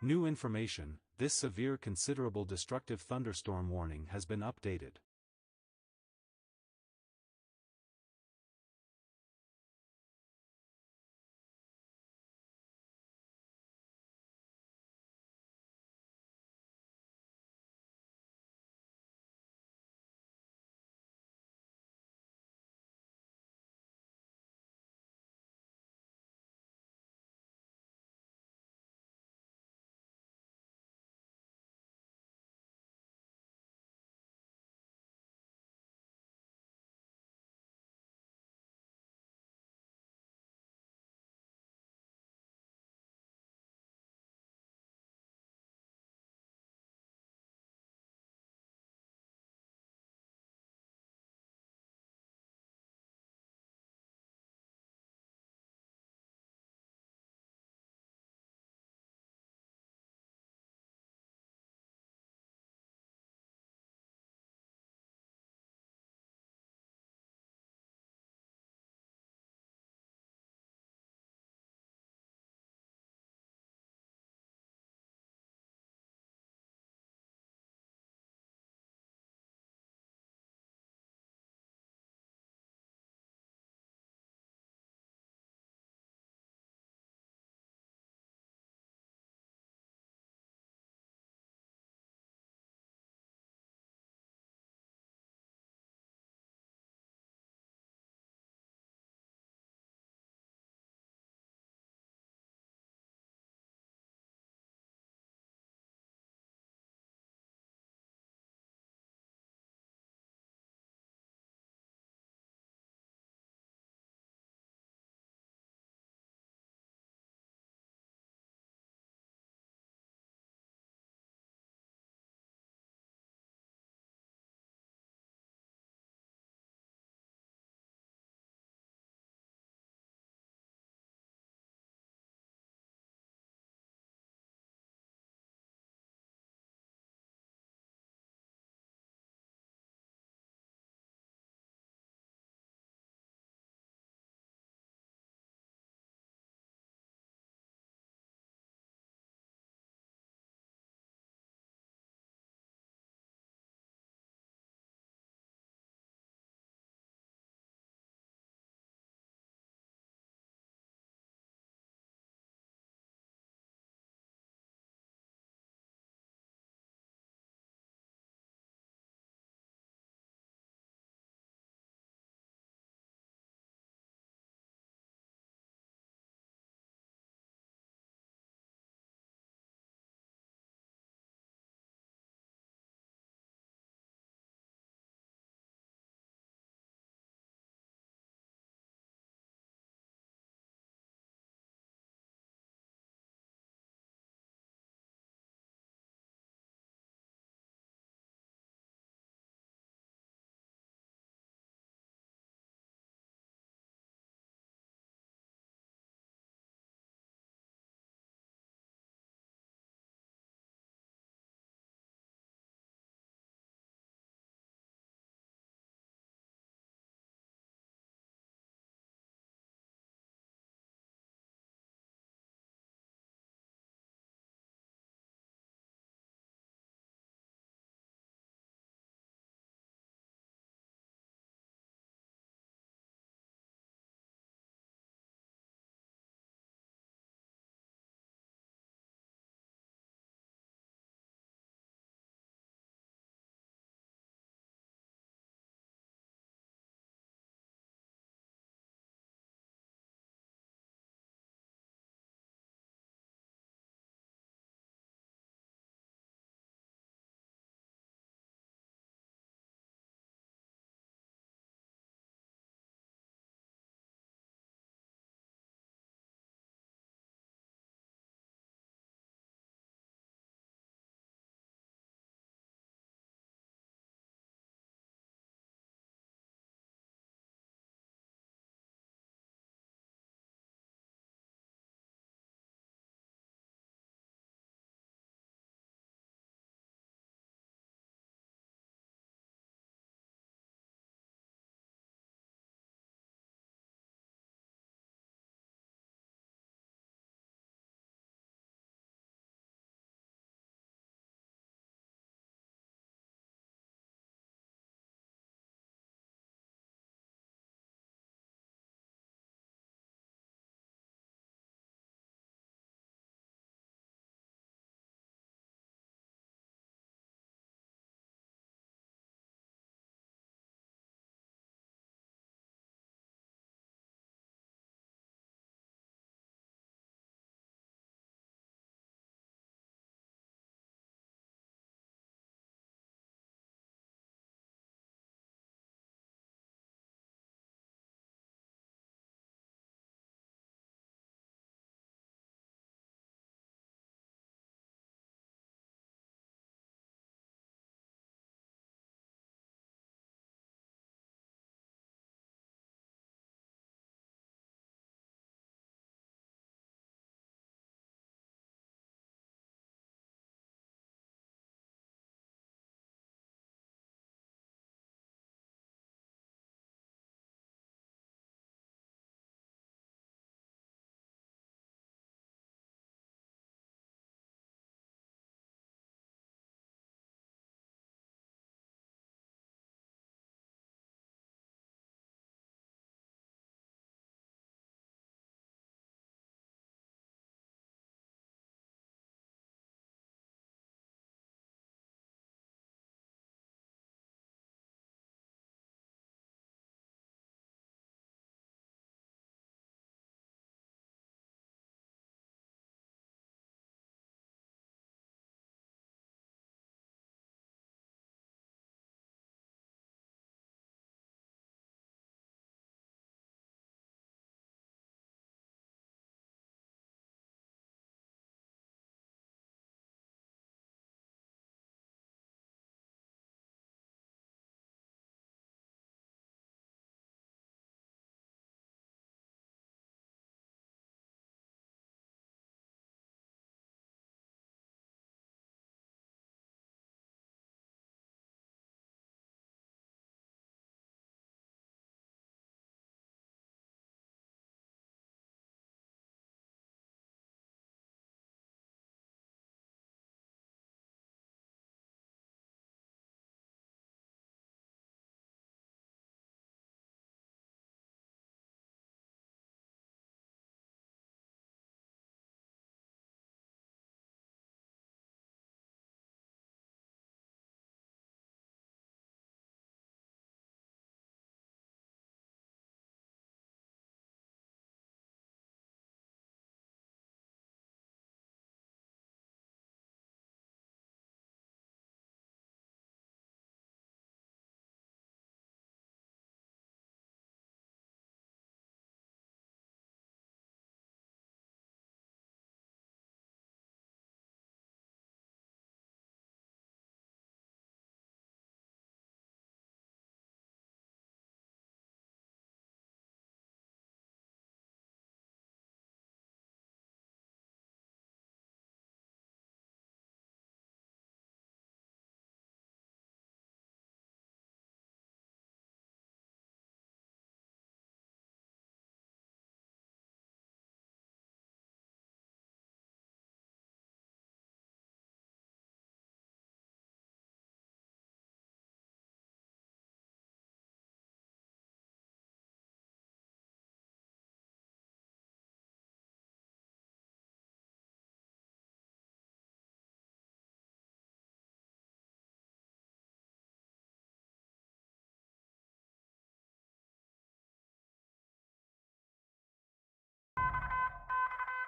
New information: this severe considerable destructive thunderstorm warning has been updated.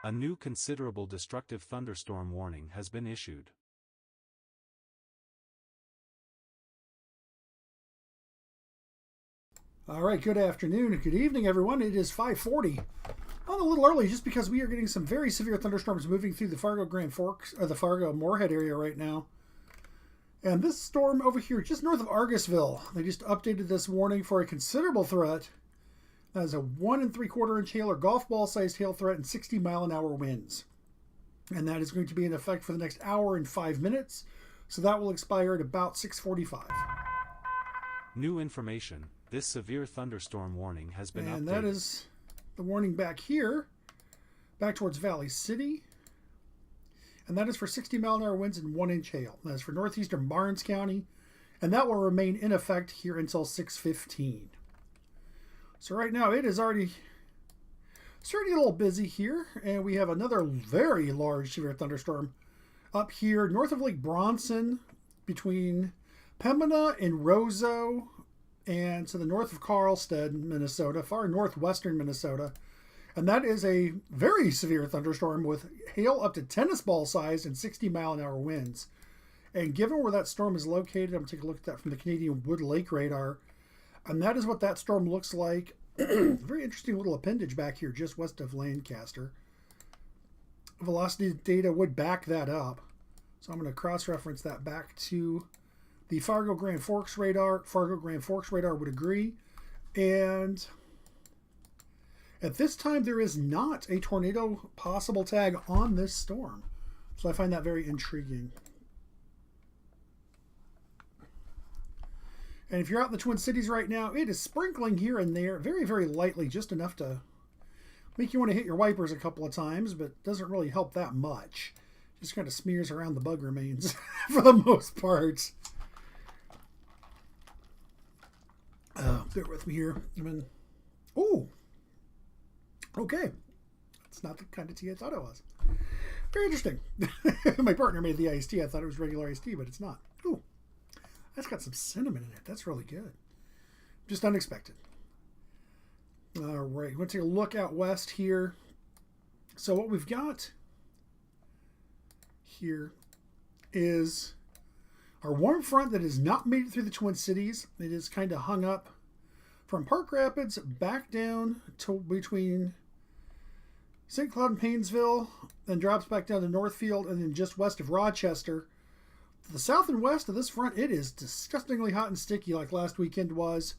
A new considerable destructive thunderstorm warning has been issued. All right, good afternoon and good evening, everyone. It is 5:40. On a little early just because we are getting some very severe thunderstorms moving through the Fargo Grand Forks, or the Fargo Moorhead area right now. And this storm over here, just north of Argusville, they just updated this warning for a considerable threat. That is a 1 3/4 inch hail or golf ball sized hail threat and 60-mile-an-hour winds. And that is going to be in effect for the next hour and 5 minutes. So that will expire at about 6:45. New information. This severe thunderstorm warning has been updated. And that is the warning back here, back towards Valley City. And that is for 60-mile-an-hour winds and 1 inch hail. That is for northeastern Barnes County. And that will remain in effect here until 6:15. So right now it is already starting to get a little busy here. And we have another very large severe thunderstorm up here north of Lake Bronson between Pembina and Roseau, and to the north of Carlstead, Minnesota, far northwestern Minnesota. And that is a very severe thunderstorm with hail up to tennis ball size and 60-mile-an-hour winds. And given where that storm is located, I'm going to take a look at that from the Canadian Wood Lake radar. And that is what that storm looks like. Very interesting little appendage back here just west of Lancaster. Velocity data would back that up. So I'm going to cross-reference that back to the Fargo Grand Forks radar. Fargo Grand Forks radar would agree. And at this time, there is not a tornado possible tag on this storm. So I find that very intriguing. And if you're out in the Twin Cities right now, it is sprinkling here and there, very, very lightly, just enough to make you want to hit your wipers a couple of times, but doesn't really help that much. Just kind of smears around the bug remains for the most part. Bear with me here. Oh, okay. That's not the kind of tea I thought it was. Very interesting. My partner made the iced tea. I thought it was regular iced tea, but it's not. Ooh, that's got some cinnamon in it. That's really good. Just unexpected. All right, we're going to take a look out west here. So what we've got here is our warm front that has not made it through the Twin Cities. It is kind of hung up from Park Rapids back down to between St. Cloud and Paynesville, then drops back down to Northfield, and then just west of Rochester. To the south and west of this front, it is disgustingly hot and sticky like last weekend was.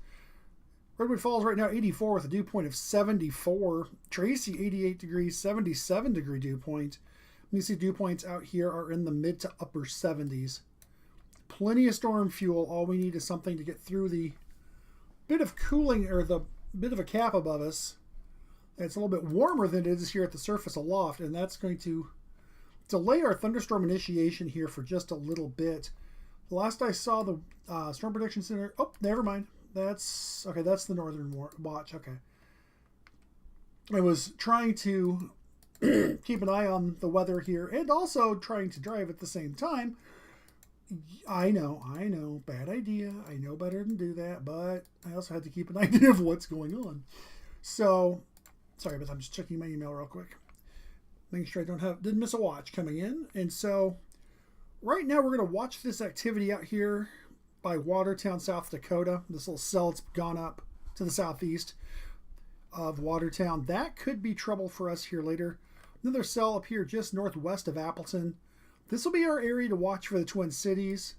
Redwood Falls right now 84 with a dew point of 74. Tracy 88 degrees, 77 degree dew point. You see dew points out here are in the mid to upper 70s. Plenty of storm fuel. All we need is something to get through the bit of cooling, or the bit of a cap above us. It's a little bit warmer than it is here at the surface aloft, and that's going to delay our thunderstorm initiation here for just a little bit. The last I saw the Storm Prediction Center, oh, never mind. That's okay. That's the Northern Watch. Okay. I was trying to keep an eye on the weather here and also trying to drive at the same time. I know, bad idea. I know better than do that, but I also had to keep an idea of what's going on. So, sorry, but I'm just checking my email real quick. Making sure I didn't miss a watch coming in. And so, right now we're going to watch this activity out here by Watertown, South Dakota. This little cell that's gone up to the southeast of Watertown. That could be trouble for us here later. Another cell up here just northwest of Appleton. This will be our area to watch for the Twin Cities.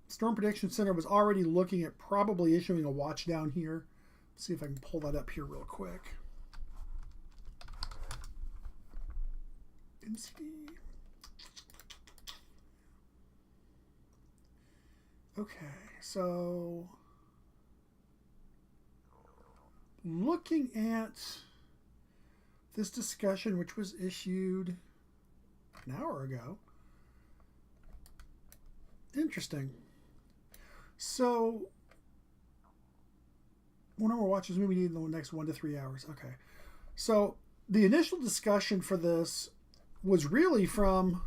Storm Prediction Center was already looking at probably issuing a watch down here. Let's see if I can pull that up here real quick. NCD. Okay, so looking at this discussion, which was issued an hour ago. Interesting. So, one hour watches we need in the next 1 to 3 hours. Okay. So, the initial discussion for this was really from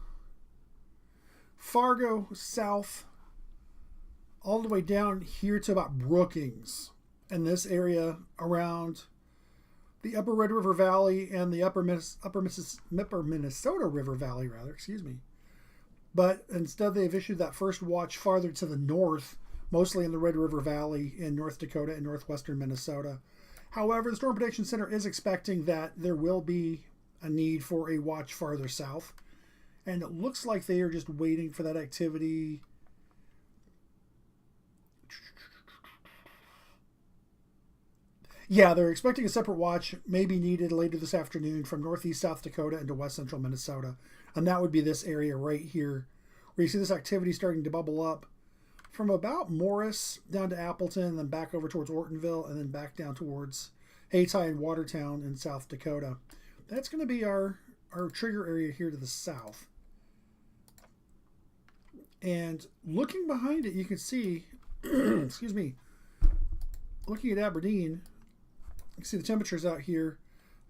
Fargo south all the way down here to about Brookings, and this area around the upper Red River Valley and the upper Minnesota River Valley, excuse me. But instead, they've issued that first watch farther to the north, mostly in the Red River Valley in North Dakota and northwestern Minnesota. However, the Storm Protection Center is expecting that there will be a need for a watch farther south. And it looks like they are just waiting for that activity. Yeah, they're expecting a separate watch may be needed later this afternoon from northeast South Dakota into west central Minnesota. And that would be this area right here, where you see this activity starting to bubble up from about Morris down to Appleton, and then back over towards Ortonville, and then back down towards Hayti and Watertown in South Dakota. That's going to be our trigger area here to the south. And looking behind it, you can see, excuse me, looking at Aberdeen, you can see the temperatures out here,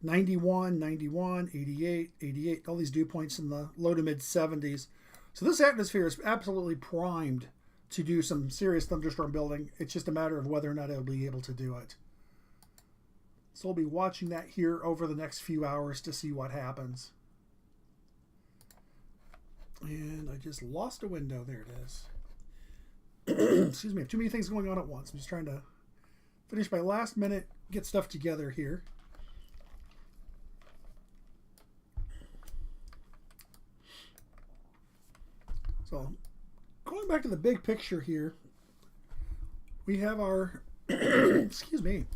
91, 91, 88, 88, all these dew points in the low to mid 70s. So this atmosphere is absolutely primed to do some serious thunderstorm building. It's just a matter of whether or not it'll be able to do it. So we'll be watching that here over the next few hours to see what happens. And I just lost a window. There it is. Excuse me, I have too many things going on at once. I'm just trying to finish my last minute, get stuff together here. So, going back to the big picture here, we have our, excuse me,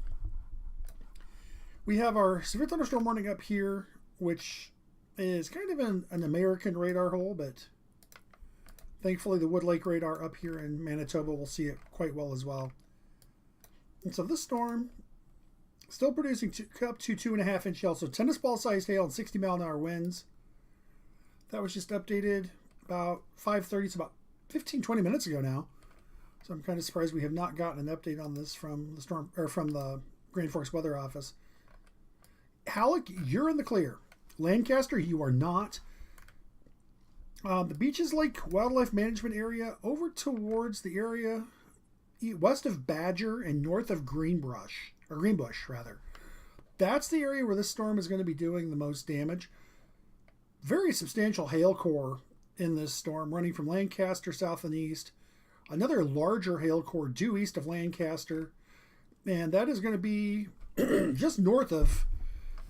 we have our severe thunderstorm warning up here, which is kind of an American radar hole, but thankfully the Wood Lake radar up here in Manitoba will see it quite well as well. And so this storm still producing up to 2.5 inch hail, so tennis ball sized hail and 60 mile an hour winds. That was just updated about 5:30, so about 15-20 minutes ago now. So I'm kind of surprised we have not gotten an update on this from the storm or from the Grand Forks Weather Office. Halleck, you're in the clear. Lancaster, you are not. The Beaches Lake Wildlife Management Area over towards the area west of Badger and north of Greenbush. That's the area where this storm is going to be doing the most damage. Very substantial hail core in this storm, running from Lancaster south and east. Another larger hail core due east of Lancaster. And that is going to be just north of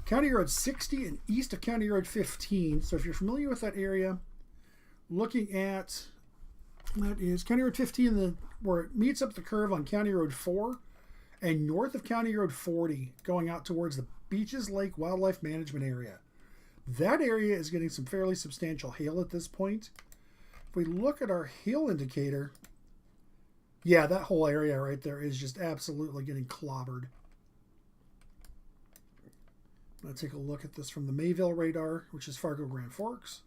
County Road 60 and east of County Road 15. So if you're familiar with that area, looking at, that is County Road 15, where it meets up the curve on County Road 4, and north of County Road 40, going out towards the Beaches Lake Wildlife Management Area. That area is getting some fairly substantial hail at this point. If we look at our hail indicator, yeah, that whole area right there is just absolutely getting clobbered. I'm going to take a look at this from the Mayville radar, which is Fargo Grand Forks.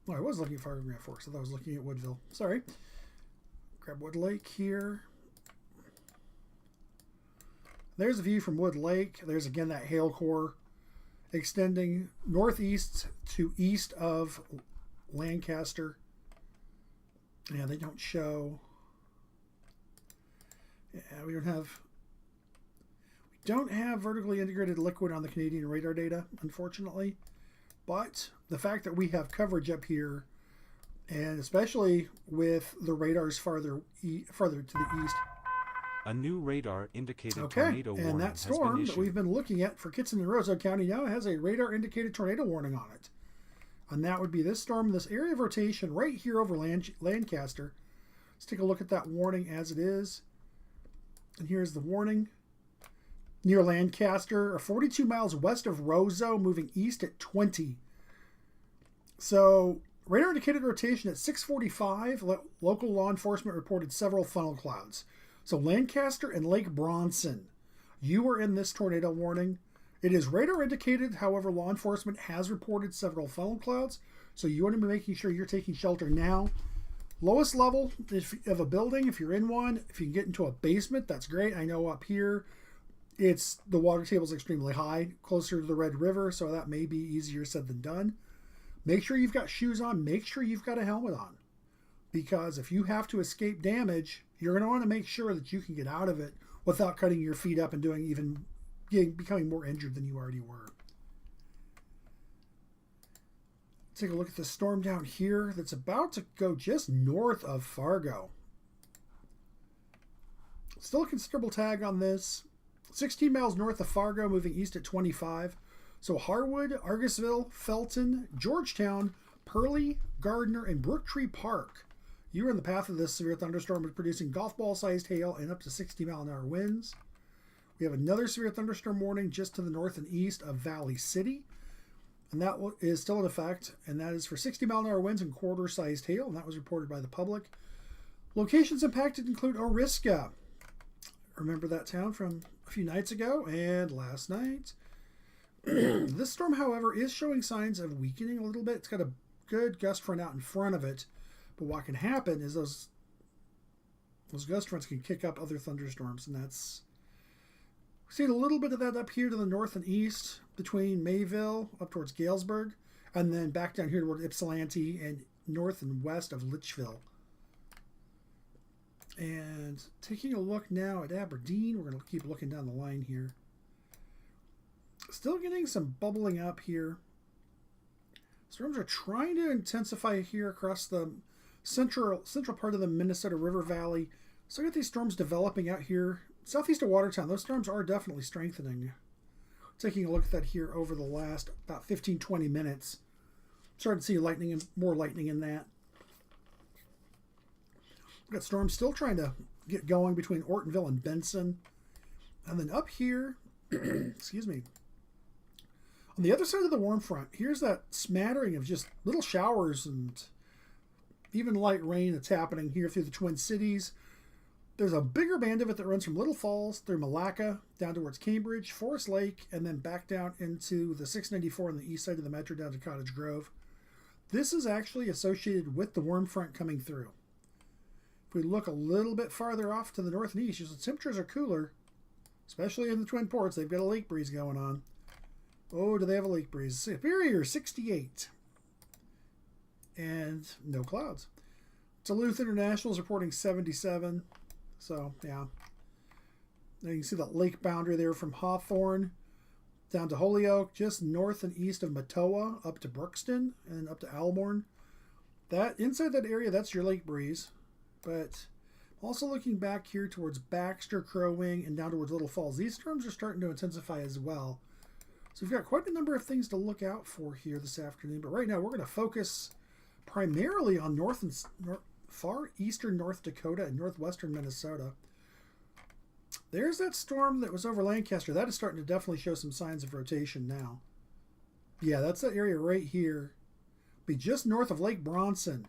Oh, I was looking at Fargo Grand Forks. I thought I was looking at Woodville. Sorry. Grab Wood Lake here. There's a view from Wood Lake. There's again that hail core extending northeast to east of Lancaster. Yeah, they don't show. Yeah, we don't have vertically integrated liquid on the Canadian radar data, unfortunately. But the fact that we have coverage up here, and especially with the radars farther to the east. A new radar indicated tornado warning and that has been storm issued. that we've been looking at for Kitson and Roseau County now has a radar indicated tornado warning on it. And that would be this storm, this area of rotation right here over Lancaster. Let's take a look at that warning as it is. And here's the warning. Near Lancaster, 42 miles west of Roseau, moving east at 20. So, radar indicated rotation at 6:45. Local law enforcement reported several funnel clouds. So, Lancaster and Lake Bronson, you are in this tornado warning. It is radar indicated, however, law enforcement has reported several funnel clouds. So, you want to be making sure you're taking shelter now. Lowest level of a building, if you're in one, if you can get into a basement, that's great. I know up here, the water table is extremely high, closer to the Red River, so that may be easier said than done. Make sure you've got shoes on. Make sure you've got a helmet on. Because if you have to escape damage, you're going to want to make sure that you can get out of it without cutting your feet up and doing even becoming more injured than you already were. Take a look at the storm down here that's about to go just north of Fargo. Still a considerable tag on this. 16 miles north of Fargo, moving east at 25. So Harwood, Argusville, Felton, Georgetown, Pearlie, Gardner, and Brooktree Park. You are in the path of this severe thunderstorm, producing golf ball-sized hail and up to 60-mile-an-hour winds. We have another severe thunderstorm warning just to the north and east of Valley City. And that is still in effect, and that is for 60-mile-an-hour winds and quarter-sized hail, and that was reported by the public. Locations impacted include Oriska. Remember that town from a few nights ago and last night. This storm, however, is showing signs of weakening a little bit. It's got a good gust front out in front of it, but what can happen is those gust fronts can kick up other thunderstorms, and that's... We've seen a little bit of that up here to the north and east between Mayville up towards Galesburg, and then back down here toward Ypsilanti and north and west of Litchfield. And taking a look now at Aberdeen, we're going to keep looking down the line here. Still getting some bubbling up here. Storms are trying to intensify here across the central part of the Minnesota River Valley. So got these storms developing out here southeast of Watertown. Those storms are definitely strengthening. Taking a look at that here over the last about 15-20 minutes. Starting to see lightning and more lightning in that. We've got storms still trying to get going between Ortonville and Benson. And then up here, excuse me, on the other side of the warm front, here's that smattering of just little showers and even light rain that's happening here through the Twin Cities. There's a bigger band of it that runs from Little Falls through Malacca, down towards Cambridge, Forest Lake, and then back down into the 694 on the east side of the metro down to Cottage Grove. This is actually associated with the warm front coming through. If we look a little bit farther off to the north and east, the temperatures are cooler, especially in the Twin Ports. They've got a lake breeze going on. Oh, do they have a lake breeze? Superior, 68. And no clouds. Duluth International is reporting 77. So, yeah. Now you can see that lake boundary there from Hawthorne down to Holyoke, just north and east of Matoa, up to Brookston, and up to Almorn. That inside that area, that's your lake breeze. But also looking back here towards Baxter, Crow Wing, and down towards Little Falls, these storms are starting to intensify as well. So we've got quite a number of things to look out for here this afternoon. But right now we're going to focus primarily on far eastern North Dakota and northwestern Minnesota. There's that storm that was over Lancaster. That is starting to definitely show some signs of rotation now. Yeah, that's that area right here. Be just north of Lake Bronson.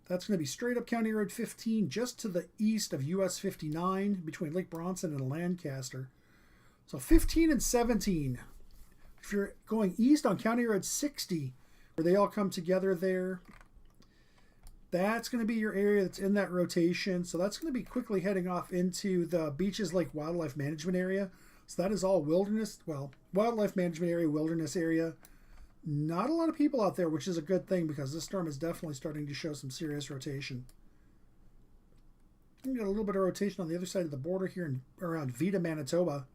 That's going to be straight up County Road 15, just to the east of US 59, between Lake Bronson and Lancaster. So 15 and 17. If you're going east on County Road 60, where they all come together there, that's going to be your area that's in that rotation. So that's going to be quickly heading off into the Beaches Lake Wildlife Management Area. So that is all wilderness, well, wildlife management area, wilderness area. Not a lot of people out there, which is a good thing because this storm is definitely starting to show some serious rotation. We got a little bit of rotation on the other side of the border here around Vida, Manitoba.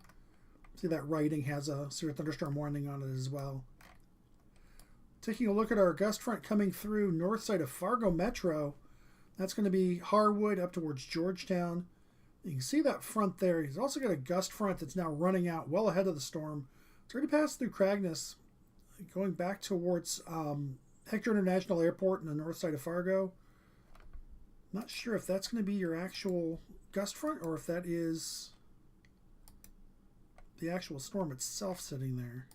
See that writing has a severe thunderstorm warning on it as well. Taking a look at our gust front coming through north side of Fargo Metro. That's going to be Harwood up towards Georgetown. You can see that front there. He's also got a gust front that's now running out well ahead of the storm. It's already passed through Cragness, going back towards Hector International Airport in the north side of Fargo. Not sure if that's going to be your actual gust front or if that is the actual storm itself sitting there.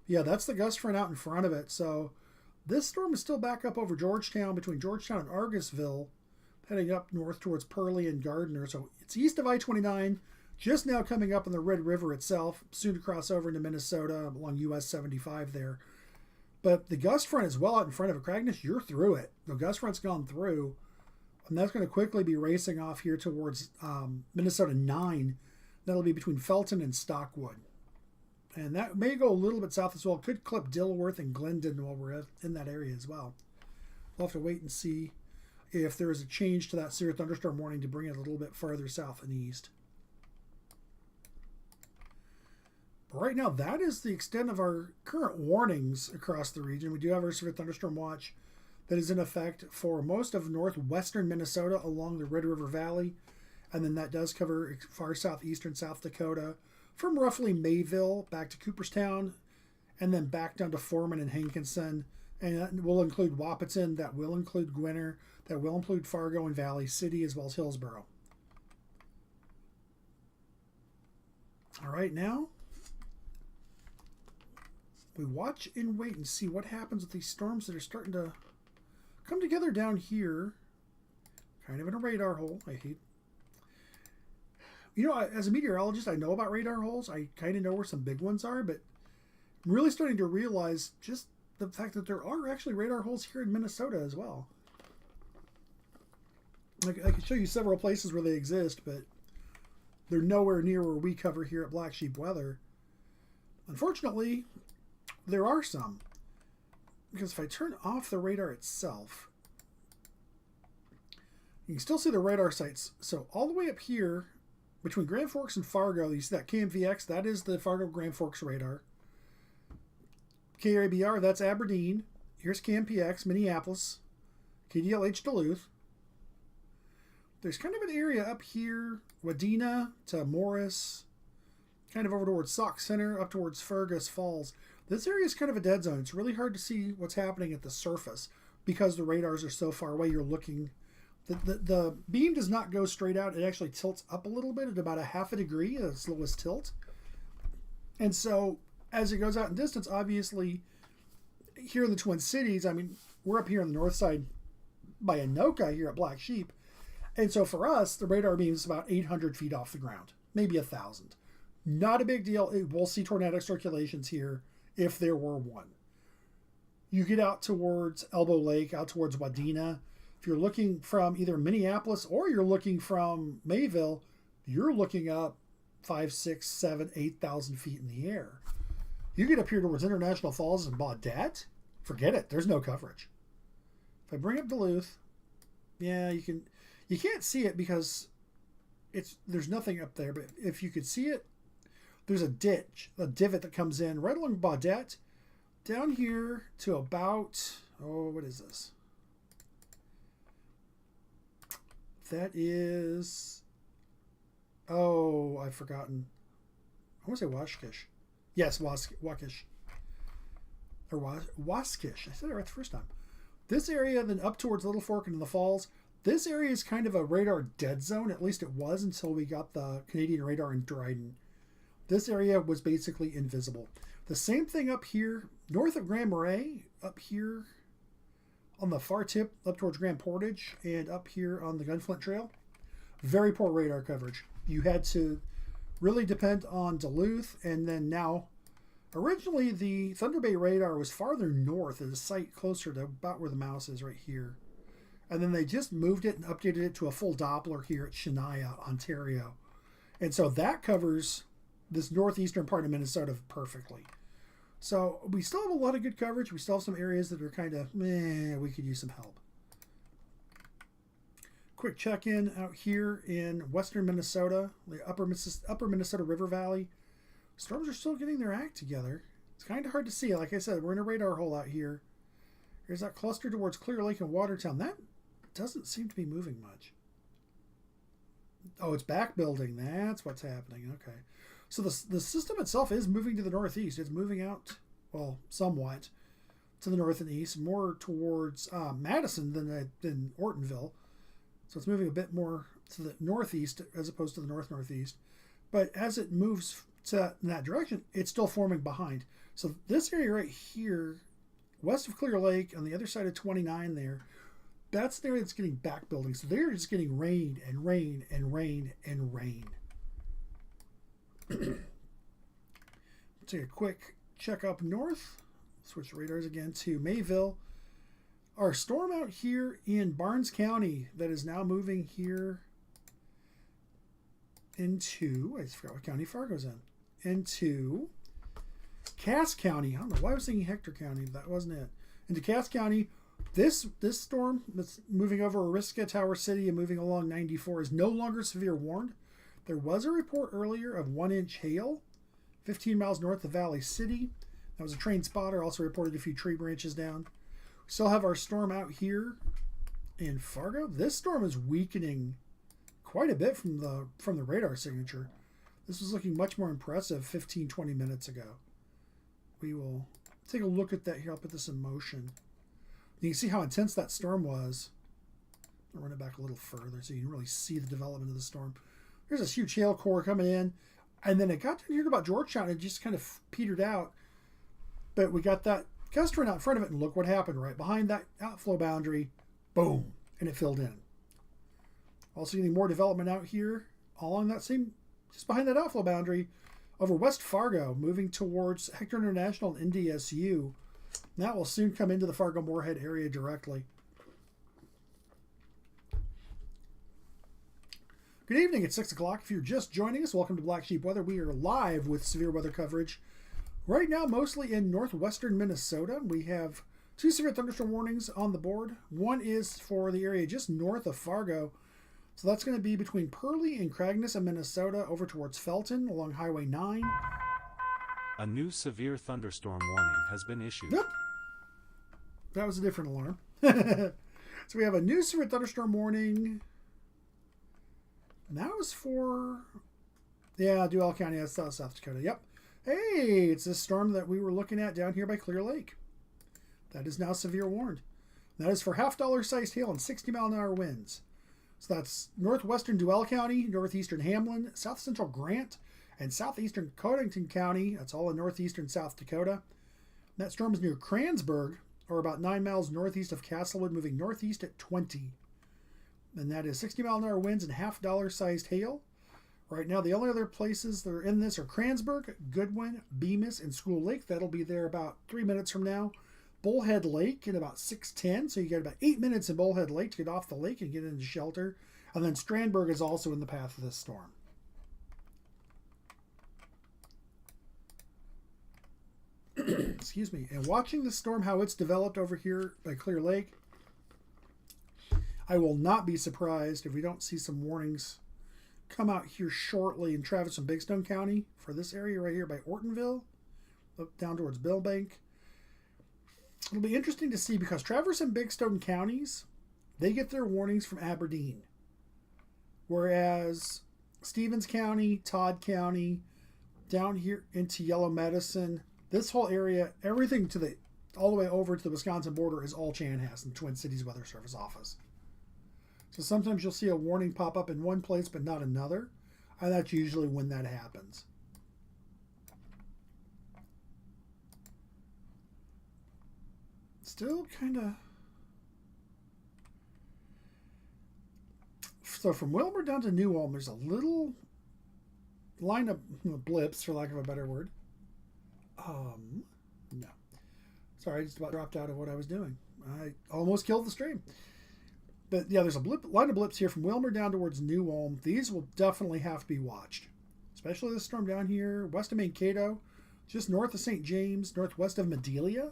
Yeah, that's the gust front out in front of it. So this storm is still back up over Georgetown, between Georgetown and Argusville, heading up north towards Pearlie and Gardner. So it's east of I-29, just now coming up on the Red River itself, soon to cross over into Minnesota along US 75 there. But the gust front is well out in front of it. Cragness, you're through it. The gust front's gone through, and that's going to quickly be racing off here towards Minnesota 9. That'll be between Felton and Stockwood. And that may go a little bit south as well. Could clip Dilworth and Glendon while we're in that area as well. We'll have to wait and see if there is a change to that severe thunderstorm warning to bring it a little bit farther south and east. But right now, that is the extent of our current warnings across the region. We do have our severe thunderstorm watch that is in effect for most of northwestern Minnesota along the Red River Valley. And then that does cover far southeastern South Dakota from roughly Mayville back to Cooperstown, and then back down to Foreman and Hankinson. And that will include Wahpeton, that will include Gwinner, that will include Fargo and Valley City, as well as Hillsboro. All right, now we watch and wait and see what happens with these storms that are starting to come together down here, kind of in a radar hole. I hate, as a meteorologist, I know about radar holes. I kind of know where some big ones are, but I'm really starting to realize just the fact that there are actually radar holes here in Minnesota as well. I can show you several places where they exist, but they're nowhere near where we cover here at Black Sheep Weather. Unfortunately, there are some. Because if I turn off the radar itself, you can still see the radar sites. So all the way up here, between Grand Forks and Fargo, you see that KMVX, that is the Fargo Grand Forks radar. KRABR, that's Aberdeen. Here's KMPX, Minneapolis. KDLH, Duluth. There's kind of an area up here, Wadena to Morris, kind of over towards Sauk Center, up towards Fergus Falls. This area is kind of a dead zone. It's really hard to see what's happening at the surface because the radars are so far away. You're looking, the beam does not go straight out. It actually tilts up a little bit at about a half a degree, its lowest tilt. And so as it goes out in distance, obviously here in the Twin Cities, I mean, we're up here on the north side by Anoka here at Black Sheep. And so for us, the radar beam is about 800 feet off the ground, maybe 1,000. Not a big deal. We'll see tornadic circulations here if there were one. You get out towards Elbow Lake, out towards Wadena. If you're looking from either Minneapolis or you're looking from Mayville, you're looking up 5, 6, 7, 8,000 feet in the air. You get up here towards International Falls and Baudette, forget it. There's no coverage. If I bring up Duluth, yeah, you can't see it because there's nothing up there. But if you could see it, there's a ditch, a divot that comes in right along Baudette, down here to about, what is this? That is, I've forgotten. I want to say Waskish. Yes, Waskish. Or Waskish. I said it right the first time. This area, then up towards Little Fork and the Falls, this area is kind of a radar dead zone. At least it was until we got the Canadian radar in Dryden. This area was basically invisible. The same thing up here, north of Grand Marais, up here on the far tip, up towards Grand Portage, and up here on the Gunflint Trail. Very poor radar coverage. You had to really depend on Duluth, and then now, originally the Thunder Bay radar was farther north at a site closer to about where the mouse is right here. And then they just moved it and updated it to a full Doppler here at Shania, Ontario. And so that covers this northeastern part of Minnesota perfectly. So we still have a lot of good coverage. We still have some areas that are kind of, we could use some help. Quick check-in out here in western Minnesota, the upper Minnesota River Valley. Storms are still getting their act together. It's kind of hard to see. Like I said, we're in a radar hole out here. Here's that cluster towards Clear Lake and Watertown. That doesn't seem to be moving much. Oh, it's back building. That's what's happening. Okay. So the system itself is moving to the northeast. It's moving out, well, somewhat to the north and east, more towards Madison than Ortonville. So it's moving a bit more to the northeast as opposed to the northeast. But as it moves in that direction, it's still forming behind. So this area right here, west of Clear Lake, on the other side of 29 there, that's the area that's getting back building. So they're just getting rain and rain and rain and rain. Take a quick check up north. Switch radars again to Mayville. Our storm out here in Barnes County that is now moving here into, I forgot what county Fargo's in, into Cass County. I don't know why I was thinking Hector County. That wasn't it. Into Cass County. This storm that's moving over Oriska, Tower City, and moving along 94 is no longer severe warned. There was a report earlier of 1-inch hail 15 miles north of Valley City. That was a train spotter. Also reported a few tree branches down. We still have our storm out here in Fargo. This storm is weakening quite a bit from the radar signature. This was looking much more impressive 15-20 minutes ago. We will take a look at that here. I'll put this in motion. You can see how intense that storm was. I'll run it back a little further so you can really see the development of the storm. There's this huge hail core coming in, and then it got to here about Georgetown and it just kind of petered out. But we got that gust run out in front of it, and look what happened right behind that outflow boundary. Boom, and it filled in. Also getting more development out here along that same, just behind that outflow boundary, over West Fargo, moving towards Hector International and NDSU. That will soon come into the Fargo-Moorhead area directly. Good evening, it's 6 o'clock. If you're just joining us, welcome to Black Sheep Weather. We are live with severe weather coverage. Right now, mostly in northwestern Minnesota. We have 2 severe thunderstorm warnings on the board. One is for the area just north of Fargo. So that's going to be between Pearlie and Cragness in Minnesota over towards Felton along Highway 9. A new severe thunderstorm warning has been issued. Yep. That was a different alarm. So we have a new severe thunderstorm warning. And that was for, Duval County, that's South Dakota. Yep. Hey, it's this storm that we were looking at down here by Clear Lake. That is now severe warned. That is for $half sized hail and 60-mile-an-hour winds. So that's northwestern Duval County, northeastern Hamlin, south central Grant, and southeastern Codington County. That's all in northeastern South Dakota. That storm is near Kranzberg, or about 9 miles northeast of Castlewood, moving northeast at 20. And that is 60-mile-an-hour winds and $half sized hail. Right now, the only other places that are in this are Kranzberg, Goodwin, Bemis, and School Lake. That'll be there about 3 minutes from now. Bullhead Lake in about 6:10. So you got about 8 minutes in Bullhead Lake to get off the lake and get into shelter. And then Strandberg is also in the path of this storm. Excuse me. And watching the storm, how it's developed over here by Clear Lake, I will not be surprised if we don't see some warnings come out here shortly in Travis and Big Stone County for this area right here by Ortonville, up down towards Billbank. It'll be interesting to see because Traverse and Big Stone counties, they get their warnings from Aberdeen. Whereas Stevens County, Todd County, down here into Yellow Medicine, this whole area, everything to all the way over to the Wisconsin border is all Chanhassen, Twin Cities Weather Service office. So sometimes you'll see a warning pop up in one place but not another. And that's usually when that happens. Still kind of... So from Wilmer down to New Ulm, there's a little line of blips, for lack of a better word. No. Sorry, I just about dropped out of what I was doing. I almost killed the stream. But yeah, there's a line of blips here from Wilmer down towards New Ulm. These will definitely have to be watched. Especially this storm down here, west of Mankato, just north of St. James, northwest of Medelia.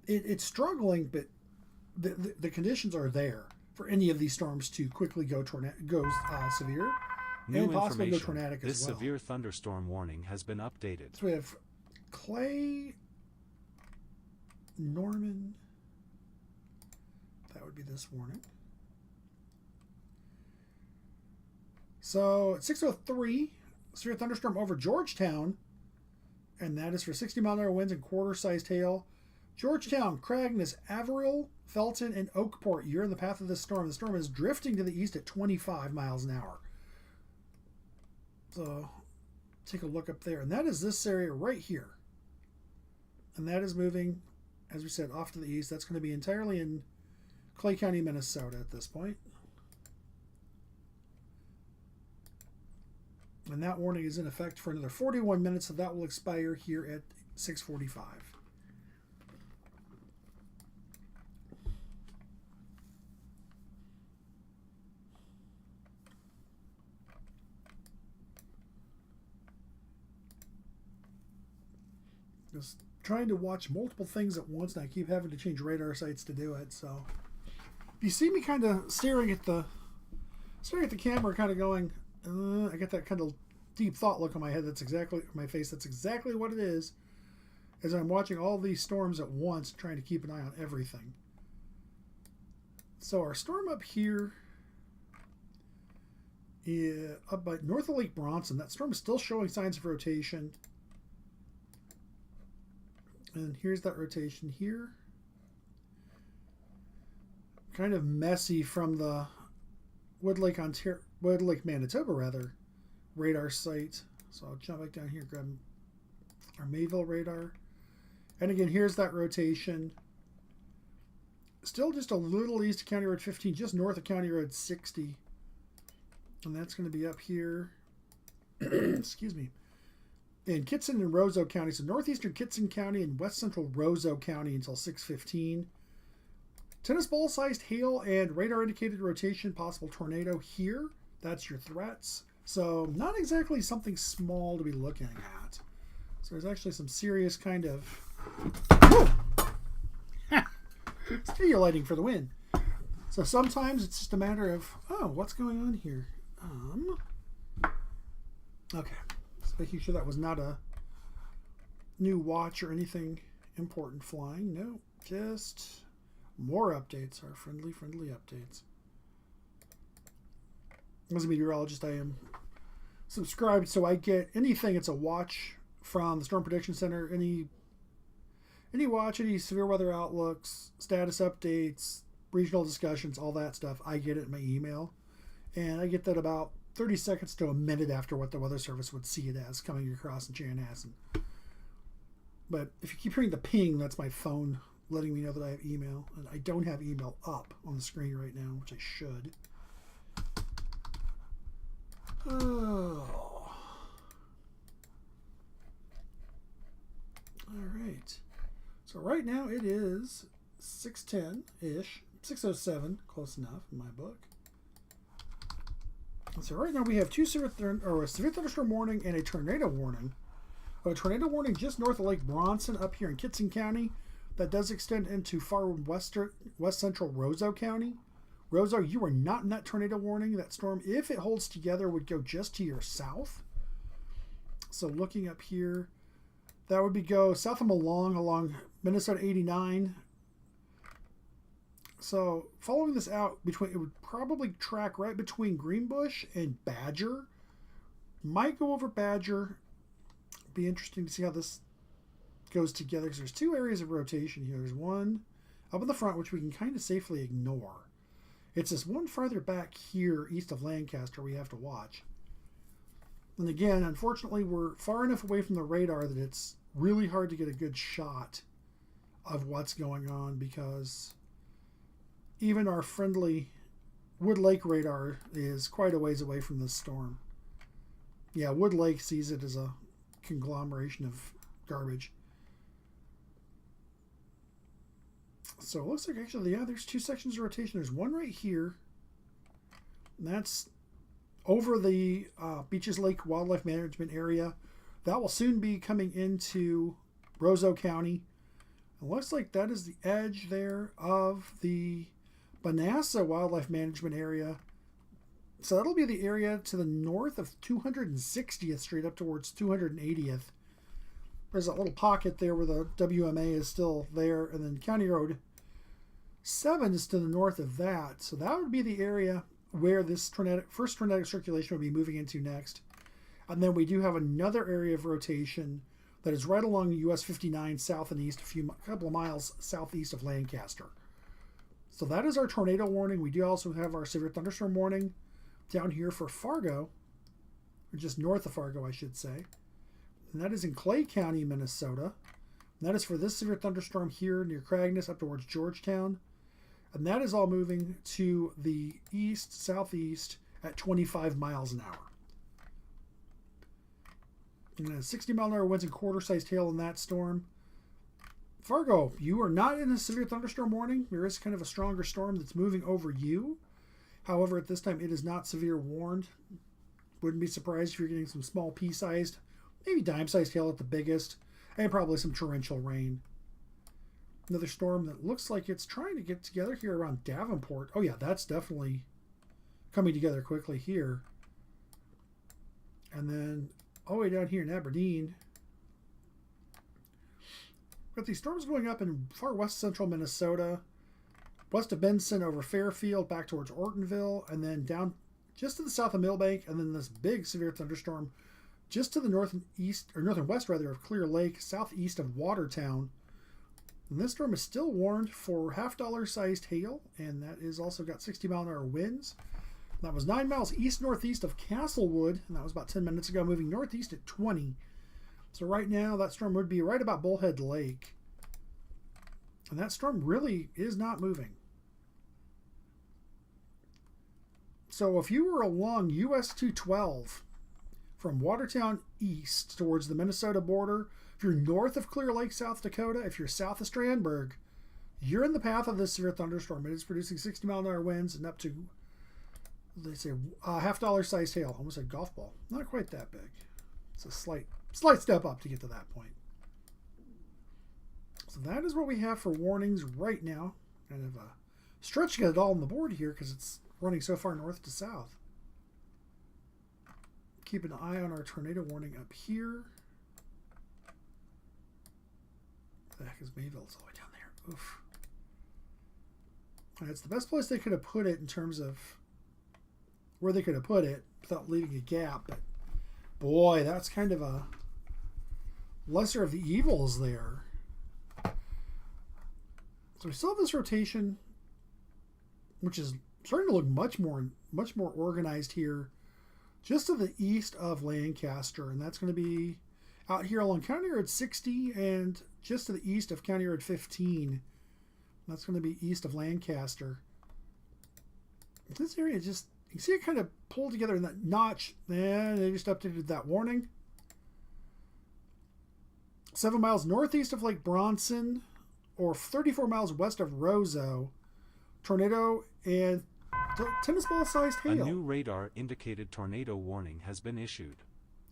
It's struggling, but the conditions are there for any of these storms to quickly go severe. New and possibly go information. tornadic This as well. severe thunderstorm warning has been updated. So we have Clay, Norman. That would be this warning. So at 6:03, severe thunderstorm over Georgetown, and that is for 60-mile-an-hour winds and quarter-sized hail. Georgetown, Cragness, Averill, Felton, and Oakport. You're in the path of this storm. The storm is drifting to the east at 25 miles an hour. So take a look up there. And that is this area right here. And that is moving, as we said, off to the east. That's going to be entirely in Clay County, Minnesota at this point. And that warning is in effect for another 41 minutes, so that will expire here at 6:45. Just trying to watch multiple things at once, and I keep having to change radar sites to do it. So if you see me kind of staring at the camera, kind of going, I get that kind of deep thought look on my head. That's exactly my face. That's exactly what it is. As I'm watching all these storms at once, trying to keep an eye on everything. So our storm up here, up by north of Lake Bronson, that storm is still showing signs of rotation. And here's that rotation here. Kind of messy from the Wood Lake, Manitoba, rather, radar site. So I'll jump back down here, grab our Mayville radar. And again, here's that rotation. Still just a little east of County Road 15, just north of County Road 60. And that's going to be up here, excuse me, in Kittson and Roseau County. So northeastern Kittson County and west central Roseau County until 6:15. Tennis ball sized hail and radar indicated rotation, possible tornado here. That's your threats. So not exactly something small to be looking at. So there's actually some serious kind of studio lighting for the win. So sometimes it's just a matter of, oh, what's going on here? Okay. Just making sure that was not a new watch or anything important flying. No, just more updates. Our friendly updates. As a meteorologist, I am subscribed, so I get anything. It's a watch from the Storm Prediction Center. Any watch, any severe weather outlooks, status updates, regional discussions, all that stuff. I get it in my email, and I get that about 30 seconds to a minute after what the Weather Service would see it as coming across in Chanhassen. But if you keep hearing the ping, that's my phone letting me know that I have email, and I don't have email up on the screen right now, which I should. Oh. All right. So right now it is 6:10-ish, 6:07, close enough in my book. And so right now we have a severe thunderstorm warning and a tornado warning. A tornado warning just north of Lake Bronson up here in Kittson County. That does extend into far west central Roseau County. Roseau, you are not in that tornado warning. That storm, if it holds together, would go just to your south. So looking up here, that would go south of Malong along Minnesota 89. So following this out, it would probably track right between Greenbush and Badger. Might go over Badger. Be interesting to see how this goes together, because there's two areas of rotation here. There's one up in the front, which we can kind of safely ignore. It's this one farther back here east of Lancaster we have to watch. And again, unfortunately, we're far enough away from the radar that it's really hard to get a good shot of what's going on, because even our friendly Wood Lake radar is quite a ways away from this storm. Yeah, Wood Lake sees it as a conglomeration of garbage. So it looks like actually, yeah, there's two sections of rotation. There's one right here, and that's over the Beaches Lake Wildlife Management Area. That will soon be coming into Roseau County. It looks like that is the edge there of the Bonassa Wildlife Management Area. So that'll be the area to the north of 260th Street up towards 280th. There's that little pocket there where the WMA is still there, and then County Road 7 is to the north of that. So that would be the area where this first tornadic circulation would be moving into next. And then we do have another area of rotation that is right along US 59 south and east, a couple of miles southeast of Lancaster. So that is our tornado warning. We do also have our severe thunderstorm warning down here for Fargo, or just north of Fargo, I should say. And that is in Clay County, Minnesota. And that is for this severe thunderstorm here near Cragness up towards Georgetown. And that is all moving to the southeast at 25 miles an hour. And 60 mile an hour winds and quarter-sized hail in that storm. Fargo, you are not in a severe thunderstorm warning. There is kind of a stronger storm that's moving over you. However, at this time, it is not severe warned. Wouldn't be surprised if you're getting some small pea-sized, maybe dime-sized hail at the biggest, and probably some torrential rain. Another storm that looks like it's trying to get together here around Davenport. Oh yeah, that's definitely coming together quickly here. And then all the way down here in Aberdeen, we've got these storms going up in far west central Minnesota, west of Benson over Fairfield, back towards Ortonville, and then down just to the south of Millbank, and then this big severe thunderstorm just to the north and east, or north and west rather, of Clear Lake, southeast of Watertown. And this storm is still warned for $half sized hail, and that is also got 60-mile-an-hour winds. That was 9 miles east-northeast of Castlewood, and that was about 10 minutes ago, moving northeast at 20. So right now, that storm would be right about Bullhead Lake. And that storm really is not moving. So if you were along US 212 from Watertown east towards the Minnesota border, if you're north of Clear Lake, South Dakota, if you're south of Strandberg, you're in the path of this severe thunderstorm. It is producing 60-mile-an-hour winds and up to, they say, $half sized hail. Almost a golf ball. Not quite that big. It's a slight step up to get to that point. So that is what we have for warnings right now. Kind of stretching it all on the board here because it's running so far north to south. Keep an eye on our tornado warning up here. What the heck is Mayville? It's all the way down there. Oof. And it's the best place they could have put it in terms of where they could have put it without leaving a gap. But boy, that's kind of a lesser of the evils there. So we still have this rotation, which is starting to look much more organized here, just to the east of Lancaster, and that's going to be out here along County Road 60 and just to the east of County Road 15. That's going to be east of Lancaster. This area just, you can see it kind of pulled together in that notch. And they just updated that warning. 7 miles northeast of Lake Bronson, or 34 miles west of Roseau. Tornado and tennis ball sized hail. A new radar indicated tornado warning has been issued.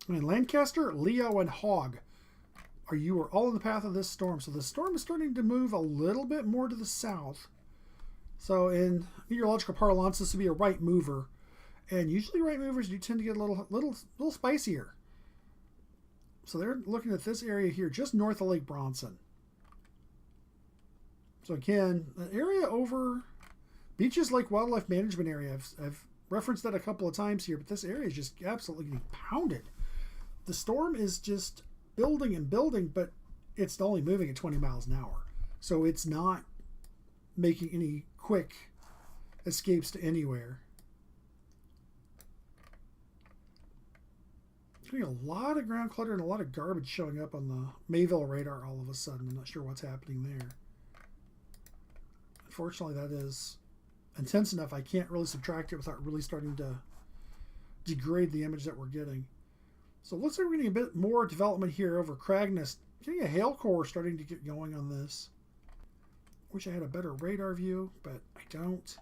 In Lancaster, Leo, and Hogg you are all in the path of this storm. So the storm is starting to move a little bit more to the south. So in meteorological parlance, this would be a right mover. And usually right movers do tend to get a little spicier. So they're looking at this area here, just north of Lake Bronson. So again, an area over Beaches Lake Wildlife Management Area. I've referenced that a couple of times here, but this area is just absolutely getting pounded. The storm is just building and building, but it's only moving at 20 miles an hour. So it's not making any quick escapes to anywhere. There's a lot of ground clutter and a lot of garbage showing up on the Mayville radar all of a sudden. I'm not sure what's happening there. Unfortunately, that is intense enough I can't really subtract it without really starting to degrade the image that we're getting. So it looks like we're getting a bit more development here over Cragness. Getting a hail core starting to get going on this. Wish I had a better radar view, but I don't.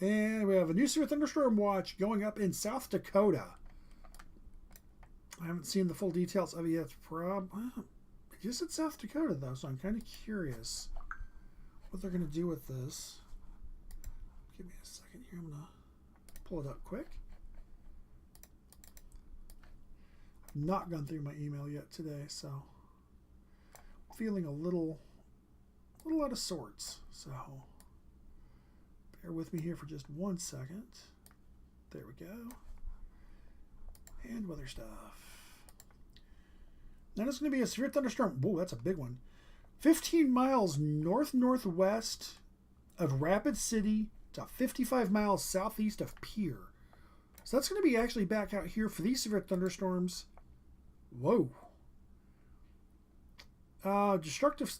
And we have a new severe thunderstorm watch going up in South Dakota. I haven't seen the full details of it yet. I just said South Dakota, though, so I'm kind of curious what they're going to do with this. Give me a second here. I'm going to pull it up quick. I've not gone through my email yet today, so I'm feeling a little out of sorts. So bear with me here for just 1 second. There we go. And weather stuff. Now it's going to be a severe thunderstorm. Whoa, that's a big one. 15 miles north-northwest of Rapid City to 55 miles southeast of Pierre. So that's going to be actually back out here for these severe thunderstorms. Whoa. Destructive.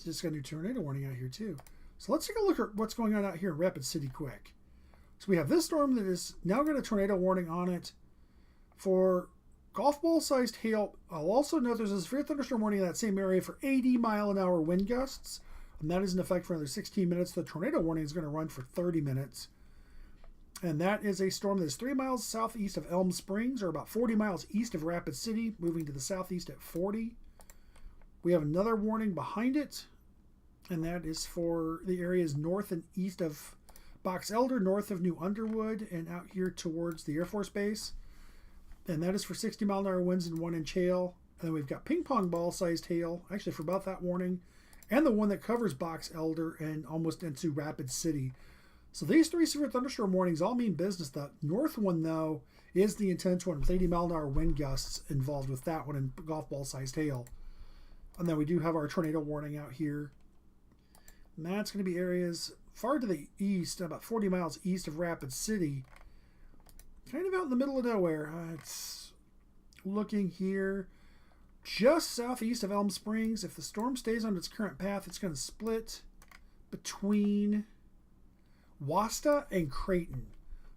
Just got a new tornado warning out here too. So let's take a look at what's going on out here in Rapid City quick. So we have this storm that is now got a tornado warning on it for golf ball sized hail. I'll also note there's a severe thunderstorm warning in that same area for 80-mile-an-hour wind gusts. And that is in effect for another 16 minutes. The tornado warning is going to run for 30 minutes. And that is a storm that is 3 miles southeast of Elm Springs, or about 40 miles east of Rapid City, moving to the southeast at 40. We have another warning behind it, and that is for the areas north and east of Box Elder, north of New Underwood, and out here towards the Air Force Base. And that is for 60-mile-an-hour winds and 1-inch hail. And then we've got ping pong ball-sized hail, actually for about that warning, and the one that covers Box Elder and almost into Rapid City. So these 3 severe thunderstorm warnings all mean business. The north one, though, is the intense one with 80-mile-an-hour wind gusts involved with that one and golf ball-sized hail. And then we do have our tornado warning out here. And that's going to be areas far to the east, about 40 miles east of Rapid City. Kind of out in the middle of nowhere. It's looking here just southeast of Elm Springs. If the storm stays on its current path, it's going to split between Wasta and Creighton.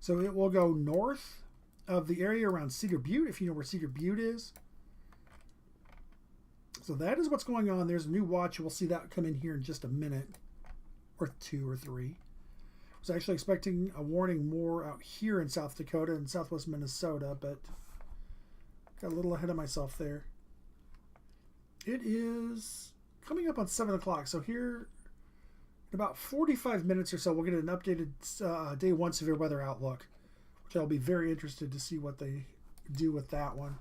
So it will go north of the area around Cedar Butte, if you know where Cedar Butte is. So that is what's going on. There's a new watch. We'll see that come in here in just a minute, or 2 or 3. I was actually expecting a warning more out here in South Dakota and southwest Minnesota, but got a little ahead of myself there. It is coming up on 7 o'clock. So here, in about 45 minutes or so, we'll get an updated day 1 severe weather outlook, which I'll be very interested to see what they do with that one.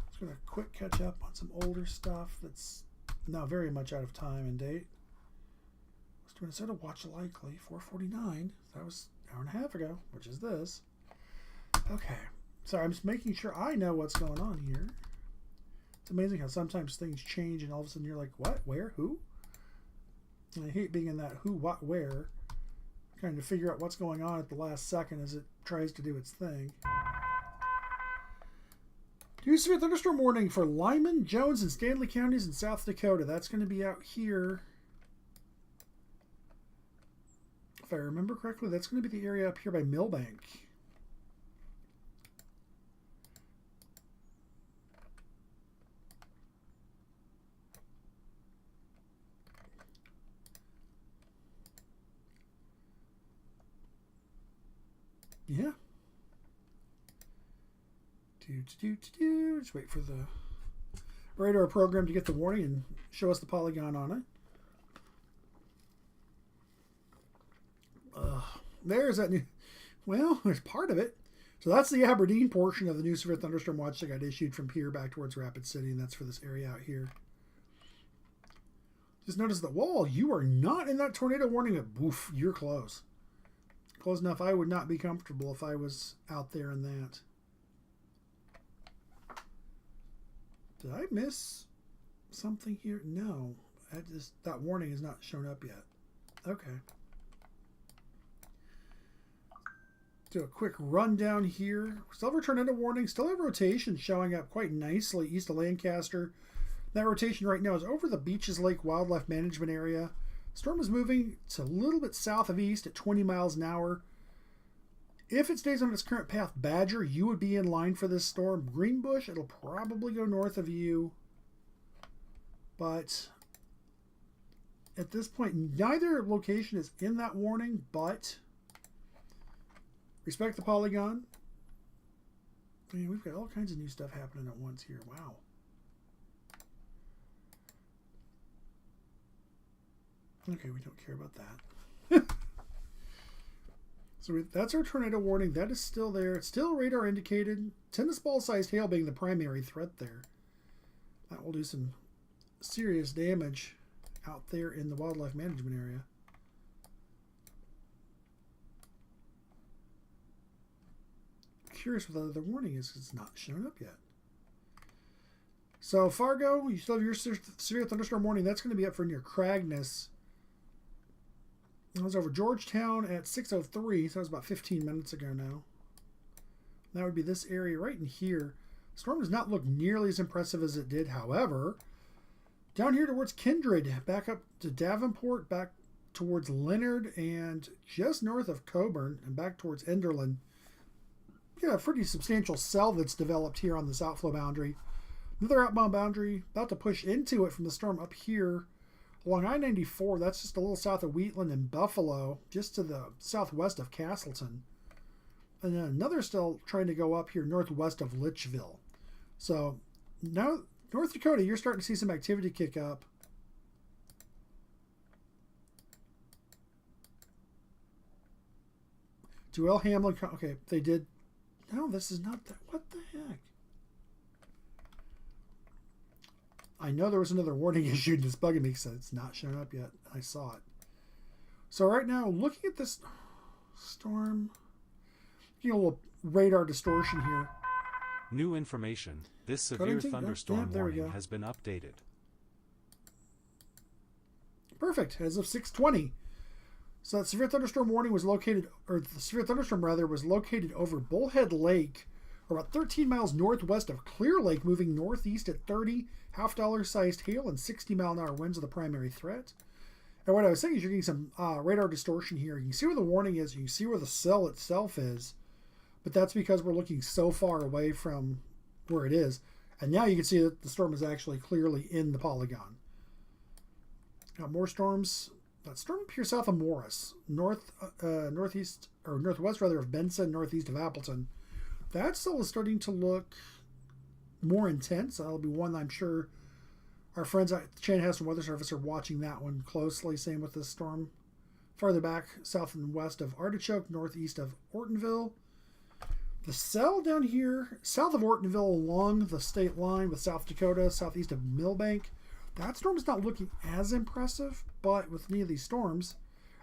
Just going to quick catch up on some older stuff that's now very much out of time and date. Minnesota watch likely 4:49. That was an hour and a half ago, which is this. Okay, sorry, I'm just making sure I know what's going on here. It's amazing how sometimes things change and all of a sudden you're like, what, where, who? And I hate being in that who, what, where, trying to figure out what's going on at the last second as it tries to do its thing. New severe thunderstorm warning for Lyman, Jones, and Stanley counties in South Dakota. That's going to be out here. If I remember correctly, that's going to be the area up here by Millbank. Yeah. Just wait for the radar program to get the warning and show us the polygon on it. There's that new, well, there's part of it. So that's the Aberdeen portion of the new severe thunderstorm watch that got issued from Pierre back towards Rapid City, and that's for this area out here. Just notice the wall. You are not in that tornado warning, but woof, you're close. Close enough I would not be comfortable if I was out there in that. Did I miss something here? No. That warning has not shown up yet. Okay. Do a quick rundown here. Still have a tornado warning. Still have rotation showing up quite nicely east of Lancaster. That rotation right now is over the Beaches Lake Wildlife Management Area. Storm is moving to a little bit south of east at 20 miles an hour. If it stays on its current path, Badger, you would be in line for this storm. Greenbush, it'll probably go north of you. But at this point, neither location is in that warning, but respect the polygon. I mean, we've got all kinds of new stuff happening at once here. Wow. Okay, we don't care about that. So that's our tornado warning. That is still there. It's still radar indicated. Tennis ball sized hail being the primary threat there. That will do some serious damage out there in the wildlife management area. Curious what the other warning is. It's not shown up yet. So Fargo, you still have your severe thunderstorm warning. That's going to be up for near Cragness. I was over Georgetown at 6:03, so that was about 15 minutes ago now. That would be this area right in here. The storm does not look nearly as impressive as it did, however. Down here towards Kindred, back up to Davenport, back towards Leonard, and just north of Coburn, and back towards Enderlin. Yeah, a pretty substantial cell that's developed here on this outflow boundary. Another outbound boundary about to push into it from the storm up here along I-94. That's just a little south of Wheatland and Buffalo, just to the southwest of Castleton. And then another still trying to go up here northwest of Litchville. So now North Dakota, you're starting to see some activity kick up. Duell Hamlin, okay, they did. No, this is not that. What the heck? I know there was another warning issued. It's bugging me because it's not showing up yet. I saw it. So right now, looking at this storm, a little radar distortion here. New information. This severe thunderstorm warning has been updated. Perfect. As of 6:20. So that severe thunderstorm warning was located, or the severe thunderstorm rather, was located over Bullhead Lake, or about 13 miles northwest of Clear Lake, moving northeast at 30 half-dollar-sized hail and 60-mile-an-hour winds are the primary threat. And what I was saying is you're getting some radar distortion here. You can see where the warning is. You can see where the cell itself is. But that's because we're looking so far away from where it is. And now you can see that the storm is actually clearly in the polygon. Got more storms. That storm appears south of Morris, northwest rather of Benson, northeast of Appleton. That cell is starting to look more intense. That'll be one I'm sure our friends at the Chanhassen Weather Service are watching that one closely. Same with this storm. Farther back, south and west of Artichoke, northeast of Ortonville. The cell down here, south of Ortonville along the state line with South Dakota, southeast of Milbank. That storm is not looking as impressive, but with any of these storms,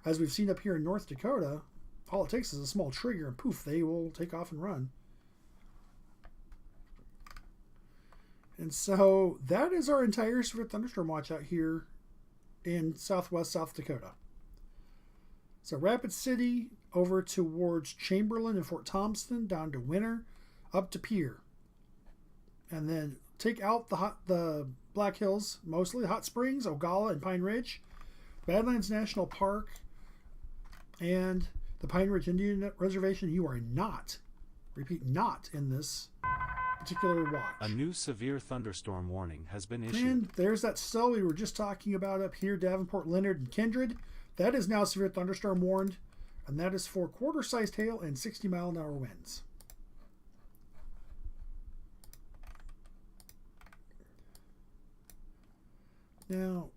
as we've seen up here in North Dakota, all it takes is a small trigger and poof, they will take off and run. And so that is our entire severe thunderstorm watch out here in southwest South Dakota. So Rapid City over towards Chamberlain and Fort Thompson, down to Winter, up to Pierre. And then take out the Black Hills, mostly Hot Springs, Ogalla, and Pine Ridge, Badlands National Park, and the Pine Ridge Indian Reservation. You are not, repeat, not in this particular watch. A new severe thunderstorm warning has been issued. And there's that cell we were just talking about up here, Davenport, Leonard, and Kindred. That is now severe thunderstorm warned, and that is for quarter-sized hail and 60-mile-an-hour winds. Now,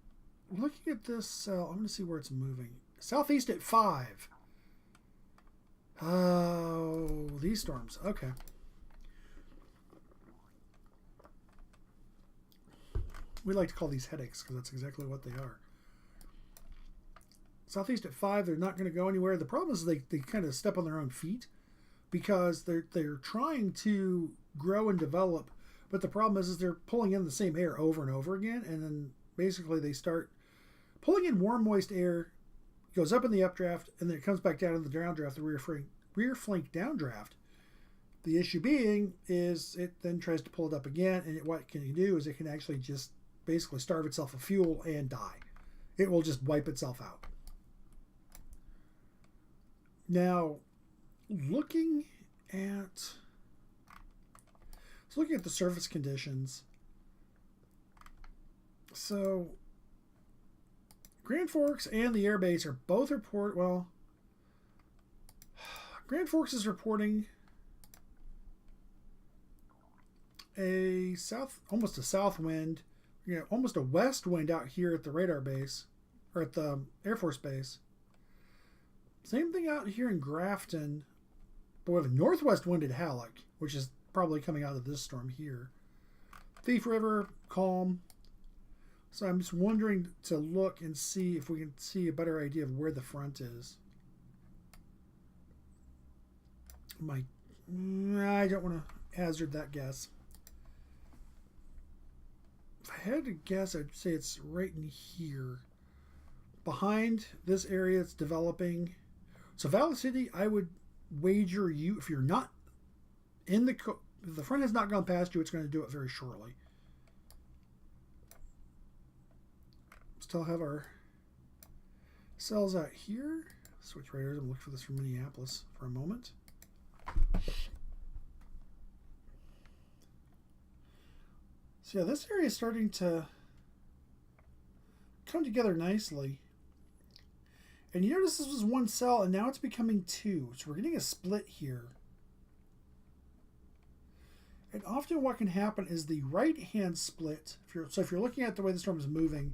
looking at this cell, I'm going to see where it's moving. Southeast at 5. Oh, these storms. Okay. We like to call these headaches because that's exactly what they are. Southeast at 5, they're not going to go anywhere. The problem is they kind of step on their own feet because they're trying to grow and develop, but the problem is they're pulling in the same air over and over again, and then basically they start pulling in warm, moist air, goes up in the updraft, and then it comes back down in the downdraft, the rear flank downdraft. The issue being is it then tries to pull it up again, and what can you do is it can actually just basically starve itself of fuel and die. It will just wipe itself out. Now, looking at the surface conditions. So, Grand Forks and the Air Base are both Grand Forks is reporting almost a south wind, almost a west wind out here at the radar base, or at the Air Force Base. Same thing out here in Grafton, but we have a northwest wind at Halleck, which is probably coming out of this storm here. Thief River, calm. So I'm just wondering to look and see if we can see a better idea of where the front is. I don't want to hazard that guess. If I had to guess, I'd say it's right in here. Behind this area, it's developing. So Valley City, I would wager you, if you're not in if the front has not gone past you, it's going to do it very shortly. Still have our cells out here. Switch radars. I'm looking for this from Minneapolis for a moment. So yeah, this area is starting to come together nicely. And you notice this was one cell, and now it's becoming two. So we're getting a split here. And often what can happen is the right-hand split. If you're looking at the way the storm is moving,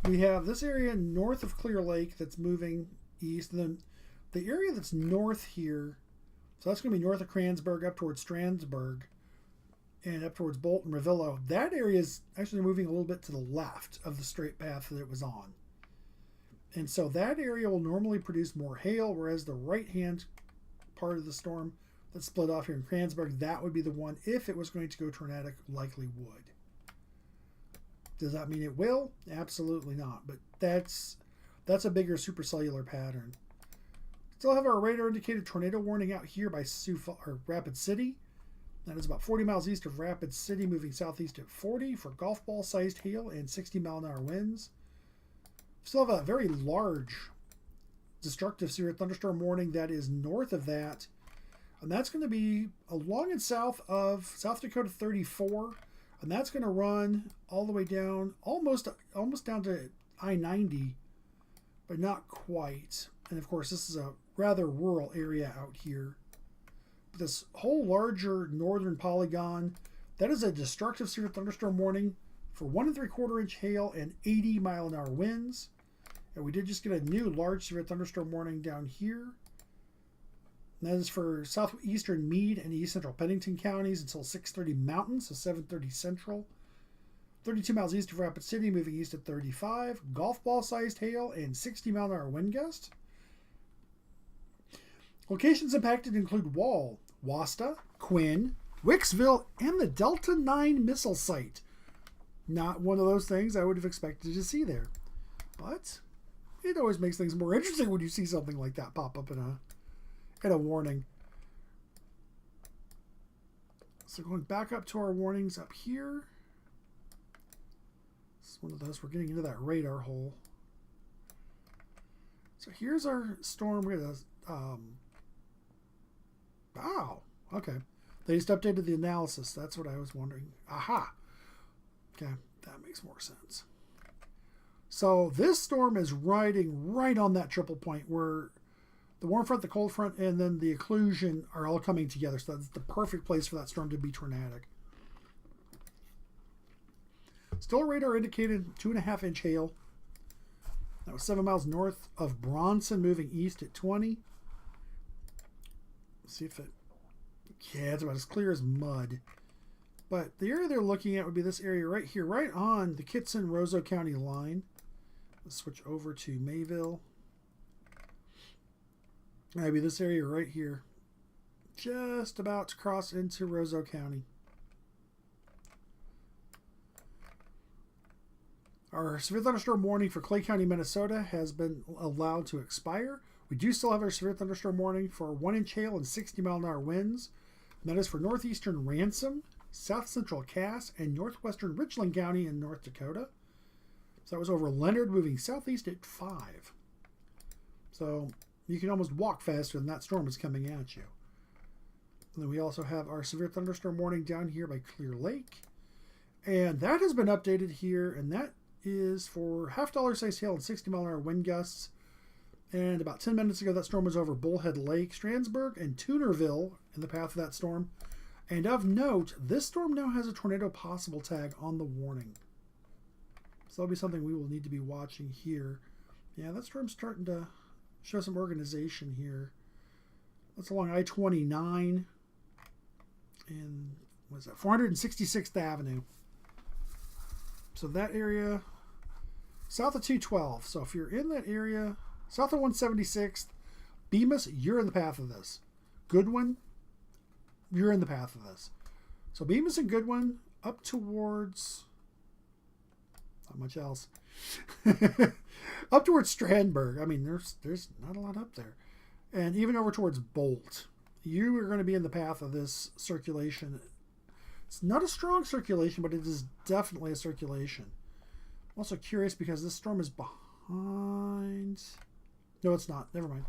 we have this area north of Clear Lake that's moving east. And then the area that's north here, so that's going to be north of Kransburg up towards Strandsburg. and up towards Bolton, Ravillo. That area is actually moving a little bit to the left of the straight path that it was on. And so that area will normally produce more hail, whereas the right-hand part of the storm that split off here in Kranzberg, that would be the one, if it was going to go tornadic, likely would. Does that mean it will? Absolutely not. But that's a bigger supercellular pattern. Still have our radar indicated tornado warning out here by Rapid City. That is about 40 miles east of Rapid City, moving southeast at 40 for golf ball sized hail and 60-mile-an-hour winds. Still have a very large destructive severe thunderstorm warning that is north of that. And that's going to be along and south of South Dakota 34. And that's going to run all the way down, almost down to I-90, but not quite. And of course, this is a rather rural area out here. But this whole larger northern polygon, that is a destructive severe thunderstorm warning for 1 3/4 inch hail and 80-mile-an-hour winds. And we did just get a new large severe thunderstorm warning down here. And that is for southeastern Meade and east central Pennington counties until 6:30 Mountain, so 7:30 Central. 32 miles east of Rapid City, moving east at 35. Golf ball sized hail and 60-mile-an-hour wind gust. Locations impacted include Wall, Wasta, Quinn, Wicksville, and the Delta 9 missile site. Not one of those things I would have expected to see there. But it always makes things more interesting when you see something like that pop up in a warning. So going back up to our warnings up here. This is one of those. We're getting into that radar hole. So here's our storm. We're going to... wow. Okay. They just updated the analysis. That's what I was wondering. Aha. Okay. That makes more sense. So this storm is riding right on that triple point where the warm front, the cold front, and then the occlusion are all coming together. So that's the perfect place for that storm to be tornadic. Still radar indicated 2.5 inch hail. That was 7 miles north of Bronson, moving east at 20. Let's see if it... yeah, it's about as clear as mud. But the area they're looking at would be this area right here, right on the Kittson-Roseau County line. Let's switch over to Mayville. That'd be this area right here. Just about to cross into Roseau County. Our severe thunderstorm warning for Clay County, Minnesota has been allowed to expire. We do still have our severe thunderstorm warning for 1 inch hail and 60-mile-an-hour winds. And that is for northeastern Ransom, south central Cass, and northwestern Richland County in North Dakota. So that was over Leonard, moving southeast at 5. So you can almost walk faster than that storm is coming at you. And then we also have our severe thunderstorm warning down here by Clear Lake. And that has been updated here, and that is for $0.5 size hail and 60-mile-an-hour wind gusts. And about 10 minutes ago, that storm was over Bullhead Lake, Strandsburg, and Toonerville in the path of that storm. And of note, this storm now has a tornado possible tag on the warning. So that'll be something we will need to be watching here. Yeah, that storm's starting to show some organization here. That's along I-29 and what is that? 466th Avenue. So that area, south of 212. So if you're in that area, south of 176th, Bemis, you're in the path of this. Goodwin, you're in the path of this. So Bemis and Goodwin up towards, not much else. Up towards Strandberg. I mean, there's not a lot up there. And even over towards Bolt, you are going to be in the path of this circulation. It's not a strong circulation, but it is definitely a circulation. I'm also curious because this storm is behind. No, it's not. Never mind.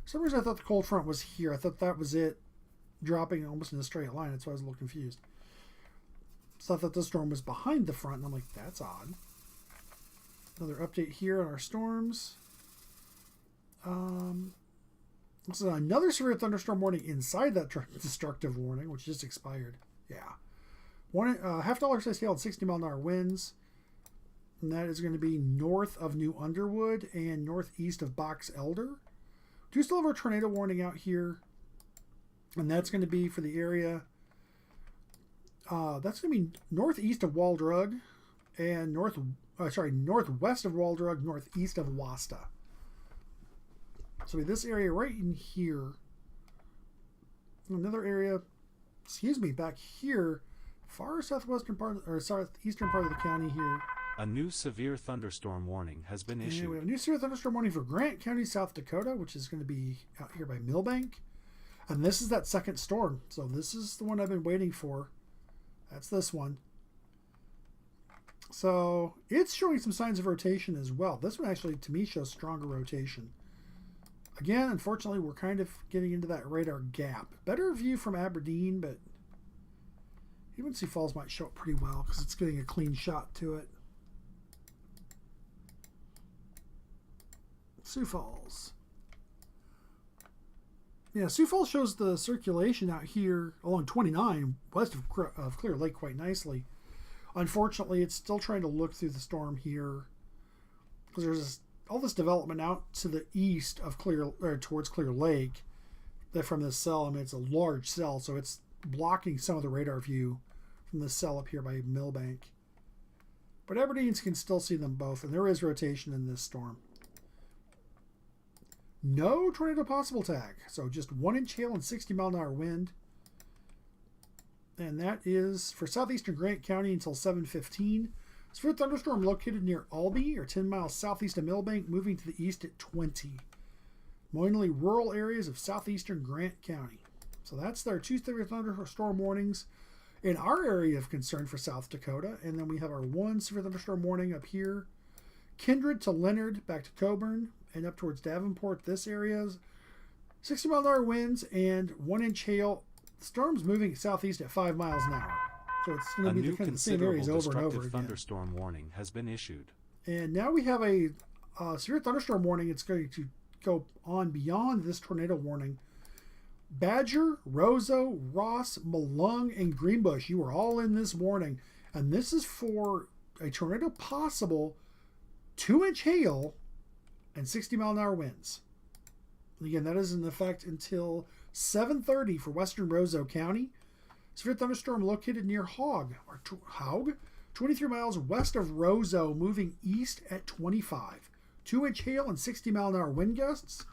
For some reason, I thought the cold front was here. I thought that was it, dropping almost in a straight line. That's why I was a little confused. So I thought this storm was behind the front, and I'm like, that's odd. Another update here on our storms. This is another severe thunderstorm warning inside that destructive warning, which just expired. Yeah. $0.5 size hail and 60-mile-an-hour winds. And that is going to be north of New Underwood and northeast of Box Elder. Do still have our tornado warning out here. And that's going to be for the area That's going to be northeast of Wall Drug and northwest of Wall Drug, northeast of Wasta. So this area right in here. Another area, back here, far southwestern part or southeastern part of the county here. A new severe thunderstorm warning has been issued. And we have a new severe thunderstorm warning for Grant County, South Dakota, which is going to be out here by Millbank. And this is that second storm. So this is the one I've been waiting for. That's this one. So it's showing some signs of rotation as well. This one actually, to me, shows stronger rotation. Again, unfortunately, we're kind of getting into that radar gap. Better view from Aberdeen, but even Sioux Falls might show up pretty well because it's getting a clean shot to it. Sioux Falls. Yeah, Sioux Falls shows the circulation out here along 29 west of Clear Lake quite nicely. Unfortunately, it's still trying to look through the storm here because there's all this development out to the east of towards Clear Lake. That from this cell, I mean, it's a large cell, so it's blocking some of the radar view from this cell up here by Millbank. But Aberdeens can still see them both, and there is rotation in this storm. No tornado possible tag, so just 1-inch hail and 60-mile-an-hour wind. And that is for southeastern Grant County until 7:15. Severe thunderstorm located near Albee, or 10 miles southeast of Millbank, moving to the east at 20. Mainly rural areas of southeastern Grant County. So that's their 2 severe thunderstorm warnings in our area of concern for South Dakota. And then we have our 1 severe thunderstorm warning up here. Kindred to Leonard, back to Coburn, and up towards Davenport. This area's 60-mile-an-hour winds and 1-inch hail. The storm's moving southeast at 5 miles an hour. So it's going to be the same areas over and over again. Thunderstorm warning has been issued. And now we have a severe thunderstorm warning. It's going to go on beyond this tornado warning. Badger, Roseau, Ross, Malung, and Greenbush, you are all in this warning. And this is for a tornado possible, 2-inch hail, and 60-mile-an-hour winds. And again, that is in effect until 7:30 for western Roseau County. Severe thunderstorm located near Haug, 23 miles west of Roseau, moving east at 25. 2-inch hail and 60-mile-an-hour wind gusts.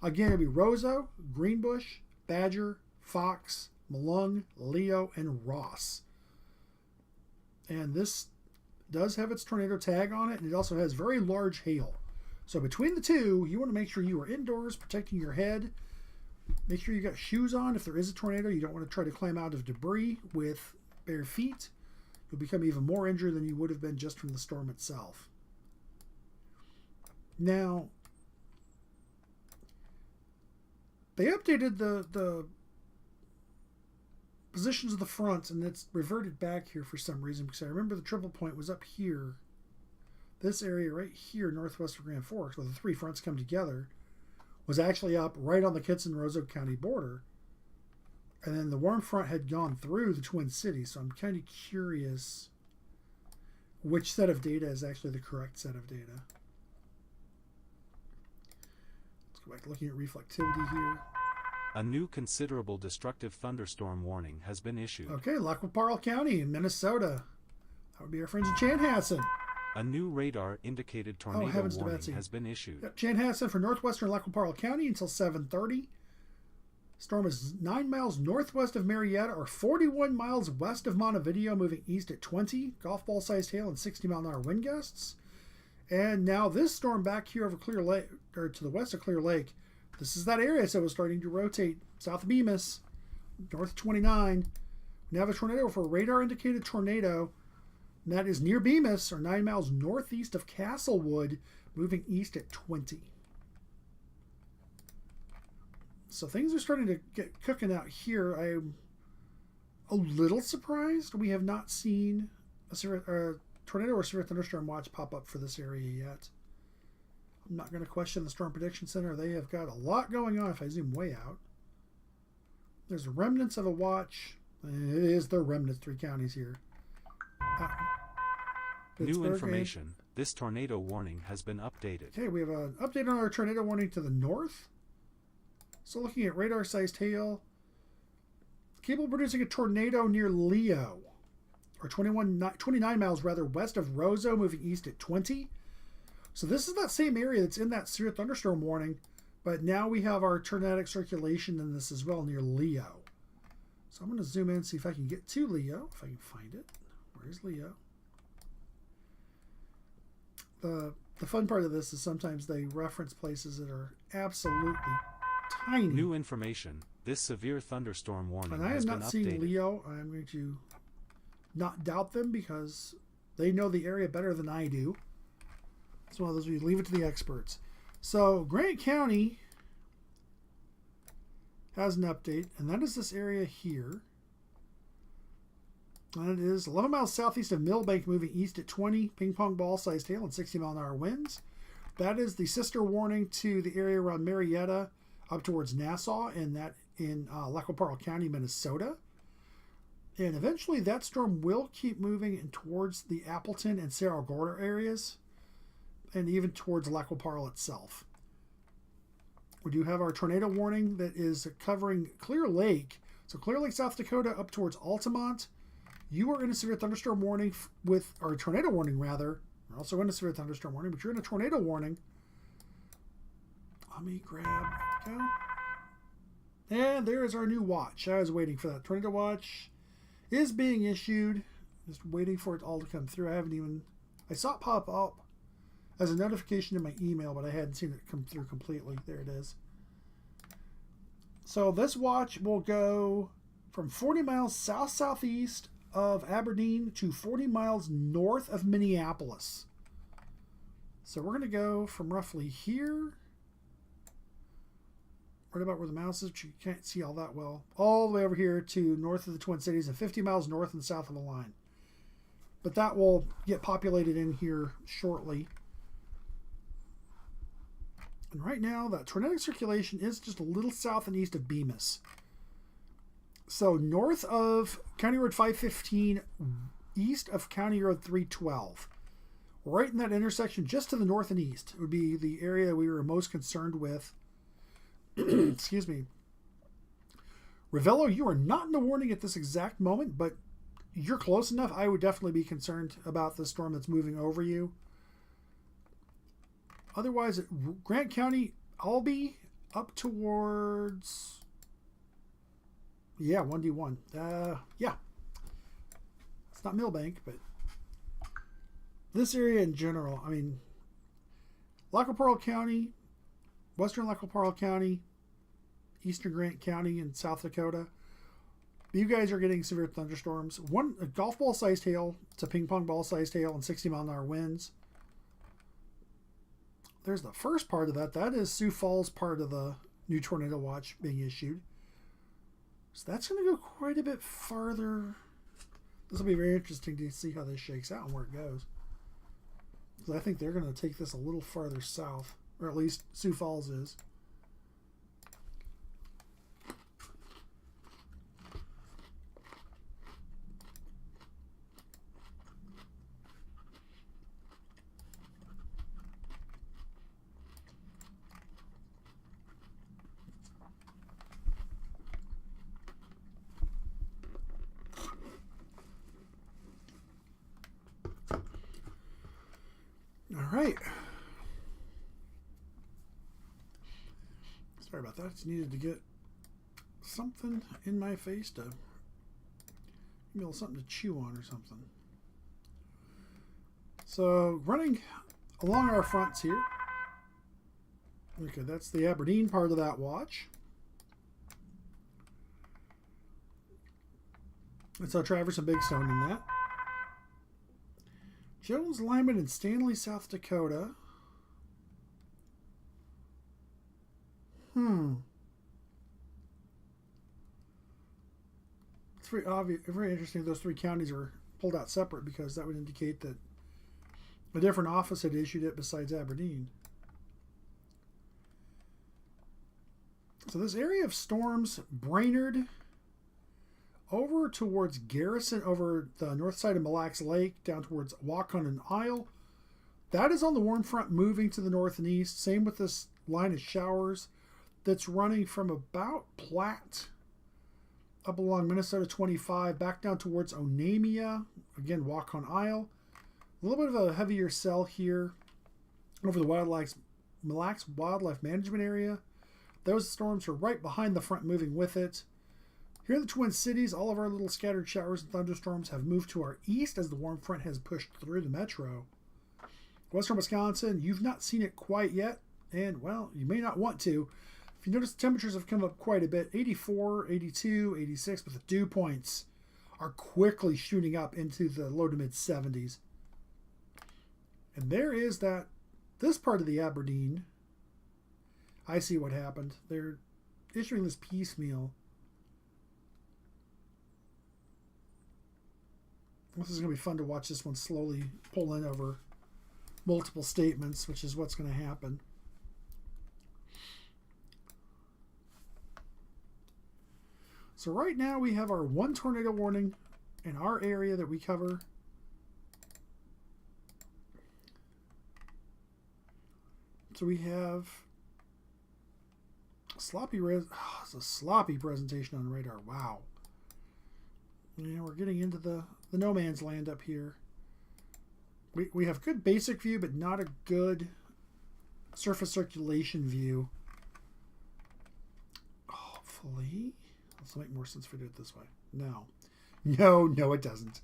Again, it'll be Roseau, Greenbush, Badger, Fox, Malung, Leo, and Ross. And this does have its tornado tag on it, and it also has very large hail. So between the two, you want to make sure you are indoors, protecting your head. Make sure you got shoes on. If there is a tornado, you don't want to try to climb out of debris with bare feet. You'll become even more injured than you would have been just from the storm itself. Now, they updated the positions of the front, and it's reverted back here for some reason, because I remember the triple point was up here. This area right here, northwest of Grand Forks, where the 3 fronts come together, was actually up right on the Kitson-Roseau County border. And then the warm front had gone through the Twin Cities, so I'm kind of curious which set of data is actually the correct set of data. Let's go back to looking at reflectivity here. A new considerable destructive thunderstorm warning has been issued. Okay, Lac-qui-Parle County in Minnesota. That would be our friends in Chanhassen. A new radar-indicated tornado warning has been issued. Yep, Chanhassen for northwestern Lac-qui-Parle County until 7:30. Storm is 9 miles northwest of Marietta, or 41 miles west of Montevideo, moving east at 20. Golf ball-sized hail and 60-mile-an-hour wind gusts. And now this storm back here over Clear Lake, or to the west of Clear Lake, this is that area, so it's starting to rotate south of Bemis, north of 29. We now have a tornado for a radar-indicated tornado. And that is near Bemis, or 9 miles northeast of Castlewood, moving east at 20. So things are starting to get cooking out here. I'm a little surprised we have not seen a tornado or severe thunderstorm watch pop up for this area yet. I'm not going to question the Storm Prediction Center. They have got a lot going on if I zoom way out. There's remnants of a watch. It is the remnants, 3 counties here. New information. This tornado warning has been updated. Okay, we have an update on our tornado warning to the north. So looking at radar-sized hail. Capable of producing a tornado near Leo. or 29 miles rather, west of Roseau, moving east at 20. So this is that same area that's in that severe thunderstorm warning, but now we have our tornadic circulation in this as well near Leo. So I'm going to zoom in and see if I can get to Leo, if I can find it. Where's Leo? The fun part of this is sometimes they reference places that are absolutely tiny. New information. This severe thunderstorm warning and I has am been not updated. seeing Leo. I'm going to not doubt them because they know the area better than I do. It's one of those we leave it to the experts. So Grant County has an update, and that is this area here. And it is 11 miles southeast of Millbank, moving east at 20, ping pong ball sized hail and 60-mile-an-hour winds. That is the sister warning to the area around Marietta up towards Nassau, and that in Lac-qui-Parle County, Minnesota. And eventually that storm will keep moving in towards the Appleton and Cerro Gordo areas, and even towards Lac-qui-Parle itself. We do have our tornado warning that is covering Clear Lake. So Clear Lake, South Dakota, up towards Altamont. You are in a severe thunderstorm warning with, or tornado warning rather. You're also in a severe thunderstorm warning, but you're in a tornado warning. Let me grab, go. And there is our new watch. I was waiting for that. Tornado watch is being issued. Just waiting for it all to come through. I saw it pop up as a notification in my email, but I hadn't seen it come through completely. There it is. So this watch will go from 40 miles south-southeast of Aberdeen to 40 miles north of Minneapolis. So we're going to go from roughly here, right about where the mouse is, but you can't see all that well, all the way over here to north of the Twin Cities and 50 miles north and south of the line. But that will get populated in here shortly. And right now, that tornadic circulation is just a little south and east of Bemis. So north of County Road 515, east of County Road 312. Right in that intersection, just to the north and east, would be the area we were most concerned with. Excuse me. Ravello, you are not in the warning at this exact moment, but you're close enough. I would definitely be concerned about the storm that's moving over you. Otherwise, Grant County, Albee, up towards... Yeah, 1D1. Yeah. It's not Millbank, but this area in general, I mean, Lac-qui-Parle County, western Lac-qui-Parle County, eastern Grant County in South Dakota, you guys are getting severe thunderstorms. A golf ball sized hail to ping pong ball sized hail and 60-mile-an-hour winds. There's the first part of that. That is Sioux Falls part of the new tornado watch being issued. So that's going to go quite a bit farther. This will be very interesting to see how this shakes out and where it goes. Because I think they're going to take this a little farther south. Or at least Sioux Falls is. All right. Sorry about that. Just needed to get something in my face to give me a little something to chew on or something. So running along our fronts here. Okay, that's the Aberdeen part of that watch. And so Traverse and Big Stone in that. Jones, Lyman, and Stanley, South Dakota. It's very obvious, very interesting. Those three counties are pulled out separate because that would indicate that a different office had issued it besides Aberdeen. So this area of storms, Brainerd, over towards Garrison, over the north side of Mille Lacs Lake, down towards Wacon and Isle. That is on the warm front moving to the north and east. Same with this line of showers that's running from about Platte up along Minnesota 25, back down towards Onamia. Again, Waukon Isle. A little bit of a heavier cell here over the Mille Lacs Wildlife Management Area. Those storms are right behind the front, moving with it. Here in the Twin Cities, all of our little scattered showers and thunderstorms have moved to our east as the warm front has pushed through the metro. Western Wisconsin, you've not seen it quite yet, and, well, you may not want to. If you notice, the temperatures have come up quite a bit. 84, 82, 86, but the dew points are quickly shooting up into the low to mid 70s. And there is this part of the Aberdeen. I see what happened. They're issuing this piecemeal. This is going to be fun to watch this one slowly pull in over multiple statements, which is what's going to happen. So right now we have our one tornado warning in our area that we cover. So we have it's a sloppy presentation on radar. Wow. Yeah, we're getting into the no man's land up here. We have good basic view, but not a good surface circulation view. Hopefully. This will make more sense if we do it this way. No, it doesn't.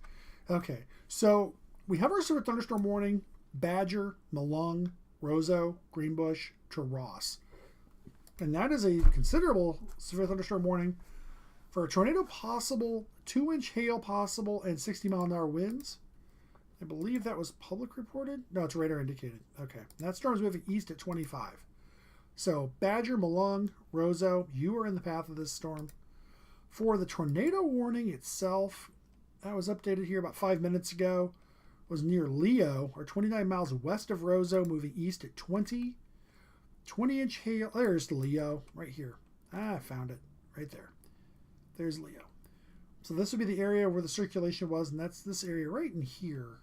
Okay, so we have our severe thunderstorm warning: Badger, Malung, Roseau, Greenbush to Ross. And that is a considerable severe thunderstorm warning for a tornado possible, 2-inch hail possible, and 60-mile-an-hour winds. I believe that was public reported. No, it's radar indicated. Okay, that storm is moving east at 25. So Badger, Malung, Roseau, you are in the path of this storm. For the tornado warning itself, that was updated here about 5 minutes ago, was near Leo, or 29 miles west of Roseau, moving east at 20. 20-inch hail. There's Leo, right here. I found it, right there. There's Leo. So this would be the area where the circulation was, and that's this area right in here.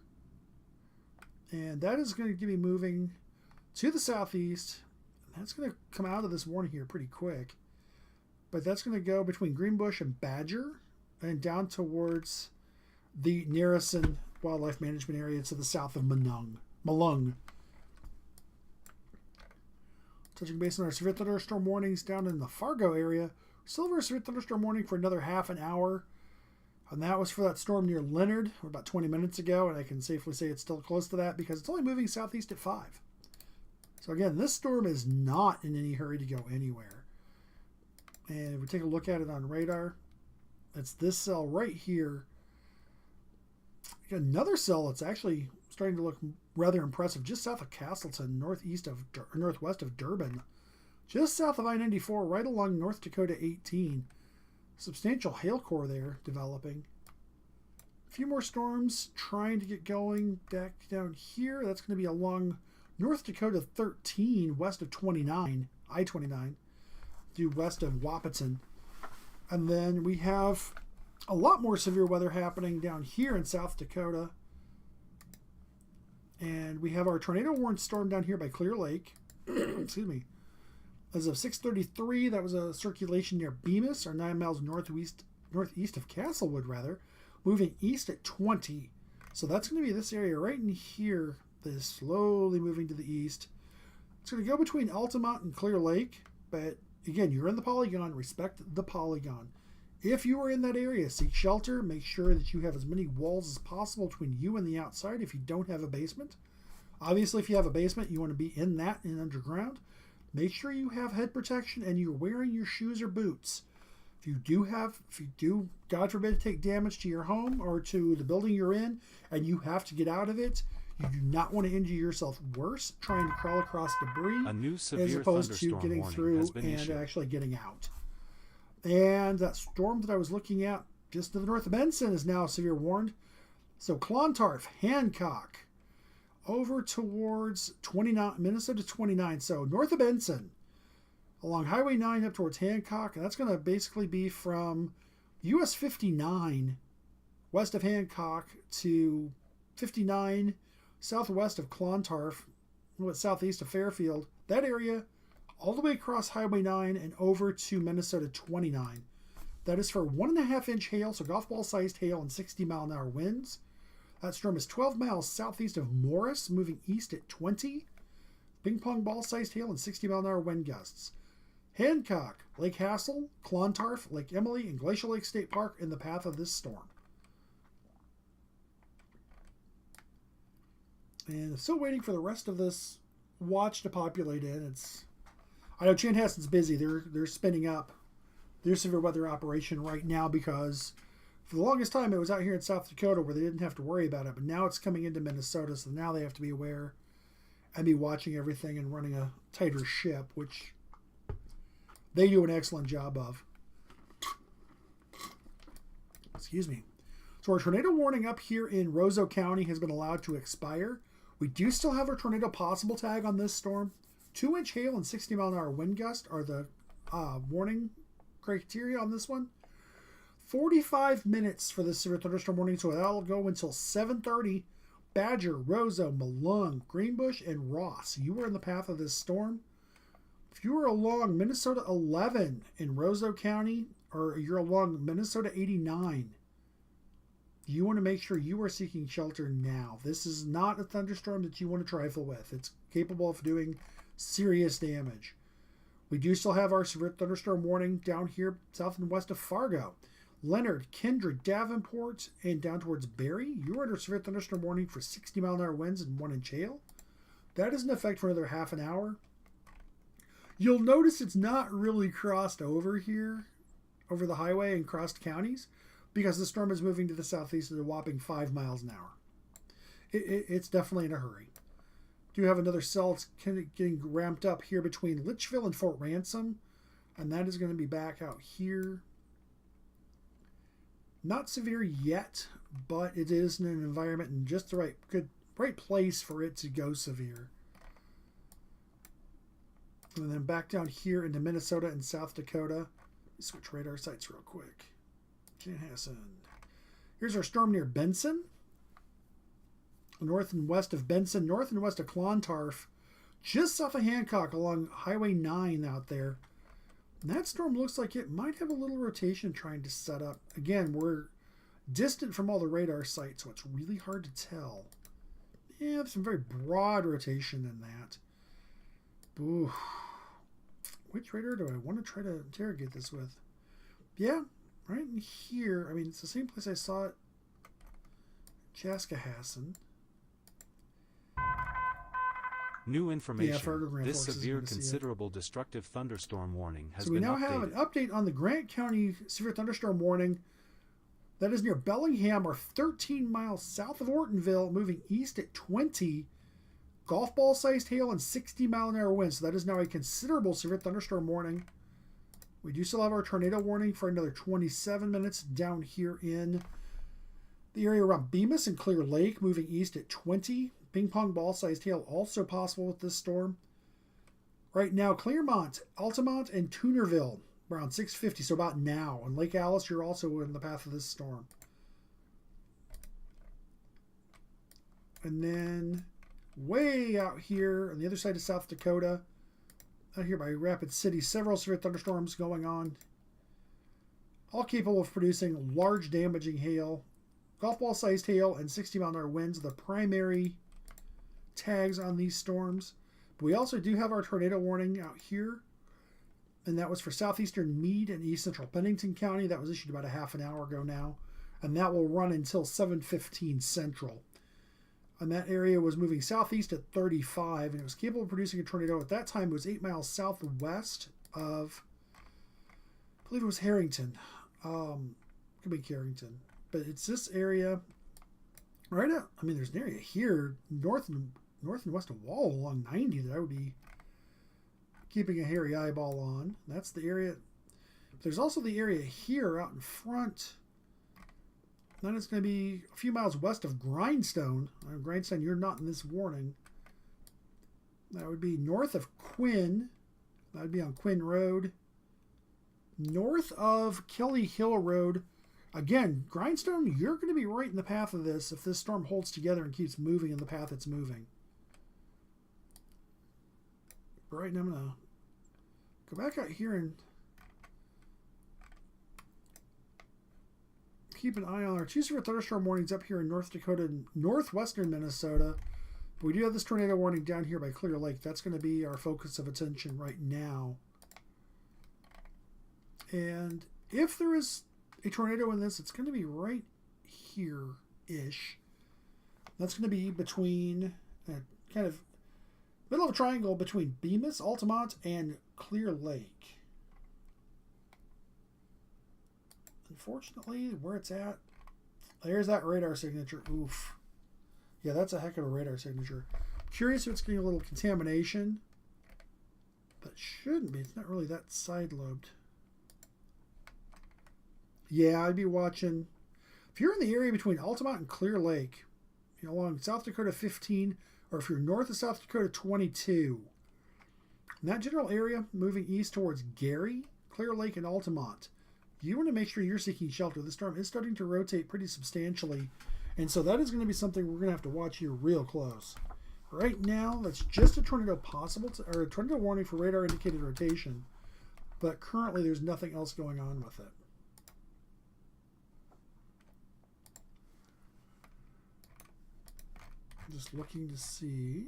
And that is going to be moving to the southeast. That's going to come out of this warning here pretty quick. But that's going to go between Greenbush and Badger and down towards the Narrison Wildlife Management Area to the south of Malung. Touching base on our severe thunderstorm warnings down in the Fargo area. Still have our severe thunderstorm warning for another half an hour. And that was for that storm near Leonard about 20 minutes ago. And I can safely say it's still close to that because it's only moving southeast at 5. So again, this storm is not in any hurry to go anywhere. And if we take a look at it on radar, it's this cell right here. Another cell that's actually starting to look rather impressive, just south of Castleton, northwest of Durban, just south of I-94, right along North Dakota 18. Substantial hail core there developing. A few more storms trying to get going back down here. That's going to be along North Dakota 13, west of 29, I-29, due west of Wahpeton. And then we have a lot more severe weather happening down here in South Dakota. And we have our tornado warned storm down here by Clear Lake. Excuse me. As of 6:33, that was a circulation near Bemis, or 9 miles northeast of Castlewood, moving east at 20. So that's going to be this area right in here that is slowly moving to the east. It's going to go between Altamont and Clear Lake, but again, you're in the polygon. Respect the polygon. If you are in that area, seek shelter. Make sure that you have as many walls as possible between you and the outside if you don't have a basement. Obviously, if you have a basement, you want to be in that and underground. Make sure you have head protection and you're wearing your shoes or boots. If you do, God forbid, take damage to your home or to the building you're in and you have to get out of it, you do not want to injure yourself worse trying to crawl across debris as opposed to getting through and actually getting out. And that storm that I was looking at just to the north of Benson is now severe warned. So Clontarf, Hancock, over towards 29, Minnesota 29. So north of Benson, along Highway 9 up towards Hancock. And that's going to basically be from US 59 west of Hancock to 59 southwest of Clontarf, southeast of Fairfield. That area all the way across Highway 9 and over to Minnesota 29. That is for 1.5-inch hail, so golf ball sized hail and 60-mile-an-hour winds. That storm is 12 miles southeast of Morris, moving east at 20. Ping pong ball sized hail and 60-mile-an-hour wind gusts. Hancock, Lake Hassel, Clontarf, Lake Emily, and Glacial Lake State Park in the path of this storm. And still waiting for the rest of this watch to populate in. I know Chanhassen's busy. They're spinning up their severe weather operation right now because for the longest time it was out here in South Dakota where they didn't have to worry about it. But now it's coming into Minnesota, so now they have to be aware and be watching everything and running a tighter ship, which they do an excellent job of. Excuse me. So our tornado warning up here in Roseau County has been allowed to expire. We do still have our tornado possible tag on this storm. 2-inch hail and 60-mile-an-hour wind gust are the warning criteria on this one. 45 minutes for this severe thunderstorm warning, so that'll go until 7:30. Badger, Roseau, Malung, Greenbush, and Ross. You are in the path of this storm. If you are along Minnesota 11 in Roseau County, or you're along Minnesota 89, you want to make sure you are seeking shelter now. This is not a thunderstorm that you want to trifle with. It's capable of doing serious damage. We do still have our severe thunderstorm warning down here south and west of Fargo. Leonard, Kindred, Davenport, and down towards Barrie. You're under severe thunderstorm warning for 60-mile-an-hour winds and 1-inch hail. That is in effect for another half an hour. You'll notice it's not really crossed over here, over the highway and crossed counties, because the storm is moving to the southeast at a whopping 5 miles an hour. It's definitely in a hurry. Do have another cell that's getting ramped up here between Litchville and Fort Ransom, and that is going to be back out here. Not severe yet, but it is in an environment in just the right place for it to go severe. And then back down here into Minnesota and South Dakota. Switch radar sites real quick. Chanhassen. Here's our storm near Benson. North and west of Benson, north and west of Clontarf, just south of Hancock along Highway 9 out there. And that storm looks like it might have a little rotation trying to set up. Again, we're distant from all the radar sites, so it's really hard to tell. Yeah, some very broad rotation in that. Ooh. Which radar do I want to try to interrogate this with? Yeah, right in here. I mean, it's the same place I saw it. Chaskahasson. New information. Yeah, this severe considerable destructive thunderstorm warning has been updated. So we now have an update on the Grant County severe thunderstorm warning. That is near Bellingham, or 13 miles south of Ortonville, moving east at 20. Golf ball sized hail and 60-mile-an-hour winds. So that is now a considerable severe thunderstorm warning. We do still have our tornado warning for another 27 minutes down here in the area around Bemis and Clear Lake, moving east at 20. Ping pong ball sized hail also possible with this storm. Right now, Claremont, Altamont, and Toonerville around 6:50, so about now. And Lake Alice, you're also in the path of this storm. And then way out here on the other side of South Dakota, out here by Rapid City, several severe thunderstorms going on, all capable of producing large damaging hail. Golf ball sized hail and 60-mile-an-hour winds, the primary tags on these storms. But we also do have our tornado warning out here, and that was for southeastern Meade and east central Pennington County. That was issued about a half an hour ago now, and that will run until 7:15 Central. And that area was moving southeast at 35, and it was capable of producing a tornado. At that time, it was 8 miles southwest of, I believe it was Harrington. Could be Carrington. But it's this area right up. I mean, there's an area here north and west of Wall along 90 that I would be keeping a hairy eyeball on. That's the area. There's also the area here out in front. Then it's going to be a few miles west of Grindstone. Grindstone, you're not in this warning. That would be north of Quinn. That would be on Quinn Road. North of Kelly Hill Road. Again, Grindstone, you're going to be right in the path of this if this storm holds together and keeps moving in the path it's moving. Right now, I'm going to go back out here and keep an eye on our 2 severe thunderstorm warnings up here in North Dakota and northwestern Minnesota. We do have this tornado warning down here by Clear Lake. That's going to be our focus of attention right now. And if there is a tornado in this, it's going to be right here-ish. That's going to be between, kind of, middle of a triangle between Bemis, Altamont, and Clear Lake. Unfortunately, where it's at, there's that radar signature. Oof. Yeah, that's a heck of a radar signature. Curious if it's getting a little contamination. But shouldn't be. It's not really that side-lobed. Yeah, I'd be watching. If you're in the area between Altamont and Clear Lake, you know, along South Dakota 15, or if you're north of South Dakota 22, in that general area, moving east towards Gary, Clear Lake, and Altamont, you want to make sure you're seeking shelter. The storm is starting to rotate pretty substantially, and so that is going to be something we're going to have to watch here real close. Right now, that's just a tornado or a tornado warning for radar indicated rotation, but currently there's nothing else going on with it. Just looking to see.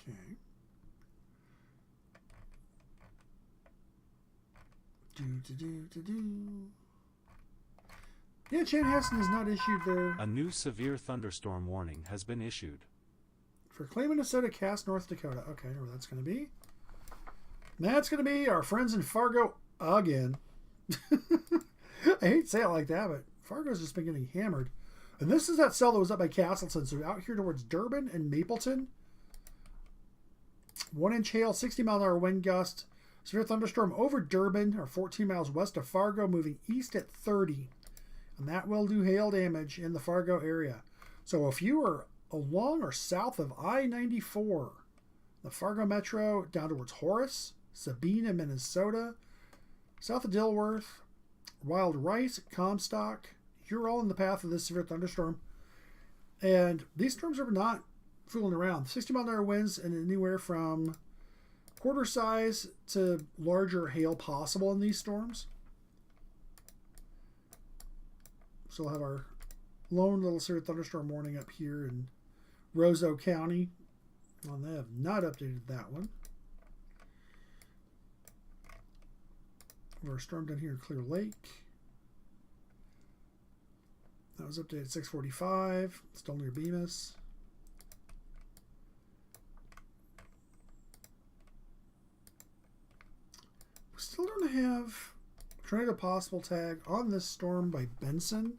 Okay. Yeah, Chanhassen has not issued their... A new severe thunderstorm warning has been issued. For Clay, Minnesota, Cass, North Dakota. Okay, I know where that's going to be. That's going to be our friends in Fargo again. I hate to say it like that, but Fargo's just been getting hammered. And this is that cell that was up by Castleton. So out here towards Durbin and Mapleton. 1-inch hail, 60-mile-an-hour wind gust. Severe thunderstorm over Durbin, or 14 miles west of Fargo, moving east at 30. And that will do hail damage in the Fargo area. So if you are along or south of I-94, the Fargo Metro, down towards Horace, Sabina, Minnesota, south of Dilworth, Wild Rice, Comstock, you're all in the path of this severe thunderstorm. And these storms are not fooling around. 60-mile-an-hour winds and anywhere from quarter size to larger hail possible in these storms. So we'll have our lone little severe thunderstorm warning up here in Roseau County. Well, they have not updated that one. We have our storm down here in Clear Lake. That was updated at 6:45. Still near Bemis. We still don't have tornado possible tag on this storm by Benson,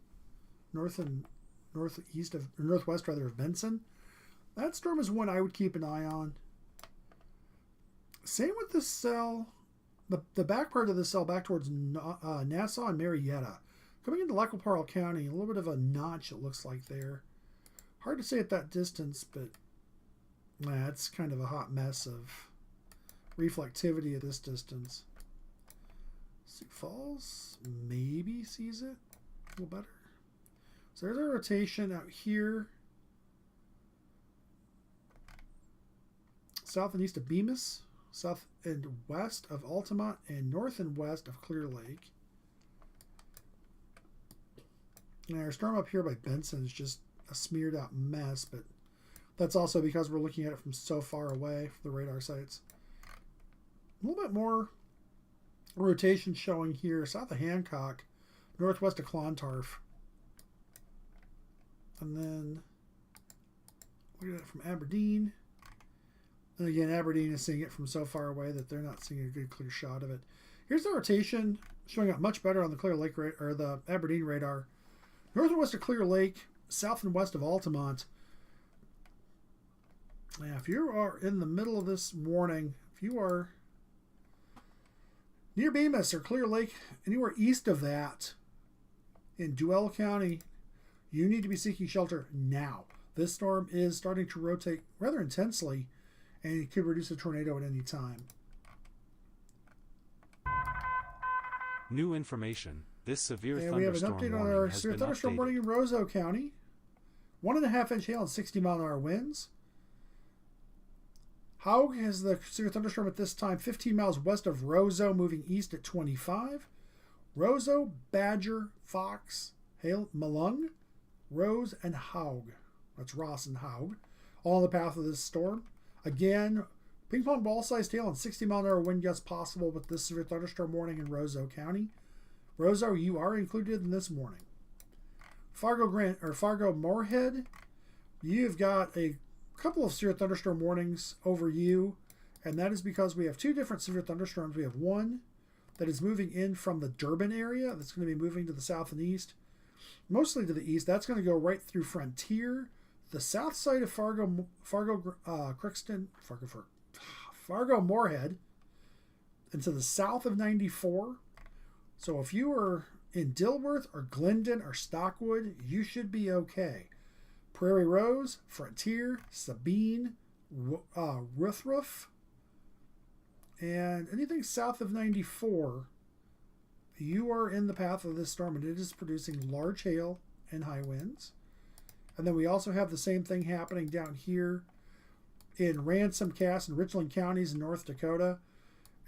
northwest of Benson. That storm is one I would keep an eye on. Same with this cell, the back part of the cell back towards Nassau and Marietta. Coming into Lac-La-Parle County, a little bit of a notch it looks like there. Hard to say at that distance, but it's kind of a hot mess of reflectivity at this distance. Sioux Falls maybe sees it a little better. So there's a rotation out here. South and east of Bemis, south and west of Altamont, and north and west of Clear Lake. And our storm up here by Benson is just a smeared out mess, but that's also because we're looking at it from so far away from the radar sites. A little bit more rotation showing here south of Hancock, northwest of Clontarf. And then look at it from Aberdeen. And again, Aberdeen is seeing it from so far away that they're not seeing a good clear shot of it. Here's the rotation showing up much better on the Clear Lake or the Aberdeen radar. North and west of Clear Lake, south and west of Altamont. Now, if you are in the middle of this warning, if you are near Bemis or Clear Lake, anywhere east of that in Duell County, you need to be seeking shelter now. This storm is starting to rotate rather intensely, and it could produce a tornado at any time. New information. This severe And we have an thunderstorm update on warning our has severe been thunderstorm updated. warning in Roseau County. 1.5-inch hail and 60-mile-an-hour winds. Haug has the severe thunderstorm at this time 15 miles west of Roseau, moving east at 25. Roseau, Badger, Fox, Malung, Rose, and Haug. That's Ross and Haug. All in the path of this storm. Again, ping pong ball sized hail and 60-mile-an-hour wind gusts possible with this severe thunderstorm warning in Roseau County. Roseau, you are included in this warning. Fargo Moorhead, you've got a couple of severe thunderstorm warnings over you, and that is because we have two different severe thunderstorms. We have one that is moving in from the Durban area that's going to be moving to the south and east, mostly to the east. That's going to go right through Frontier, the south side of Fargo Moorhead, and to the south of 94. So if you are in Dilworth or Glendon or Stockwood, you should be okay. Prairie Rose, Frontier, Sabine, Ruthruff, and anything south of 94, you are in the path of this storm, and it is producing large hail and high winds. And then we also have the same thing happening down here in Ransom, Cass, and Richland counties in North Dakota.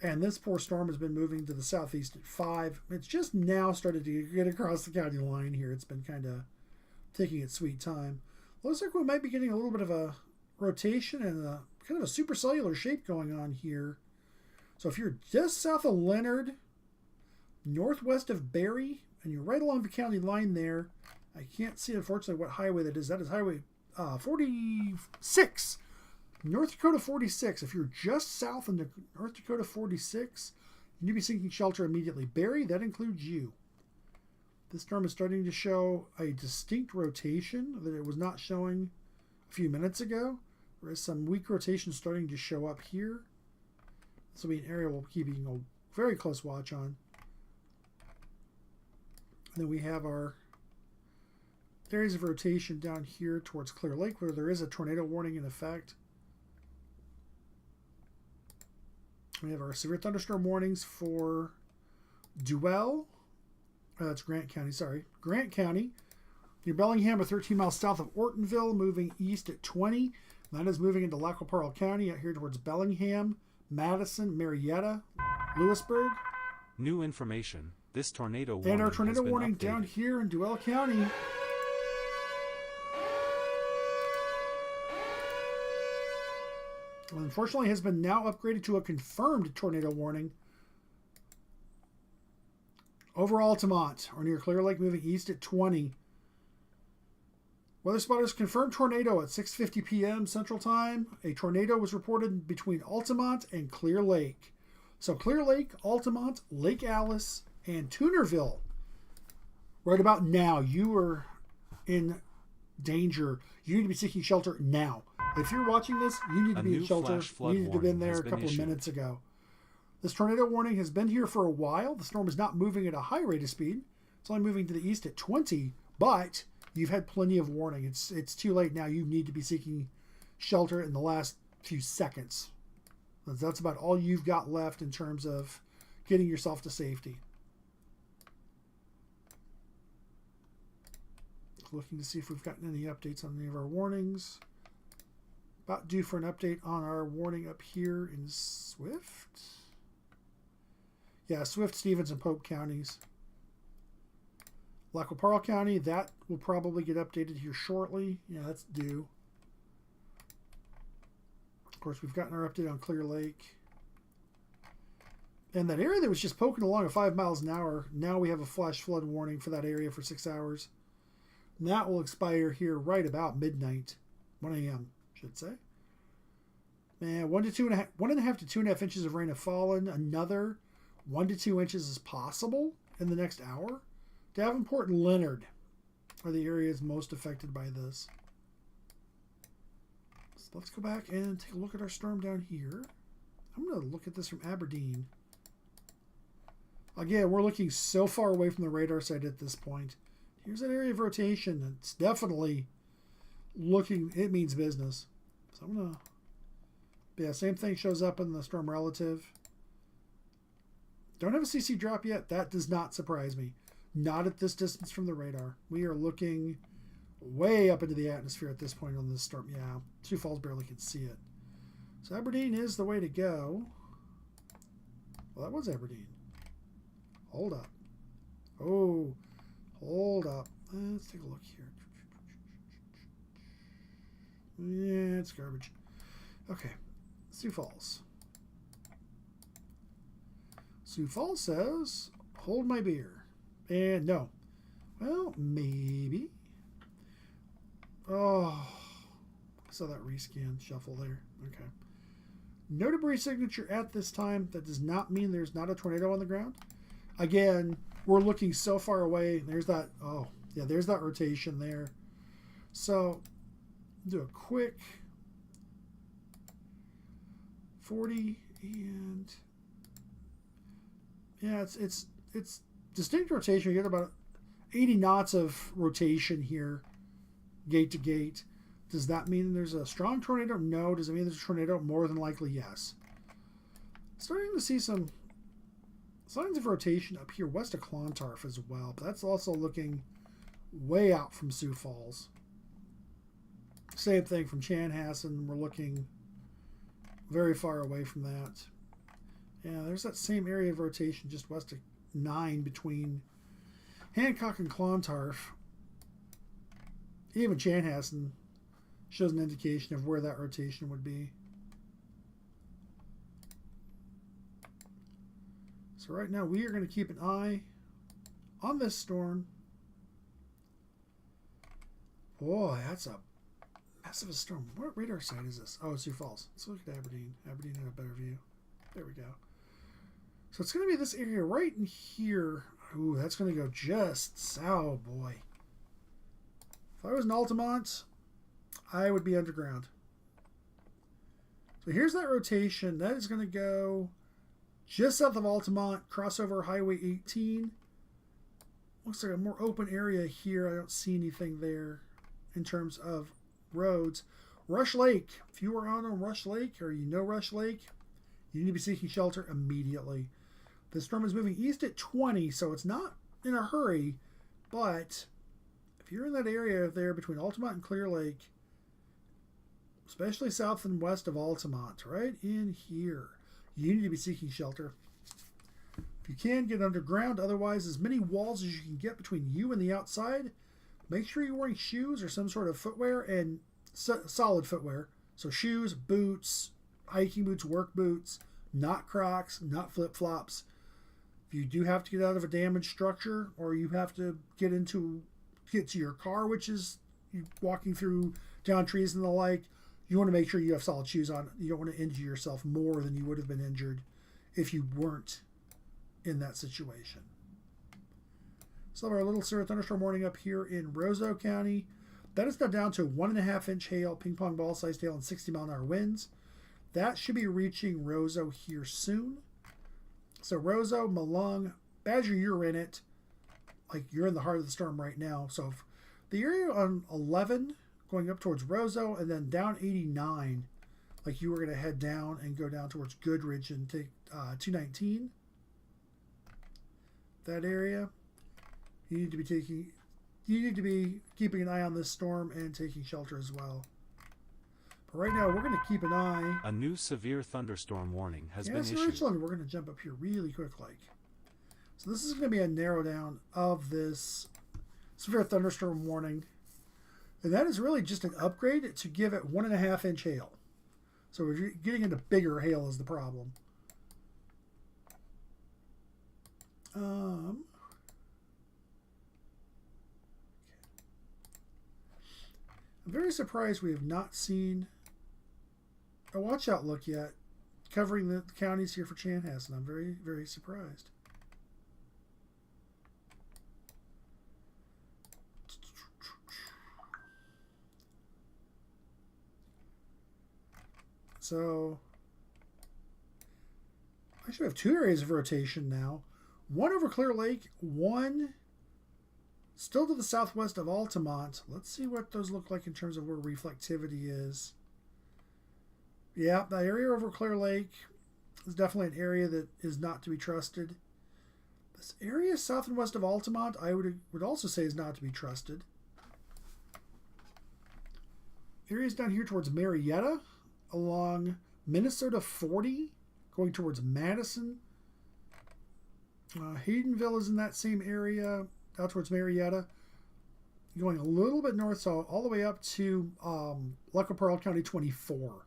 And this poor storm has been moving to the southeast at 5. It's just now started to get across the county line here. It's been kind of taking its sweet time. Looks like we might be getting a little bit of a rotation and a kind of a supercellular shape going on here. So if you're just south of Leonard, northwest of Barry, and you're right along the county line there, I can't see, unfortunately, what highway that is. That is Highway 46. North Dakota 46. If you're just south of North Dakota 46, you need to be seeking shelter immediately. Barry, that includes you. This storm is starting to show a distinct rotation that it was not showing a few minutes ago. There is some weak rotation starting to show up here. This will be an area we'll be keeping a very close watch on. And then we have our areas of rotation down here towards Clear Lake, where there is a tornado warning in effect. We have our severe thunderstorm warnings for Duell. That's Grant County, sorry. Grant County. Near Bellingham, or 13 miles south of Ortonville, moving east at 20. That is moving into Lac-qui-Parle County out here towards Bellingham, Madison, Marietta, Lewisburg. New information. This tornado warning And our tornado has been warning updated. down here in Duell County. Well, unfortunately, has been now upgraded to a confirmed tornado warning over Altamont, or near Clear Lake, moving east at 20. Weather spotters confirmed tornado at 6:50 p.m. Central Time. A tornado was reported between Altamont and Clear Lake. So Clear Lake, Altamont, Lake Alice, and Toonerville. Right about now, you are in danger. You need to be seeking shelter now. If you're watching this, you need to be in shelter. You need to have been there a couple of minutes ago. This tornado warning has been here for a while. The storm is not moving at a high rate of speed. It's only moving to the east at 20, but you've had plenty of warning. It's too late now. You need to be seeking shelter in the last few seconds. That's about all you've got left in terms of getting yourself to safety. Looking to see if we've gotten any updates on any of our warnings. About due for an update on our warning up here in Swift. Yeah, Swift, Stevens, and Pope counties. Lac-qui-Parle County, that will probably get updated here shortly. Yeah, that's due. Of course, we've gotten our update on Clear Lake. And that area that was just poking along at 5 miles an hour, now we have a flash flood warning for that area for 6 hours. And that will expire here right about midnight, 1 a.m., should say. And 1.5 to 2.5 inches of rain have fallen. Another 1 to 2 inches is possible in the next hour. Davenport and Leonard are the areas most affected by this. So let's go back and take a look at our storm down here. I'm going to look at this from Aberdeen. Again, we're looking so far away from the radar site at this point. Here's an area of rotation that's definitely looking, it means business. So I'm going to, yeah, same thing shows up in the storm relative. Don't have a CC drop yet. That does not surprise me. Not at this distance from the radar. We are looking way up into the atmosphere at this point on this storm. Yeah, Sioux Falls barely can see it. So Aberdeen is the way to go. Well, that was Aberdeen. Hold up. Oh, hold up. Let's take a look here. Yeah, it's garbage. Okay, Sioux Falls. Sioux Falls says, hold my beer. And no. Well, maybe. Oh, I saw that rescan shuffle there. Okay. No debris signature at this time. That does not mean there's not a tornado on the ground. Again, we're looking so far away. There's that. Oh, yeah, there's that rotation there. So, do a quick 40 and yeah, it's distinct rotation. You get about 80 knots of rotation here, gate to gate. Does that mean there's a strong tornado? No. Does it mean there's a tornado? More than likely, yes. Starting to see some signs of rotation up here west of Clontarf as well, but that's also looking way out from Sioux Falls. Same thing from Chanhassen. We're looking very far away from that. Yeah, there's that same area of rotation just west of 9 between Hancock and Clontarf. Even Chanhassen shows an indication of where that rotation would be. So right now we are going to keep an eye on this storm. Boy, that's a massive storm. What radar site is this? Oh, it's Sioux Falls. Let's look at Aberdeen. Aberdeen had a better view. There we go. So it's going to be this area right in here. Ooh, that's going to go just... Oh, boy. If I was in Altamont, I would be underground. So here's that rotation. That is going to go just south of Altamont, cross over Highway 18. Looks like a more open area here. I don't see anything there in terms of roads. Rush Lake. If you are on Rush Lake or you know Rush Lake, you need to be seeking shelter immediately. The storm is moving east at 20, so it's not in a hurry, but if you're in that area there between Altamont and Clear Lake, especially south and west of Altamont, right in here, you need to be seeking shelter. If you can, get underground. Otherwise, as many walls as you can get between you and the outside. Make sure you're wearing shoes or some sort of footwear, and solid footwear. So shoes, boots, hiking boots, work boots, not Crocs, not flip-flops. If you do have to get out of a damaged structure, or you have to get to your car, which is walking through down trees and the like, you want to make sure you have solid shoes on. You don't want to injure yourself more than you would have been injured if you weren't in that situation. So our little severe thunderstorm warning up here in Roseau County. That is now down to 1.5 inch hail, ping pong ball sized hail, and 60 mile an hour winds. That should be reaching Roseau here soon. So Roseau, Malung, Badger, you're in it. Like, you're in the heart of the storm right now. So if the area on 11 going up towards Roseau and then down 89, like you were going to head down and go down towards Goodridge and take 219. That area, you need to be keeping an eye on this storm and taking shelter as well. But right now, we're going to keep an eye. A new severe thunderstorm warning has been issued. Richland, we're going to jump up here really quick, like. So this is going to be a narrow down of this severe thunderstorm warning. And that is really just an upgrade to give it 1.5 inch hail. So we're getting into bigger hail is the problem. I'm very surprised we have not seen a watch out look yet covering the counties here for Chanhassen. I'm very, very surprised. So, actually, we have 2 areas of rotation now. One over Clear Lake, one still to the southwest of Altamont. Let's see what those look like in terms of where reflectivity is. Yeah, the area over Clear Lake is definitely an area that is not to be trusted. This area south and west of Altamont, I would also say is not to be trusted. Areas down here towards Marietta, along Minnesota 40, going towards Madison. Haydenville is in that same area, out towards Marietta. Going a little bit north, so all the way up to Lecoparle County 24.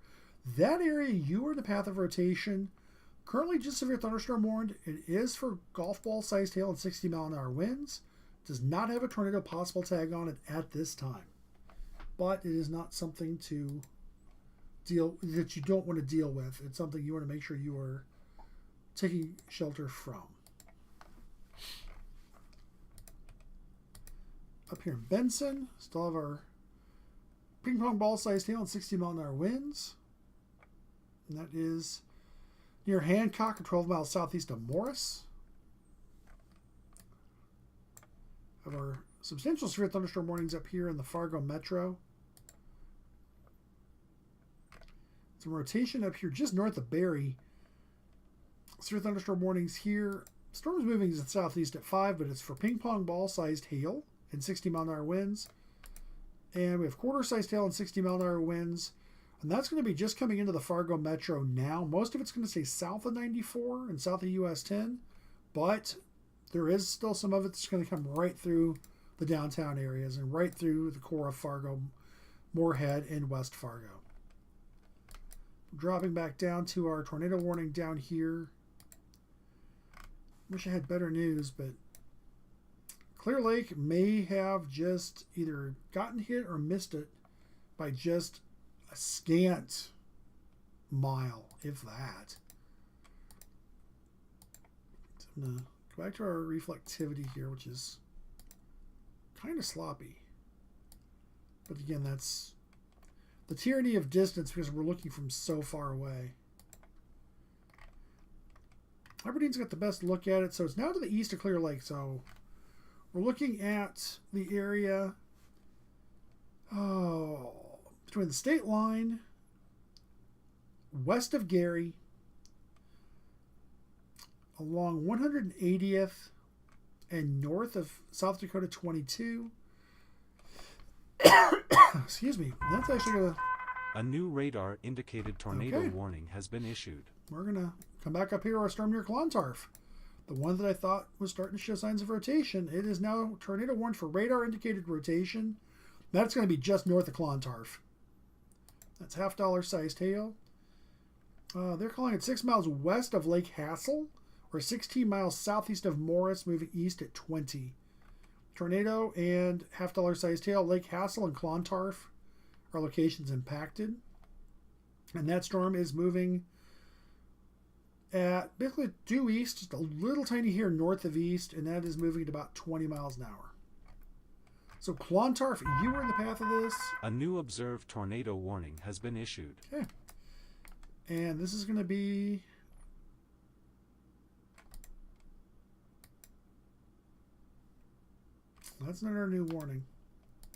That area, you are in the path of rotation. Currently just severe thunderstorm warned. It is for golf ball sized hail and 60-mile-an-hour winds. Does not have a tornado possible tag on it at this time. But it is not something to that you don't want to deal with. It's something you want to make sure you are taking shelter from. Up here in Benson, still have our ping pong ball sized hail and 60-mile-an-hour winds. And that is near Hancock, 12 miles southeast of Morris. Have our substantial severe thunderstorm warnings up here in the Fargo Metro. Some rotation up here just north of Barry. Severe thunderstorm warnings here. Storm's moving to the southeast at 5, but it's for ping pong ball sized hail and 60-mile-an-hour winds. And we have quarter-sized hail and 60-mile-an-hour winds. And that's going to be just coming into the Fargo Metro now. Most of it's going to stay south of 94 and south of US 10. But there is still some of it that's going to come right through the downtown areas and right through the core of Fargo, Moorhead, and West Fargo. Dropping back down to our tornado warning down here. Wish I had better news, but Clear Lake may have just either gotten hit or missed it by just a scant mile, if that. So I'm going to go back to our reflectivity here, which is kind of sloppy. But again, that's the tyranny of distance because we're looking from so far away. Aberdeen's got the best look at it, so it's now to the east of Clear Lake. So we're looking at the area between the state line, west of Gary, along 180th and north of South Dakota 22. Excuse me. That's actually a new radar indicated tornado warning has been issued. We're going to come back up here to our storm near Clontarf. The one that I thought was starting to show signs of rotation. It is now tornado warned for radar indicated rotation. That's going to be just north of Clontarf. That's $half sized hail. They're calling it 6 miles west of Lake Hassel or 16 miles southeast of Morris, moving east at 20. Tornado and $half sized hail. Lake Hassel and Clontarf are locations impacted. And that storm is moving at basically due east, just a little tiny here north of east, and that is moving at about 20 miles an hour. So Clontarf, you were in the path of this. A new observed tornado warning has been issued. Okay. And this is going to be... That's not our new warning.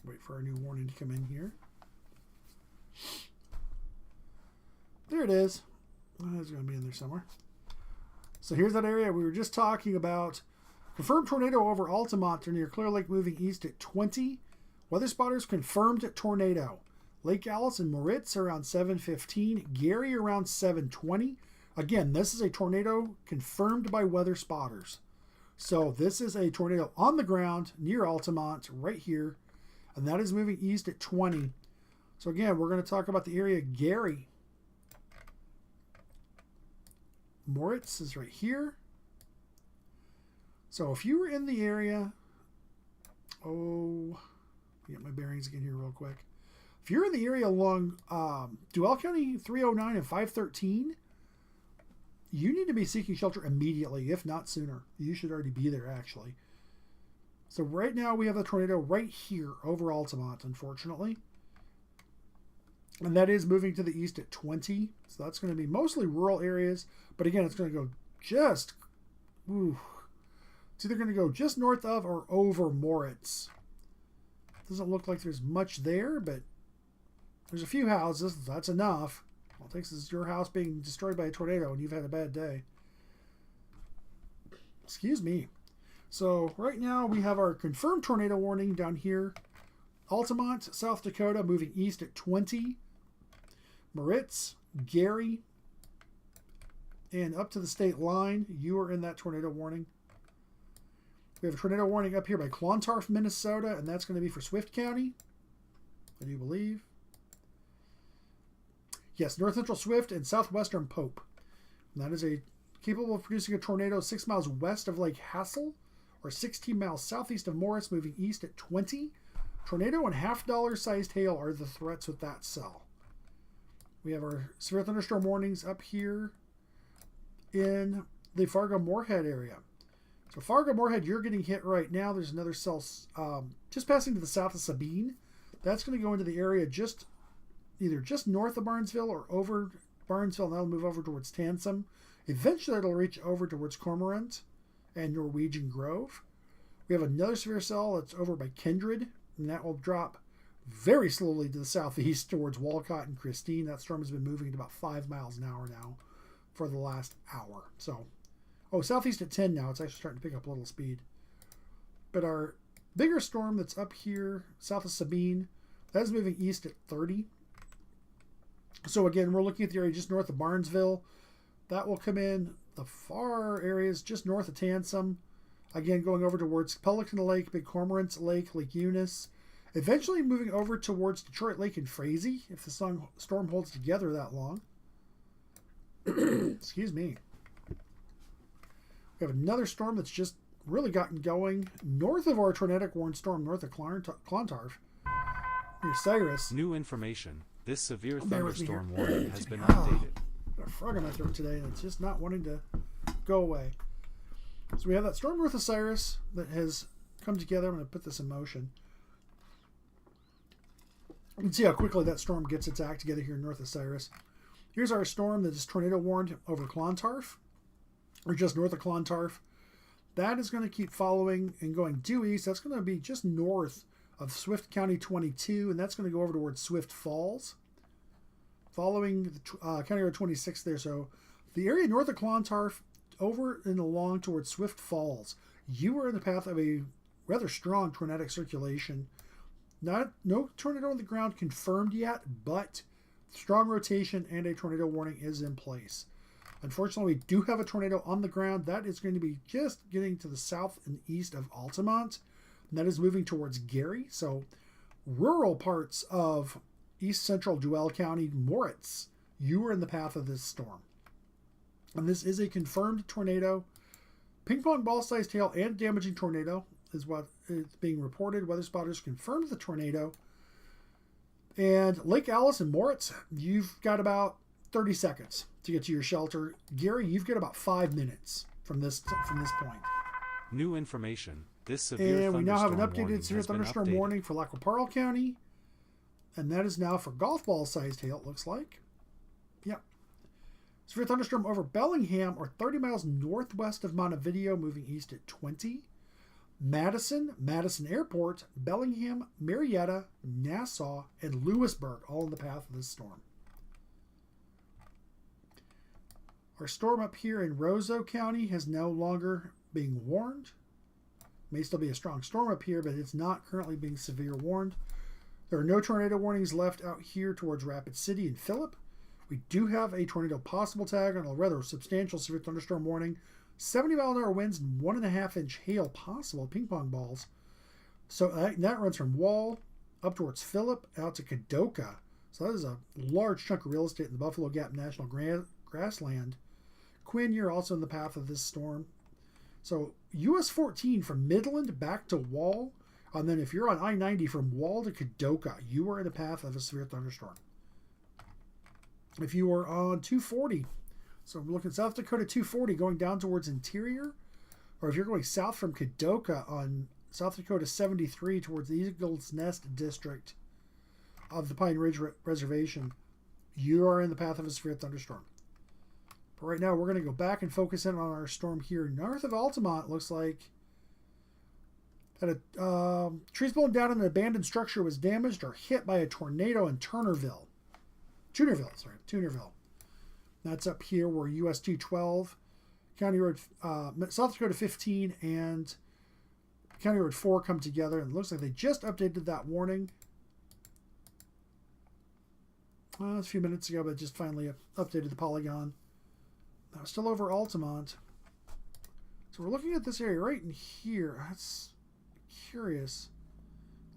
Wait for our new warning to come in here. There it is. It's going to be in there somewhere. So here's that area we were just talking about. Confirmed tornado over Altamont near Clear Lake, moving east at 20. Weather spotters confirmed tornado. Lake Alice and Moritz around 7:15. Gary around 7:20. Again, this is a tornado confirmed by weather spotters. So this is a tornado on the ground near Altamont right here. And that is moving east at 20. So again, we're going to talk about the area Gary. Moritz is right here. So if you were in the area, get my bearings again here real quick. If you're in the area along Duval County 309 and 513, you need to be seeking shelter immediately, if not sooner. You should already be there, actually. So right now we have a tornado right here over Altamont, unfortunately. And that is moving to the east at 20. So that's going to be mostly rural areas. But again, it's going to go just... It's either going to go just north of or over Moritz. Doesn't look like there's much there, but there's a few houses. That's enough. All it takes is your house being destroyed by a tornado and you've had a bad day. Excuse me. So right now we have our confirmed tornado warning down here. Altamont, South Dakota, moving east at 20. Moritz, Gary, and up to the state line. You are in that tornado warning. we have a tornado warning up here by Clontarf, Minnesota, and that's going to be for Swift County, I do believe. Yes, north central Swift and southwestern Pope. And that is capable of producing a tornado 6 miles west of Lake Hassel or 16 miles southeast of Morris, moving east at 20. Tornado and $half sized hail are the threats with that cell. We have our severe thunderstorm warnings up here in the Fargo-Moorhead area. So Fargo-Moorhead, you're getting hit right now. There's another cell just passing to the south of Sabine. That's going to go into the area either just north of Barnesville or over Barnesville, and that'll move over towards Tansum. Eventually, it'll reach over towards Cormorant and Norwegian Grove. We have another severe cell that's over by Kindred, and that will drop very slowly to the southeast towards Walcott and Christine. That storm has been moving at about 5 miles an hour now for the last hour. So, southeast at 10 now. It's actually starting to pick up a little speed. But our bigger storm that's up here south of Sabine, that is moving east at 30. So again, we're looking at the area just north of Barnesville. That will come in the far areas just north of Tansum. Again, going over towards Pelican Lake, Big Cormorant Lake, Lake Eunice. Eventually moving over towards Detroit Lake and Frazee if the storm holds together that long. Excuse me. We have another storm that's just really gotten going north of our tornadic warned storm, north of Clontarf, near Cyrus. New information. This severe thunderstorm warning has been updated. I've got a frog in my throat today, and it's just not wanting to go away. So we have that storm north of Cyrus that has come together. I'm going to put this in motion. You can see how quickly that storm gets its act together here north of Cyrus. Here's our storm that is tornado warned over Clontarf, or just north of Clontarf. That is going to keep following and going due east. That's going to be just north of Swift County 22, and that's going to go over towards Swift Falls, following the County Road 26 there. So the area north of Clontarf, over and along towards Swift Falls, you are in the path of a rather strong tornadic circulation. No tornado on the ground confirmed yet, but strong rotation and a tornado warning is in place. Unfortunately, we do have a tornado on the ground. That is going to be just getting to the south and east of Altamont. And that is moving towards Gary. So rural parts of east central Duval County, Moritz, you are in the path of this storm. And this is a confirmed tornado. Ping pong ball sized hail and damaging tornado is what is being reported. Weather spotters confirmed the tornado. And Lake Alice and Moritz, you've got about 30 seconds to get to your shelter. Gary, you've got about 5 minutes from this point. New information. This severe and we now have an thunderstorm updated severe thunderstorm warning for Lac-qui-Parle County. And that is now for golf ball sized hail, it looks like. Yep. Severe thunderstorm over Bellingham, or 30 miles northwest of Montevideo, moving east at 20. Madison Airport, Bellingham, Marietta, Nassau, and Lewisburg, all in the path of this storm. Our storm up here in Roseau County has no longer being warned. May still be a strong storm up here, but it's not currently being severe warned. There are no tornado warnings left out here towards Rapid City and Phillip. We do have a tornado possible tag on a rather substantial severe thunderstorm warning. 70 mile an hour winds and 1.5 inch hail possible, ping pong balls. So that runs from Wall up towards Phillip out to Kadoka. So that is a large chunk of real estate in the Buffalo Gap National Grassland. Quinn, you're also in the path of this storm. So US 14 from Midland back to Wall. And then if you're on I-90 from Wall to Kadoka, you are in the path of a severe thunderstorm. If you are on 240, so I'm looking South Dakota 240 going down towards Interior, or if you're going south from Kadoka on South Dakota 73 towards the Eagle's Nest district of the Pine Ridge Reservation, you are in the path of a severe thunderstorm. But right now we're going to go back and focus in on our storm here north of Altamont. It looks like that trees blown down and an abandoned structure was damaged or hit by a tornado in Tunerville. That's up here where US 212, County Road, South Dakota 15, and County Road 4 come together. And it looks like they just updated that warning a few minutes ago, but just finally updated the polygon. Now, still over Altamont. So we're looking at this area right in here. That's curious.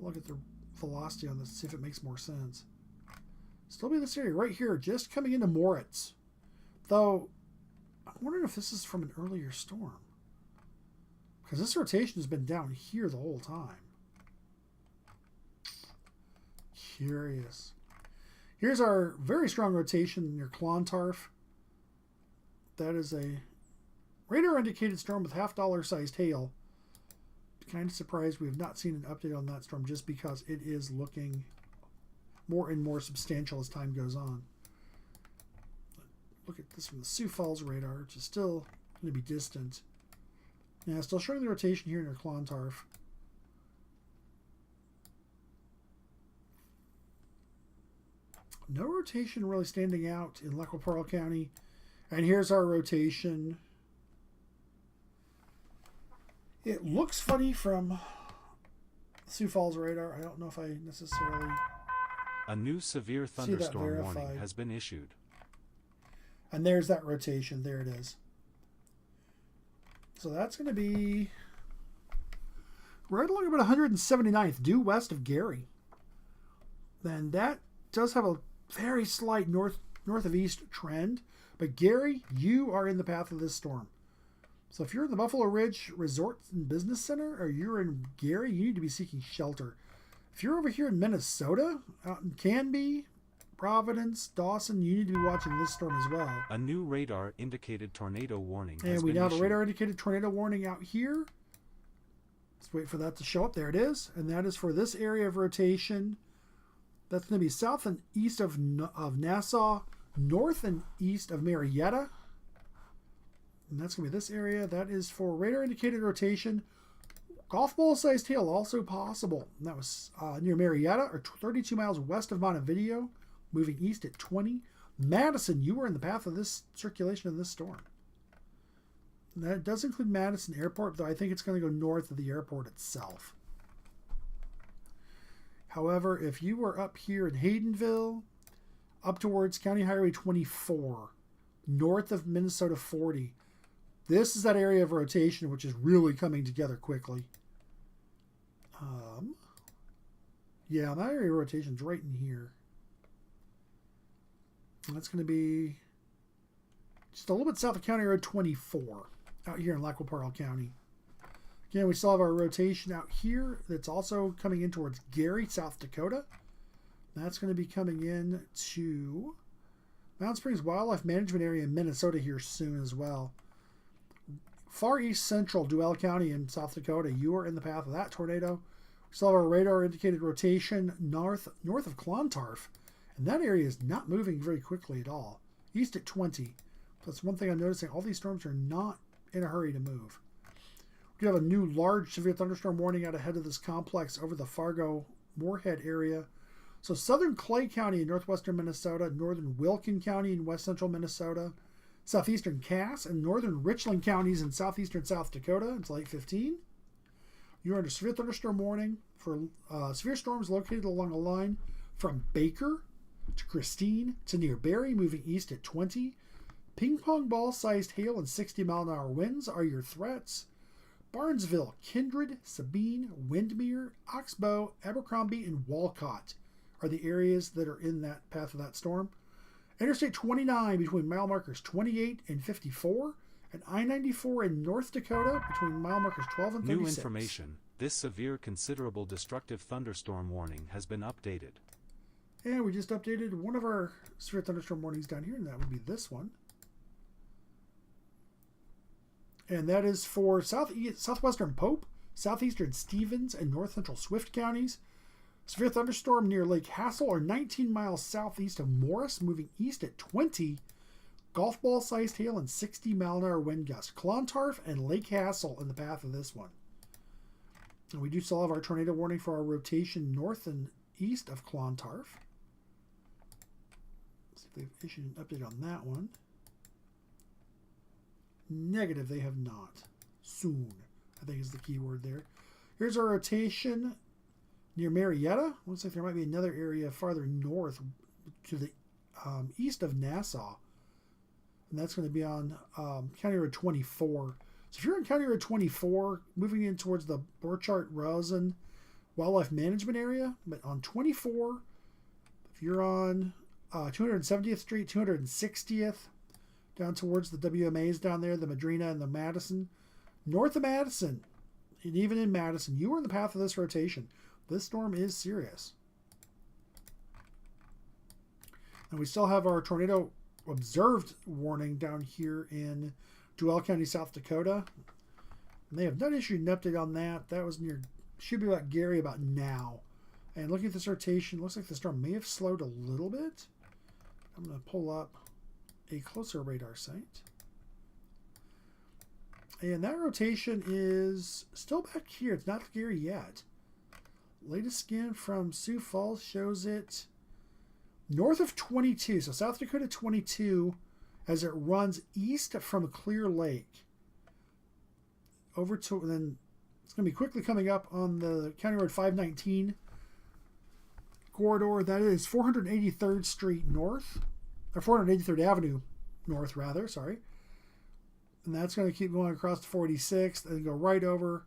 Look at the velocity on this, see if it makes more sense. Still be this area right here, just coming into Moritz. Though, I'm wondering if this is from an earlier storm. Because this rotation has been down here the whole time. Curious. Here's our very strong rotation near Clontarf. That is a radar-indicated storm with half-dollar-sized hail. Kind of surprised we have not seen an update on that storm just because it is looking more and more substantial as time goes on. Look at this from the Sioux Falls radar, which is still going to be distant. Yeah, still showing the rotation here near Clontarf. No rotation really standing out in Lequaporle County. And here's our rotation. It looks funny from Sioux Falls radar. I don't know if I necessarily... A new severe thunderstorm warning has been issued. And there's that rotation. There it is. So that's going to be right along about 179th, due west of Gary. Then that does have a very slight north of east trend. But Gary, you are in the path of this storm. So if you're in the Buffalo Ridge Resort and Business Center or you're in Gary, you need to be seeking shelter. If you're over here in Minnesota, out in Canby, Providence, Dawson, you need to be watching this storm as well. A new radar indicated tornado warning has been issued. And we now have a radar indicated tornado warning out here. Let's wait for that to show up. There it is. And that is for this area of rotation. That's going to be south and east of Nassau, north and east of Marietta. And that's going to be this area. That is for radar indicated rotation. Golf ball sized hail also possible. And that was near Marietta, or 32 miles west of Montevideo, moving east at 20. Madison, you were in the path of this circulation of this storm. And that does include Madison Airport, though I think it's going to go north of the airport itself. However, if you were up here in Haydenville, up towards County Highway 24, north of Minnesota 40, this is that area of rotation which is really coming together quickly. Yeah, that area of rotation is right in here. And that's going to be just a little bit south of County Road 24, out here in Lequaporle County. Again, we still have our rotation out here that's also coming in towards Gary, South Dakota. That's going to be coming in to Mountain Springs Wildlife Management Area in Minnesota here soon as well. Far east central Duell County in South Dakota, you are in the path of that tornado. We still have our radar indicated rotation north of Clontarf, and that area is not moving very quickly at all. East at 20. That's one thing I'm noticing. All these storms are not in a hurry to move. We have a new large severe thunderstorm warning out ahead of this complex over the Fargo-Moorhead area. So southern Clay County in northwestern Minnesota, northern Wilkin County in west central Minnesota, southeastern Cass and northern Richland counties in southeastern South Dakota until 8:15. You're under severe thunderstorm warning for severe storms located along a line from Baker to Christine to near Barry, moving east at 20. Ping pong ball sized hail and 60-mile-an-hour winds are your threats. Barnesville, Kindred, Sabine, Windmere, Oxbow, Abercrombie, and Walcott are the areas that are in that path of that storm. Interstate 29 between mile markers 28 and 54, and I-94 in North Dakota between mile markers 12 and 36. New information. This severe considerable destructive thunderstorm warning has been updated. And we just updated one of our severe thunderstorm warnings down here, and that would be this one. And that is for southwestern Pope, southeastern Stevens, and north central Swift counties. Severe thunderstorm near Lake Hassel or 19 miles southeast of Morris, moving east at 20. Golf ball sized hail and 60-mile-an-hour wind gusts. Clontarf and Lake Hassel in the path of this one. And we do still have our tornado warning for our rotation north and east of Clontarf. Let's see if they've issued an update on that one. Negative, they have not. Soon, I think is the key word there. Here's our rotation near Marietta. Looks like there might be another area farther north to the east of Nassau. And that's going to be on County Road 24. So if you're on County Road 24, moving in towards the Burchard-Rosen Wildlife Management Area, but on 24, if you're on 270th Street, 260th, down towards the WMAs down there, the Madrina and the Madison, north of Madison, and even in Madison, you are in the path of this rotation. This storm is serious. And we still have our tornado observed warning down here in Duval County, South Dakota. And they have not issued an update on that. That was near, should be about Gary about now. And looking at this rotation, looks like the storm may have slowed a little bit. I'm going to pull up a closer radar site. And that rotation is still back here. It's not Gary yet. Latest scan from Sioux Falls shows it north of 22. So South Dakota 22 as it runs east from Clear Lake. Over to, and then it's going to be quickly coming up on the County Road 519 corridor. That is 483rd Street North, or 483rd Avenue North, rather, sorry. And that's going to keep going across to 46th and go right over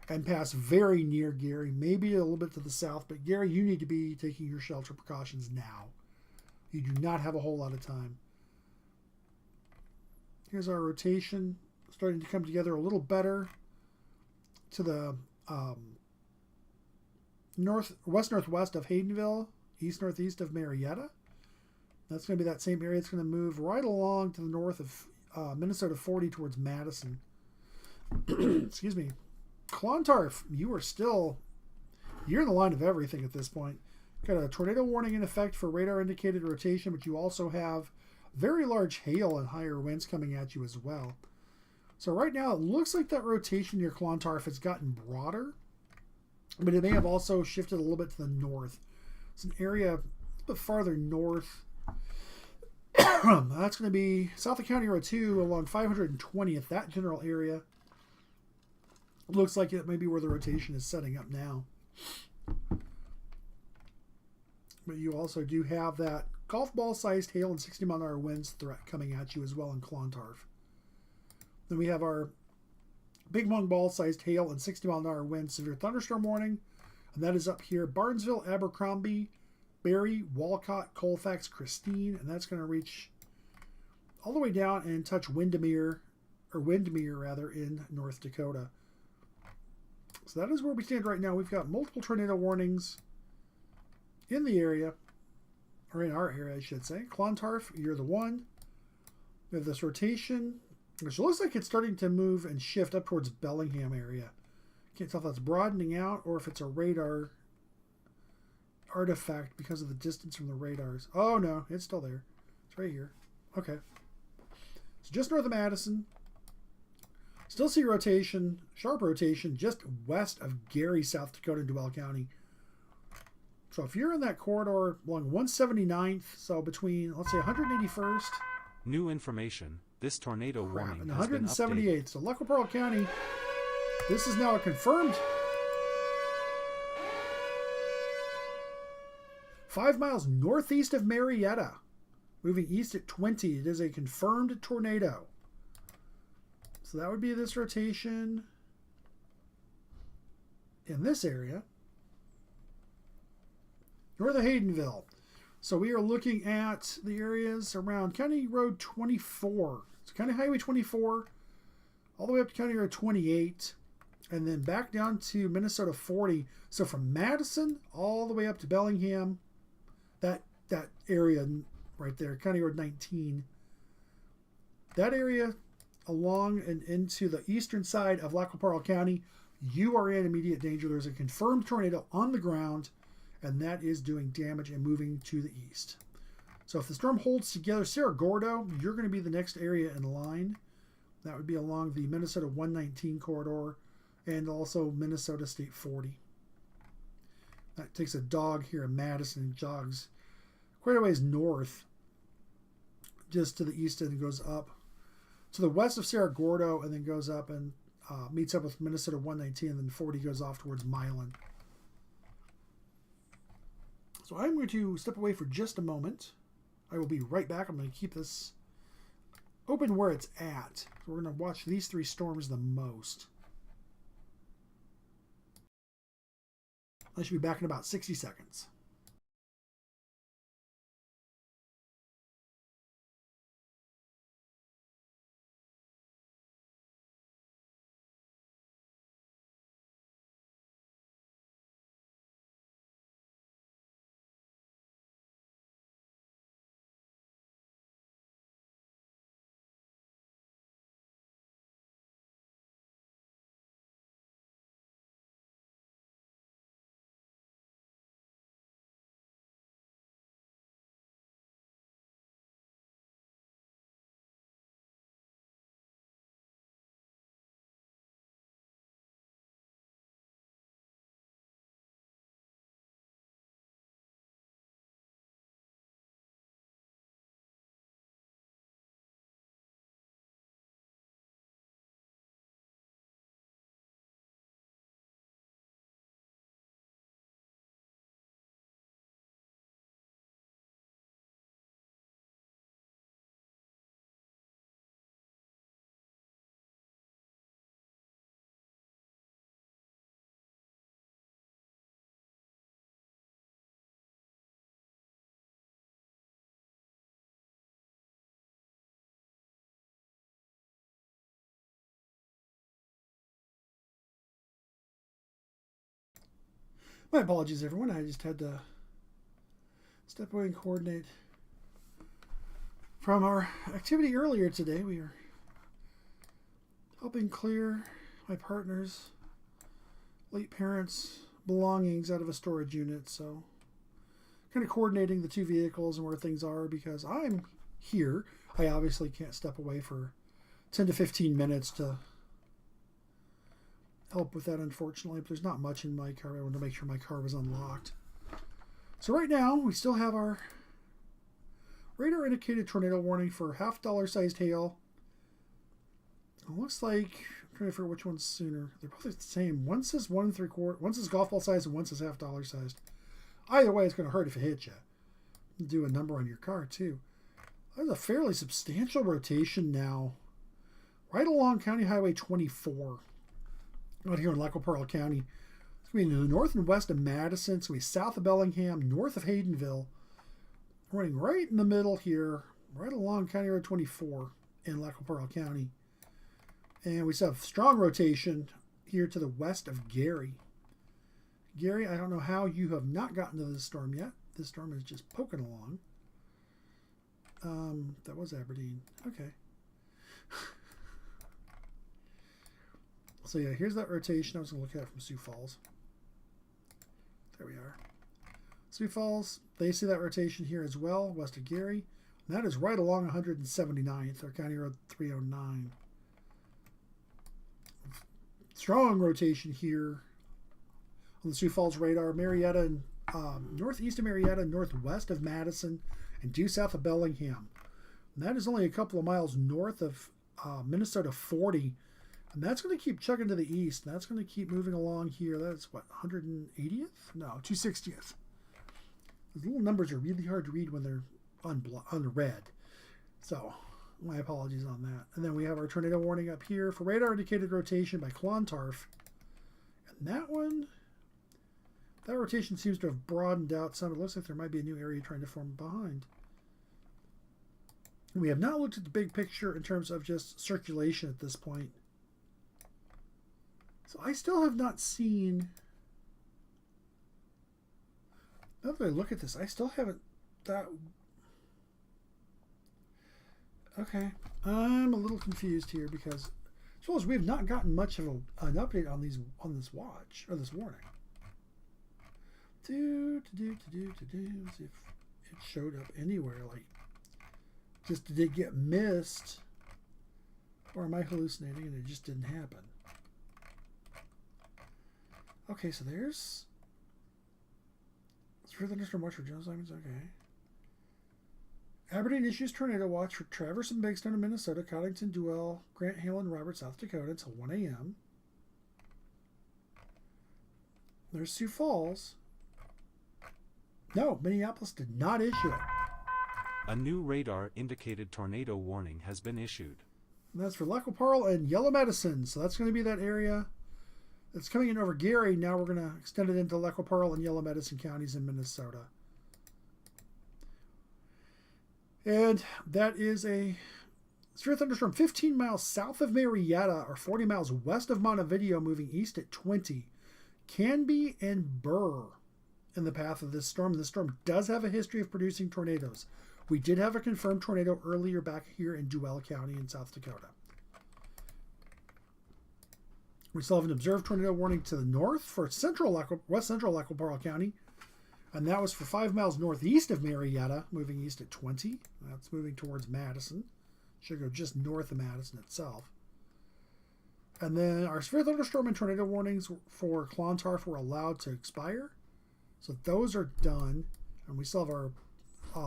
and pass very near Gary, maybe a little bit to the south. But Gary, you need to be taking your shelter precautions now. You do not have a whole lot of time. Here's our rotation starting to come together a little better to the west-northwest of Haydenville, east-northeast of Marietta. That's going to be that same area. It's going to move right along to the north of Minnesota 40 towards Madison. Excuse me. Clontarf, you're in the line of everything at this point. Got a tornado warning in effect for radar indicated rotation, but you also have very large hail and higher winds coming at you as well. So right now it looks like that rotation near Clontarf has gotten broader, but it may have also shifted a little bit to the north. It's an area a bit farther north. That's going to be south of County Road 2 along 520th, that general area. Looks like it may be where the rotation is setting up now. But you also do have that golf ball sized hail and 60-mile-an-hour winds threat coming at you as well in Clontarf. Then we have our big one ball sized hail and 60-mile-an-hour wind severe thunderstorm warning. And that is up here, Barnesville, Abercrombie, Barry, Walcott, Colfax, Christine, and that's going to reach all the way down and touch Windermere in North Dakota. So that is where we stand right now. We've got multiple tornado warnings in the area, or in our area, I should say. Clontarf, you're the one. We have this rotation, which looks like it's starting to move and shift up towards Bellingham area. Can't tell if that's broadening out or if it's a radar artifact because of the distance from the radars. Oh no, it's still there. It's right here. Okay. So just north of Madison. Still see rotation, sharp rotation, just west of Gary, South Dakota, Duval County. So if you're in that corridor along 179th, so between, let's say, 181st. New information. This tornado warning and has been 178th. updated. So Lac-La-Parle County, this is now a confirmed 5 miles northeast of Marietta, moving east at 20. It is a confirmed tornado. So that would be this rotation in this area, north of Haydenville. So we are looking at the areas around County Road 24. So County Highway 24, all the way up to County Road 28, and then back down to Minnesota 40. So from Madison all the way up to Bellingham, that area right there, County Road 19, that area along and into the eastern side of Lac-La-Parle County, you are in immediate danger. There's a confirmed tornado on the ground, and that is doing damage and moving to the east. So if the storm holds together, Cerro Gordo, you're going to be the next area in line. That would be along the Minnesota 119 corridor and also Minnesota State 40. That takes a dog here in Madison and jogs quite a ways north, just to the east, and goes up to the west of Cerro Gordo, and then goes up and meets up with Minnesota 119, and then 40 goes off towards Milan. So I'm going to step away for just a moment. I will be right back. I'm going to keep this open where it's at. So we're going to watch these three storms the most. I should be back in about 60 seconds. My apologies, everyone. I just had to step away and coordinate from our activity earlier today. We are helping clear my partner's late parents' belongings out of a storage unit. So kind of coordinating the two vehicles and where things are because I'm here. I obviously can't step away for 10 to 15 minutes to help with that, unfortunately, but there's not much in my car. I wanted to make sure my car was unlocked. So right now, we still have our radar indicated tornado warning for $half sized hail. It looks like, I'm trying to figure which one's sooner. They're both the same. One says 1 3/4, one says golf ball size, and one says $half sized. Either way, it's going to hurt if it hits you. Do a number on your car, too. There's a fairly substantial rotation now, right along County Highway 24. Out here in Lac-La-Perle County. It's going to be in the north and west of Madison. It's going to be south of Bellingham, north of Haydenville. Running right in the middle here, right along County Road 24 in Lac-La-Perle County. And we still have strong rotation here to the west of Gary. Gary, I don't know how you have not gotten to this storm yet. This storm is just poking along. That was Aberdeen. Okay. So yeah, here's that rotation. I was going to look at it from Sioux Falls. There we are. Sioux Falls, they see that rotation here as well, west of Gary. And that is right along 179th, or County Road 309. Strong rotation here on the Sioux Falls radar. Marietta, northeast of Marietta, northwest of Madison, and due south of Bellingham. And that is only a couple of miles north of Minnesota 40. And that's going to keep chugging to the east. And that's going to keep moving along here. That's what, 180th? No, 260th. Those little numbers are really hard to read when they're on red. So, my apologies on that. And then we have our tornado warning up here for radar indicated rotation by Clontarf. And that one, that rotation seems to have broadened out some. It looks like there might be a new area trying to form behind. And we have not looked at the big picture in terms of just circulation at this point. So I still have not seen, now that I look at this, I still haven't, okay, I'm a little confused here because as well as we have not gotten much of an update on this watch, or this warning. Let's see if it showed up anywhere, like, just did it get missed, or am I hallucinating and it just didn't happen? Okay, so there's for thunderstorm watch for Jones Lyman's. Okay. Aberdeen issues tornado watch for Traverse and Big Stone in Minnesota, Cottington, Duell, Grant, Hale, and Robert, South Dakota until 1 a.m. There's Sioux Falls. No, Minneapolis did not issue it. A new radar-indicated tornado warning has been issued. And that's for Lac La Parle and Yellow Medicine. So that's going to be that area. It's coming in over Gary. Now we're going to extend it into Lac La Parle and Yellow Medicine counties in Minnesota. And that is a severe thunderstorm 15 miles south of Marietta or 40 miles west of Montevideo, moving east at 20. Canby and Burr in the path of this storm. This storm does have a history of producing tornadoes. We did have a confirmed tornado earlier back here in Duell County in South Dakota. We still have an observed tornado warning to the north for west central Lac La Parle County. And that was for 5 miles northeast of Marietta, moving east at 20. That's moving towards Madison. Should go just north of Madison itself. And then our severe thunderstorm and tornado warnings for Clontarf were allowed to expire. So those are done. And we still have our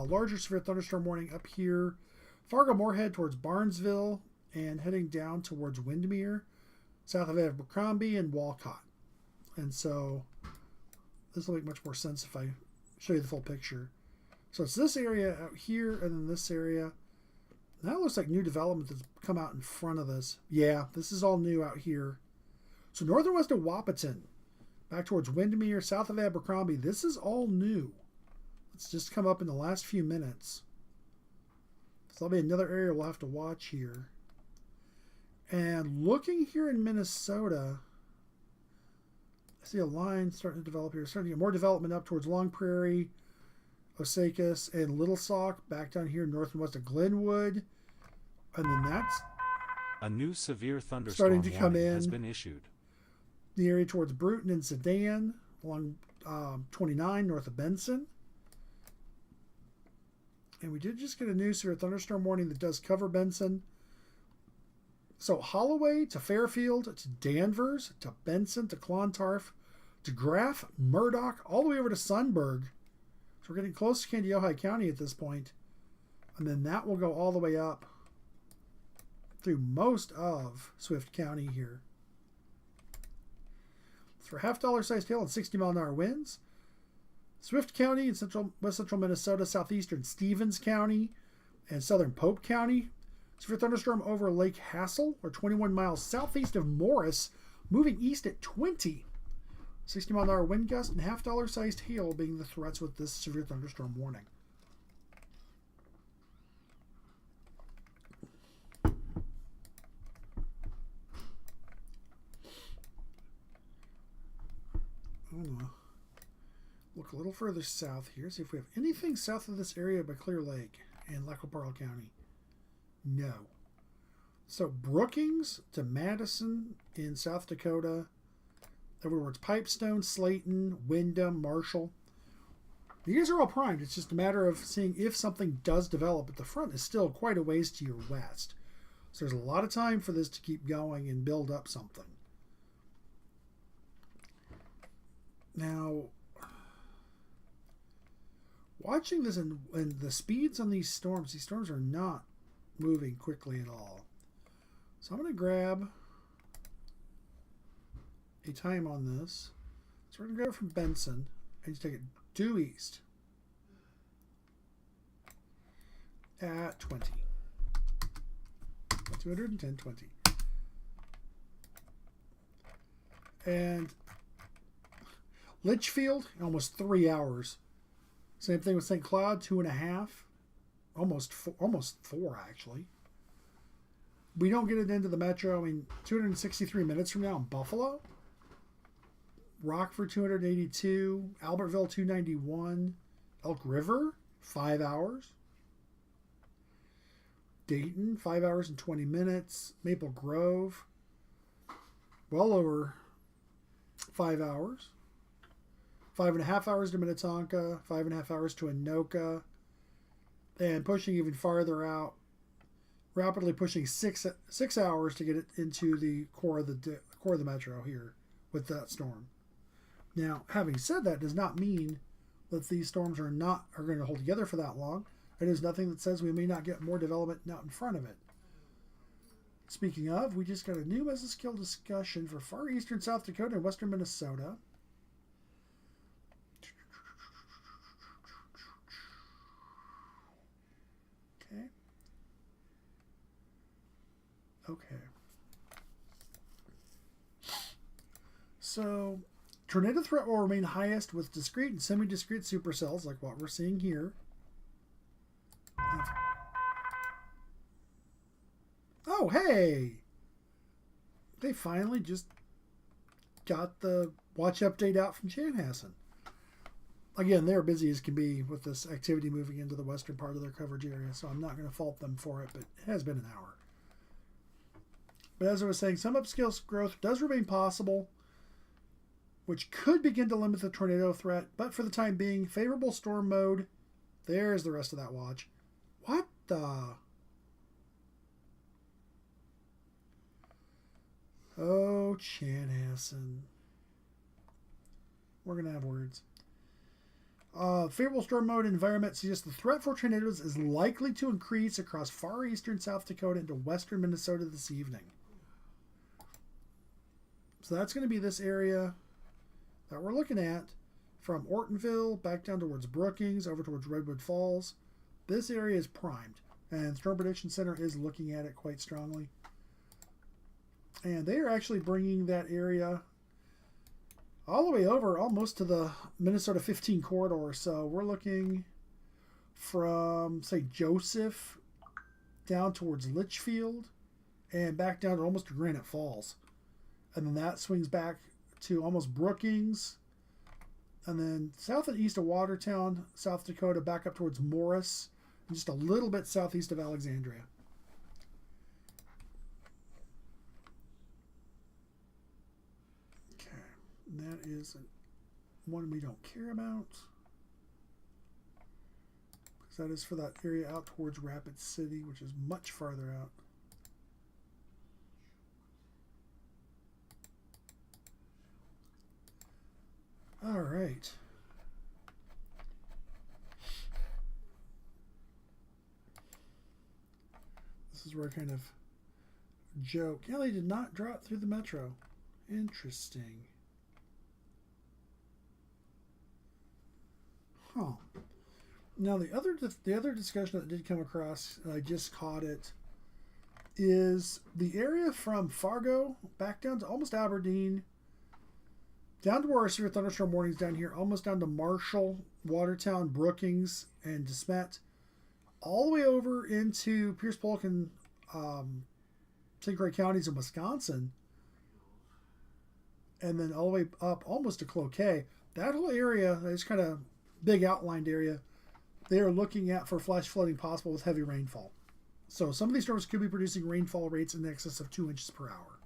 larger severe thunderstorm warning up here. Fargo-Moorhead towards Barnesville and heading down towards Windermere, south of Abercrombie and Walcott. And so this will make much more sense if I show you the full picture. So it's this area out here and then this area. That looks like new development that's come out in front of this. Yeah, this is all new out here. So northern west of Wahpeton, back towards Windermere, south of Abercrombie. This is all new. It's just come up in the last few minutes. So that'll be another area we'll have to watch here. And looking here in Minnesota, I see a line starting to develop here. Starting to get more development up towards Long Prairie, Osakis, and Little Sauk, back down here north and west of Glenwood. And then that's a new severe thunderstorm starting to come in. Has been issued. The area towards Bruton and Sedan, along 29 north of Benson. And we did just get a new severe thunderstorm warning that does cover Benson. So Holloway to Fairfield to Danvers to Benson to Clontarf to Graff, Murdoch, all the way over to Sunburg. So we're getting close to Kandiyohi County at this point. And then that will go all the way up through most of Swift County here. For half-dollar sized hail and 60-mile-an-hour winds, Swift County in west central Minnesota, southeastern Stevens County, and southern Pope County. Severe thunderstorm over Lake Hassel, or 21 miles southeast of Morris, moving east at 20. 60-mile-an-hour wind gust and half-dollar sized hail being the threats with this severe thunderstorm warning. I'm going to look a little further south here, see if we have anything south of this area by Clear Lake and Lac La Parle County. No. So Brookings to Madison in South Dakota, everywhere it's Pipestone, Slayton, Windham, Marshall. These are all primed. It's just a matter of seeing if something does develop, but the front is still quite a ways to your west. So there's a lot of time for this to keep going and build up something. Now, watching this and the speeds on these storms are not moving quickly at all. So I'm going to grab a time on this. So we're going to grab it from Benson and take it due east at 20. 210, 20. And Litchfield, almost 3 hours. Same thing with St. Cloud, 2.5. Almost 4, actually. We don't get it into the metro. I mean, 263 minutes from now in Buffalo. Rockford, 282. Albertville, 291. Elk River, 5 hours. Dayton, 5 hours and 20 minutes. Maple Grove, well over 5 hours. 5.5 hours to Minnetonka, 5.5 hours to Anoka, and pushing even farther out, rapidly pushing 6 hours to get it into the core of the metro here with that storm. Now, having said that, does not mean that these storms are going to hold together for that long. There's nothing that says we may not get more development out in front of it. Speaking of, we just got a new mesoscale discussion for far eastern South Dakota and western Minnesota. Okay. So, tornado threat will remain highest with discrete and semi-discrete supercells, like what we're seeing here. Oh, hey! They finally just got the watch update out from Chanhassen. Again, they're busy as can be with this activity moving into the western part of their coverage area, so I'm not going to fault them for it, but it has been an hour. But as I was saying, some upscale growth does remain possible, which could begin to limit the tornado threat, but for the time being, favorable storm mode. There's the rest of that watch. What the? Oh, Chanhassen. We're going to have words. Favorable storm mode environment suggests the threat for tornadoes is likely to increase across far eastern South Dakota into western Minnesota this evening. So that's going to be this area that we're looking at from Ortonville back down towards Brookings, over towards Redwood Falls. This area is primed, and Storm Prediction Center is looking at it quite strongly. And they are actually bringing that area all the way over almost to the Minnesota 15 corridor. So we're looking from, say, Joseph down towards Litchfield and back down to almost to Granite Falls. And then that swings back to almost Brookings. And then south and east of Watertown, South Dakota, back up towards Morris, and just a little bit southeast of Alexandria. That is one we don't care about, because that is for that area out towards Rapid City, which is much farther out. All right. This is where I kind of joke. Yeah, they did not drop through the metro. Interesting. Huh. Now the other discussion that did come across, and I just caught it, is the area from Fargo back down to almost Aberdeen, down to where our severe thunderstorm warnings down here, almost down to Marshall, Watertown, Brookings, and DeSmet, all the way over into Pierce, Polk, and St. Croix counties in Wisconsin, and then all the way up almost to Cloquet. That whole area is kind of big outlined area. They are looking at for flash flooding possible with heavy rainfall. So some of these storms could be producing rainfall rates in excess of 2 inches per hour.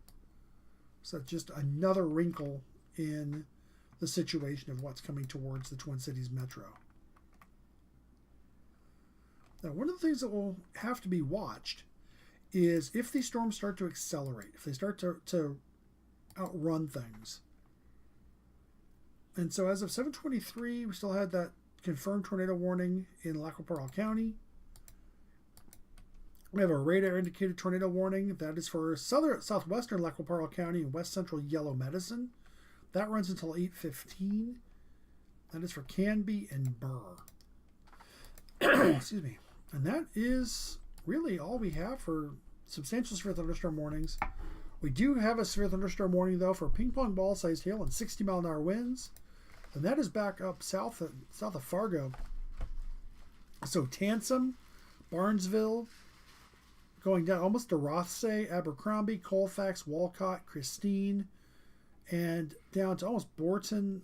So just another wrinkle in the situation of what's coming towards the Twin Cities metro. Now, one of the things that will have to be watched is if these storms start to accelerate, if they start to outrun things. And so as of 7:23, we still had that confirmed tornado warning in Lac-qui-Parle County. We have a radar indicated tornado warning that is for southwestern Lac-qui-Parle County and west central Yellow Medicine. That runs until 8:15. That is for Canby and Burr. Excuse me. And that is really all we have for substantial severe thunderstorm warnings. We do have a severe thunderstorm warning, though, for ping pong ball sized hail and 60-mile-an-hour winds. And that is back up south of Fargo. So Tansom, Barnesville, going down almost to Rothsay, Abercrombie, Colfax, Walcott, Christine, and down to almost Morton,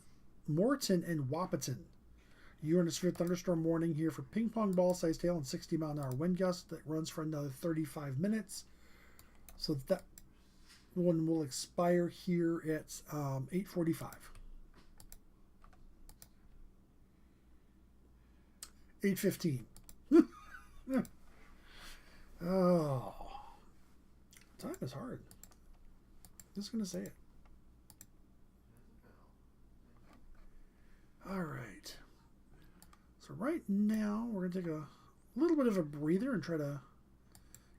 and Wahpeton. You're in a severe thunderstorm warning here for ping pong ball sized hail and 60-mile-an-hour wind gusts that runs for another 35 minutes. So that one will expire here at 8:45. 8:15. Oh, time is hard. I'm just gonna say it. All right. So right now we're gonna take a little bit of a breather and try to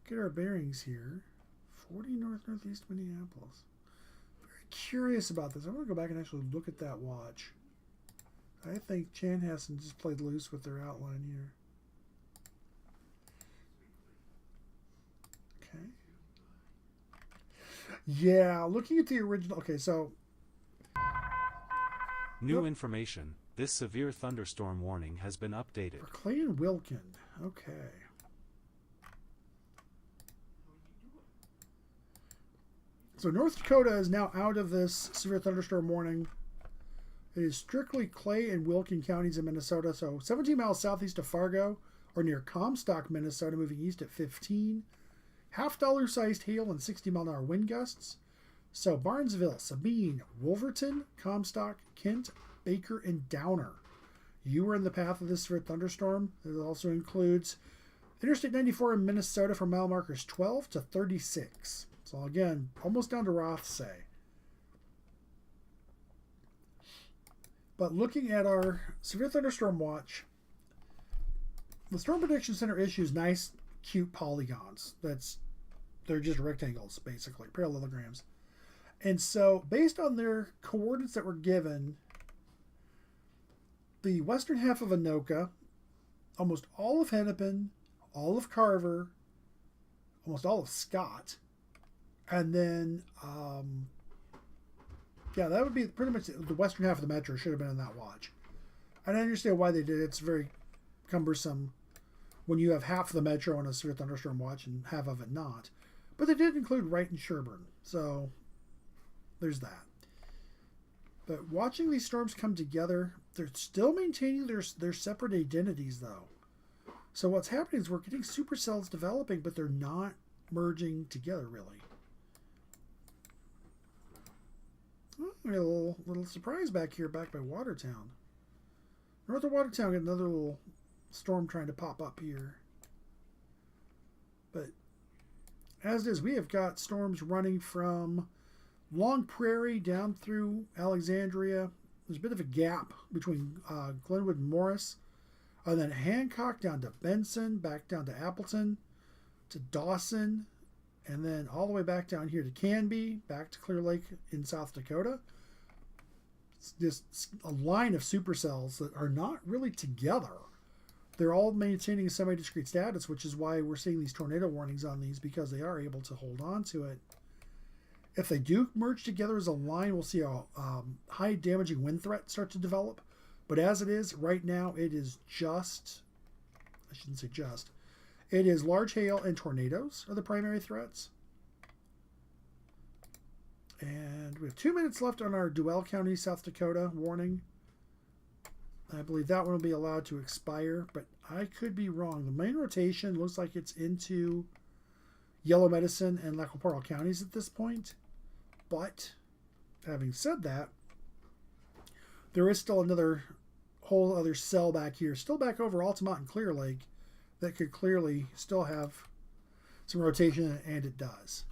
get our bearings here. 40 northeast Minneapolis. Very curious about this. I'm gonna go back and actually look at that watch. I think Chanhassen just played loose with their outline here. Okay. Yeah, looking at the original. Okay, so New information. This severe thunderstorm warning has been updated. for Clay and Wilkin. Okay. So North Dakota is now out of this severe thunderstorm warning. It is strictly Clay and Wilkin counties in Minnesota. So 17 miles southeast of Fargo or near Comstock, Minnesota, moving east at 15. $half sized hail and 60-mile-an-hour wind gusts. So Barnesville, Sabine, Wolverton, Comstock, Kent, Baker, and Downer. You were in the path of this severe thunderstorm. It also includes Interstate 94 in Minnesota from mile markers 12 to 36. So again, almost down to Rothsay. But looking at our severe thunderstorm watch, the Storm Prediction Center issues nice, cute polygons. They're just rectangles, basically, parallelograms. And so, based on their coordinates that were given, the western half of Anoka, almost all of Hennepin, all of Carver, almost all of Scott, and then, yeah, that would be pretty much the western half of the metro should have been in that watch. And I understand why they did it. It's very cumbersome when you have half the metro on a severe thunderstorm watch and half of it not. But they did include Wright and Sherburne, so there's that. But watching these storms come together, they're still maintaining their separate identities, though. So what's happening is we're getting supercells developing, but they're not merging together, really. A little surprise back here, back by Watertown. North of Watertown, got another little storm trying to pop up here. But as it is, we have got storms running from Long Prairie down through Alexandria. There's a bit of a gap between Glenwood and Morris. And then Hancock down to Benson, back down to Appleton, to Dawson, and then all the way back down here to Canby, back to Clear Lake in South Dakota. It's just a line of supercells that are not really together. They're all maintaining a semi-discrete status, which is why we're seeing these tornado warnings on these, because they are able to hold on to it. If they do merge together as a line, we'll see a high damaging wind threat start to develop. But as it is, right now, it is just, I shouldn't say just, it is large hail and tornadoes are the primary threats. And we have 2 minutes left on our Duell County, South Dakota warning. I believe that one will be allowed to expire, but I could be wrong. The main rotation looks like it's into Yellow Medicine and Lac-qui-Parle counties at this point. But having said that, there is still another whole other cell back here, still back over Altamont and Clear Lake, that could clearly still have some rotation, and it does.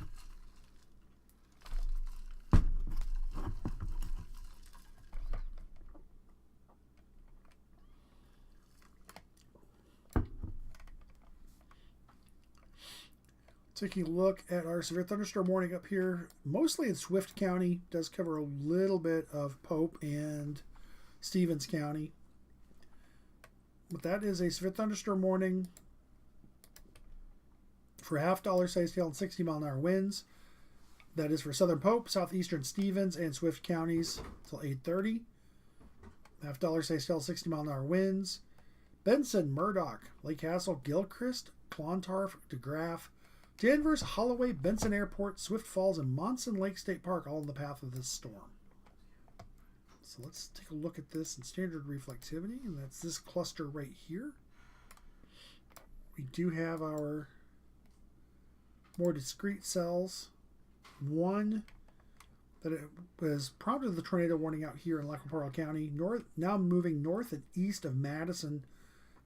Taking a look at our severe thunderstorm warning up here, mostly in Swift County, does cover a little bit of Pope and Stevens County. But that is a severe thunderstorm warning for $half sized hail and 60-mile-an-hour winds. That is for Southern Pope, Southeastern Stevens, and Swift counties until 8:30. $half sized hail, 60-mile-an-hour winds. Benson, Murdoch, Lake Castle, Gilchrist, Clontarf, DeGraff, Danvers, Holloway, Benson Airport, Swift Falls, and Monson Lake State Park all in the path of this storm. So let's take a look at this in standard reflectivity, and that's this cluster right here. We do have our more discrete cells. One that it was prompted the tornado warning out here in Lac-qui-Parle County, now moving north and east of Madison,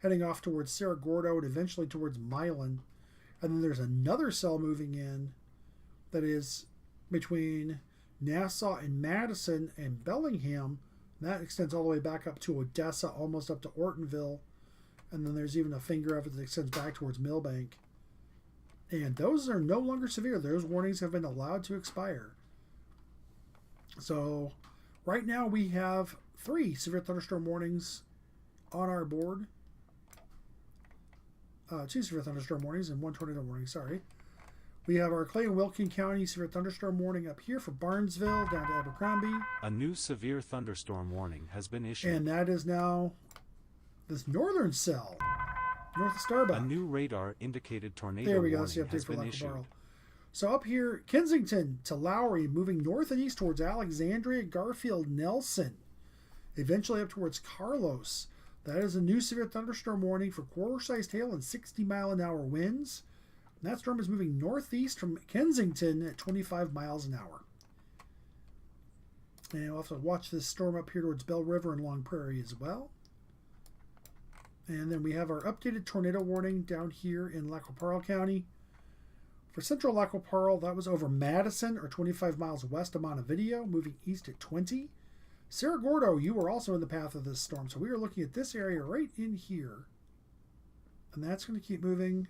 heading off towards Cerro Gordo and eventually towards Milan. And then there's another cell moving in that is between Nassau and Madison and Bellingham. That extends all the way back up to Odessa, almost up to Ortonville. And then there's even a finger of it that extends back towards Millbank. And those are no longer severe. Those warnings have been allowed to expire. So right now we have 3 severe thunderstorm warnings on our board. 2 severe thunderstorm warnings and 1 tornado warning, sorry. We have our Clay and Wilkin County severe thunderstorm warning up here for Barnesville down to Abercrombie. A new severe thunderstorm warning has been issued. And that is now this northern cell, north of Starbuck. A new radar indicated tornado there we go. warning That's the has update for been Lac issued. Barrel. So up here, Kensington to Lowry, moving north and east towards Alexandria, Garfield, Nelson. Eventually up towards Carlos. That is a new severe thunderstorm warning for quarter-sized hail and 60-mile-an-hour winds. And that storm is moving northeast from Kensington at 25 miles an hour. And we'll have to watch this storm up here towards Bell River and Long Prairie as well. And then we have our updated tornado warning down here in Lac La Parle County. For central Lac La Parle, that was over Madison, or 25 miles west of Montevideo, moving east at 20. Cerro Gordo, you were also in the path of this storm, so we are looking at this area right in here. And that's going to keep moving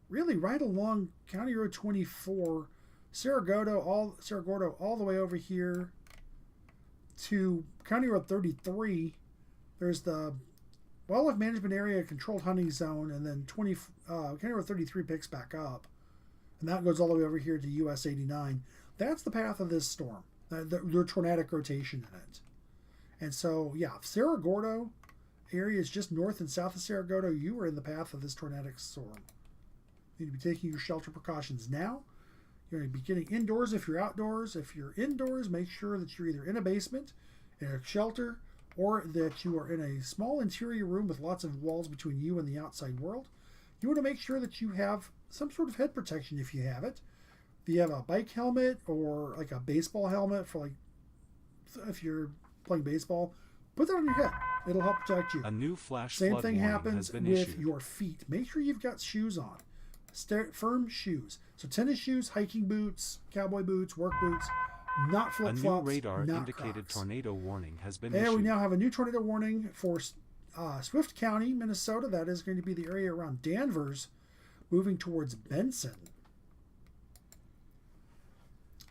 really right along County Road 24, Cerro Gordo all the way over here to County Road 33. There's the Wildlife Management Area Controlled Hunting Zone, and then County Road 33 picks back up. And that goes all the way over here to US 89. That's the path of this storm, the tornadic rotation in it. And so, yeah, Cerro Gordo area is just north and south of Cerro Gordo. You are in the path of this tornadic storm. You need to be taking your shelter precautions now. You're going to be getting indoors if you're outdoors. If you're indoors, make sure that you're either in a basement, in a shelter, or that you are in a small interior room with lots of walls between you and the outside world. You want to make sure that you have some sort of head protection if you have it. If you have a bike helmet or like a baseball helmet for like if you're playing baseball, put that on your head. It'll help protect you. A new flash Same flood thing warning happens has been with issued. your feet. Make sure you've got shoes on. Firm shoes. So tennis shoes, hiking boots, cowboy boots, work boots, not flip-flops, A new radar not indicated Crocs. tornado warning has been And issued. we now have a new tornado warning for Swift County, Minnesota. That is going to be the area around Danvers, moving towards Benson.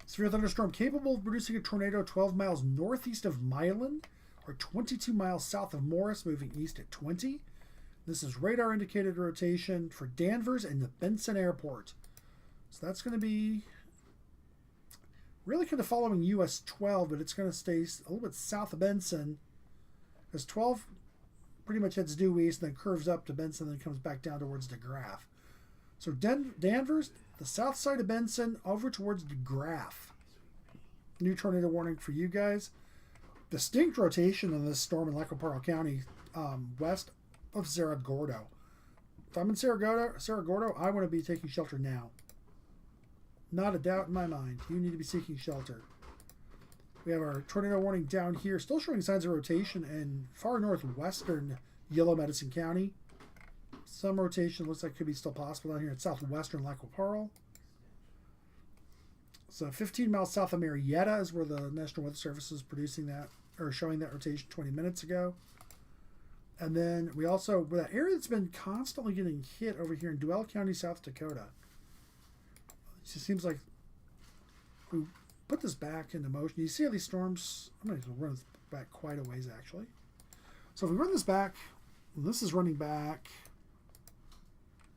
Severe thunderstorm capable of producing a tornado 12 miles northeast of Milan or 22 miles south of Morris, moving east at 20. This is radar indicated rotation for Danvers and the Benson Airport. So that's going to be really kind of following US 12, but it's going to stay a little bit south of Benson, because 12 pretty much heads due east and then curves up to Benson and then comes back down towards DeGraff. So Danvers, the south side of Benson, over towards DeGraff. New tornado warning for you guys. Distinct rotation in this storm in Lac La Parle County, west of Cerro Gordo. If I'm in Cerro Gordo, I want to be taking shelter now. Not a doubt in my mind. You need to be seeking shelter. We have our tornado warning down here, still showing signs of rotation in far northwestern Yellow Medicine County. Some rotation looks like could be still possible down here in southwestern Lac La Parle. So 15 miles south of Marietta is where the National Weather Service is producing that, or showing that rotation 20 minutes ago. And then we also, with that area that's been constantly getting hit over here in Duell County, South Dakota. It just seems like we put this back into motion. You see how these storms, I'm going to run this back quite a ways actually. So if we run this back, and this is running back,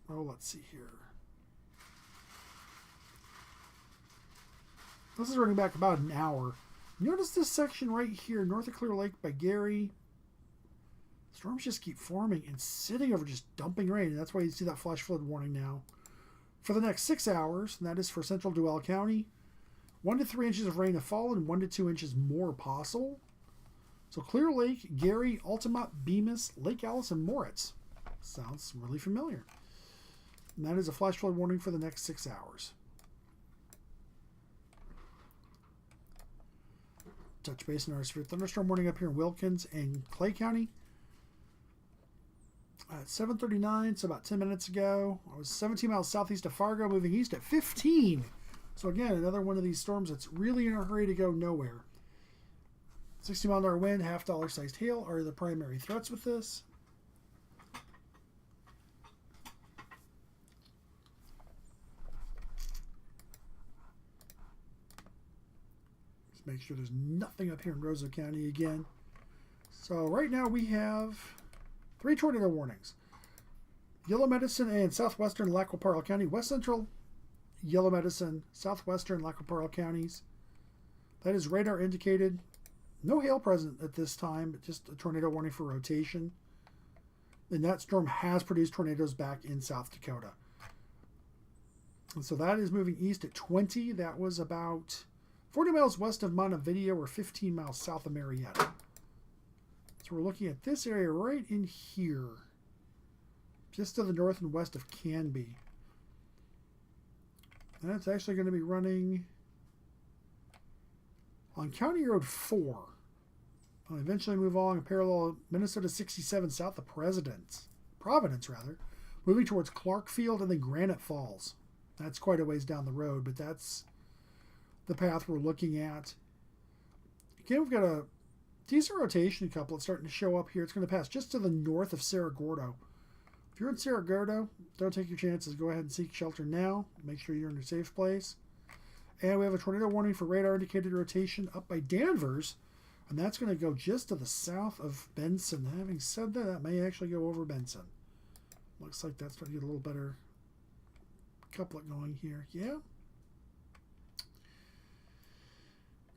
oh, let's see here. This is running back about an hour. Notice this section right here, north of Clear Lake by Gary. Storms just keep forming and sitting over just dumping rain. And that's why you see that flash flood warning now. For the next 6 hours, and that is for central Duell County, 1 to 3 inches of rain have fallen, 1 to 2 inches more possible. So Clear Lake, Gary, Altamont, Bemis, Lake Alice, and Moritz. Sounds really familiar. And that is a flash flood warning for the next 6 hours. Touch base on our severe thunderstorm warning up here in Wilkins and Clay County. At 7:39, so about 10 minutes ago, I was 17 miles southeast of Fargo, moving east at 15. So again, another one of these storms that's really in a hurry to go nowhere. 60-mile-an-hour wind, half-dollar sized hail are the primary threats with this. Just make sure there's nothing up here in Roseau County again. So right now we have 3 tornado warnings. Yellow Medicine and southwestern Lac La Parle County, west central Yellow Medicine, southwestern Lac-qui-Parle counties. That is radar indicated. No hail present at this time, but just a tornado warning for rotation. And that storm has produced tornadoes back in South Dakota. And so that is moving east at 20. That was about 40 miles west of Montevideo or 15 miles south of Marietta. So we're looking at this area right in here, just to the north and west of Canby. And that's actually going to be running on County Road 4. I'll eventually move along and parallel Minnesota 67 south of Providence, moving towards Clarkfield and then Granite Falls. That's quite a ways down the road, but that's the path we're looking at. Again, we've got a decent rotation couplet starting to show up here. It's going to pass just to the north of Cerro Gordo. If you're in Cerro Gordo, don't take your chances. Go ahead and seek shelter now. Make sure you're in a safe place. And we have a tornado warning for radar indicated rotation up by Danvers, and that's going to go just to the south of Benson. Having said that, that may actually go over Benson. Looks like that's starting to get a little better couplet going here. Yeah.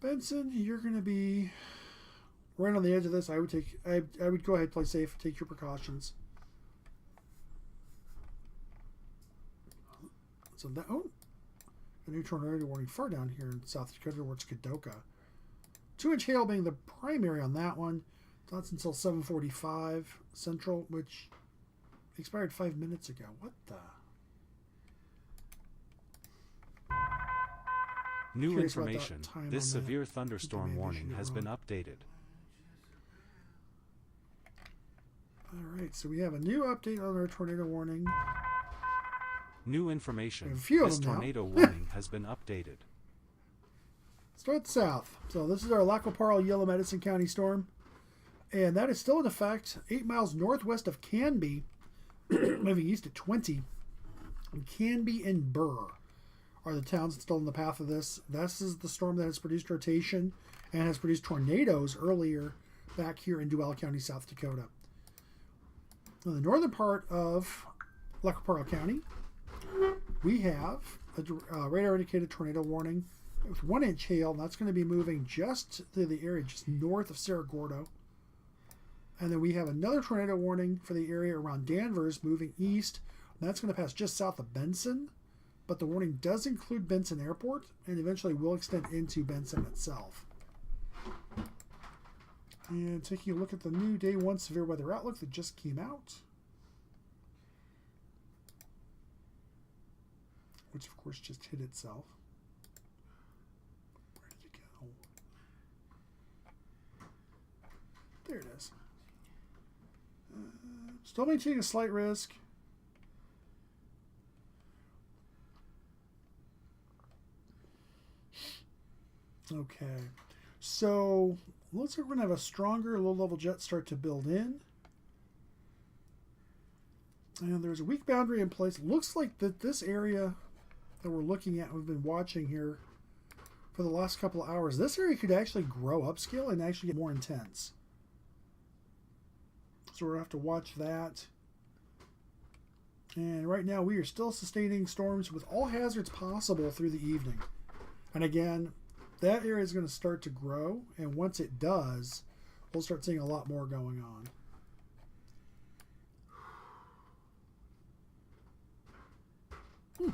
Benson, you're going to be right on the edge of this. I would go ahead, play safe, take your precautions. So that, a new tornado warning far down here in South Dakota towards Kadoka. 2-inch hail being the primary on that one. That's until 7:45 Central, which expired 5 minutes ago. What the? New information. This severe thunderstorm warning has been updated. All right, so we have a new update on our tornado warning. New information. This tornado warning has been updated. Start south. So this is our Lac-qui-Parle Yellow Medicine County storm. And that is still in effect 8 miles northwest of Canby, moving east at 20. And Canby and Burr are the towns still in the path of this. This is the storm that has produced rotation and has produced tornadoes earlier back here in Duval County, South Dakota. In the northern part of Lac-qui-Parle County, we have a radar indicated tornado warning with 1-inch hail, and that's going to be moving just to the area just north of Cerro Gordo. And then we have another tornado warning for the area around Danvers moving east, and that's going to pass just south of Benson, but the warning does include Benson Airport and eventually will extend into Benson itself. And taking a look at the new Day 1 severe weather outlook that just came out, which of course just hit itself. Where did it go? There it is. Still maintaining a slight risk. Okay, so looks like we're going to have a stronger low-level jet start to build in. And there's a weak boundary in place. Looks like that this area that we're looking at, we've been watching here for the last couple of hours, this area could actually grow upscale and actually get more intense. So we're going to have to watch that. And right now we are still sustaining storms with all hazards possible through the evening. And again, that area is going to start to grow, and once it does, we'll start seeing a lot more going on. Oh,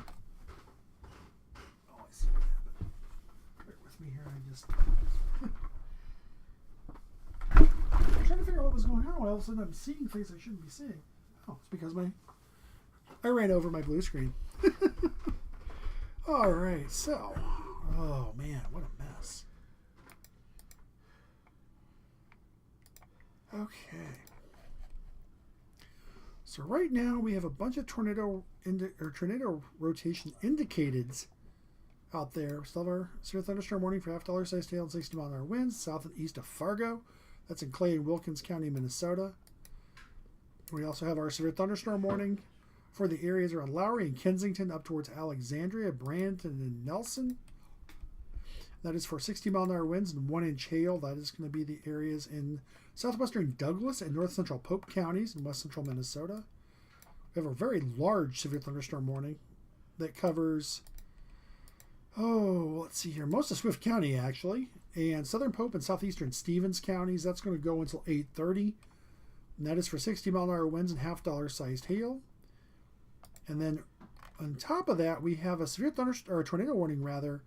I see what happened. Bear with me here. I'm trying to figure out what was going on. All of a sudden, I'm seeing things I shouldn't be seeing. Oh, it's because I ran over my blue screen. All right, so. Oh man, what a mess. Okay. So right now we have a bunch of tornado rotation indicateds out there. We still have our severe thunderstorm warning for $half size hail and 60-mile-an-hour winds south and east of Fargo. That's in Clay and Wilkins County, Minnesota. We also have our severe thunderstorm warning for the areas around Lowry and Kensington up towards Alexandria, Brandon, and Nelson. That is for 60-mile-an-hour winds and 1-inch hail. That is going to be the areas in southwestern Douglas and north central Pope counties in west central Minnesota. We have a very large severe thunderstorm warning that covers Oh, let's see here. Most of Swift County, actually. And Southern Pope and Southeastern Stevens counties. That's going to go until 8:30. And that is for 60-mile-an-hour winds and half-dollar-sized hail. And then on top of that, we have a severe or a tornado warning, rather,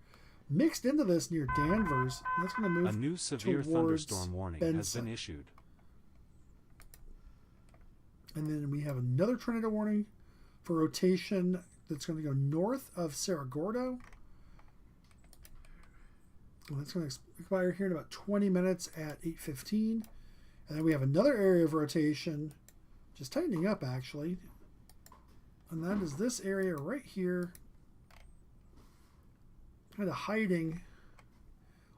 mixed into this near Danvers. And that's going to move. A new severe thunderstorm warning has been issued. And then we have another tornado warning for rotation that's going to go north of Cerro Gordo. And that's going to expire here in about 20 minutes at 8:15. And then we have another area of rotation, just tightening up actually. And that is this area right here, kind of hiding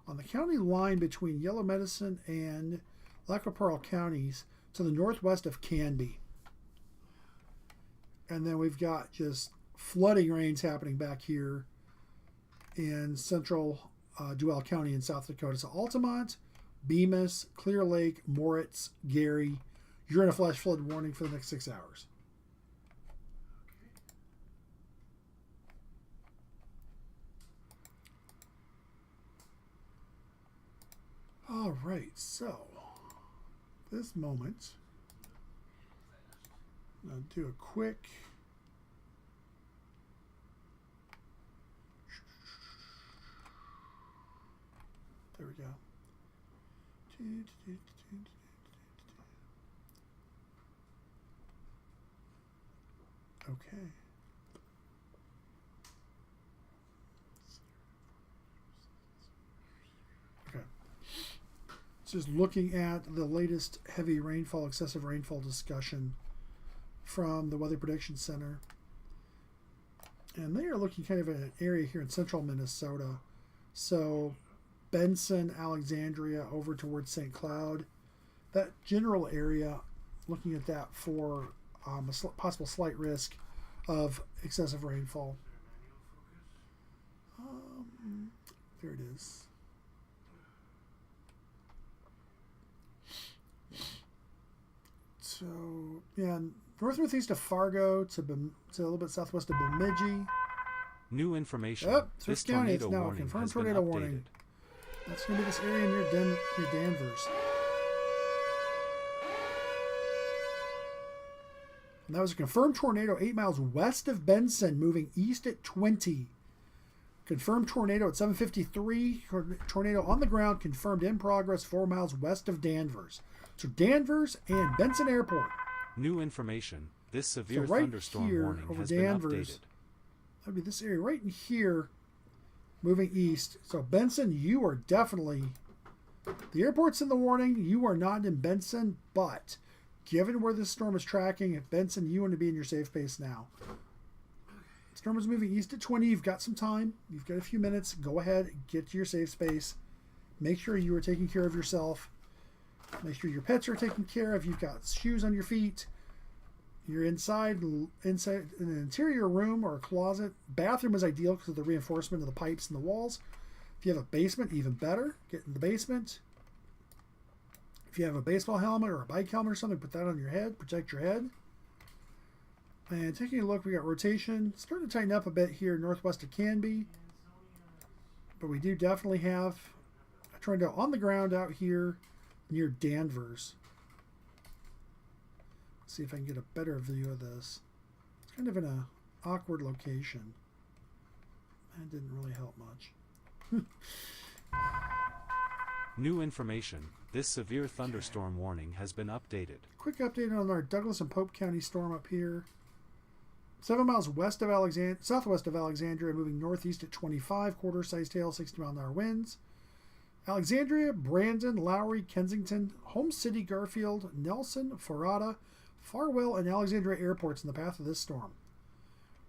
on the county line between Yellow Medicine and Lac La Pearl counties to the northwest of Canby. And then we've got just flooding rains happening back here in central Duval County in South Dakota. So Altamont, Bemis, Clear Lake, Moritz, Gary, you're in a flash flood warning for the next 6 hours. All right, so this moment, I'll do a quick there we go. Okay. Okay. Just looking at the latest heavy rainfall, excessive rainfall discussion from the Weather Prediction Center. And they are looking kind of at an area here in central Minnesota. So Benson, Alexandria, over towards St. Cloud. That general area, looking at that for a possible slight risk of excessive rainfall. There it is. So, yeah, northeast of Fargo to a little bit southwest of Bemidji. New information. This County, it's now a confirmed tornado warning. That's going to be this area near Danvers. And that was a confirmed tornado 8 miles west of Benson, moving east at 20. Confirmed tornado at 7:53. Tornado on the ground, confirmed in progress 4 miles west of Danvers. So Danvers and Benson Airport. New information. This severe thunderstorm warning has been updated. That would be this area right in here, moving east. So Benson, you are definitely, the airport's in the warning. You are not in Benson, but given where this storm is tracking, at Benson, you want to be in your safe space now. Storm is moving east at 20. You've got some time. You've got a few minutes. Go ahead, get to your safe space. Make sure you are taking care of yourself. Make sure your pets are taken care of. You've got shoes on your feet. You're inside in an interior room or a closet. Bathroom is ideal because of the reinforcement of the pipes and the walls. If you have a basement, even better. Get in the basement. If you have a baseball helmet or a bike helmet or something, put that on your head. Protect your head. And taking a look, we got rotation. Starting to tighten up a bit here northwest of Canby. But we do definitely have a tornado on the ground out here near Danvers. Let's see if I can get a better view of this. It's kind of in an awkward location. That didn't really help much. New information. This severe thunderstorm warning has been updated. Quick update on our Douglas and Pope County storm up here. 7 miles west of southwest of Alexandria, moving northeast at 25, quarter-sized hail, 60-mile-an-hour winds. Alexandria, Brandon, Lowry, Kensington, Home City, Garfield, Nelson, Farada, Farwell, and Alexandria airports in the path of this storm.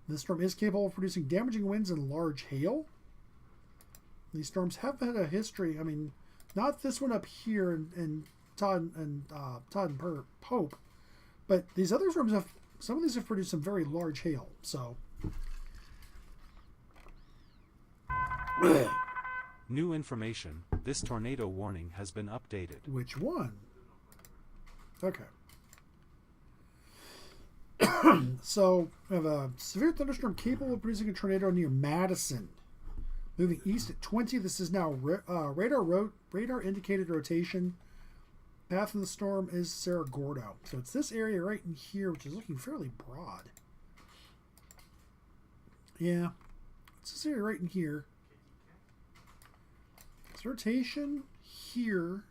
This storm is capable of producing damaging winds and large hail. These storms have had a history. I mean, not this one up here in Todd and Pope, but these other storms have. Some of these have produced some very large hail. So, new information. This tornado warning has been updated. Which one? Okay. So, we have a severe thunderstorm capable of producing a tornado near Madison. moving east at 20. This is now radar indicated rotation. Path of the storm is Cerro Gordo. So it's this area right in here, which is looking fairly broad. Yeah, it's this area right in here. This rotation here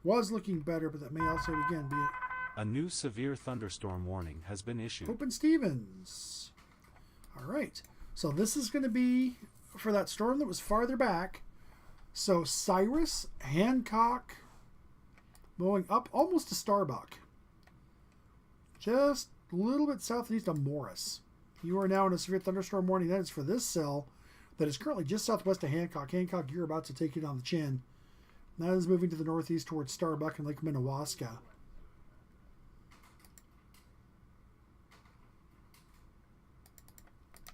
was looking better, but that may also, again, be it. A new severe thunderstorm warning has been issued. Hope and Stevens. All right. So this is going to be for that storm that was farther back. So Cyrus, Hancock, going up almost to Starbuck. Just a little bit southeast of Morris. You are now in a severe thunderstorm warning. That is for this cell that is currently just southwest of Hancock. Hancock, you're about to take it on the chin. That is moving to the northeast towards Starbuck and Lake Minnewaska.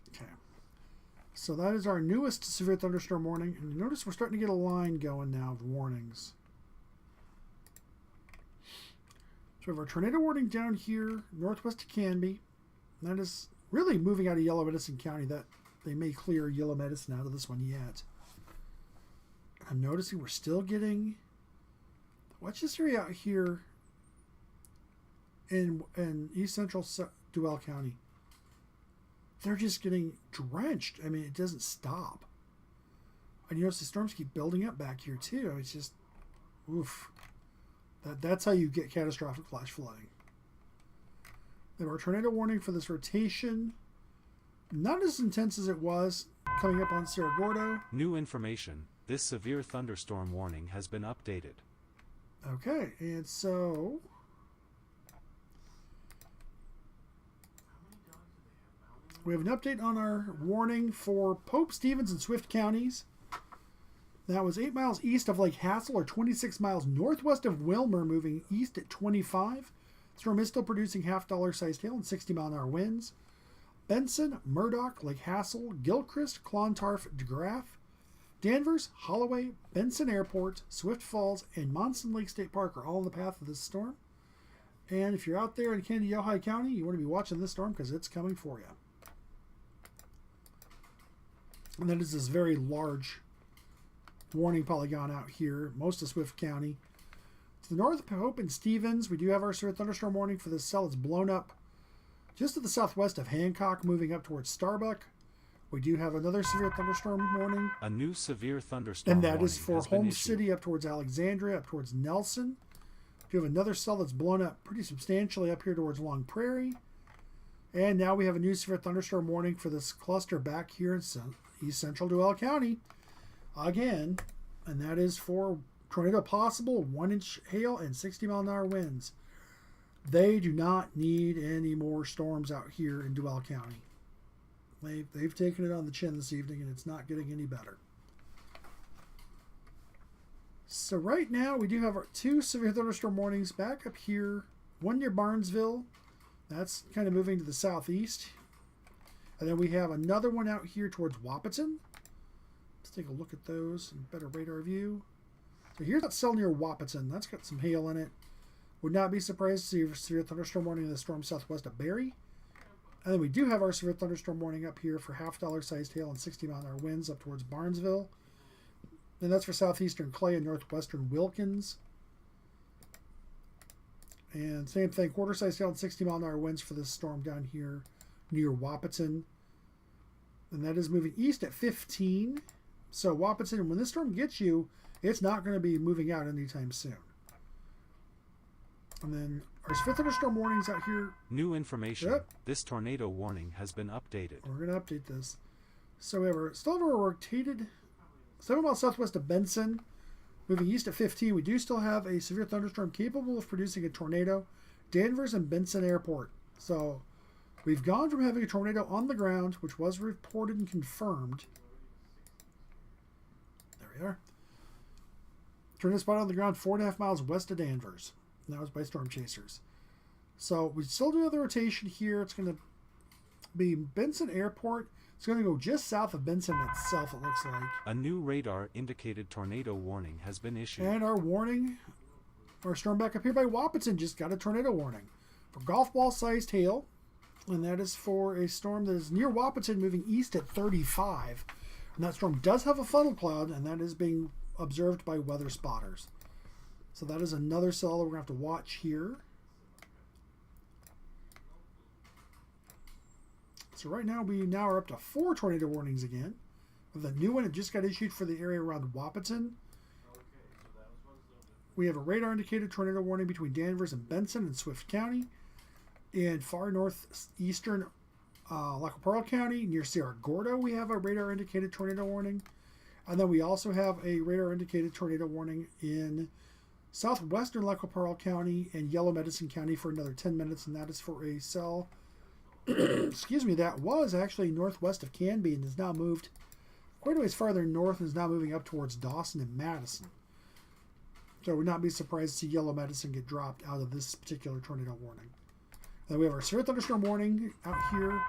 Okay. So that is our newest severe thunderstorm warning. And you notice we're starting to get a line going now of warnings. So we have our tornado warning down here, northwest of Canby. That is really moving out of Yellow Medicine County. That they may clear Yellow Medicine out of this one yet. I'm noticing we're still getting, what's this area out here in east central Duval County? They're just getting drenched. I mean, it doesn't stop. And you notice the storms keep building up back here too. It's just, oof. That's how you get catastrophic flash flooding. Then our tornado warning for this rotation. Not as intense as it was coming up on Cerro Gordo. New information. This severe thunderstorm warning has been updated. Okay, and so we have an update on our warning for Pope, Stevens, and Swift counties. That was 8 miles east of Lake Hassel, or 26 miles northwest of Wilmer, moving east at 25. Storm is still producing half-dollar-sized hail and 60-mile-an-hour winds. Benson, Murdoch, Lake Hassel, Gilchrist, Clontarf, DeGraff, Danvers, Holloway, Benson Airport, Swift Falls, and Monson Lake State Park are all in the path of this storm. And if you're out there in Candy-Ojai County, you want to be watching this storm because it's coming for you. And that is this very large warning polygon out here, most of Swift County. To the north of Hope and Stevens, we do have our severe thunderstorm warning for this cell. It's blown up just to the southwest of Hancock, moving up towards Starbuck. We do have another severe thunderstorm warning. A new severe thunderstorm warning. And that warning is for Holmes City, up towards Alexandria, up towards Nelson. We have another cell that's blown up pretty substantially up here towards Long Prairie. And now we have a new severe thunderstorm warning for this cluster back here in east central Duval County. Again, and that is for tornado possible, 1-inch hail and 60-mile-an-hour winds. They do not need any more storms out here in Duval County. They've taken it on the chin this evening, and it's not getting any better. So right now, we do have our 2 severe thunderstorm warnings back up here. One near Barnesville. That's kind of moving to the southeast. And then we have another one out here towards Wahpeton. Let's take a look at those in better radar view. So here's that cell near Wahpeton. That's got some hail in it. Would not be surprised to see a severe thunderstorm warning in the storm southwest of Barrie. And then we do have our severe thunderstorm warning up here for half-dollar-sized hail and 60-mile-an-hour winds up towards Barnesville. And that's for southeastern Clay and northwestern Wilkins. And same thing, quarter-sized hail and 60-mile-an-hour winds for this storm down here near Wahpeton. And that is moving east at 15. So Wahpeton, when this storm gets you, it's not going to be moving out anytime soon. And then our severe thunderstorm warnings out here. New information. Yep. This tornado warning has been updated. We're going to update this. So we have still have our rotated 7 miles southwest of Benson, moving east at 15. We do still have a severe thunderstorm capable of producing a tornado. Danvers and Benson Airport. So we've gone from having a tornado on the ground, which was reported and confirmed. There we are. Tornado spot on the ground 4.5 miles west of Danvers. And that was by storm chasers. So we still do have the rotation here. It's going to be Benson Airport. It's going to go just south of Benson itself, it looks like. A new radar indicated tornado warning has been issued. And our warning, our storm back up here by Wahpeton just got a tornado warning for golf ball sized hail. And that is for a storm that is near Wahpeton, moving east at 35. And that storm does have a funnel cloud, and that is being observed by weather spotters. So that is another cell that we're going to have to watch here. So right now we are up to 4 tornado warnings again. With a new one that just got issued for the area around Wahpeton. We have a radar indicated tornado warning between Danvers and Benson in Swift County. In far northeastern Lac-qui-Parle County near Sierra Gordo, we have a radar indicated tornado warning. And then we also have a radar indicated tornado warning in southwestern Lac-qui-Parle County and Yellow Medicine County for another 10 minutes, and that is for a cell excuse me, that was actually northwest of Canby and has now moved quite a ways farther north and is now moving up towards Dawson and Madison. So I would not be surprised to see Yellow Medicine get dropped out of this particular tornado warning. Then we have our severe thunderstorm warning out here.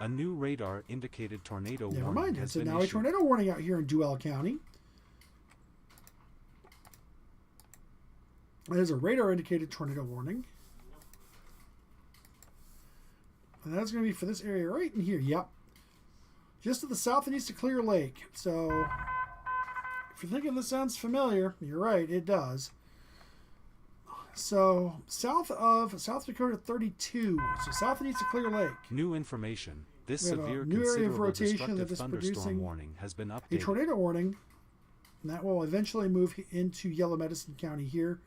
A new radar indicated tornado Never warning mind, has it's been now a issued. tornado warning out here in Duell County. There's a radar indicated tornado warning. And that's going to be for this area right in here. Yep. Just to the south and east of Clear Lake. So, if you're thinking this sounds familiar, you're right, it does. So, south of South Dakota 32. So, south and east of Clear Lake. New information. This We have a severe new area of considerable rotation that destructive is thunderstorm producing warning has been A updated. tornado warning. And that will eventually move into Yellow Medicine County here.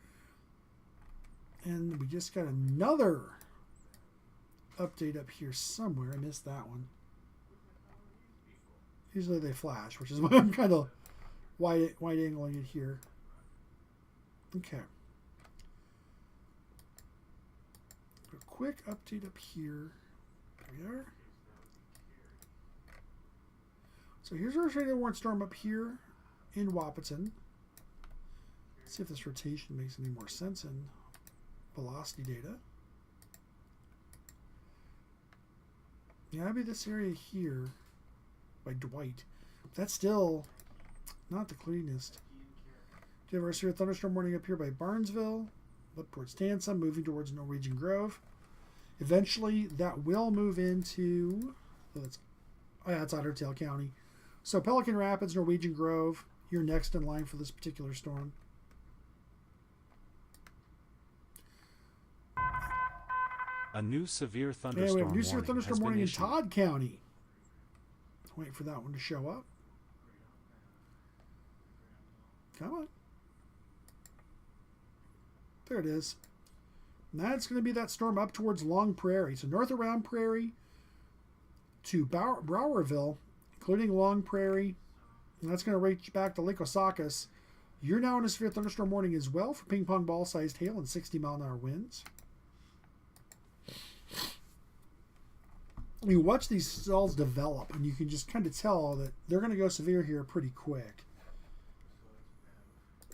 And we just got another update up here somewhere. I missed that one. Usually they flash, which is why I'm kind of wide angling it here. Okay. A quick update up here. There we are. So here's our tornado warning storm up here in Wahpeton. Let's see if this rotation makes any more sense in velocity data. Yeah, that'd be this area here by Dwight. That's still not the cleanest. Do you have our severe thunderstorm warning up here by Barnesville, up towards Tansa, moving towards Norwegian Grove. Eventually, that will move into, it's Otter Tail County. So Pelican Rapids, Norwegian Grove, you're next in line for this particular storm. A new severe Yeah, thunderstorm we have a new severe warning thunderstorm has been warning in issued. Todd County. Wait for that one to show up. Come on. There it is. And that's going to be that storm up towards Long Prairie. So north around Prairie to Browerville, including Long Prairie. And that's going to reach back to Lake Osakis. You're now in a severe thunderstorm warning as well for ping pong ball sized hail and 60-mile-an-hour winds. You watch these cells develop, and you can just kind of tell that they're going to go severe here pretty quick.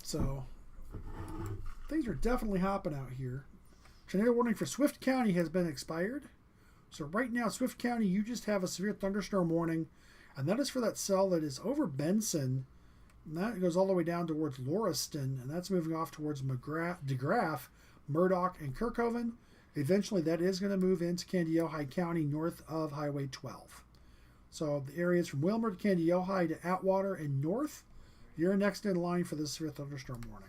So, things are definitely hopping out here. Tornado warning for Swift County has been expired. So right now, Swift County, you just have a severe thunderstorm warning, and that is for that cell that is over Benson, and that goes all the way down towards Lauriston, and that's moving off towards DeGraff, Murdoch, and Kirkhoven. Eventually, that is going to move into Candiota County north of Highway 12. So the areas from Wilmer to Candiota to Atwater and north, you're next in line for this severe thunderstorm warning.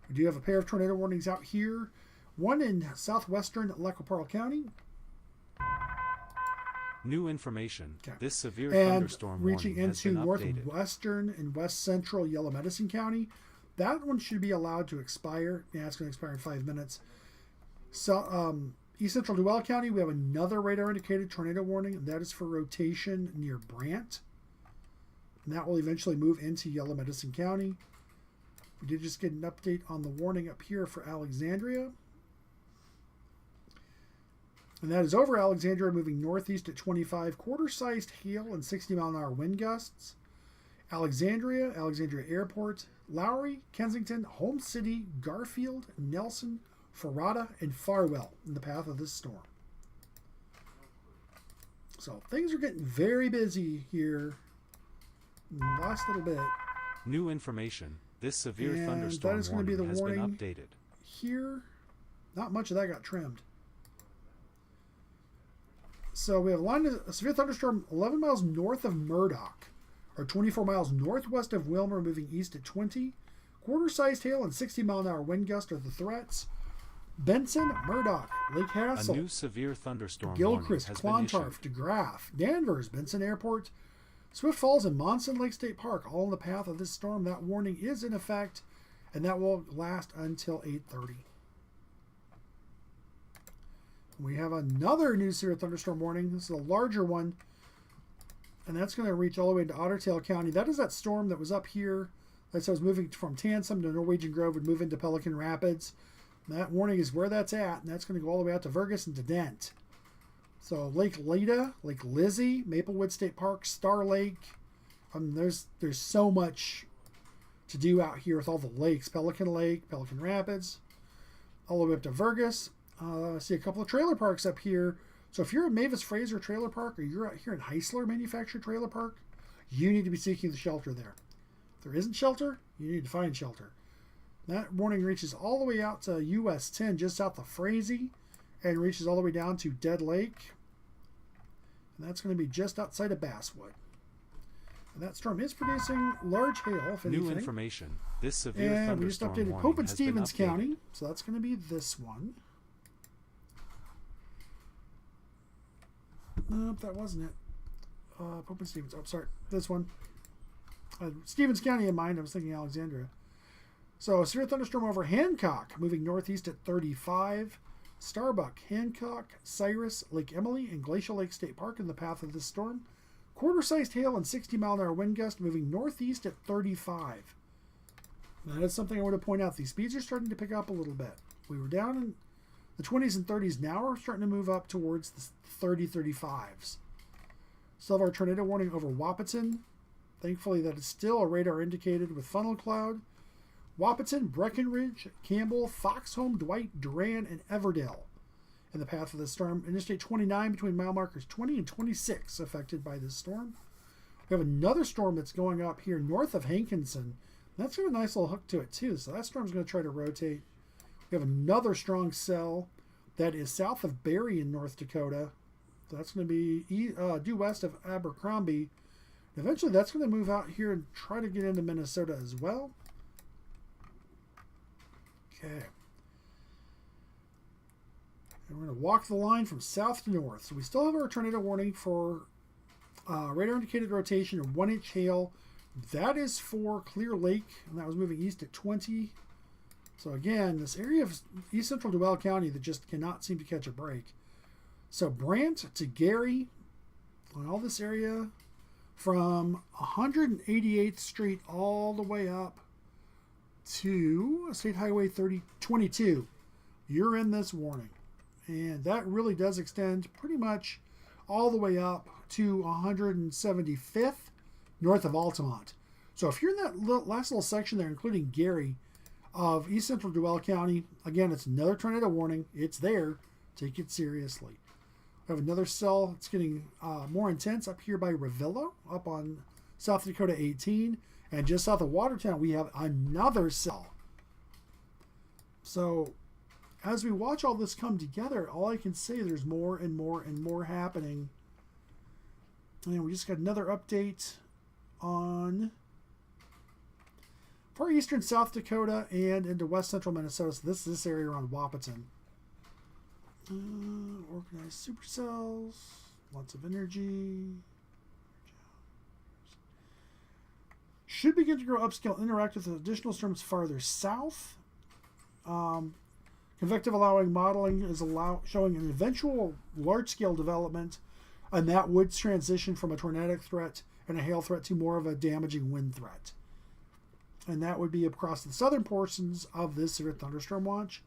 We do have a pair of tornado warnings out here. One in southwestern Lac-qui-Parle County. New information. Okay. This severe And thunderstorm reaching warning has into been updated. northwestern and west central Yellow Medicine County. That one should be allowed to expire. Yeah, it's going to expire in 5 minutes. So, East Central Duell County, we have another radar indicated tornado warning, and that is for rotation near Brant. And that will eventually move into Yellow Medicine County. We did just get an update on the warning up here for Alexandria. And that is over Alexandria, moving northeast at 25, quarter-sized hail and 60-mile-an-hour wind gusts. Alexandria, Alexandria Airport, Lowry, Kensington, Holmes City, Garfield, Nelson, Ferrata, and Farwell in the path of this storm. So things are getting very busy here in the last little bit. New information. This severe And thunderstorm that is going to be warning the has been warning updated. here. Not much of that got trimmed. So we have a severe thunderstorm 11 miles north of Murdoch, or 24 miles northwest of Wilmer, moving east at 20. Quarter-sized hail and 60-mile-an-hour wind gusts are the threats. Benson, Murdoch, Lake Hassel, A new severe thunderstorm Gilchrist, warning has been Clontarf, DeGraff, Danvers, Benson Airport, Swift Falls, and Monson Lake State Park, all in the path of this storm. That warning is in effect, and that will last until 8:30. We have another new severe thunderstorm warning. This is a larger one, and that's going to reach all the way into Otter Tail County. That is that storm that was up here. That says moving from Tansum to Norwegian Grove would move into Pelican Rapids. And that warning is where that's at, and that's going to go all the way out to Vergas and to Dent. So Lake Leda, Lake Lizzie, Maplewood State Park, Star Lake. There's so much to do out here with all the lakes. Pelican Lake, Pelican Rapids, all the way up to Vergas. I see a couple of trailer parks up here. So if you're at Mavis Fraser Trailer Park, or you're out here in Heisler Manufactured Trailer Park, you need to be seeking the shelter there. If there isn't shelter, you need to find shelter. That warning reaches all the way out to US 10, just south of Frazee, and reaches all the way down to Dead Lake. And that's going to be just outside of Basswood. And that storm is producing large hail, if anything. New information. This severe and we just thunderstorm updated warning Pope and has been Stevens updated. County, so that's going to be this one. Nope, that wasn't it. Pope and Stevens. Oh, sorry. This one. Stevens County in mind. I was thinking Alexandria. So, severe thunderstorm over Hancock, moving northeast at 35. Starbuck, Hancock, Cyrus, Lake Emily, and Glacial Lake State Park in the path of this storm. Quarter-sized hail and 60-mile-an-hour wind gust moving northeast at 35. That is something I want to point out. These speeds are starting to pick up a little bit. We were down in the 20s and 30s. Now we're starting to move up towards the 30, 35s. Still have our tornado warning over Wahpeton. Thankfully, that is still a radar indicated with funnel cloud. Wahpeton, Breckenridge, Campbell, Foxhome, Dwight, Duran, and Everdale in the path of the storm. Interstate 29 between mile markers 20 and 26 affected by this storm. We have another storm that's going up here north of Hankinson. That's got a nice little hook to it too, so that storm's going to try to rotate. We have another strong cell that is south of Barrie in North Dakota. So that's going to be due west of Abercrombie. Eventually that's going to move out here and try to get into Minnesota as well. Okay. And we're going to walk the line from south to north. So we still have our tornado warning for radar indicated rotation of 1-inch hail. That is for Clear Lake, and that was moving east at 20. So again, this area of east central Duval County that just cannot seem to catch a break. So Brant to Gary, and all this area from 188th Street all the way up to State Highway 22. You're in this warning. And that really does extend pretty much all the way up to 175th north of Altamont. So if you're in that last little section there, including Gary of east central Duval County, again, it's another tornado warning. It's there. Take it seriously. We have another cell that's getting more intense up here by Revillo, up on South Dakota 18. And just south of Watertown, we have another cell. So as we watch all this come together, all I can say, there's more and more and more happening. And we just got another update on far eastern South Dakota and into west central Minnesota. So this area around Wahpeton. Organized supercells, lots of energy. Should begin to grow upscale, interact with additional storms farther south. Convective allowing modeling is showing an eventual large-scale development, and that would transition from a tornadic threat and a hail threat to more of a damaging wind threat. And that would be across the southern portions of this severe thunderstorm watch.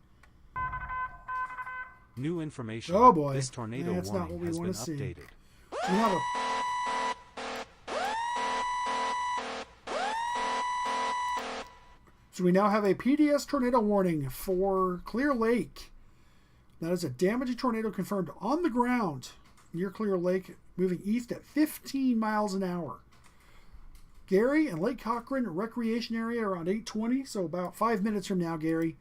New information. Oh boy, This tornado that's not what warning we has want been to see. updated. We have So we now have a PDS tornado warning for Clear Lake. That is a damaging tornado confirmed on the ground near Clear Lake, moving east at 15 miles an hour. Gary and Lake Cochran Recreation Area around 8:20, so about 5 minutes from now, Gary,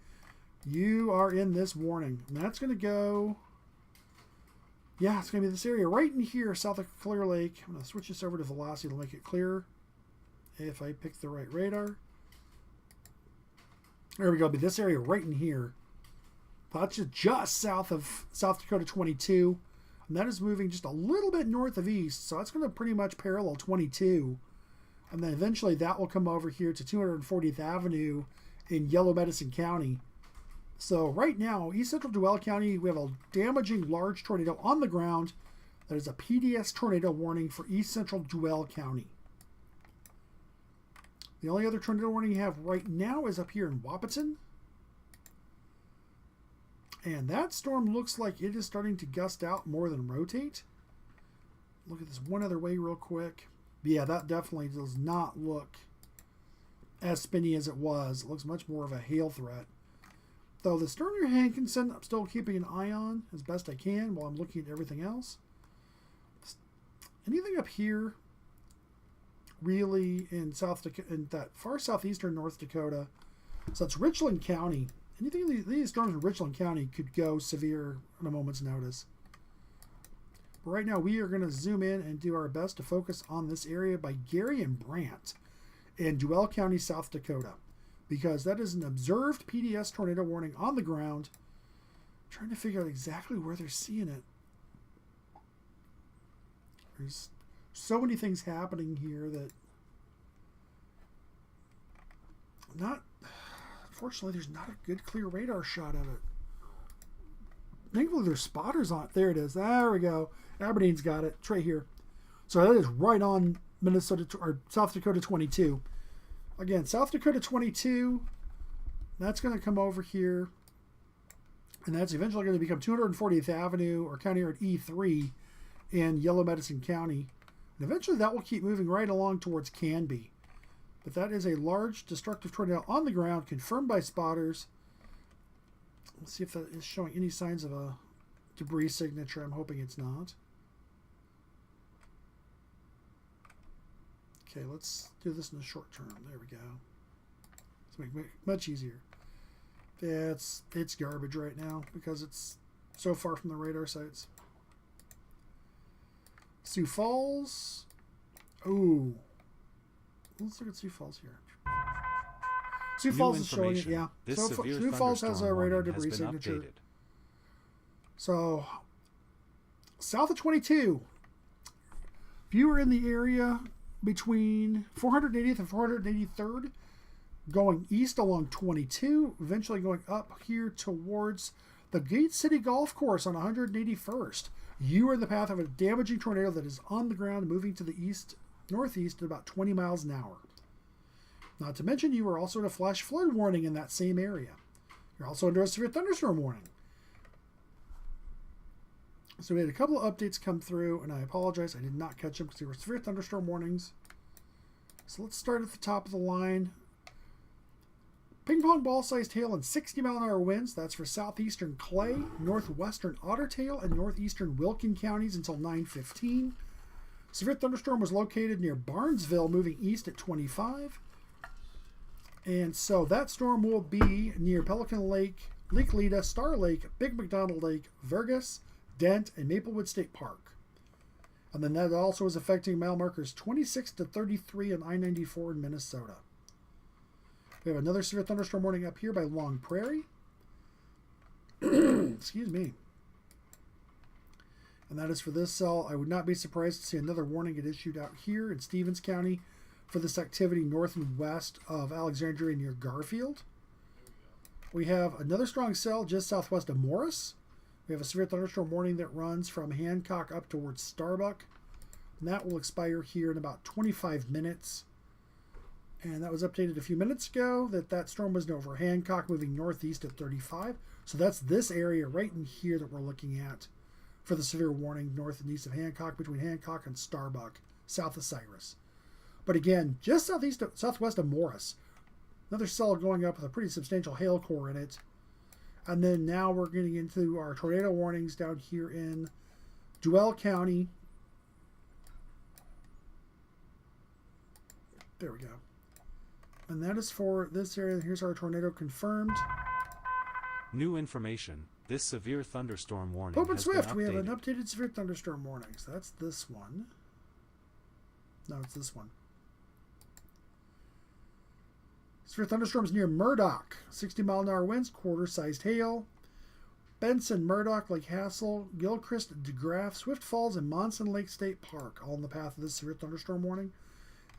you are in this warning. And that's going to go Yeah, it's going to be this area right in here, south of Clear Lake. I'm going to switch this over to velocity to make it clearer. If I pick the right radar. There we go. It'll be this area right in here. That's just south of South Dakota 22. And that is moving just a little bit north of east. So that's going to pretty much parallel 22. And then eventually that will come over here to 240th Avenue in Yellow Medicine County. So right now, East Central Duval County, we have a damaging large tornado on the ground. That is a PDS tornado warning for East Central Duval County. The only other tornado warning you have right now is up here in Wahpeton. And that storm looks like it is starting to gust out more than rotate. Look at this one other way real quick. Yeah, that definitely does not look as spinny as it was. It looks much more of a hail threat. Though the Sterner Hankinson, I'm still keeping an eye on as best I can while I'm looking at everything else. Anything up here, really, in South Dakota, in that far southeastern North Dakota, so it's Richland County. Anything in these storms in Richland County could go severe on a moment's notice. But right now, we are going to zoom in and do our best to focus on this area by Gary and Brant in Duval County, South Dakota, because that is an observed PDS tornado warning on the ground. I'm trying to figure out exactly where they're seeing it. There's so many things happening here that unfortunately, there's not a good clear radar shot of it. Thankfully, there's spotters on it. There it is. There we go. Aberdeen's got it. It's right here. So that is right on Minnesota or South Dakota 22. Again, South Dakota 22. That's going to come over here, and that's eventually going to become 240th Avenue or County Road E3 in Yellow Medicine County. And eventually, that will keep moving right along towards Canby. But that is a large destructive tornado on the ground, confirmed by spotters. Let's see if that is showing any signs of a debris signature. I'm hoping it's not. Okay, let's do this in the short term. There we go. Let's make it much easier. It's garbage right now because it's so far from the radar sites. Sioux Falls. Ooh. Let's look at Sioux Falls here. Sioux Falls is showing it, yeah. So Sioux Falls has a radar debris signature. Updated. So, south of 22, if you were in the area between 480th and 483rd, going east along 22, eventually going up here towards the Gate City Golf Course on 181st, you are in the path of a damaging tornado that is on the ground moving to the east northeast at about 20 miles an hour. Not to mention, you are also in a flash flood warning in that same area. You're also under a severe thunderstorm warning. So we had a couple of updates come through, and I apologize, I did not catch them because there were severe thunderstorm warnings. So let's start at the top of the line. Ping pong ball-sized hail and 60-mile-an-hour winds. That's for southeastern Clay, northwestern Otter Tail, and northeastern Wilkin counties until 9:15. Severe thunderstorm was located near Barnesville, moving east at 25. And so that storm will be near Pelican Lake, Lake Leda, Star Lake, Big McDonald Lake, Vergas, Dent, and Maplewood State Park. And then that also is affecting mile markers 26 to 33 on I-94 in Minnesota. We have another severe thunderstorm warning up here by Long Prairie. Excuse me. And that is for this cell. I would not be surprised to see another warning get issued out here in Stevens County for this activity north and west of Alexandria near Garfield. We have another strong cell just southwest of Morris. We have a severe thunderstorm warning that runs from Hancock up towards Starbuck. And that will expire here in about 25 minutes. And that was updated a few minutes ago that storm was over Hancock moving northeast at 35. So that's this area right in here that we're looking at for the severe warning north and east of Hancock, between Hancock and Starbuck, south of Cyrus. But again, just southwest of Morris, another cell going up with a pretty substantial hail core in it. And then now we're getting into our tornado warnings down here in Duval County. There we go. And that is for this area. Here's our tornado confirmed. New information. this severe thunderstorm warning Pope and has been Swift, updated. we have an updated severe thunderstorm warning. So that's this one. No, it's this one. Severe thunderstorms near Murdoch. 60-mile-an-hour winds, quarter-sized hail. Benson, Murdoch, Lake Hassel, Gilchrist, DeGraff, Swift Falls, and Monson Lake State Park, all in the path of this severe thunderstorm warning.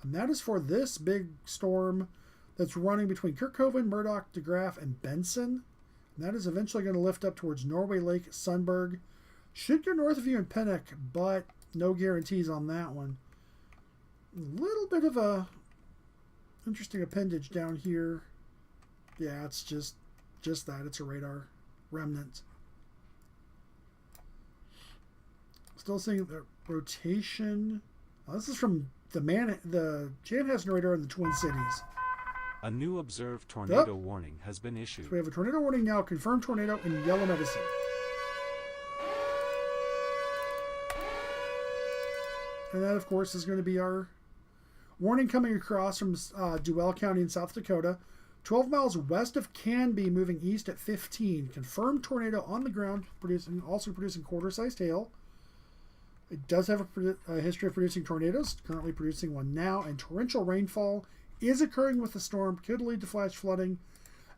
And that is for this big storm that's running between Kirkhoven, Murdoch, DeGraff, and Benson. And that is eventually going to lift up towards Norway Lake, Sunberg. Should go north of you in Pennock, but no guarantees on that one. A little bit of a interesting appendage down here. Yeah, it's just that. It's a radar remnant. Still seeing the rotation. This is from the Chanhassen radar in the Twin Cities. A new observed tornado warning has been issued. So we have a tornado warning now, confirmed tornado in Yellow Medicine. And that, of course, is going to be our warning coming across from Duell County in South Dakota. 12 miles west of Canby, moving east at 15. Confirmed tornado on the ground, also producing quarter-sized hail. It does have a history of producing tornadoes, currently producing one now, and torrential rainfall is occurring with the storm, could lead to flash flooding,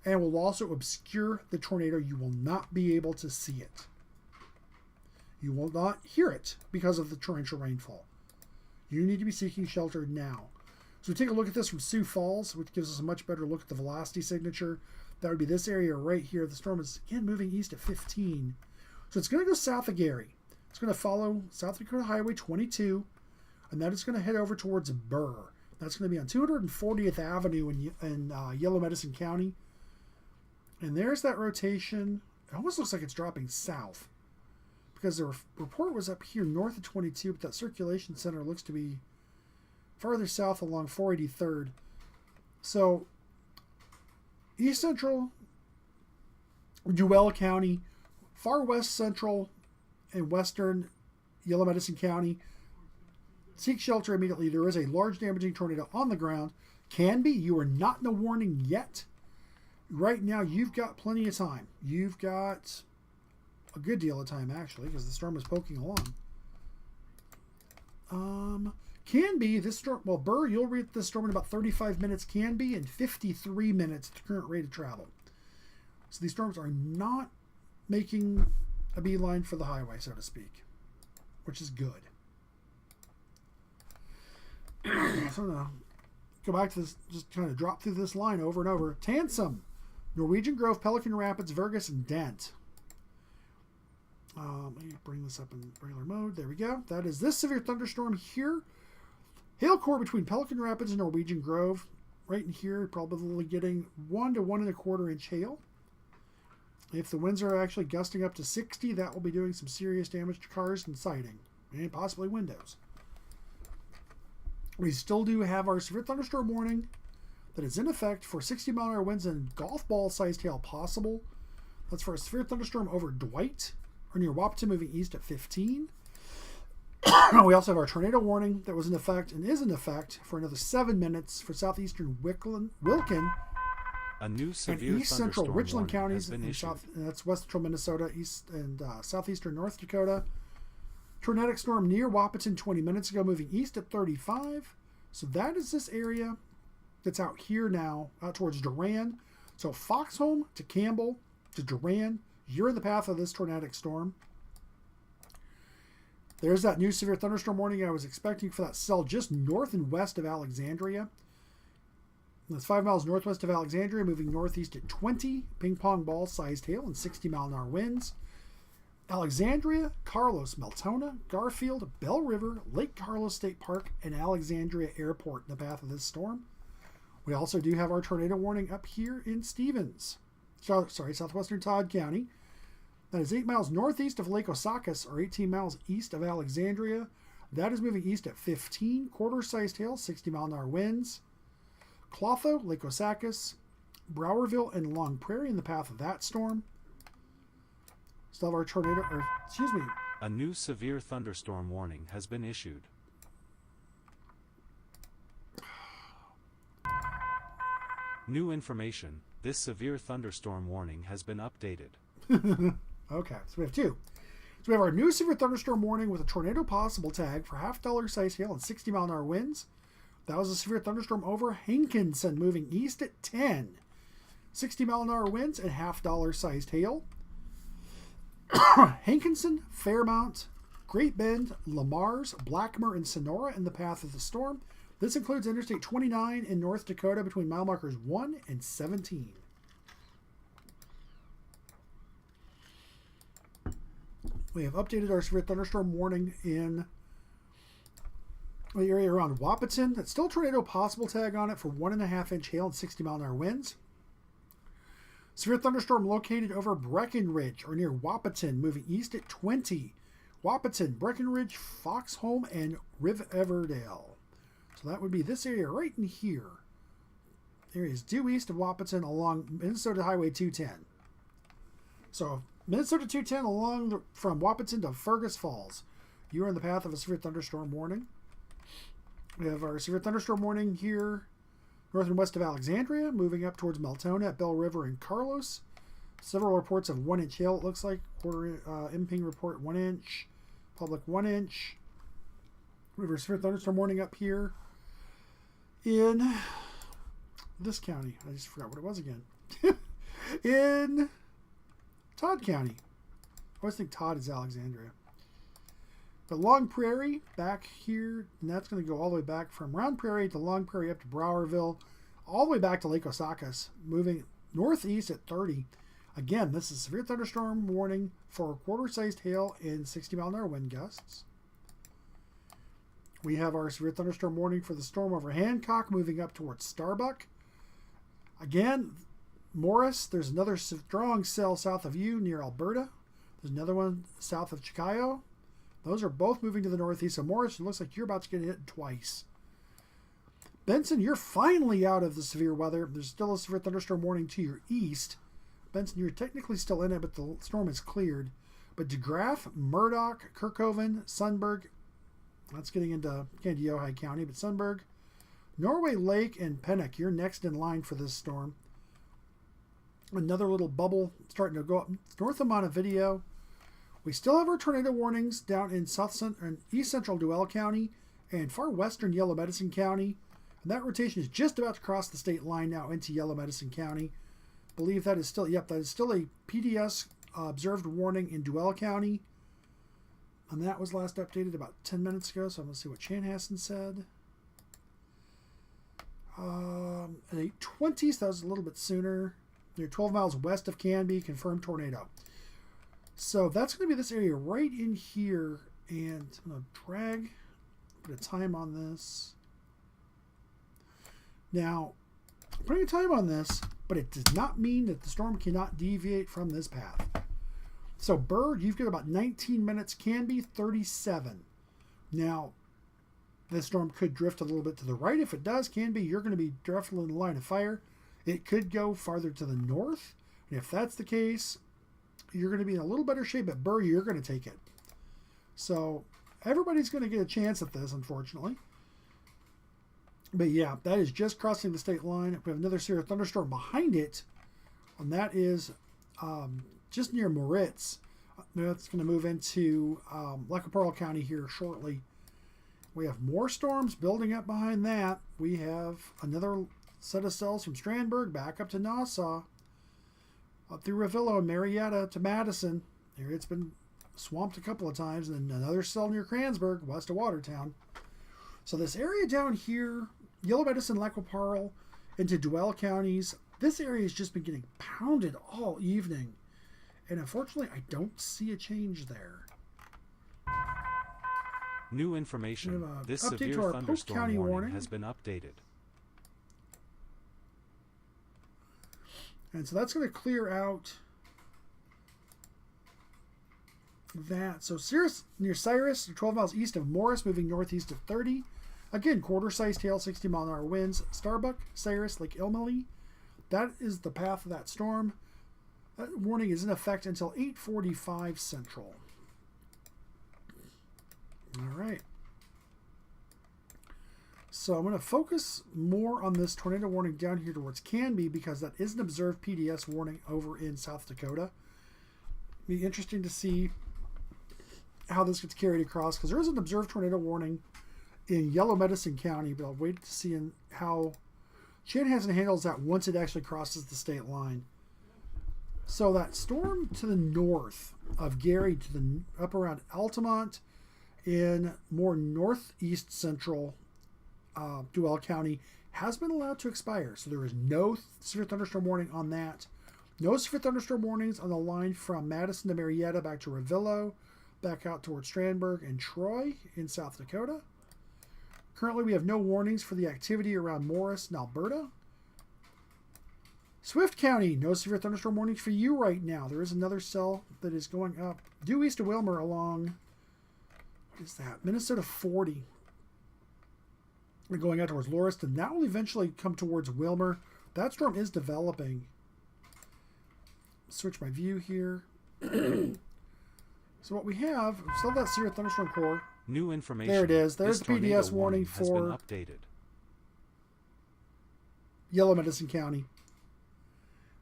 and will also obscure the tornado. You will not be able to see it. You will not hear it because of the torrential rainfall. You need to be seeking shelter now. So we take a look at this from Sioux Falls, which gives us a much better look at the velocity signature. That would be this area right here. The storm is, again, moving east at 15. So it's going to go south of Gary. It's going to follow South Dakota Highway 22, and that is going to head over towards Burr. That's going to be on 240th Avenue in Yellow Medicine County. And there's that rotation. It almost looks like it's dropping south, because the report was up here north of 22, but that circulation center looks to be farther south along 483rd. So east central Duell County, far west central and western Yellow Medicine County, seek shelter immediately. There is a large damaging tornado on the ground. Can be. You are not in a warning yet. Right now, you've got plenty of time. You've got a good deal of time, actually, because the storm is poking along. Can be this storm. Well, Burr, you'll read this storm in about 35 minutes. Can be in 53 minutes at the current rate of travel. So these storms are not making a beeline for the highway, so to speak, which is good. So now, go back to this, just kind of drop through this line over and over. Tansum, Norwegian Grove, Pelican Rapids, Vergas, and Dent. Let me bring this up in regular mode. There we go. That is this severe thunderstorm here. Hail core between Pelican Rapids and Norwegian Grove. Right in here, probably getting 1 to 1 1/4 inch hail. If the winds are actually gusting up to 60, that will be doing some serious damage to cars and siding, and possibly windows. We still do have our severe thunderstorm warning that is in effect for 60-mile-an-hour winds and golf ball-sized hail possible. That's for a severe thunderstorm over Dwight, or near Wahpeton, moving east at 15. We also have our tornado warning that was in effect and is in effect for another 7 minutes for southeastern Wilkin, a new severe and east central Richland warning counties, and that's west central Minnesota, east and southeastern North Dakota. Tornadic storm near Wahpeton 20 minutes ago, moving east at 35. So that is this area that's out here now, out towards Duran. So Foxholm to Campbell to Duran, you're in the path of this tornadic storm. There's that new severe thunderstorm warning I was expecting for that cell just north and west of Alexandria. That's 5 miles northwest of Alexandria, moving northeast at 20 ping-pong ball-sized hail and 60-mile-an-hour winds. Alexandria, Carlos, Meltona, Garfield, Bell River, Lake Carlos State Park, and Alexandria Airport in the path of this storm. We also do have our tornado warning up here in Stevens. Southwestern Todd County. That is 8 miles northeast of Lake Osakis, or 18 miles east of Alexandria. That is moving east at 15, quarter-sized hail, 60-mile-an-hour winds. Clotho, Lake Osakis, Browerville, and Long Prairie in the path of that storm. Still have our tornado, a new severe thunderstorm warning has been issued. New information, this severe thunderstorm warning has been updated. Okay, so we have two. So we have our new severe thunderstorm warning with a tornado possible tag for $0.5 size hail and 60-mile-an-hour winds. That was a severe thunderstorm over Hankinson, moving east at 10. 60-mile-an-hour winds and $0.5 sized hail. Hankinson, Fairmount, Great Bend, Lamars, Blackmer, and Sonora in the path of the storm. This includes Interstate 29 in North Dakota between mile markers 1 and 17. We have updated our severe thunderstorm warning in the area around Wahpeton. That's still tornado possible tag on it for 1.5-inch hail and 60-mile-an-hour winds. Severe thunderstorm located over Breckenridge or near Wahpeton, moving east at 20. Wahpeton, Breckenridge, Foxholm, and Riverdale. So that would be this area right in here. The area is due east of Wahpeton along Minnesota Highway 210. So Minnesota 210 along from Wahpeton to Fergus Falls. You are in the path of a severe thunderstorm warning. We have our severe thunderstorm warning here north and west of Alexandria, moving up towards Meltona at Bell River and Carlos. Several reports of 1-inch hail, it looks like. Imping report 1 inch. Public 1 inch. We have our severe thunderstorm warning up here in this county. I just forgot what it was again. In Todd County. I always think Todd is Alexandria. But Long Prairie back here, and that's going to go all the way back from Round Prairie to Long Prairie up to Browerville, all the way back to Lake Osacas, moving northeast at 30. Again, this is severe thunderstorm warning for quarter-sized hail and 60-mile-an-hour wind gusts. We have our severe thunderstorm warning for the storm over Hancock, moving up towards Starbuck. Again, Morris, there's another strong cell south of you near Alberta. There's another one south of Chicago. Those are both moving to the northeast. So Morris, it looks like you're about to get hit twice. Benson, you're finally out of the severe weather. There's still a severe thunderstorm warning to your east. Benson, you're technically still in it, but the storm is cleared. But DeGraff, Murdoch, Kirkhoven, Sunberg, that's getting into Kandiyohi County, but Sunberg, Norway Lake, and Pennock, you're next in line for this storm. Another little bubble starting to go up north of Montevideo. We still have our tornado warnings down in east central Duell County and far western Yellow Medicine County. And that rotation is just about to cross the state line now into Yellow Medicine County. I believe that is still, that is still a PDS observed warning in Duell County. And that was last updated about 10 minutes ago, so I'm going to see what Chanhassen said. At 8:20, so that was a little bit sooner. Near 12 miles west of Canby, confirmed tornado. So that's going to be this area right in here. And I'm going to drag, put a time on this. Now, I'm putting a time on this, but it does not mean that the storm cannot deviate from this path. So Bird, you've got about 19 minutes. Canby, 37. Now, this storm could drift a little bit to the right. If it does, Canby, you're going to be directly in the line of fire. It could go farther to the north. And if that's the case, you're going to be in a little better shape. At Burr, you're going to take it. So everybody's going to get a chance at this, unfortunately. But yeah, that is just crossing the state line. We have another severe thunderstorm behind it. And that is just near Moritz. That's going to move into Lac-qui-Parle County here shortly. We have more storms building up behind that. We have another set of cells from Strandberg back up to Nassau, up through Ravillo and Marietta to Madison. There it's been swamped a couple of times, and then another cell near Kranzberg, west of Watertown. So this area down here, Yellow Medicine, Lac-qui-Parle, into Duell counties, this area has just been getting pounded all evening. And unfortunately, I don't see a change there. New information. This update severe to our Polk thunderstorm County warning has been updated. And so that's going to clear out that. So Cyrus, near Cyrus, 12 miles east of Morris, moving northeast at 30. Again, quarter-sized hail, 60-mile-an-hour winds. Starbuck, Cyrus, Lake Ilmely. That is the path of that storm. That warning is in effect until 8:45 Central. All right. So I'm going to focus more on this tornado warning down here towards Canby because that is an observed PDS warning over in South Dakota. Be interesting to see how this gets carried across, because there is an observed tornado warning in Yellow Medicine County, but I'll wait to see how Chanhassen handles that once it actually crosses the state line. So that storm to the north of Gary, to the up around Altamont, in more northeast central Duval County, has been allowed to expire. So there is no severe thunderstorm warning on that. No severe thunderstorm warnings on the line from Madison to Marietta back to Revillo, back out towards Strandberg and Troy in South Dakota. Currently, we have no warnings for the activity around Morris and Alberta. Swift County, no severe thunderstorm warnings for you right now. There is another cell that is going up due east of Wilmer along, what is that, Minnesota 40. We're going out towards Lauriston. That will eventually come towards Wilmer. That storm is developing. Switch my view here. So what we have, still that severe thunderstorm core. New information. There it is. There's This the tornado PDS warning for has been updated. Yellow Medicine County.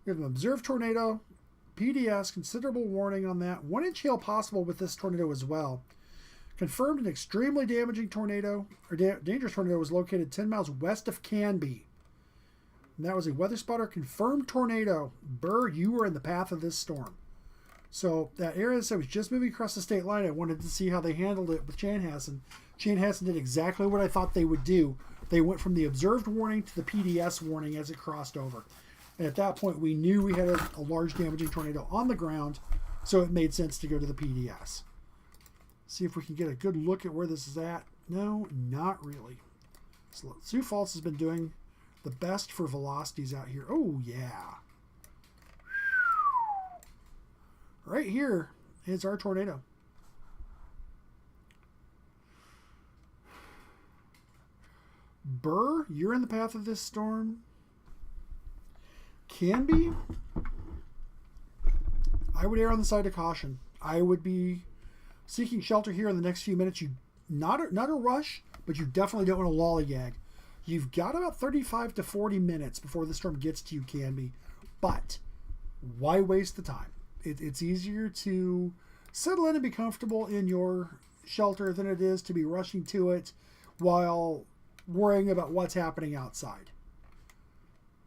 We have an observed tornado, PDS, considerable warning on that. 1 inch hail possible with this tornado as well. Confirmed an extremely damaging tornado, or dangerous tornado, was located 10 miles west of Canby. And that was a weather spotter confirmed tornado. Burr, you were in the path of this storm. So that area that was just moving across the state line, I wanted to see how they handled it with Chanhassen. Chanhassen did exactly what I thought they would do. They went from the observed warning to the PDS warning as it crossed over. And at that point, we knew we had a large damaging tornado on the ground, so it made sense to go to the PDS. See if we can get a good look at where this is at. No, not really. So Sioux Falls has been doing the best for velocities out here. Oh, yeah. Right here is our tornado. Burr, you're in the path of this storm. Canby, I would err on the side of caution. I would be seeking shelter here in the next few minutes. You not a rush, but you definitely don't want to lollygag. You've got about 35 to 40 minutes before the storm gets to you, Canby. But why waste the time? It's easier to settle in and be comfortable in your shelter than it is to be rushing to it while worrying about what's happening outside.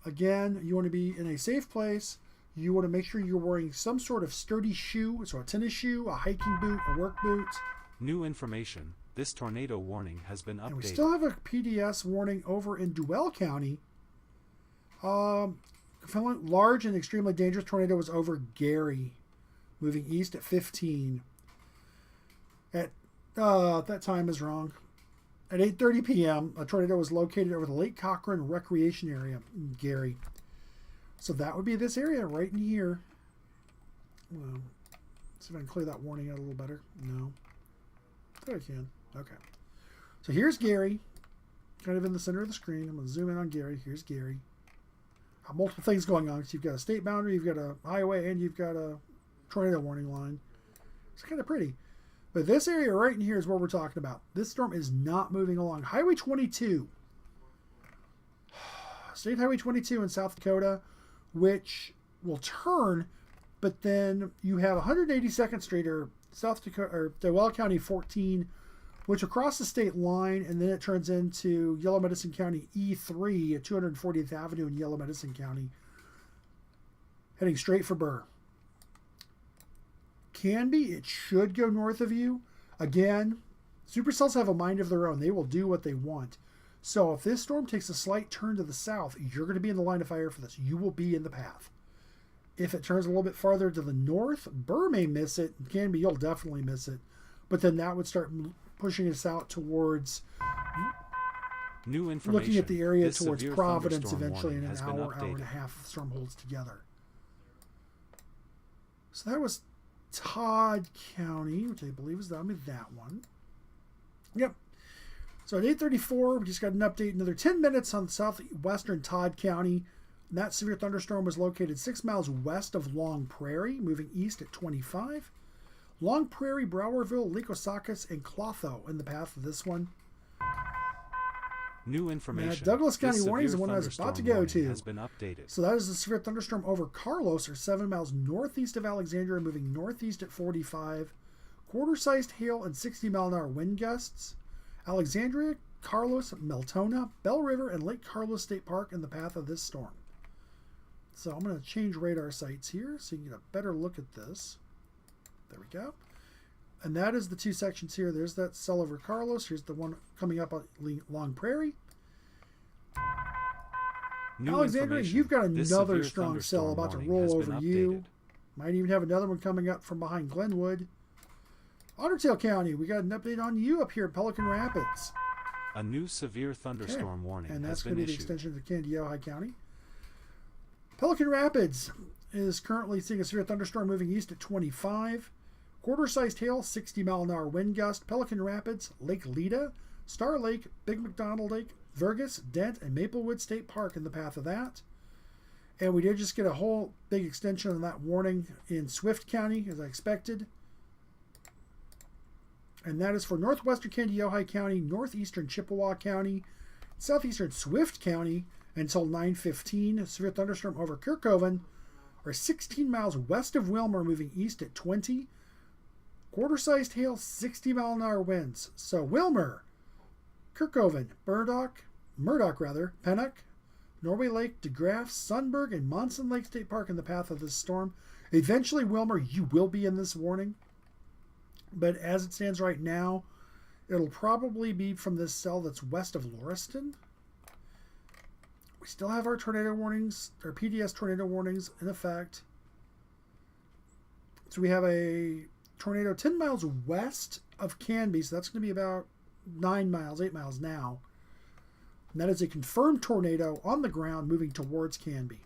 Again, you want to be in a safe place. You want to make sure you're wearing some sort of sturdy shoe, so a tennis shoe, a hiking boot, a work boot. New information. This tornado warning has been updated. And we still have a PDS warning over in Duval County. Large and extremely dangerous tornado was over Gary, moving east at 15. That time is wrong. At 8:30 p.m., a tornado was located over the Lake Cochran Recreation Area in Gary. So that would be this area right in here. Well, see if I can clear that warning out a little better. No. I think I can. Okay. So here's Gary, kind of in the center of the screen. I'm going to zoom in on Gary. Here's Gary. Multiple things going on. So you've got a state boundary, you've got a highway, and you've got a tornado warning line. It's kind of pretty. But this area right in here is what we're talking about. This storm is not moving along. Highway 22. State Highway 22 in South Dakota, which will turn, but then you have 182nd Street or South Dakota or Duval County 14, which will cross the state line, and then it turns into Yellow Medicine County E3 at 240th Avenue in Yellow Medicine County, heading straight for Burr. Canby, it should go north of you. Again, supercells have a mind of their own. They will do what they want. So if this storm takes a slight turn to the south, you're going to be in the line of fire for this. You will be in the path. If it turns a little bit farther to the north, Burr may miss it. Canby, you'll definitely miss it. But then that would start pushing us out towards New information. looking at the area This towards severe Providence thunderstorm eventually in warning an has been hour and a updated. half the storm holds together. So that was Todd County, which I believe is that one. Yep. So at 8:34, we just got an update. Another 10 minutes on southwestern Todd County. And that severe thunderstorm was located 6 miles west of Long Prairie, moving east at 25. Long Prairie, Browerville, Lycosakis, and Clotho in the path of this one. New information. Douglas County This warning is the severe one I was about to thunderstorm go warning to. has been updated. So that is the severe thunderstorm over Carlos, or 7 miles northeast of Alexandria, moving northeast at 45. Quarter-sized hail and 60-mile-an-hour wind gusts. Alexandria, Carlos, Meltona, Bell River, and Lake Carlos State Park in the path of this storm. So I'm going to change radar sites here so you can get a better look at this. There we go. And that is the two sections here. There's that cell over Carlos. Here's the one coming up on Long Prairie. New Alexandria, you've got This another severe strong cell thunderstorm about to warning roll has over been you. updated. Might even have another one coming up from behind Glenwood. Otter Tail County, we got an update on you up here at Pelican Rapids. A new severe thunderstorm warning And has that's going been to be the issued. extension of Candiota County. Pelican Rapids is currently seeing a severe thunderstorm moving east at 25. Quarter-sized hail, 60-mile-an-hour wind gust. Pelican Rapids, Lake Leda, Star Lake, Big McDonald Lake, Vergas, Dent, and Maplewood State Park in the path of that. And we did just get a whole big extension on that warning in Swift County, as I expected. And that is for northwestern Candiota County, northeastern Chippewa County, southeastern Swift County until 9:15. A severe thunderstorm over Kirkhoven, or 16 miles west of Wilmer, moving east at 20. Quarter-sized hail, 60-mile-an-hour winds. So Wilmer, Kirkhoven, Murdoch, Pennock, Norway Lake, DeGraff, Sunberg, and Monson Lake State Park in the path of this storm. Eventually, Wilmer, you will be in this warning. But as it stands right now, it'll probably be from this cell that's west of Lauriston. We still have our tornado warnings, our PDS tornado warnings in effect. So we have a tornado 10 miles west of Canby, so that's going to be about 8 miles now. And that is a confirmed tornado on the ground moving towards Canby.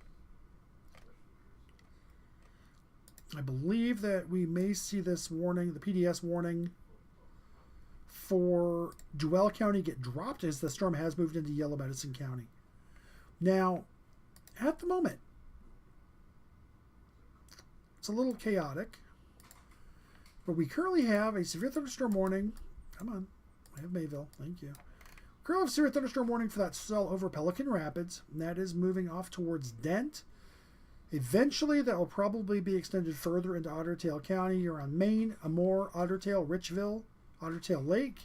I believe that we may see this warning, the PDS warning, for Duell County get dropped as the storm has moved into Yellow Medicine County. Now, at the moment, it's a little chaotic, but we currently have a severe thunderstorm warning. Come on, I have Mayville, thank you. Currently have a severe thunderstorm warning for that cell over Pelican Rapids, and that is moving off towards Dent. Eventually, that will probably be extended further into Otter Tail County, around Maine, Amore, Otter Tail, Richville, Otter Tail Lake.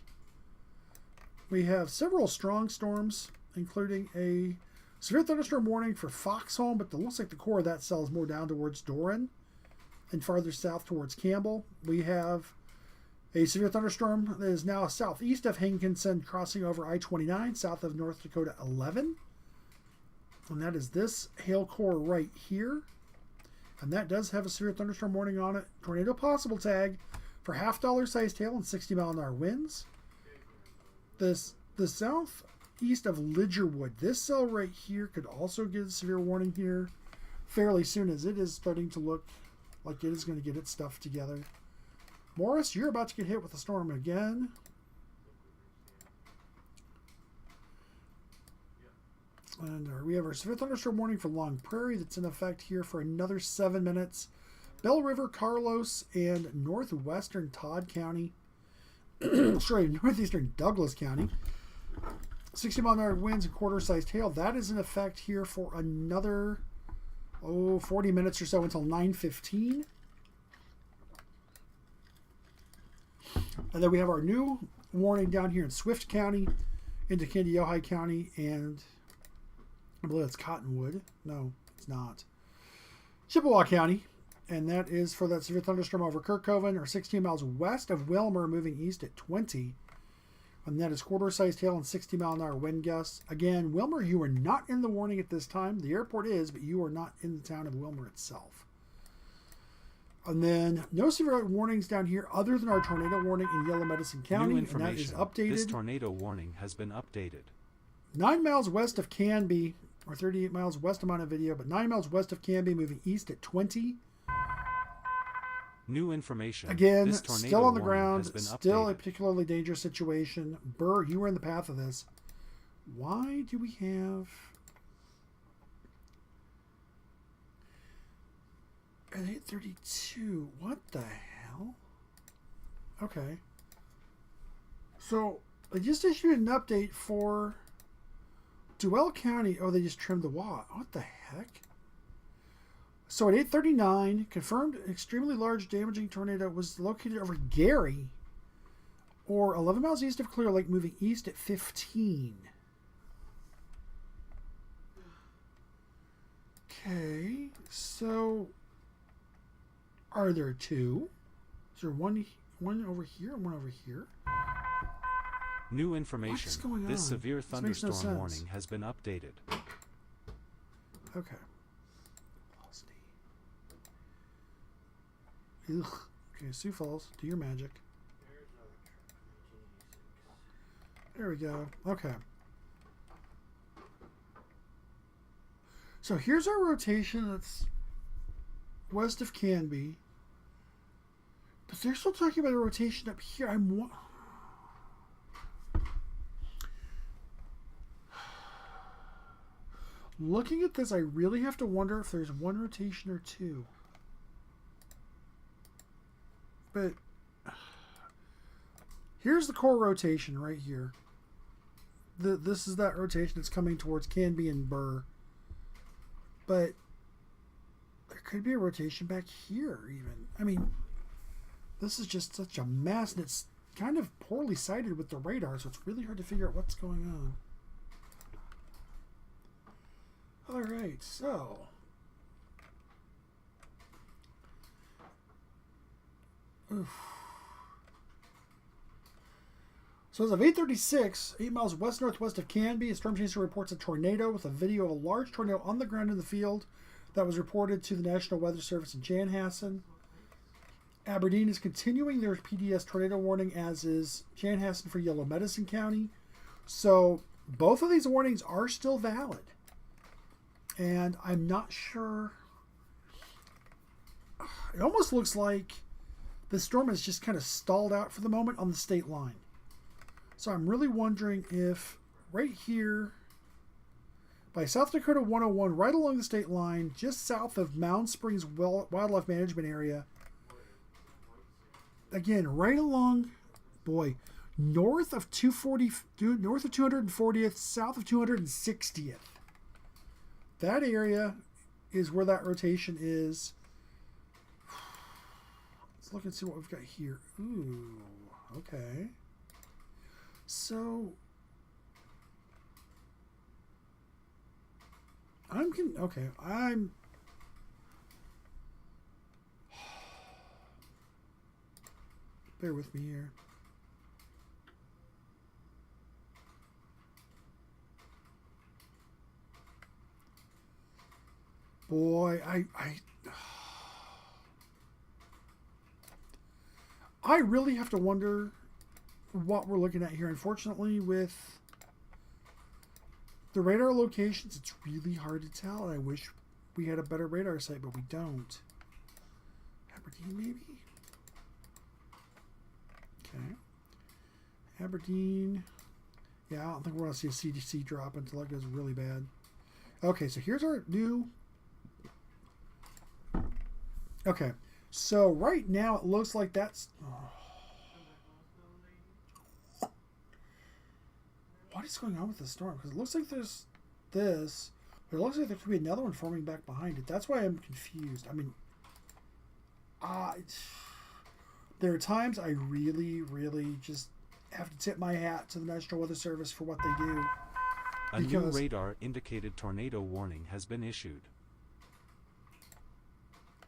We have several strong storms, including a severe thunderstorm warning for Foxholm, but it looks like the core of that cell is more down towards Doran and farther south towards Campbell. We have a severe thunderstorm that is now southeast of Hankinson, crossing over I-29, south of North Dakota 11. And that is this hail core right here. And that does have a severe thunderstorm warning on it. Tornado possible tag for $half sized hail and 60-mile-an-hour winds. The southeast of Lidgerwood, this cell right here could also get a severe warning here fairly soon, as it is starting to look like it is going to get its stuff together. Morris, you're about to get hit with a storm again. And we have our severe thunderstorm warning for Long Prairie that's in effect here for another 7 minutes. Bell River, Carlos, and northwestern Todd County. Northeastern Douglas County. 60-mile-an-hour winds and quarter-sized hail. That is in effect here for another 40 minutes or so until 9:15. And then we have our new warning down here in Swift County into Candiota County, and I believe it's Cottonwood. No, it's not. Chippewa County. And that is for that severe thunderstorm over Kirkhoven, or 16 miles west of Wilmer, moving east at 20. And that is quarter-sized hail and 60-mile-an-hour wind gusts. Again, Wilmer, you are not in the warning at this time. The airport is, but you are not in the town of Wilmer itself. And then no severe warnings down here other than our tornado warning in Yellow Medicine County. New and that is information. updated. This tornado warning has been updated. 9 miles west of Canby, or 38 miles west of Montevideo, but 9 miles west of Canby, moving east at 20. New information. Again, This tornado still on the warning ground, has been still a updated. particularly dangerous situation. Burr, you were in the path of this. Why do we have... At 8:32, what the hell? Okay. So, I just issued an update for Duell County. Oh, they just trimmed the watt. What the heck? So at 8:39, confirmed extremely large damaging tornado was located over Gary, or 11 miles east of Clear Lake, moving east at 15. Okay, so are there two? Is there one over here and one over here? New information. What is going This on? severe This makes no thunderstorm sense. warning has been updated. Okay. Ugh. Okay, Sioux Falls, do your magic. There we go. Okay. So here's our rotation that's west of Canby. But they're still talking about a rotation up here. Looking at this, I really have to wonder if there's one rotation or two. But here's the core rotation right here. This is that rotation that's coming towards Canby and Burr. But there could be a rotation back here even. I mean, this is just such a mess, and it's kind of poorly sighted with the radar, so it's really hard to figure out what's going on. All right, so So as of 8:36, 8 miles west-northwest of Canby, a storm chaser reports a tornado with a video of a large tornado on the ground in the field that was reported to the National Weather Service in Chanhassen. Aberdeen is continuing their PDS tornado warning, as is Chanhassen for Yellow Medicine County. So both of these warnings are still valid. And I'm not sure. It almost looks like the storm is just kind of stalled out for the moment on the state line. So I'm really wondering if right here by South Dakota 101, right along the state line, just south of Mound Springs Wildlife Management Area, again, right along, north of 240th, south of 260th. That area is where that rotation is. Let's look and see what we've got here. Ooh, okay. So bear with me here. Boy, I really have to wonder what we're looking at here. Unfortunately, with the radar locations, it's really hard to tell. I wish we had a better radar site, but we don't. Aberdeen, maybe? Okay. Aberdeen. Yeah, I don't think we're going to see a CDC drop until it goes really bad. Okay, so here's our new... Okay, so right now it looks like that's... What is going on with the storm? Because it looks like there's this, but it looks like there could be another one forming back behind it. That's why I'm confused. I mean, there are times I really, really just have to tip my hat to the National Weather Service for what they do. A new radar-indicated tornado warning has been issued.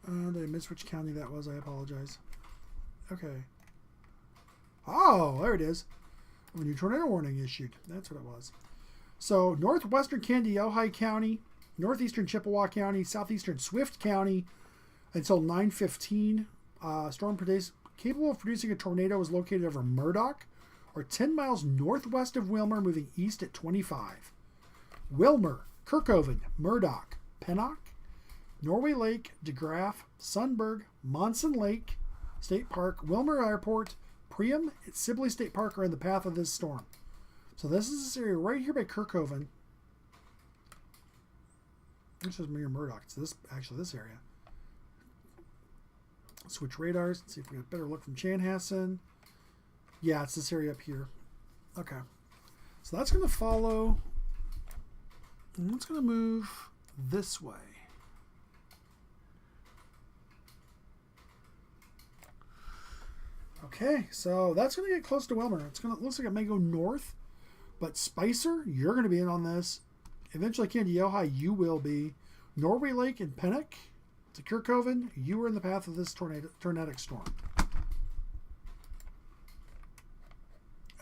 Did I miss which county that was? I apologize. Okay. Oh, there it is. A new tornado warning issued. That's what it was. So, northwestern Candy-Ojai County, northeastern Chippewa County, southeastern Swift County, until 9:15. Storm capable of producing a tornado is located over Murdoch, or 10 miles northwest of Wilmer, moving east at 25. Wilmer, Kirkhoven, Murdoch, Pennock, Norway Lake, DeGraff, Sunberg, Monson Lake State Park, Wilmer Airport, Priam, and Sibley State Park are in the path of this storm. So this is this area right here by Kirkhoven. This is near Murdoch. It's this area. Switch radars. Let's see if we get a better look from Chanhassen. Yeah, it's this area up here. Okay. So that's going to follow And it's going to move this way. Okay, so that's going to get close to Wilmer. Looks like it may go north, but Spicer, you're going to be in on this. Eventually, Candiota, you will be. Norway Lake and Pennock to Kirkhoven, you are in the path of this tornadic storm.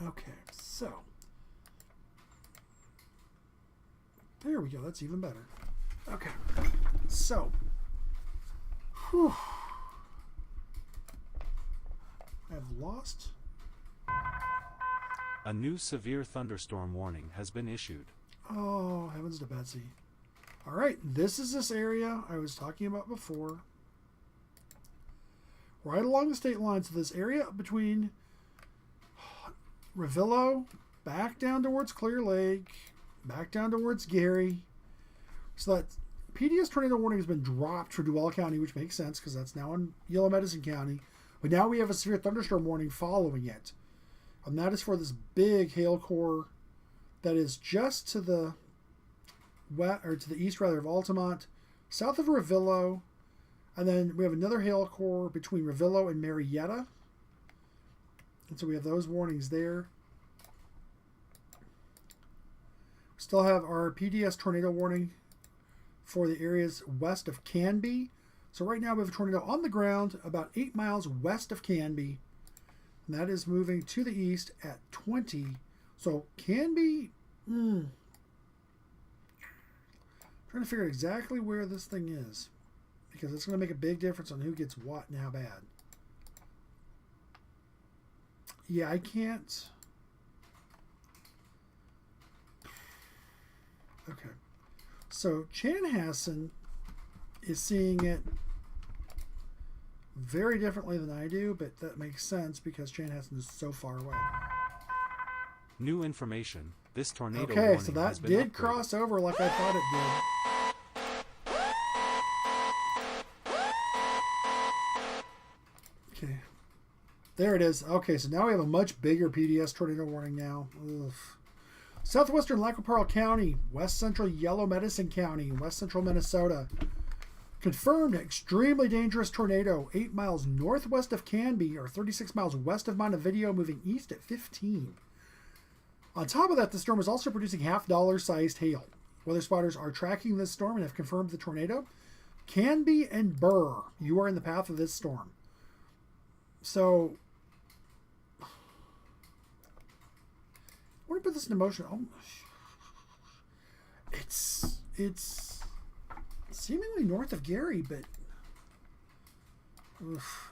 Okay, so there we go. That's even better. Okay, so whew. I've lost. A new severe thunderstorm warning has been issued. Oh, heavens to Betsy. All right, this is this area I was talking about before. Right along the state line. So this area between Revillo, back down towards Clear Lake, back down towards Gary. So that PDS tornado warning has been dropped for Duval County, which makes sense because that's now in Yellow Medicine County. But now we have a severe thunderstorm warning following it. And that is for this big hail core that is just to the to the east rather of Altamont, south of Revillo, and then we have another hail core between Revillo and Marietta. And so we have those warnings there. We still have our PDS tornado warning for the areas west of Canby. So right now we have a tornado on the ground about 8 miles west of Canby. And that is moving to the east at 20. So Canby, trying to figure out exactly where this thing is, because it's going to make a big difference on who gets what and how bad. Yeah, I can't. Okay. So Chanhassen is seeing it very differently than I do, but that makes sense because Chanhassen is so far away. New information. This tornado okay, warning so has that been did upgraded. cross over like I thought it did. Okay. There it is. Okay, so now we have a much bigger PDS tornado warning now. Oof. Southwestern Lac-qui-Parle County, West Central Yellow Medicine County, West Central Minnesota. Confirmed extremely dangerous tornado 8 miles northwest of Canby or 36 miles west of Montevideo, moving east at 15. On top of that, the storm is also producing half-dollar sized hail. Weather spotters are tracking this storm and have confirmed the tornado. Canby and Burr, you are in the path of this storm. So, I want to put this into motion. Oh, it's seemingly north of Gary, but oof.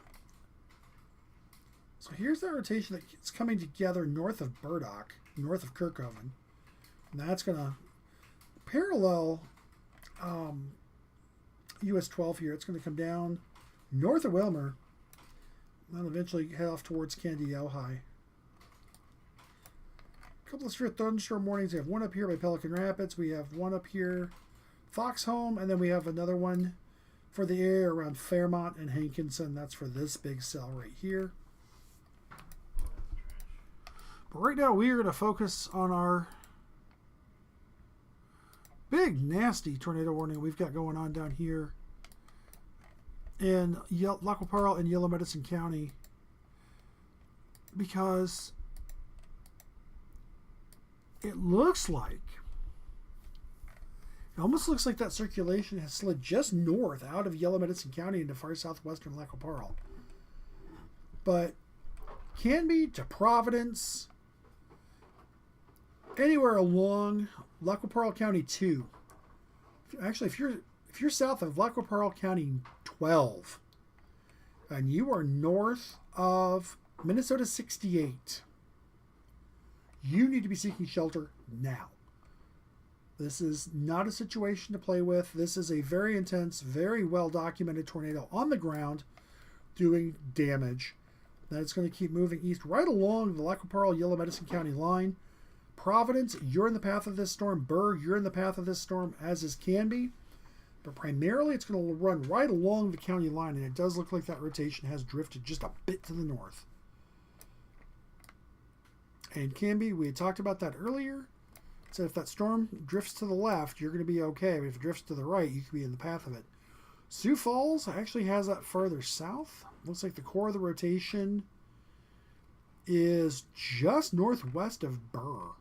So here's the rotation that's coming together north of Burdock, north of Kirkhoven. And that's going to parallel US 12 here. It's going to come down north of Wilmer, and then eventually head off towards Candiota. A couple of severe thunderstorm warnings. We have one up here by Pelican Rapids. We have one up here, Foxholm, and then we have another one for the area around Fairmont and Hankinson. That's for this big cell right here. But right now we are going to focus on our big nasty tornado warning we've got going on down here in Lac-qui-Parle and Yellow Medicine County, because it almost looks like that circulation has slid just north out of Yellow Medicine County into far southwestern Lac-qui-Parle. But Canby to Providence, anywhere along Lac-qui-Parle County 2. Actually, if you're south of Lac-qui-Parle County 12, and you are north of Minnesota 68, you need to be seeking shelter now. This is not a situation to play with. This is a very intense, very well-documented tornado on the ground doing damage. That it's going to keep moving east right along the Lac-qui-Parle Yellow Medicine County line. Providence, you're in the path of this storm. Burr, you're in the path of this storm, as is Canby. But primarily, it's going to run right along the county line, and it does look like that rotation has drifted just a bit to the north. And Canby, we had talked about that earlier. So if that storm drifts to the left, you're going to be okay. But if it drifts to the right, you could be in the path of it. Sioux Falls actually has that further south. Looks like the core of the rotation is just northwest of Burr.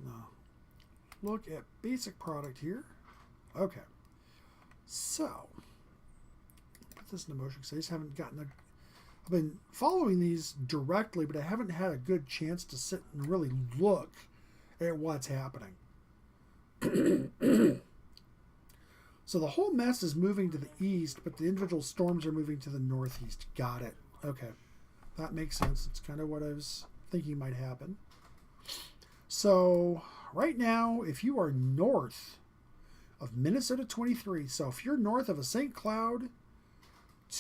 Now, look at basic product here. Okay. So, put this into motion because I just haven't gotten a... I've been following these directly, but I haven't had a good chance to sit and really look at what's happening. So the whole mess is moving to the east, but the individual storms are moving to the northeast. Got it. Okay. That makes sense. It's kind of what I was thinking might happen. So right now, if you are north of Minnesota 23, so if you're north of a St. Cloud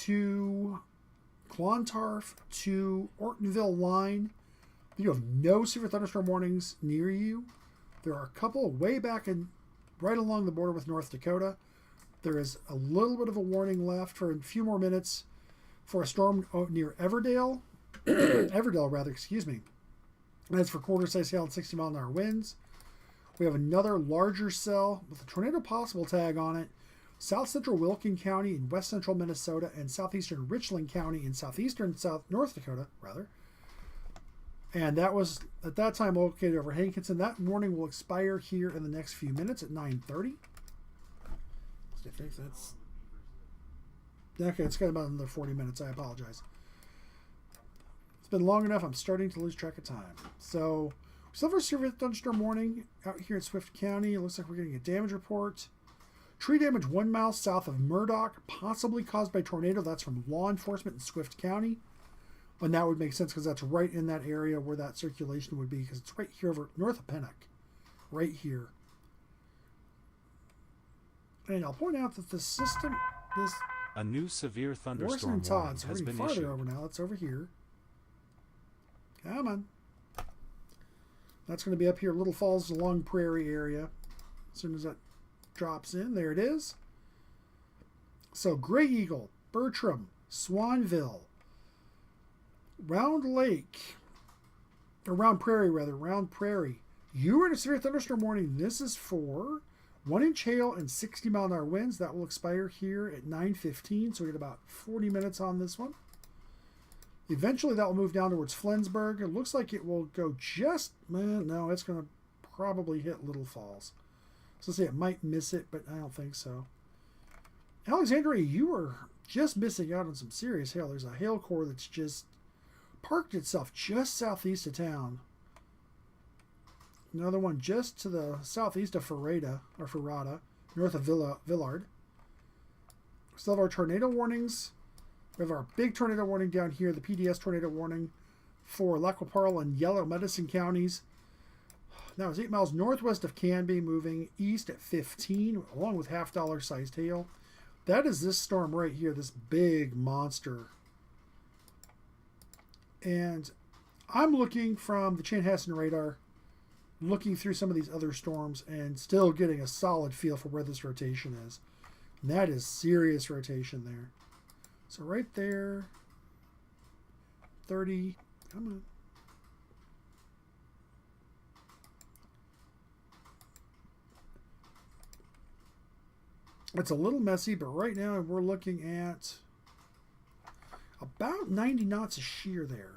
to Clontarf to Ortonville line, you have no severe thunderstorm warnings near you. There are a couple way back and right along the border with North Dakota. There is a little bit of a warning left for a few more minutes for a storm near Everdale. Everdale, rather, excuse me. That's for quarter-size hail and 60-mile-an-hour winds. We have another larger cell with a tornado possible tag on it. South Central Wilkin County in West Central Minnesota and Southeastern Richland County in Southeastern North Dakota, rather. And that was, at that time, located over Hankinson. That warning will expire here in the next few minutes at 9:30. I think that's... Okay, it's got about another 40 minutes. I apologize. It's been long enough. I'm starting to lose track of time. So, we still have our severe thunderstorm warning out here in Swift County. It looks like we're getting a damage report. Tree damage 1 mile south of Murdoch, possibly caused by tornado. That's from law enforcement in Swift County. And that would make sense because that's right in that area where that circulation would be, because it's right here over north of Pennock. Right here. And I'll point out that the system, this... A new severe thunderstorm Morrison warning Todd, so has we're been farther issued. over now. It's over here. Come on. That's going to be up here, Little Falls, Long Prairie area. As soon as that drops in, there it is. So Gray Eagle, Bertram, Swanville, Round Lake, or Round Prairie rather, Round Prairie. You are in a severe thunderstorm warning. This is for 1-inch hail and 60-mile-an-hour winds. That will expire here at 9:15, so we get about 40 minutes on this one. Eventually that will move down towards Flensburg. It looks like it will go just, no, it's going to probably hit Little Falls. So say it might miss it, but I don't think so. Alexandria, you are just missing out on some serious hail. There's a hail core that's just parked itself just southeast of town. Another one just to the southeast of Ferrada, north of Villard. We still have our tornado warnings. We have our big tornado warning down here, the PDS tornado warning for Lac-qui-Parle and Yellow Medicine counties. Now it's 8 miles northwest of Canby, moving east at 15, along with half-dollar sized hail. That is this storm right here, this big monster. And I'm looking from the Chanhassen radar, looking through some of these other storms, and still getting a solid feel for where this rotation is. And that is serious rotation there. So right there, 30, come on. It's a little messy, but right now we're looking at about 90 knots of shear there.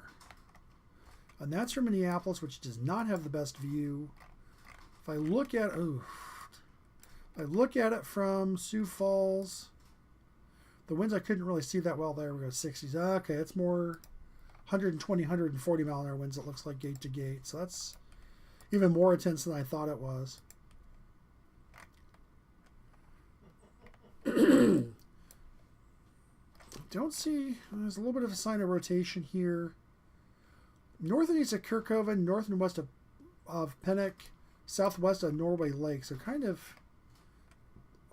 And that's from Minneapolis, which does not have the best view. If I look at, it from Sioux Falls, the winds I couldn't really see that well there. We go 60s. Okay, it's more 120, 140 mile an hour winds, it looks like, gate to gate. So that's even more intense than I thought it was. Don't see, there's a little bit of a sign of rotation here. North and east of Kirkhoven, north and west of Pennock, southwest of Norway Lake. So kind of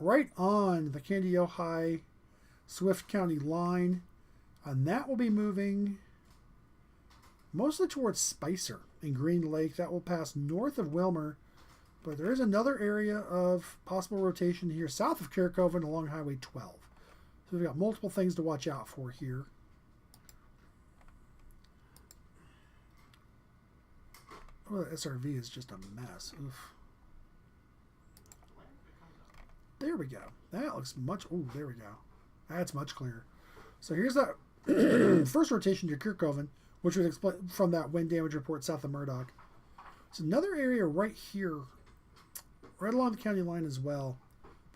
right on the Candy-Ojai Swift County line. And that will be moving mostly towards Spicer in Green Lake. That will pass north of Wilmer. But there is another area of possible rotation here south of Kirkhoven along Highway 12. So we've got multiple things to watch out for here. Oh, the SRV is just a mess. Oof. There we go. That looks much... Oh, there we go. That's much clearer. So here's that first rotation to Kirkhoven, which was from that wind damage report south of Murdoch. It's another area right here, right along the county line as well,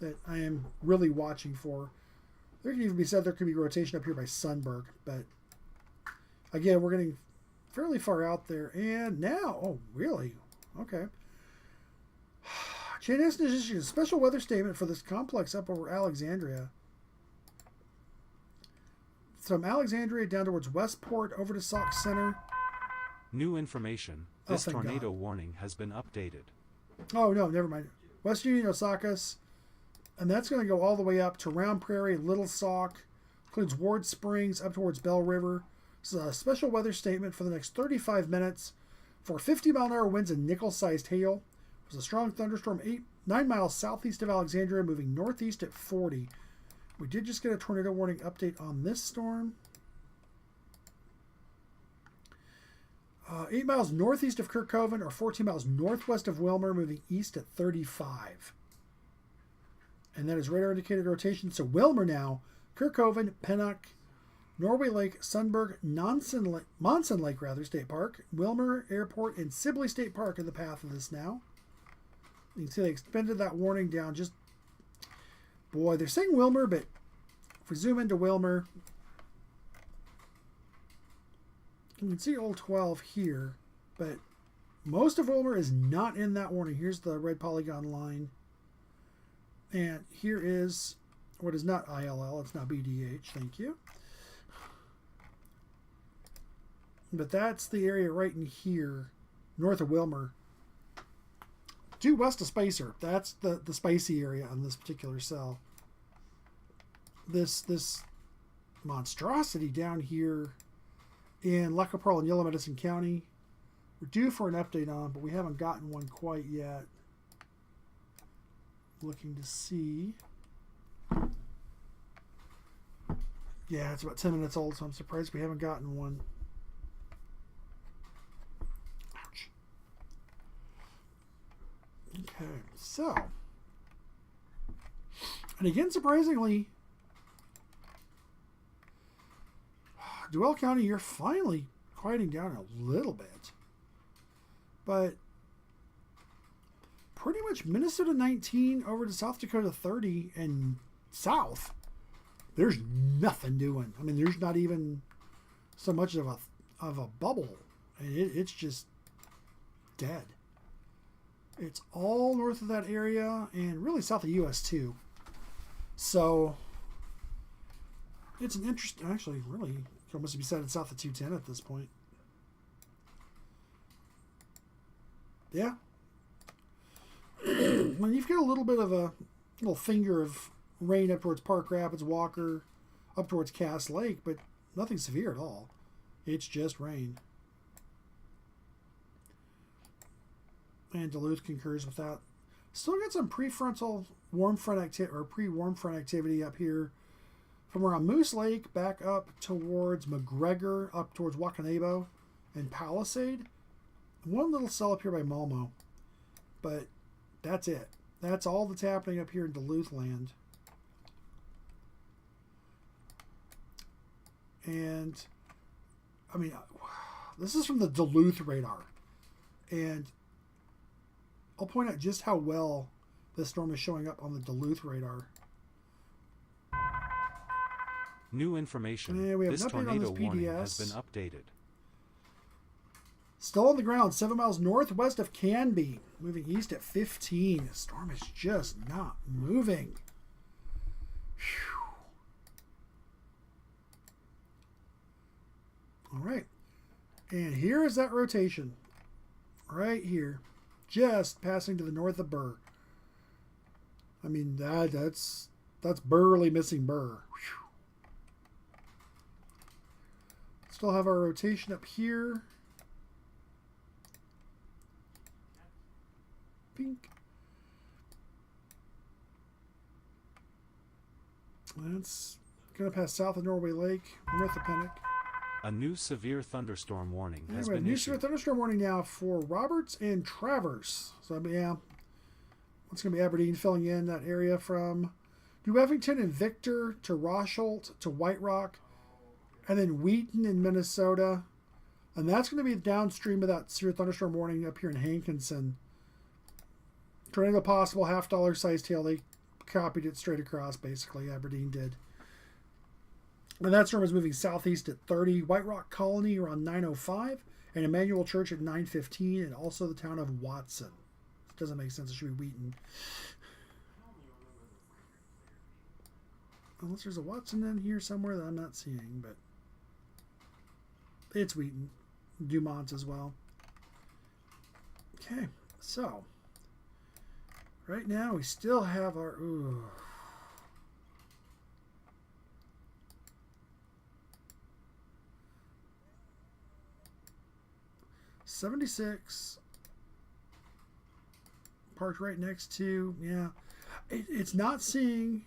that I am really watching for. There can even be said there could be rotation up here by Sunberg, but again, we're getting fairly far out there. And now, oh, really? Okay. JNS has issued a special weather statement for this complex up over Alexandria. From Alexandria down towards Westport over to Sauk Center. New information. This tornado God. warning has been updated. Oh, no, never mind. West Union, Osakas. And that's going to go all the way up to Round Prairie, Little Sauk. Includes Ward Springs up towards Bell River. This is a special weather statement for the next 35 minutes for 50-mile-an-hour winds and nickel-sized hail. There's a strong thunderstorm 9 miles southeast of Alexandria, moving northeast at 40. We did just get a tornado warning update on this storm. 8 miles northeast of Kirkhoven or 14 miles northwest of Wilmer, moving east at 35. And that is radar indicated rotation. So Wilmer now, Kirkhoven, Pennock, Norway Lake, Sunberg, Monson Lake State Park, Wilmer Airport, and Sibley State Park in the path of this now. You can see they extended that warning down just... Boy, they're saying Wilmer, but if we zoom into Wilmer, you can see Old 12 here, but most of Wilmer is not in that warning. Here's the red polygon line. And here is what is not ILL. It's not BDH. Thank you. But that's the area right in here, north of Wilmer. Due west of Spicer. That's the spicy area on this particular cell. This monstrosity down here in Lac Pearl and Yellow Medicine County, we're due for an update on, but we haven't gotten one quite yet. Looking to see. Yeah, it's about 10 minutes old, so I'm surprised we haven't gotten one. Ouch. Okay, so. And again, surprisingly, Duell County, you're finally quieting down a little bit. But pretty much Minnesota 19 over to South Dakota 30 and south, there's nothing doing. I mean, there's not even so much of a bubble. And it's just dead. It's all north of that area and really south of US too. So it's an interesting, actually, really, it could almost be said it's south of 210 at this point. Yeah. When you've got a little bit of a little finger of rain up towards Park Rapids, Walker, up towards Cass Lake, but nothing severe at all. It's just rain. And Duluth concurs with that. Still got some prefrontal warm front activity or pre-warm front activity up here from around Moose Lake back up towards McGregor, up towards Wakanabo and Palisade. One little cell up here by Malmo, but that's it. That's all that's happening up here in Duluth land. And I mean, this is from the Duluth radar, and I'll point out just how well this storm is showing up on the Duluth radar. New information. And we have this an update on tornado this warning PDS. has been updated. Still on the ground, 7 miles northwest of Canby. Moving east at 15. The storm is just not moving. Whew. All right. And here is that rotation. Right here. Just passing to the north of Burr. I mean, that's Burley missing Burr. Whew. Still have our rotation up here. Pink. That's Going to pass south of Norway Lake, north of Pennock. A new severe thunderstorm warning has We have been new severe issued. thunderstorm warning now for Roberts and Travers. So, yeah, it's going to be Aberdeen filling in that area from New Evington and Victor to Rosholt to White Rock, and then Wheaton in Minnesota. And that's going to be downstream of that severe thunderstorm warning up here in Hankinson. Tornado possible, $half size tail. They copied it straight across, basically. Aberdeen did. And that storm is moving southeast at 30. White Rock Colony around 9:05. And Emmanuel Church at 9:15. And also the town of Watson. It doesn't make sense. It should be Wheaton. Unless there's a Watson in here somewhere that I'm not seeing. But it's Wheaton. Dumont as well. Okay. So. Right now we still have our... Ooh. 76 parked right next to, yeah, it's not seeing.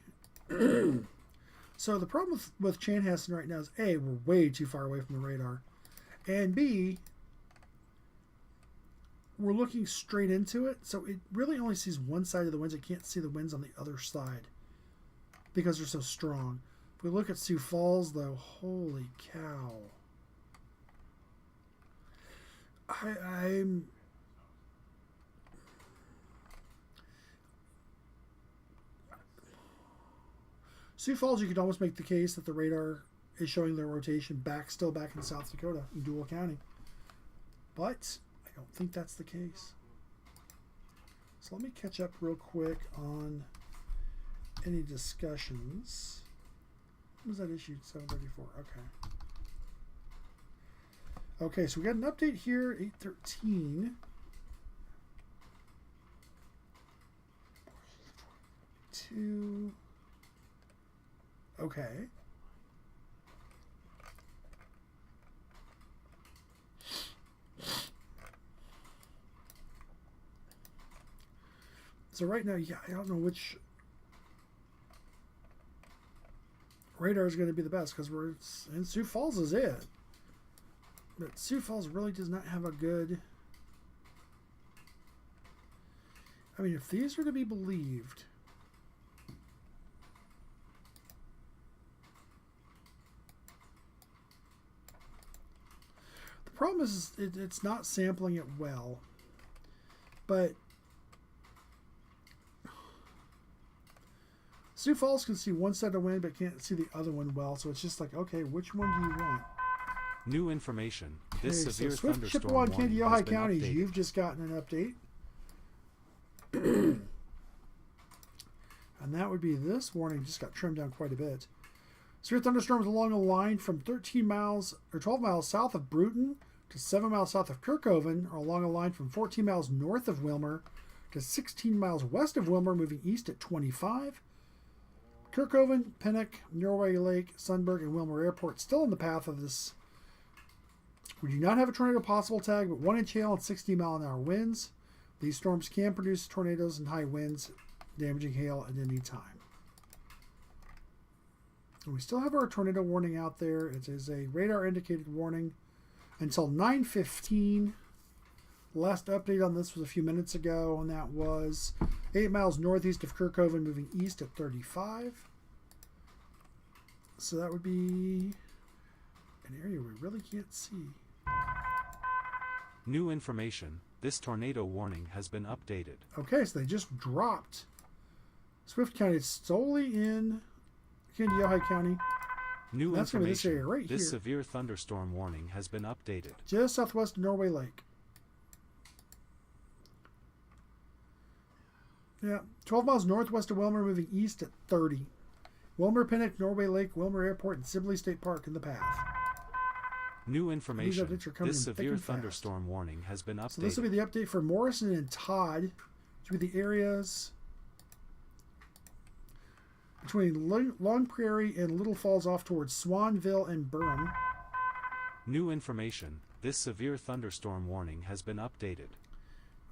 So the problem with Chanhassen right now is A, we're way too far away from the radar, and B, we're looking straight into it, so it really only sees one side of the winds. It can't see the winds on the other side because they're so strong. If we look at Sioux Falls though, holy cow. I'm Sioux Falls, you could almost make the case that the radar is showing their rotation still back in South Dakota, in Dual County. But I don't think that's the case. So let me catch up real quick on any discussions. When was that issued? 7:34. Okay. Okay, so we got an update here, 8:13. Okay. So right now, yeah, I don't know which radar is going to be the best because we're in Sioux Falls is it. But Sioux Falls really does not have a good... I mean, if these are to be believed... The problem is it's not sampling it well. But Sioux Falls can see one side of wind but can't see the other one well. So it's just like, okay, which one do you want? New information. This Okay, severe so Swift, thunderstorm Chippewa, and warning Candy, has Ojai been counties, updated. you've just gotten an update. And that would be this warning. Just got trimmed down quite a bit. Severe thunderstorms along a line from 13 miles or 12 miles south of Bruton to 7 miles south of Kirkhoven, or along a line from 14 miles north of Wilmer to 16 miles west of Wilmer, moving east at 25. Kirkhoven, Pennock, Norway Lake, Sunberg, and Wilmer Airport still in the path of this. We do not have a tornado possible tag, but 1-inch hail and 60-mile-an-hour winds. These storms can produce tornadoes and high winds, damaging hail at any time. And we still have our tornado warning out there. It is a radar-indicated warning until 9:15. The last update on this was a few minutes ago, and that was 8 miles northeast of Kirkhoven, moving east at 35. So that would be an area we really can't see. New information. This tornado warning has been updated. Okay, so they just dropped Swift County. It's solely in Candy, Ojai County. New That's gonna be this information. area right This here. severe thunderstorm warning has been updated. Just southwest of Norway Lake. Yeah, 12 miles northwest of Wilmer, moving east at 30. Wilmer, Pennock, Norway Lake, Wilmer Airport, and Sibley State Park in the path. New information. updates are coming This in thick severe and fast. thunderstorm warning has been updated. So this will be the update for Morrison and Todd, which will be the areas between Long Prairie and Little Falls off towards Swanville and Burham. New information. This severe thunderstorm warning has been updated.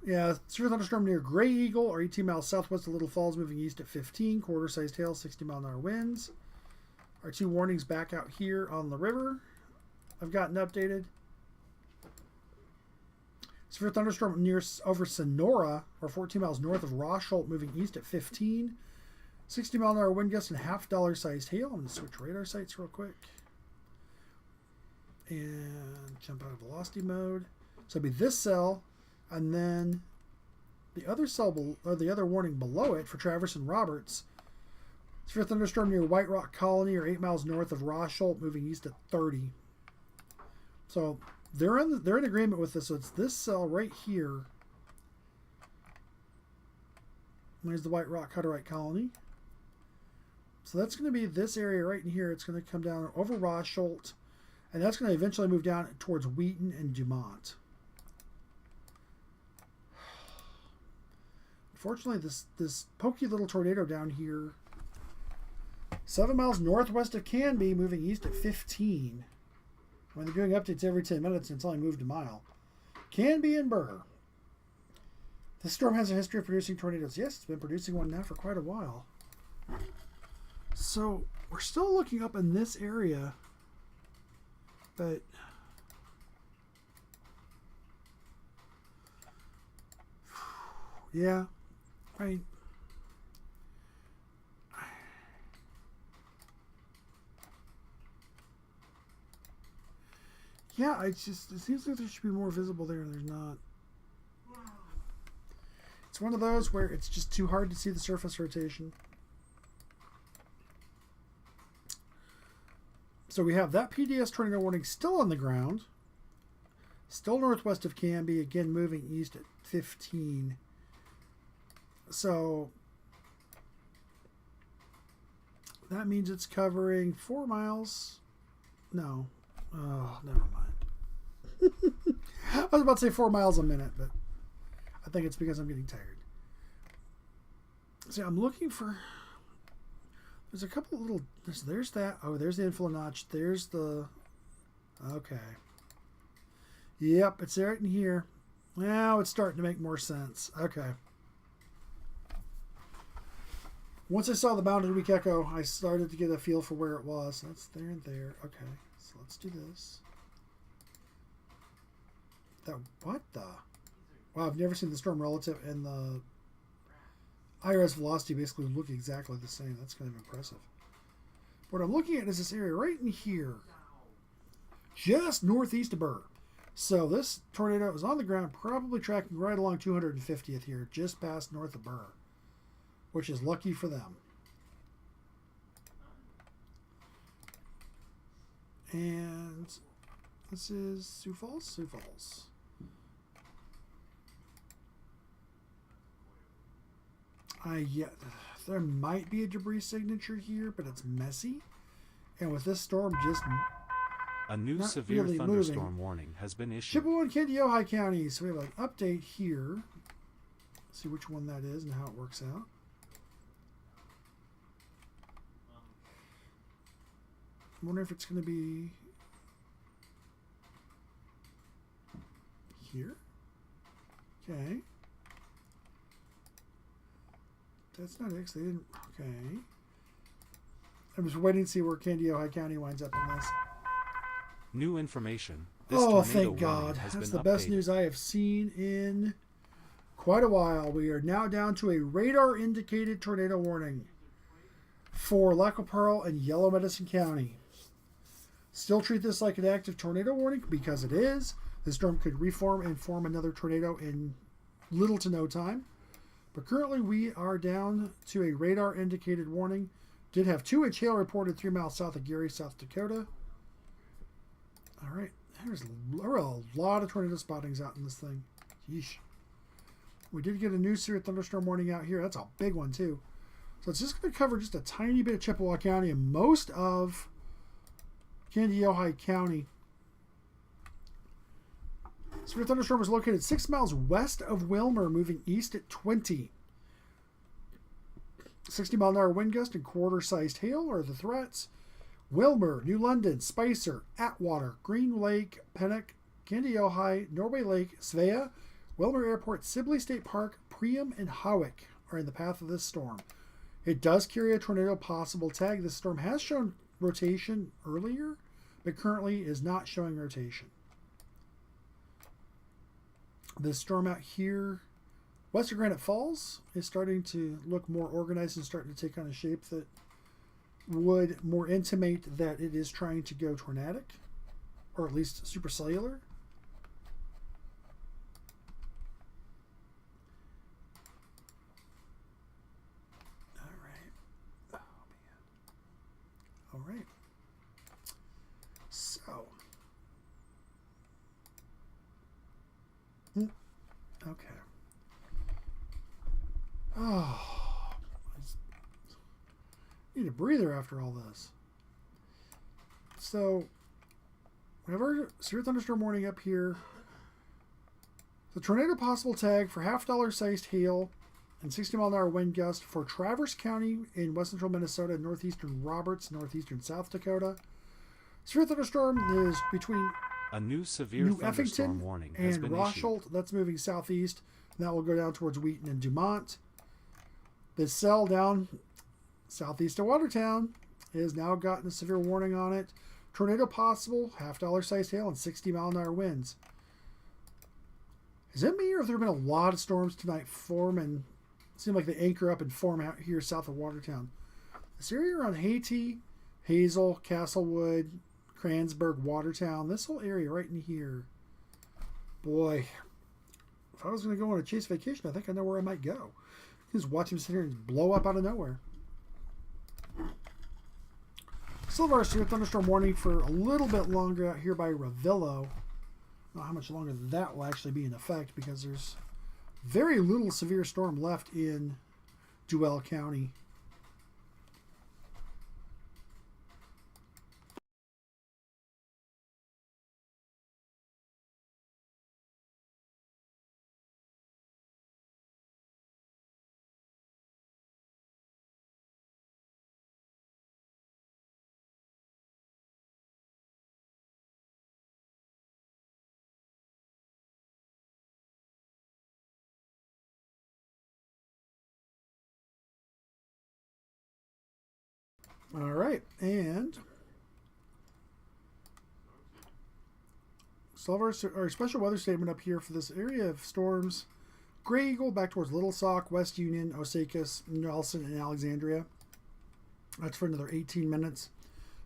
Yeah, severe thunderstorm near Gray Eagle, or 18 miles southwest of Little Falls, moving east at 15. Quarter-sized hail, 60-mile-an-hour winds. Our 2 warnings back out here on the river have gotten updated. Severe thunderstorm over Sonora, or 14 miles north of Rosholt, moving east at 15. 60-mile-an-hour wind gusts and $half-sized hail. I'm going to switch radar sites real quick. And jump out of velocity mode. So it'll be this cell, and then the other cell, or the other warning below it for Traverse and Roberts. Severe thunderstorm near White Rock Colony, or 8 miles north of Rosholt, moving east at 30. So they're in agreement with this. So it's this cell right here. There's the White Rock Hutterite Colony. So that's going to be this area right in here. It's going to come down over Rosholt, and that's going to eventually move down towards Wheaton and Dumont. Unfortunately, this pokey little tornado down here, 7 miles northwest of Canby, moving east at 15. When they're doing updates every 10 minutes, and it's only moved a mile. Canby and Burr. This storm has a history of producing tornadoes. Yes, it's been producing one now for quite a while. So we're still looking up in this area, but yeah, right. Yeah, it seems like there should be more visible there, and there's not. It's one of those where it's just too hard to see the surface rotation. So we have that PDS tornado warning still on the ground. Still northwest of Canby, again moving east at 15. So that means it's covering 4 miles. No. Oh, never mind. I was about to say 4 miles a minute, but I think it's because I'm getting tired. See, I'm looking for... There's a couple of little... There's that. Oh, there's the inflow notch. There's the... Okay. Yep, it's right in here. Now it's starting to make more sense. Okay. Once I saw the bounded weak echo, I started to get a feel for where it was. That's there and there. Okay, so let's do this. What the? Wow, I've never seen the storm relative and the IRS velocity basically look exactly the same. That's kind of impressive. What I'm looking at is this area right in here, just northeast of Burr. So this tornado is on the ground, probably tracking right along 250th here, just past north of Burr, which is lucky for them. And this is Sioux Falls? Sioux Falls. Yeah, there might be a debris signature here, but it's messy. And with this storm just a new not severe really thunderstorm moving. warning has been issued. Chippewa and Kandiyohi counties. So we have an update here. Let's see which one that is and how it works out. I wonder if it's going to be here. Okay. That's not X. They didn't. Okay. I'm just waiting to see where Kandiyohi County winds up in this. New information. This Oh, tornado thank warning God. has That's been the best updated. news I have seen in quite a while. We are now down to a radar-indicated tornado warning for Lac Pearl and Yellow Medicine County. Still treat this like an active tornado warning because it is. The storm could reform and form another tornado in little to no time. But currently we are down to a radar-indicated warning. Did have 2-inch hail reported 3 miles south of Gary, South Dakota. All right. There are a lot of tornado spottings out in this thing. Yeesh. We did get a new severe thunderstorm warning out here. That's a big one, too. So it's just going to cover just a tiny bit of Chippewa County and most of Kandiyohi County. Severe thunderstorm was located 6 miles west of Wilmer, moving east at 20. 60-mile-an-hour wind gust and quarter-sized hail are the threats. Wilmer, New London, Spicer, Atwater, Green Lake, Pennock, Kandiyohi, Norway Lake, Svea, Wilmer Airport, Sibley State Park, Priam, and Howick are in the path of this storm. It does carry a tornado possible tag. This storm has shown rotation earlier, but currently is not showing rotation. This storm out here, west of Granite Falls, is starting to look more organized and starting to take on a shape that would more intimate that it is trying to go tornadic, or at least supercellular. All right. So, okay. Oh, I just need a breather after all this. So, whenever severe thunderstorm warning up here, the tornado possible tag for $half sized hail and 60-mile-an-hour wind gust for Traverse County in west central Minnesota, northeastern Roberts, northeastern South Dakota. Severe thunderstorm is between a new severe New thunderstorm Effington warning has and been Rosholt. issued. That's moving southeast. And that will go down towards Wheaton and Dumont. The cell down southeast of Watertown has now gotten a severe warning on it. Tornado possible, $half sized hail, and 60-mile-an-hour winds. Is it me, or have there been a lot of storms tonight form and seem like they anchor up and form out here south of Watertown? This area around Hayti, Hazel, Castlewood, Kransburg, Watertown, this whole area right in here. Boy, if I was going to go on a Chase vacation, I think I know where I might go. Just watch him sit here and blow up out of nowhere. Still have our severe thunderstorm warning for a little bit longer out here by Ravillo. I don't know how much longer that will actually be in effect, because there's very little severe storm left in Duell County. All right, and so our special weather statement up here for this area of storms: Gray Eagle back towards Little Sauk, West Union, Osakis, Nelson, and Alexandria. That's for another 18 minutes.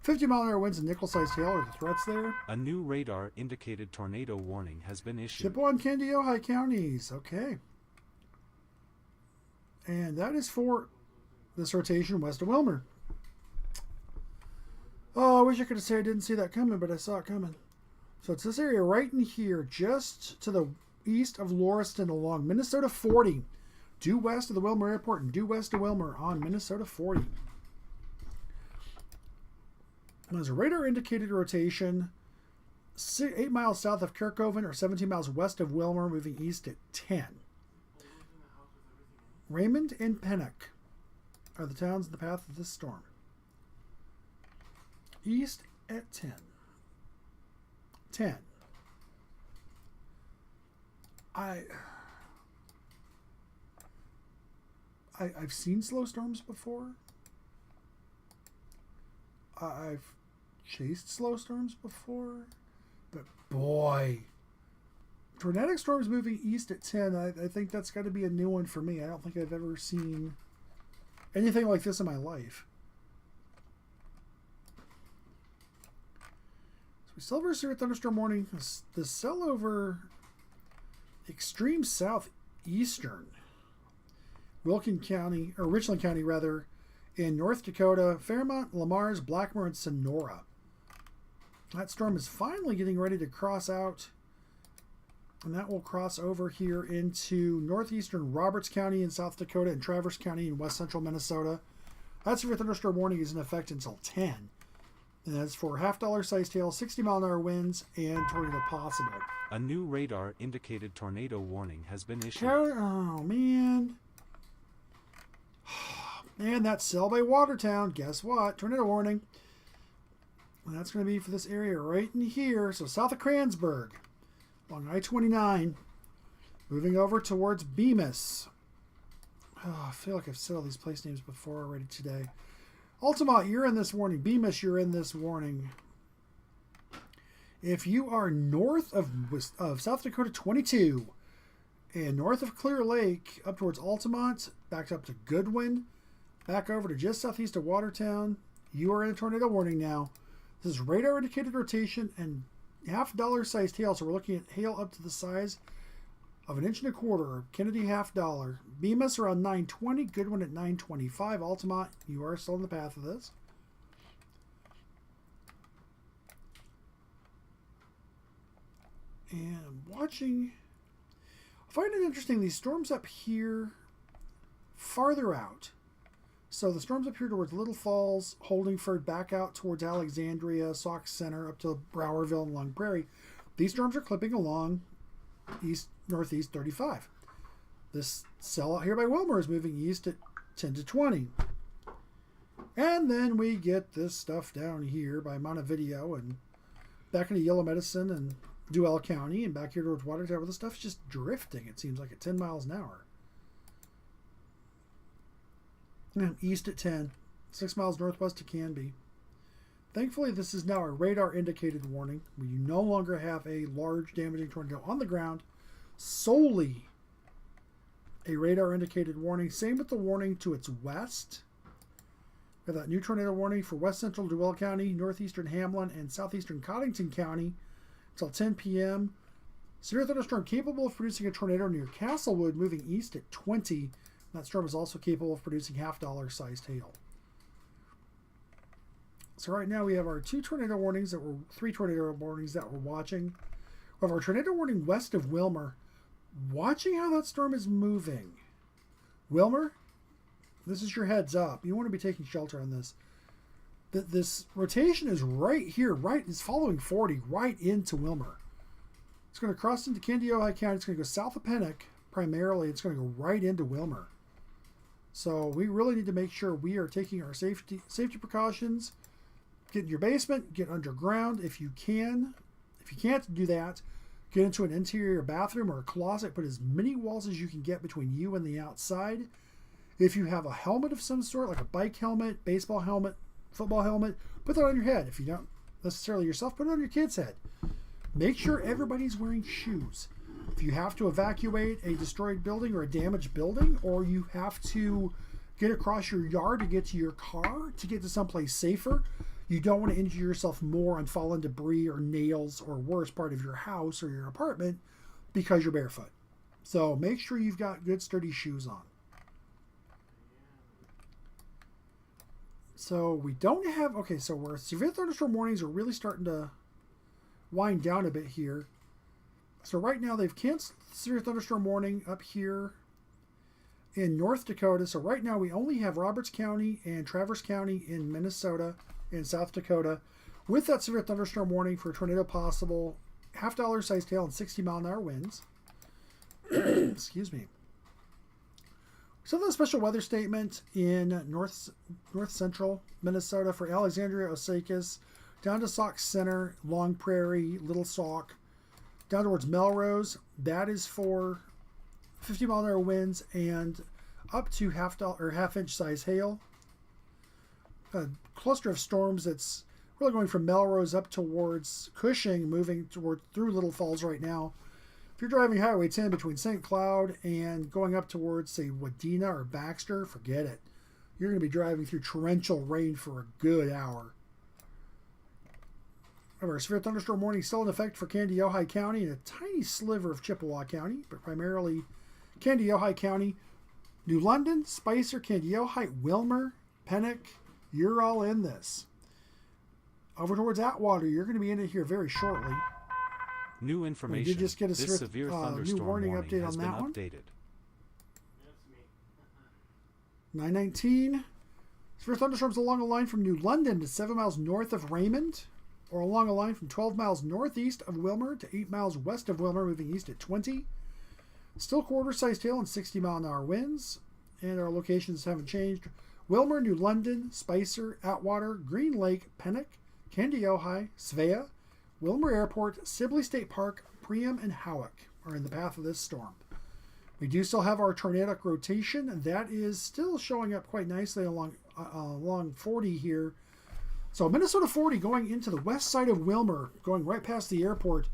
50-mile-an-hour winds and nickel-sized hail are the threats there. A new radar indicated tornado warning has been issued. Chippewa and Candy Ojai counties. Okay. And that is for this rotation west of Wilmer. Oh, I wish I could have said I didn't see that coming, but I saw it coming. So it's this area right in here, just to the east of Lauriston along Minnesota 40. Due west of the Wilmer Airport and due west of Wilmer on Minnesota 40. And there's a radar indicated rotation 8 miles south of Kirkhoven or 17 miles west of Wilmer, moving east at 10. Raymond and Pennock are the towns in the path of this storm. East at 10. 10. I've seen slow storms before. I've chased slow storms before. But boy, tornadic storms moving east at 10, I think that's got to be a new one for me. I don't think I've ever seen anything like this in my life. So we still have our severe thunderstorm warning. The cell over extreme southeastern Wilkin County, or Richland County rather, in North Dakota, Fairmont, Lamar's, Blackmore, and Sonora. That storm is finally getting ready to cross out, and that will cross over here into northeastern Roberts County in South Dakota and Traverse County in west central Minnesota. That severe thunderstorm warning is in effect until 10. And that's for $half-sized hail, 60-mile-an-hour winds, and tornado possible. A new radar indicated tornado warning has been issued. Oh, man. And that's Cell by Watertown. Guess what? Tornado warning. And that's going to be for this area right in here. So south of Kransburg, along I-29, moving over towards Bemis. Oh, I feel like I've said all these place names before already today. Altamont, you're in this warning. Bemis, you're in this warning. If you are north of South Dakota 22 and north of Clear Lake up towards Altamont, back up to Goodwin, back over to just southeast of Watertown, you are in a tornado warning now. This is radar indicated rotation and $half sized hail. So we're looking at hail up to the size of 1.25 inches. Kennedy $half. Bemis around 920. Goodwin at 925. Altamont, you are still in the path of this. And I'm watching. I find it interesting. These storms up here, farther out. So the storms up here towards Little Falls, Holdingford, back out towards Alexandria, Sauk Center, up to Browerville and Long Prairie. These storms are clipping along northeast 35. This cell out here by Wilmer is moving east at 10 to 20. And then we get this stuff down here by Montevideo and back into Yellow Medicine and Duell County and back here towards Watertown, where the stuff's just drifting, it seems like, at 10 miles an hour. East at 10, 6 miles northwest of Canby. Thankfully, this is now a radar indicated warning. We no longer have a large damaging tornado on the ground, solely a radar indicated warning. Same with the warning to its west. We have that new tornado warning for west central Duell County, northeastern Hamlin, and southeastern Cottington County until 10 p.m. Severe thunderstorm capable of producing a tornado near Castlewood, moving east at 20. That storm is also capable of producing $half sized hail. So right now we have our three tornado warnings that we're watching. We have our tornado warning west of Wilmer. Watching how that storm is moving. Wilmer, this is your heads up. You want to be taking shelter on this. This rotation is right here, is following 40, right into Wilmer. It's going to cross into Kandiyohi County. It's going to go south of Pennock, primarily. It's going to go right into Wilmer. So we really need to make sure we are taking our safety precautions. Get in your basement, get underground if you can. If you can't do that, get into an interior bathroom or a closet. Put as many walls as you can get between you and the outside. If you have a helmet of some sort, like a bike helmet, baseball helmet, football helmet, put that on your head. If you don't necessarily yourself, put it on your kid's head. Make sure everybody's wearing shoes. If you have to evacuate a destroyed building or a damaged building, or you have to get across your yard to get to your car to get to someplace safer, you don't want to injure yourself more on fallen debris or nails or worse, part of your house or your apartment because you're barefoot. So make sure you've got good sturdy shoes on. So we don't have, okay, so our severe thunderstorm warnings are really starting to wind down a bit here. So right now they've canceled the severe thunderstorm warning up here in North Dakota. So right now we only have Roberts County and Traverse County in Minnesota and South Dakota with that severe thunderstorm warning for a tornado possible, $half sized hail and 60-mile-an-hour winds. Excuse me. So the special weather statement in north central Minnesota for Alexandria, Osakis, down to Sauk Center, Long Prairie, Little Sauk, down towards Melrose. That is for 50-mile-an-hour winds and up to half-inch size hail. A cluster of storms that's really going from Melrose up towards Cushing, moving through Little Falls right now. If you're driving Highway 10 between St. Cloud and going up towards, say, Wadena or Baxter, forget it. You're going to be driving through torrential rain for a good hour. Our severe thunderstorm warning still in effect for Kandiyohi County and a tiny sliver of Chippewa County, but primarily Kandiyohi County. New London, Spicer, Kandiyohi, Wilmer, Pennock, you're all in this. Over towards Atwater, you're going to be in it here very shortly. New information. We did just get a this severe thunderstorm new warning update has on been that one. Updated. 919. Severe thunderstorms along a line from New London to 7 miles north of Raymond, or along a line from 12 miles northeast of Wilmer to 8 miles west of Wilmer, moving east at 20. Still quarter-sized hail and 60-mile-an-hour winds, and our locations haven't changed. Wilmer, New London, Spicer, Atwater, Green Lake, Pennock, Kandiyohi, Svea, Wilmer Airport, Sibley State Park, Priam, and Howick are in the path of this storm. We do still have our tornadic rotation. That is still showing up quite nicely along 40 here. So Minnesota 40 going into the west side of Wilmer, going right past the airport.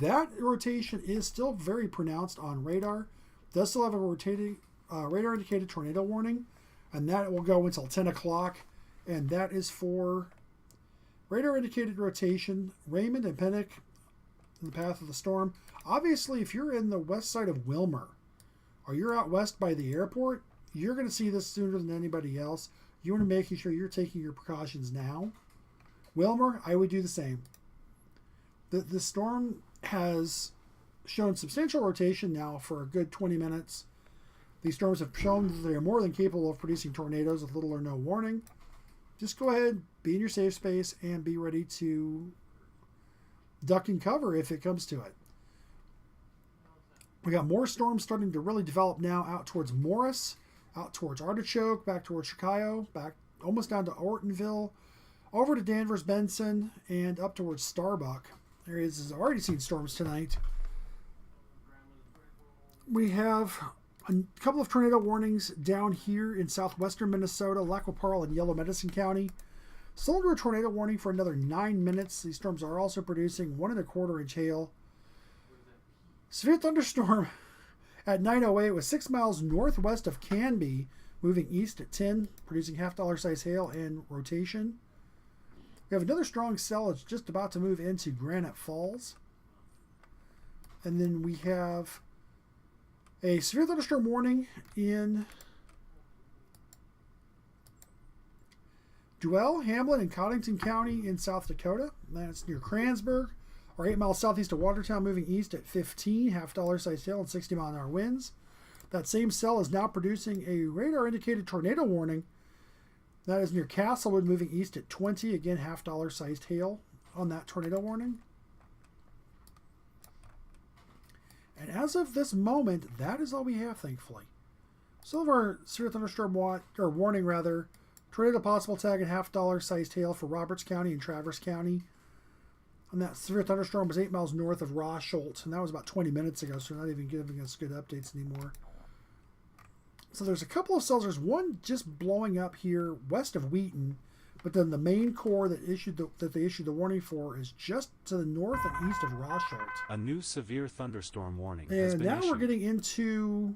That rotation is still very pronounced on radar. Does still have a rotating radar indicated tornado warning, and that will go until 10 o'clock. And that is for radar indicated rotation, Raymond and Pennock in the path of the storm. Obviously, if you're in the west side of Wilmer, or you're out west by the airport, you're going to see this sooner than anybody else. You want to make sure you're taking your precautions now. Wilmer, I would do the same. The storm has shown substantial rotation now for a good 20 minutes. These storms have shown that they are more than capable of producing tornadoes with little or no warning. Just go ahead, be in your safe space, and be ready to duck and cover if it comes to it. We got more storms starting to really develop now out towards Morris, out towards Artichoke, back towards Chicago, back almost down to Ortonville, over to Danvers, Benson, and up towards Starbuck. Areas has already seen storms tonight. We have a couple of tornado warnings down here in southwestern Minnesota, Lac La Parle and Yellow Medicine County. Still under a tornado warning for another 9 minutes. These storms are also producing 1 1/4 inch hail. Severe thunderstorm at 9:08 was 6 miles northwest of Canby, moving east at 10, producing $half size hail and rotation. We have another strong cell that's just about to move into Granite Falls. And then we have a severe thunderstorm warning in Duell, Hamlin, and Cottington County in South Dakota. That's near Kransburg, or 8 miles southeast of Watertown, moving east at 15, $half size hail and 60-mile-an-hour winds. That same cell is now producing a radar-indicated tornado warning. That is near Castlewood, moving east at 20. Again, $half-sized hail on that tornado warning. And as of this moment, that is all we have, thankfully. Still have our severe thunderstorm warning, tornado possible tag and $half-sized hail for Roberts County and Traverse County. And that severe thunderstorm was 8 miles north of Rosholt, and that was about 20 minutes ago, so they're not even giving us good updates anymore. So there's a couple of cells. There's one just blowing up here west of Wheaton, but then the main core that they issued the warning for is just to the north and east of Rosholt. A new severe thunderstorm warning has been And now we're getting into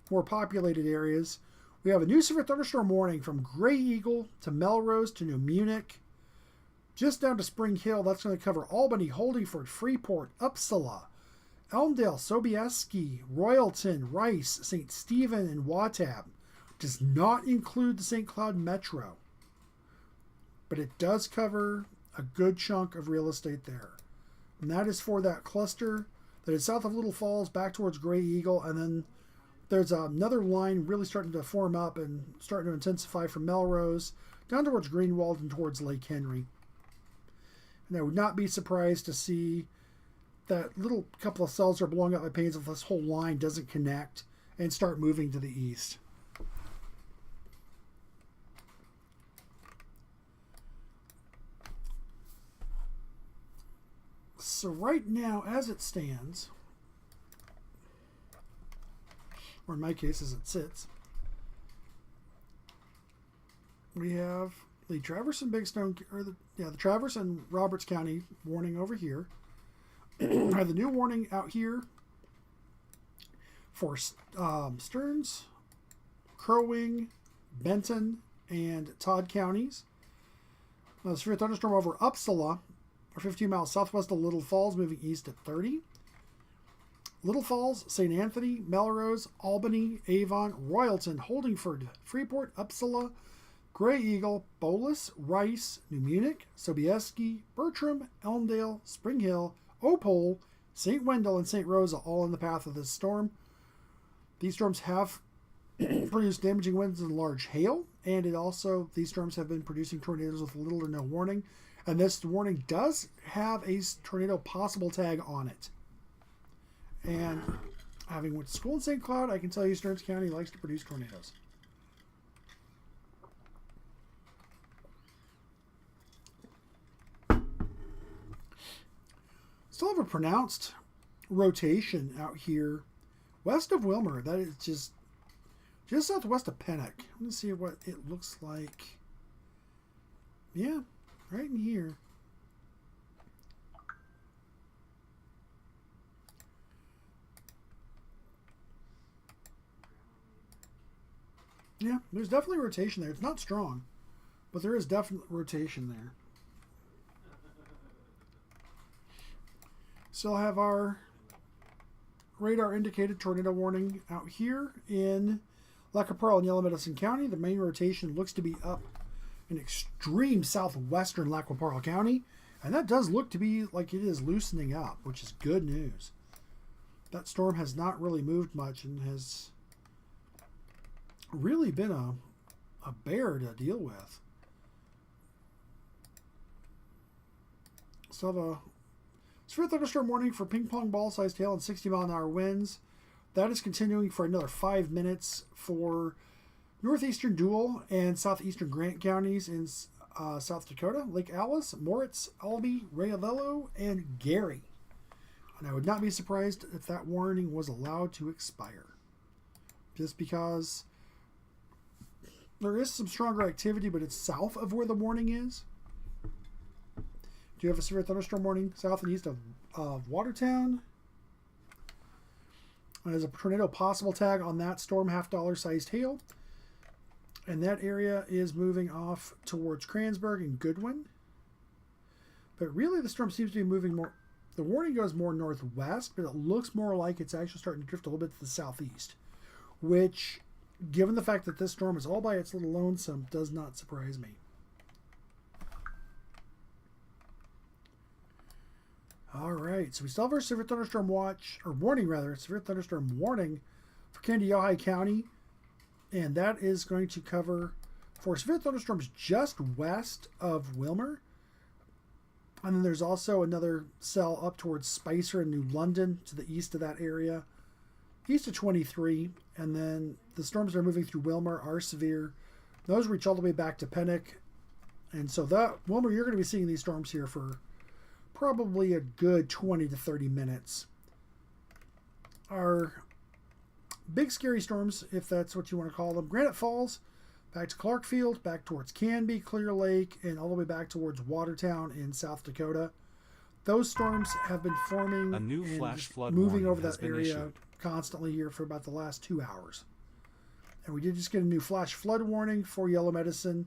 more populated areas. We have a new severe thunderstorm warning from Gray Eagle to Melrose to New Munich, just down to Spring Hill. That's going to cover Albany, Holdingford, Freeport, Uppsala, Elmdale, Sobieski, Royalton, Rice, St. Stephen, and Watab. Does not include the St. Cloud Metro, but it does cover a good chunk of real estate there. And that is for that cluster that is south of Little Falls, back towards Gray Eagle, and then there's another line really starting to form up and starting to intensify from Melrose down towards Greenwald and towards Lake Henry. And I would not be surprised to see that little couple of cells are blowing up my panes if this whole line doesn't connect and start moving to the east. So right now, as it stands, or in my case, as it sits, we have the Traverse and Big Stone, or the Traverse and Roberts County warning over here. I have the new warning out here for Stearns, Crow Wing, Benton, and Todd counties. Now, the severe thunderstorm over Uppsala, or 15 miles southwest of Little Falls, moving east at 30. Little Falls, St. Anthony, Melrose, Albany, Avon, Royalton, Holdingford, Freeport, Uppsala, Gray Eagle, Bolus, Rice, New Munich, Sobieski, Bertram, Elmdale, Spring Hill, Opole, St. Wendell, and St. Rosa, all in the path of this storm. These storms have produced damaging winds and large hail, and these storms have been producing tornadoes with little or no warning. And this warning does have a tornado possible tag on it. And having went to school in St. Cloud, I can tell you Stearns County likes to produce tornadoes. Still have a pronounced rotation out here west of Wilmer. That is just southwest of Pennock. Let me see what it looks like. Yeah, right in here. Yeah, there's definitely rotation there. It's not strong, but there is definitely rotation there. Still have our radar indicated tornado warning out here in Lac Pearl and Yellow Medicine County. The main rotation looks to be up in extreme southwestern Lac Pearl County, and that does look to be like it is loosening up, which is good news. That storm has not really moved much and has really been a bear to deal with. So the severe thunderstorm warning for ping pong ball sized hail and 60-mile-an-hour winds. That is continuing for another 5 minutes for northeastern Dual and southeastern Grant counties in South Dakota, Lake Alice, Moritz, Albee, Rayalello, and Gary. And I would not be surprised if that warning was allowed to expire, just because there is some stronger activity, but it's south of where the warning is. Do you have a severe thunderstorm warning south and east of Watertown? There's a tornado possible tag on that storm, $50 sized hail. And that area is moving off towards Kransberg and Goodwin. But really the storm seems to be moving more. The warning goes more northwest, but it looks more like it's actually starting to drift a little bit to the southeast, which, given the fact that this storm is all by its little lonesome, does not surprise me. All right, so we still have our severe thunderstorm severe thunderstorm warning for Kandiyohi County, and that is going to cover for severe thunderstorms just west of Wilmer. And then there's also another cell up towards Spicer and New London to the east of that area, east of 23. And then the storms that are moving through Wilmer are severe. Those reach all the way back to Pennock. And so that Wilmer, you're going to be seeing these storms here for probably a good 20 to 30 minutes. Our big scary storms, if that's what you want to call them, Granite Falls, back to Clarkfield, back towards Canby, Clear Lake, and all the way back towards Watertown in South Dakota. Those storms have been forming A new and flash flood moving warning over has that been area issued. constantly here for about the last 2 hours. And we did just get a new flash flood warning for Yellow Medicine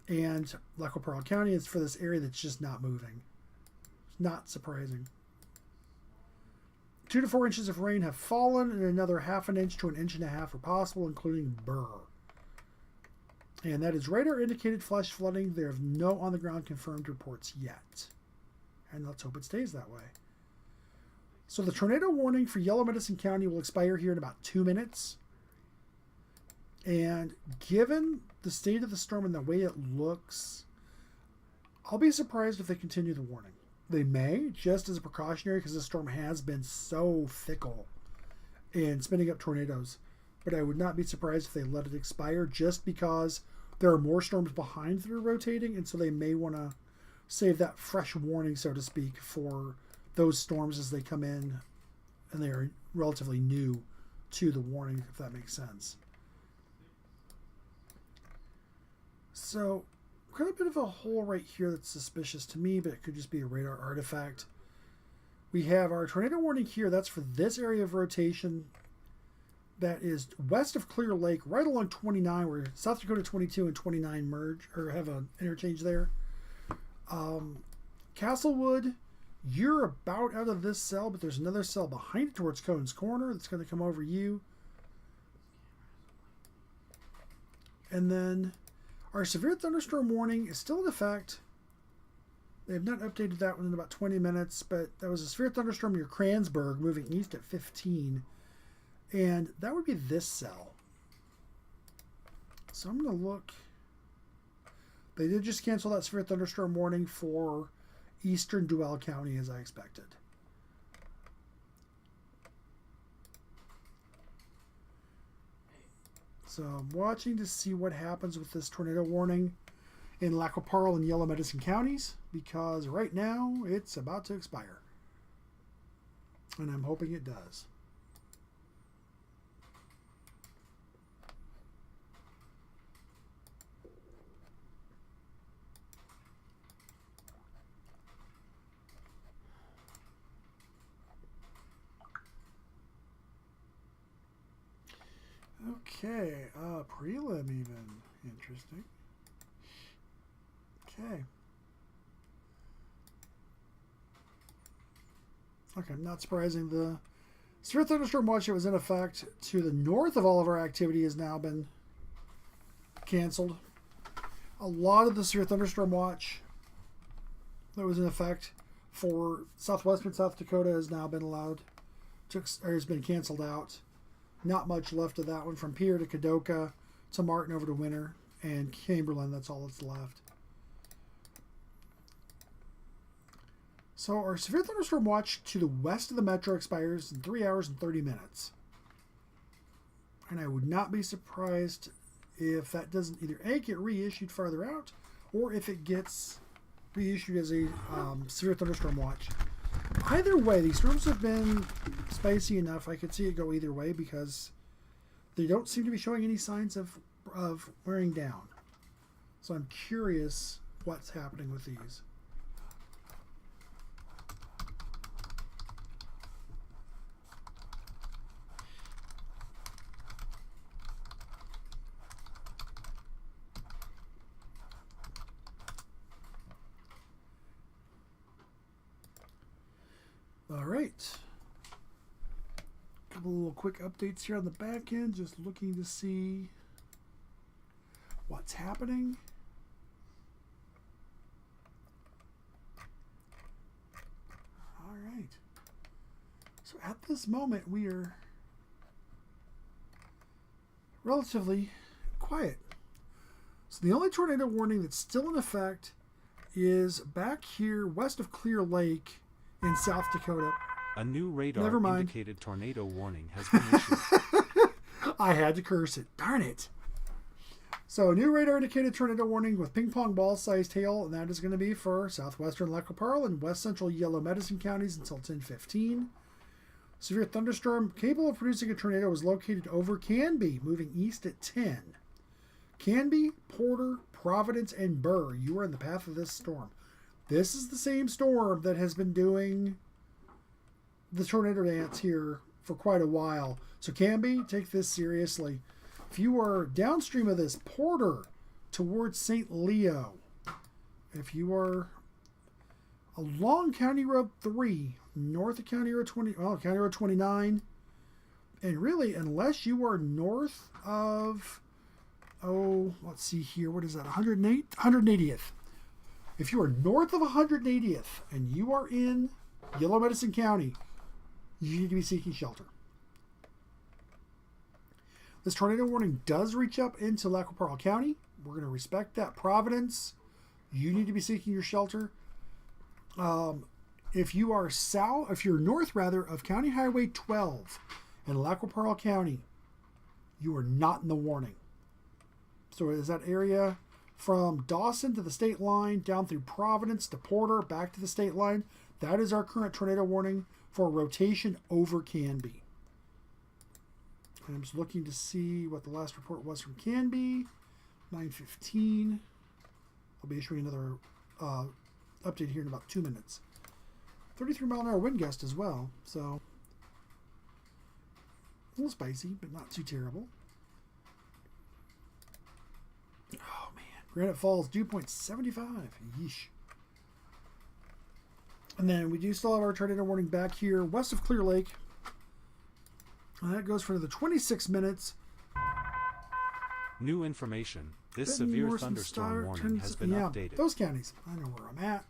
and Lac Pearl County. It's for this area that's just not moving. It's not surprising. 2 to 4 inches of rain have fallen, and another ½ an inch to 1.5 inches are possible, including Burr. And that is radar indicated flash flooding. There are no on the ground confirmed reports yet. And let's hope it stays that way. So the tornado warning for Yellow Medicine County will expire here in about 2 minutes. And given the state of the storm and the way it looks, I'll be surprised if they continue the warning. They may, just as a precautionary, because this storm has been so fickle in spinning up tornadoes. But I would not be surprised if they let it expire, just because there are more storms behind that are rotating, and so they may want to save that fresh warning, so to speak, for those storms as they come in and they are relatively new to the warning, if that makes sense. So, got a bit of a hole right here that's suspicious to me, but it could just be a radar artifact. We have our tornado warning here. That's for this area of rotation that is west of Clear Lake, right along 29, where South Dakota 22 and 29 merge, or have an interchange there. Castlewood, you're about out of this cell, but there's another cell behind it towards Cohen's Corner that's going to come over you. And then our severe thunderstorm warning is still in effect. They have not updated that one in about 20 minutes, but that was a severe thunderstorm near Kransberg moving east at 15. And that would be this cell. So I'm going to look. They did just cancel that severe thunderstorm warning for eastern Duval County, as I expected. So I'm watching to see what happens with this tornado warning in Lac Pearl and Yellow Medicine counties, because right now it's about to expire. And I'm hoping it does. Okay, prelim even. Interesting. Okay. Okay, not surprising. The severe thunderstorm watch that was in effect to the north of all of our activity has now been canceled. A lot of the severe thunderstorm watch that was in effect for southwestern South Dakota has now been has been canceled out. Not much left of that one from Pierre to Kadoka to Martin over to Winter and Chamberlain. That's all that's left. So our severe thunderstorm watch to the west of the metro expires in 3 hours and 30 minutes. And I would not be surprised if that doesn't either A, get reissued farther out, or if it gets reissued as a severe thunderstorm watch. Either way, these storms have been spicy enough. I could see it go either way because they don't seem to be showing any signs of wearing down. So I'm curious what's happening with these. All right. A couple little quick updates here on the back end, just looking to see what's happening. All right. So at this moment, we are relatively quiet. So the only tornado warning that's still in effect is back here west of Clear Lake in South Dakota. A new radar indicated tornado warning has been issued. I had to curse it. Darn it. So a new radar indicated tornado warning with ping pong ball sized hail, and that is going to be for southwestern Lac La Parle and west central Yellow Medicine counties until 10:15. Severe thunderstorm capable of producing a tornado was located over Canby, moving east at 10. Canby, Porter, Providence, and Burr, you are in the path of this storm. This is the same storm that has been doing the tornado dance here for quite a while. So Canby, take this seriously. If you are downstream of this, Porter towards St. Leo. If you are along County Road 3, north of County Road County Road 29, and really, unless you are north of, let's see here, what is that, 180th. If you are north of 180th and you are in Yellow Medicine County, you need to be seeking shelter. This tornado warning does reach up into Lac La Parle County. We're going to respect that. Providence, you need to be seeking your shelter. If you are north of County Highway 12 in Lac La Parle County, you are not in the warning. So is that area from Dawson to the state line, down through Providence to Porter, back to the state line? That is our current tornado warning for rotation over Canby. I'm just looking to see what the last report was from Canby. 9:15. I'll be issuing another update here in about 2 minutes. 33-mile-an-hour wind gust as well, so a little spicy, but not too terrible. Oh man, Granite Falls dew point 75. Yeesh. And then we do still have our tornado warning back here west of Clear Lake. And that goes for another 26 minutes. New information. This severe thunderstorm warning has been updated. Those counties. I know where I'm at.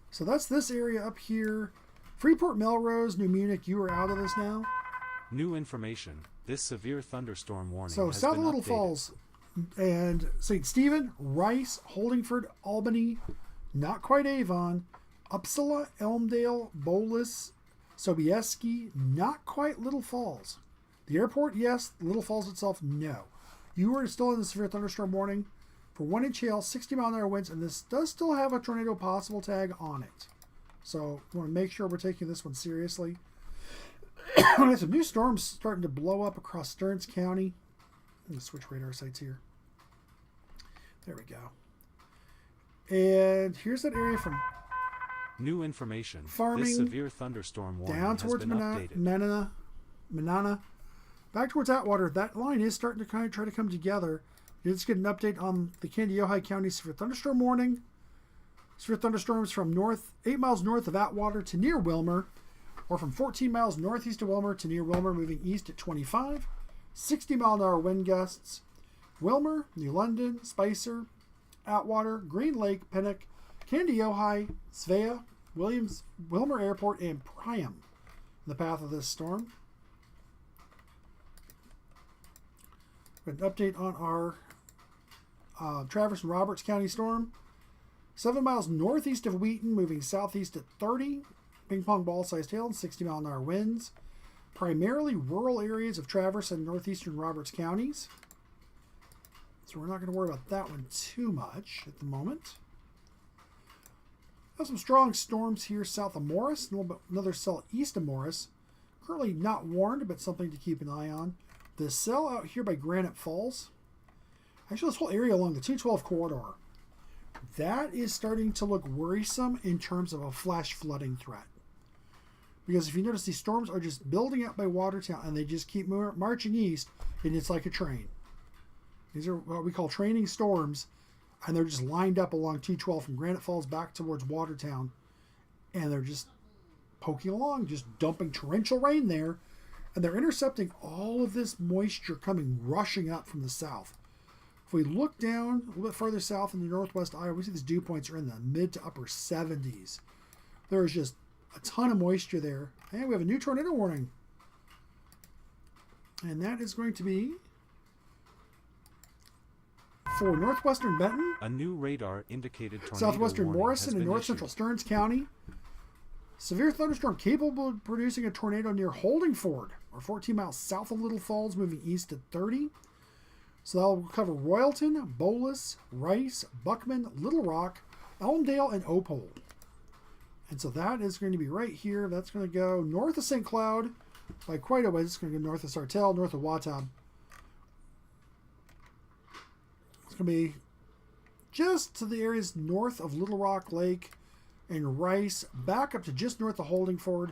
So that's this area up here. Freeport, Melrose, New Munich, you are out of this now. New information. This severe thunderstorm warning so has South been Little updated. Falls and St. Stephen, Rice, Holdingford, Albany, not quite Avon, Uppsala, Elmdale, Bolus, Sobieski, not quite Little Falls. The airport, yes. Little Falls itself, no. You are still in the severe thunderstorm warning for 1-inch hail, 60-mile-an-hour winds, and this does still have a tornado possible tag on it. So we want to make sure we're taking this one seriously. There's some new storms starting to blow up across Stearns County. I'm going to switch radar sites here. There we go. And here's that area from New information. Farming This severe thunderstorm warning down has towards been updated. Manana, back towards Atwater, that line is starting to kind of try to come together. Let's get an update on the Candy-Ojai County severe thunderstorm warning. Severe thunderstorms from 8 miles north of Atwater to near Wilmer, or from 14 miles northeast of Wilmer to near Wilmer, moving east at 25. 60-mile-an-hour wind gusts. Wilmer, New London, Spicer, Atwater, Green Lake, Pennock, Candy-Ojai, Svea, Williams, Wilmer Airport, and Priam in the path of this storm. An update on our Traverse and Roberts County storm. 7 miles northeast of Wheaton, moving southeast at 30. Ping pong ball sized hail and 60-mile-an-hour winds. Primarily rural areas of Traverse and northeastern Roberts counties. So we're not going to worry about that one too much at the moment. Have some strong storms here south of Morris. Another cell east of Morris. Currently not warned, but something to keep an eye on. The cell out here by Granite Falls. Actually, this whole area along the 212 corridor. That is starting to look worrisome in terms of a flash flooding threat. Because if you notice, these storms are just building up by Watertown, and they just keep marching east, and it's like a train. These are what we call training storms, and they're just lined up along 212 from Granite Falls back towards Watertown, and they're just poking along, just dumping torrential rain there, and they're intercepting all of this moisture coming rushing up from the south. If we look down a little bit further south in the northwest Iowa, we see these dew points are in the mid to upper 70s. There is just a ton of moisture there. And we have a new tornado warning. And that is going to be for northwestern Benton, A new radar indicated tornado southwestern warning Morrison, has and been north issued. central Stearns County. Severe thunderstorm capable of producing a tornado near Holdingford, or 14 miles south of Little Falls, moving east at 30. So that will cover Royalton, Bolus, Rice, Buckman, Little Rock, Elmdale, and Opole. And so that is going to be right here. That's going to go north of St. Cloud by quite a ways. It's going to go north of Sartell, north of Watab. It's going to be just to the areas north of Little Rock Lake and Rice, back up to just north of Holdingford.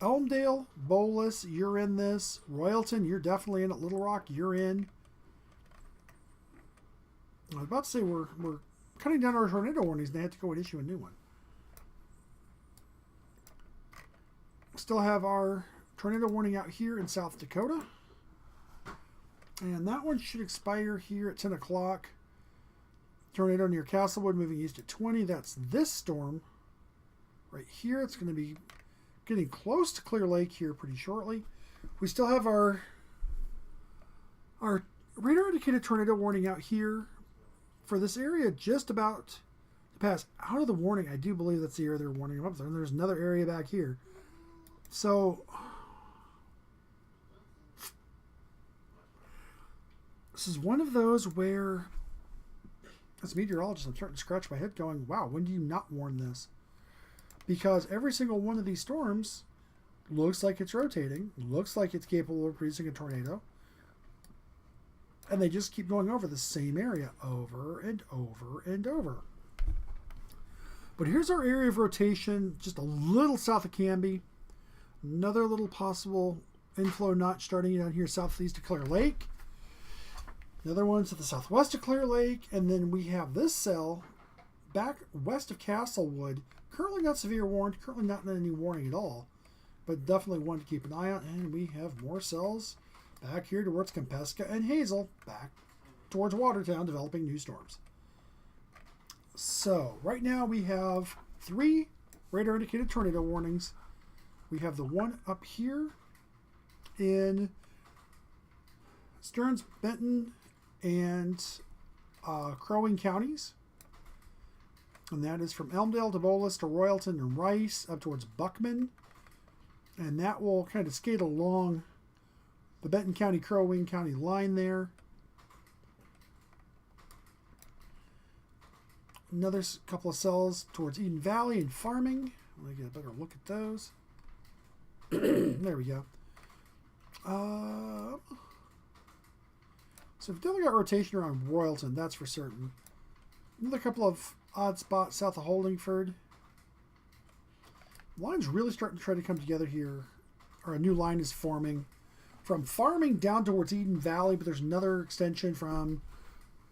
Elmdale, Bolus, you're in this. Royalton, you're definitely in it. Little Rock, you're in. I was about to say we're cutting down our tornado warnings, and they have to go and issue a new one. Still have our tornado warning out here in South Dakota. And that one should expire here at 10 o'clock. Tornado near Castlewood moving east at 20. That's this storm right here. It's going to be getting close to Clear Lake here pretty shortly. We still have our radar indicated tornado warning out here for this area, just about to pass out of the warning. I do believe that's the area they're warning up there. And there's another area back here. So this is one of those where, as a meteorologist, I'm starting to scratch my head going, wow, when do you not warn this? Because every single one of these storms looks like it's rotating, looks like it's capable of producing a tornado, and they just keep going over the same area over and over and over. But here's our area of rotation, just a little south of Canby. Another little possible inflow notch starting down here southeast of Clear Lake. Another one to the southwest of Clear Lake. And then we have this cell back west of Castlewood. Currently not severe warned, currently not any warning at all, but definitely one to keep an eye on. And we have more cells back here towards Campeska and Hazel, back towards Watertown, developing new storms. So right now we have 3 radar indicated tornado warnings. We have the one up here in Stearns, Benton, and Crow Wing counties. And that is from Elmdale to Bolus to Royalton and Rice up towards Buckman. And that will kind of skate along the Benton County, Crow Wing County line there. Another couple of cells towards Eden Valley and Farming. Let me get a better look at those. There we go. So we've definitely got rotation around Royalton, that's for certain. Another couple of odd spots south of Holdingford. The line's really starting to try to come together here. Or a new line is forming. from Farming down towards Eden Valley, but there's another extension from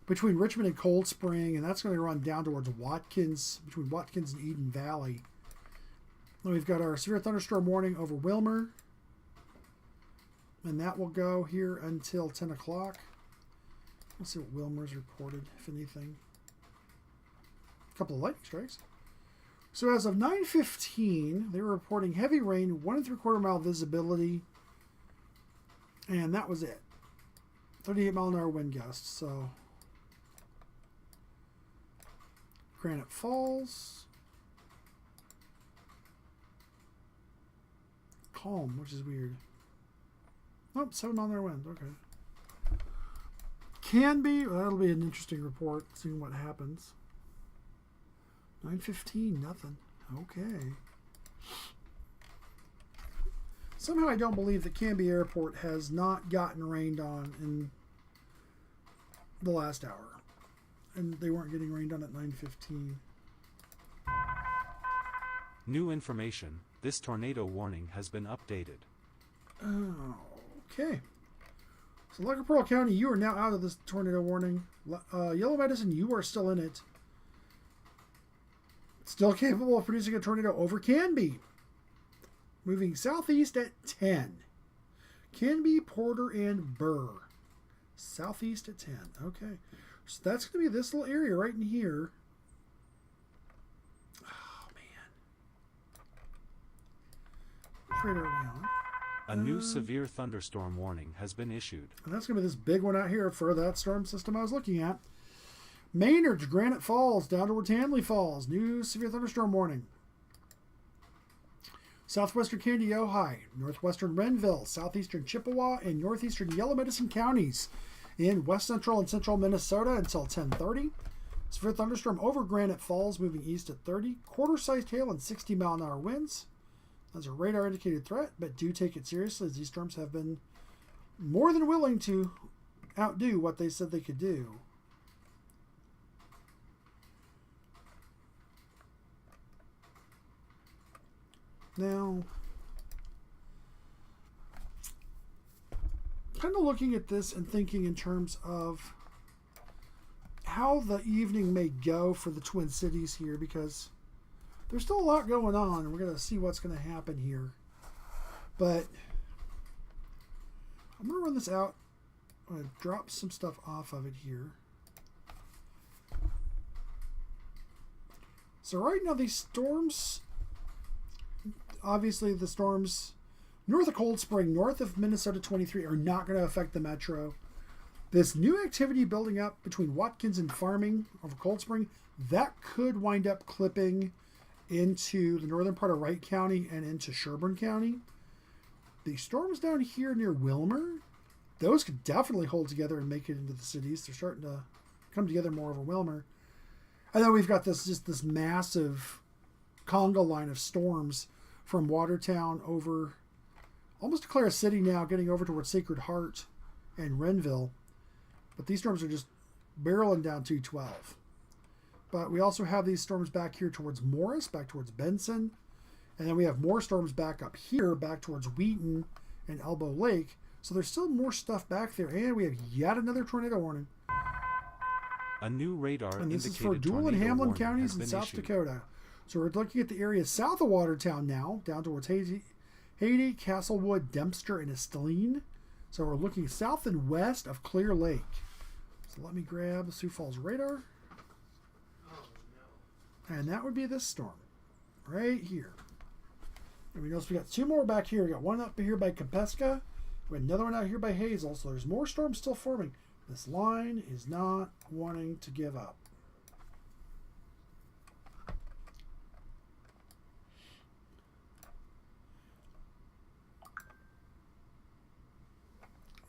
between Richmond and Cold Spring, and that's going to run down towards Watkins, between Watkins and Eden Valley. Then we've got our severe thunderstorm warning over Wilmer, and that will go here until 10 o'clock. Let's see what Wilmer's reported, if anything. A couple of lightning strikes. So as of 9:15, they were reporting heavy rain, 1 3/4 mile visibility, and that was it. 38-mile-an-hour wind gusts. So Granite Falls, calm, which is weird. Oh, 7-mile-an-hour wind. Okay. Canby, well, that'll be an interesting report, seeing what happens. 9:15, nothing. Okay. Somehow I don't believe that Canby Airport has not gotten rained on in the last hour. And they weren't getting rained on at 9:15. New information. This tornado warning has been updated. Oh, okay. So Lucker Pearl County, you are now out of this tornado warning. Yellow Medicine, you are still in it. Still capable of producing a tornado over Canby. Moving southeast at 10. Canby, Porter, and Burr. Southeast at 10. Okay. So that's going to be this little area right in here. Oh, man. Which radar are we on? A new severe thunderstorm warning has been issued. And that's going to be this big one out here for that storm system I was looking at. Maynard's, Granite Falls, down towards Hanley Falls. New severe thunderstorm warning. Southwestern Candy, Ojai, northwestern Renville, southeastern Chippewa, and northeastern Yellow Medicine counties in west central and central Minnesota until 10:30. Severe thunderstorm over Granite Falls, moving east at 30. Quarter-sized hail and 60-mile-an-hour winds. That's a radar-indicated threat, but do take it seriously, as these storms have been more than willing to outdo what they said they could do. Now, kind of looking at this and thinking in terms of how the evening may go for the Twin Cities here, because there's still a lot going on, and we're going to see what's going to happen here. But I'm going to run this out. I'm going to drop some stuff off of it here. So right now these storms, obviously the storms north of Cold Spring, north of Minnesota 23, are not going to affect the metro. This new activity building up between Watkins and Farming over Cold Spring, that could wind up clipping into the northern part of Wright County and into Sherburne County. The storms down here near Wilmer, those could definitely hold together and make it into the cities. They're starting to come together more over Wilmer. And then we've got this massive conga line of storms from Watertown over almost to Clara City now, getting over towards Sacred Heart and Renville. But these storms are just barreling down 212. But we also have these storms back here towards Morris, back towards Benson. And then we have more storms back up here, back towards Wheaton and Elbow Lake. So there's still more stuff back there. And we have yet another tornado warning. A new radar and this is indicated for Dual and Hamlin warning counties has in been South issued. Dakota. So we're looking at the area south of Watertown now, down towards Haiti, Castlewood, Dempster, and Estillene. So we're looking south and west of Clear Lake. So let me grab Sioux Falls radar. And that would be this storm right here. And we notice we got two more back here. We got one up here by Kapeska. We got another one out here by Hazel. So there's more storms still forming. This line is not wanting to give up.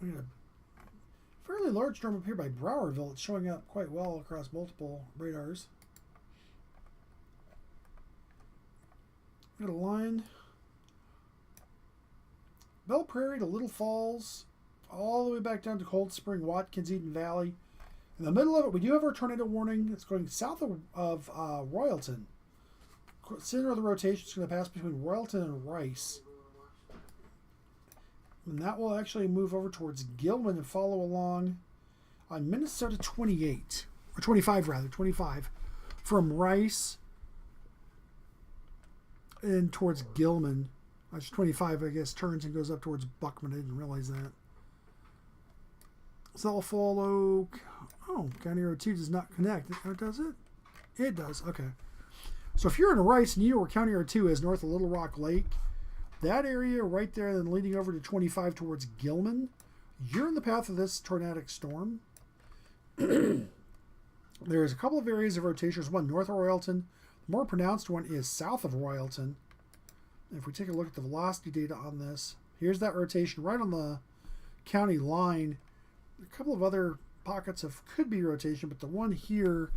We got a fairly large storm up here by Browerville. It's showing up quite well across multiple radars. We got a line. Belle Prairie to Little Falls, all the way back down to Cold Spring, Watkins, Eden Valley. In the middle of it, we do have our tornado warning. It's going south of Royalton. Center of the rotation is going to pass between Royalton and Rice. And that will actually move over towards Gilman and follow along on Minnesota 28, or 25 rather, 25, from Rice and towards Gilman. That's 25, I guess, turns and goes up towards Buckman. I didn't realize that. So that'll follow. Oh, County Road 2 does not connect. Oh, does it? It does. Okay. So if you're in Rice and you know where County Road 2 is, north of Little Rock Lake, that area right there, then leading over to 25 towards Gilman, you're in the path of this tornadic storm. There's a couple of areas of rotation. There's one north of Royalton. The more pronounced one is south of Royalton. If we take a look at the velocity data on this, here's that rotation right on the county line. A couple of other pockets of could be rotation, but the one here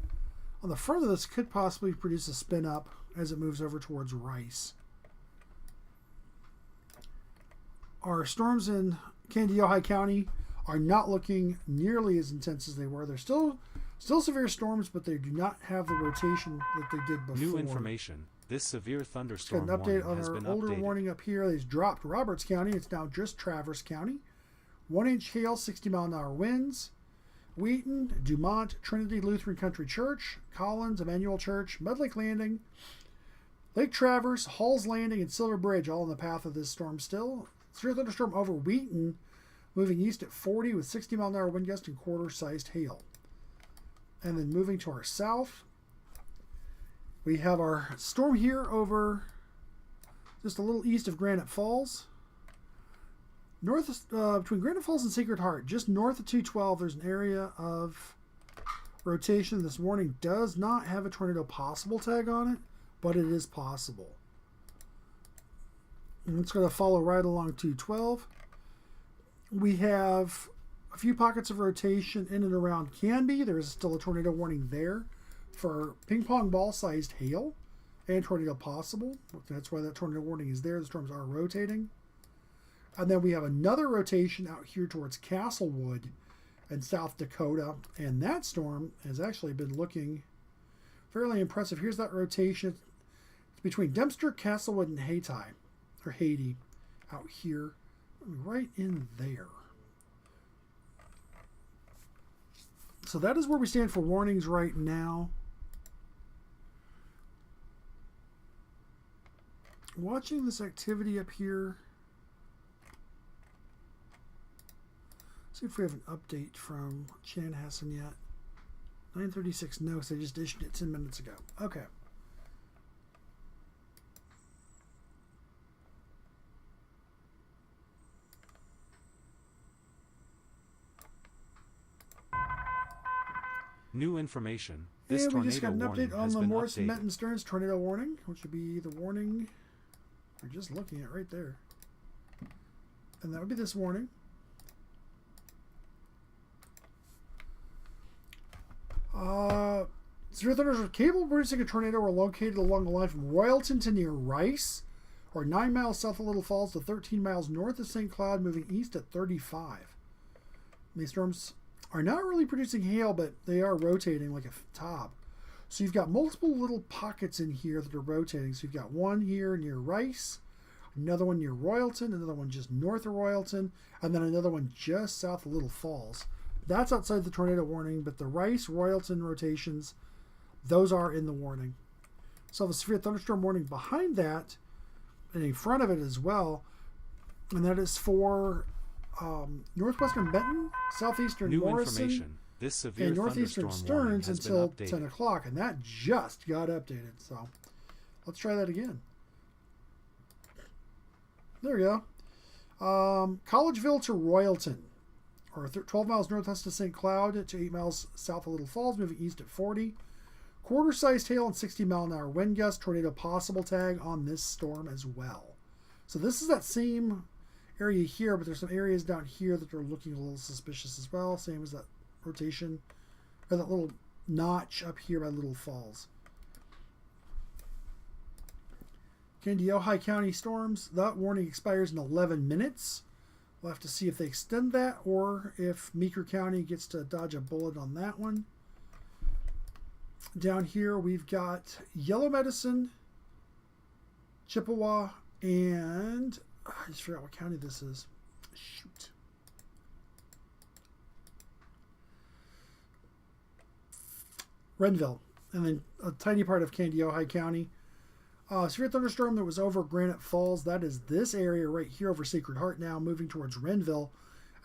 on the front of this could possibly produce a spin up as it moves over towards Rice. Our storms in Kandiyohi County are not looking nearly as intense as they were. They're still severe storms, but they do not have the rotation that they did before. New information. This severe thunderstorm got an update warning on has our been older updated. warning up here. They've dropped Roberts County. It's now just Traverse County. 1-inch hail, 60-mile-an-hour winds. Wheaton, Dumont, Trinity Lutheran Country Church, Collins, Emmanuel Church, Medlake Landing, Lake Traverse, Hall's Landing, and Silver Bridge, all in the path of this storm still. Severe thunderstorm over Wheaton, moving east at 40 with 60-mile-an-hour wind gust and quarter-sized hail. And then moving to our south, we have our storm here over just a little east of Granite Falls. North between Granite Falls and Sacred Heart, just north of 212, there's an area of rotation. This warning does not have a tornado possible tag on it, but it is possible. And it's going to follow right along 212. We have a few pockets of rotation in and around Canby. There is still a tornado warning there for ping pong ball sized hail and tornado possible. That's why that tornado warning is there. The storms are rotating. And then we have another rotation out here towards Castlewood in South Dakota. And that storm has actually been looking fairly impressive. Here's that rotation. It's between Dempster, Castlewood, and Haiti out here. Right in there. So that is where we stand for warnings right now. Watching this activity up here. See if we have an update from Chanhassen yet. 9:36, no, because I just issued it 10 minutes ago. Okay. New information. This And we tornado just got an warning update on has the been Morrison updated. Menton Stearns tornado warning, which would be the warning we're just looking at right there. And that would be this warning. Severe thunders capable of producing a tornado were located along the line from Royalton to near Rice, or 9 miles south of Little Falls to 13 miles north of St. Cloud, moving east at 35. These storms are not really producing hail, but they are rotating like a top. So you've got multiple little pockets in here that are rotating. So you've got one here near Rice, another one near Royalton, another one just north of Royalton, and then another one just south of Little Falls. That's outside the tornado warning, but the Rice, Royalton rotations, those are in the warning. So the severe thunderstorm warning behind that, and in front of it as well, and that is for northwestern Benton, southeastern New Morrison, information. This severe and northeastern thunderstorm warning Stearns has until been updated. 10 o'clock, and that just got updated. So let's try that again. There we go. Collegeville to Royalton, or 12 miles northwest of St. Cloud to 8 miles south of Little Falls, moving east at 40. Quarter-sized hail and 60-mile-an-hour wind gust. Tornado possible tag on this storm as well. So this is that same area here, but there's some areas down here that are looking a little suspicious as well. Same as that rotation, or that little notch up here by Little Falls. Kandiyohi County storms. That warning expires in 11 minutes. We'll have to see if they extend that or if Meeker County gets to dodge a bullet on that one. Down here we've got Yellow Medicine, Chippewa, and I just forgot what county this is. Shoot. Renville, and then a tiny part of Kandiyohi County. Severe thunderstorm that was over Granite Falls. That is this area right here over Sacred Heart now, moving towards Renville.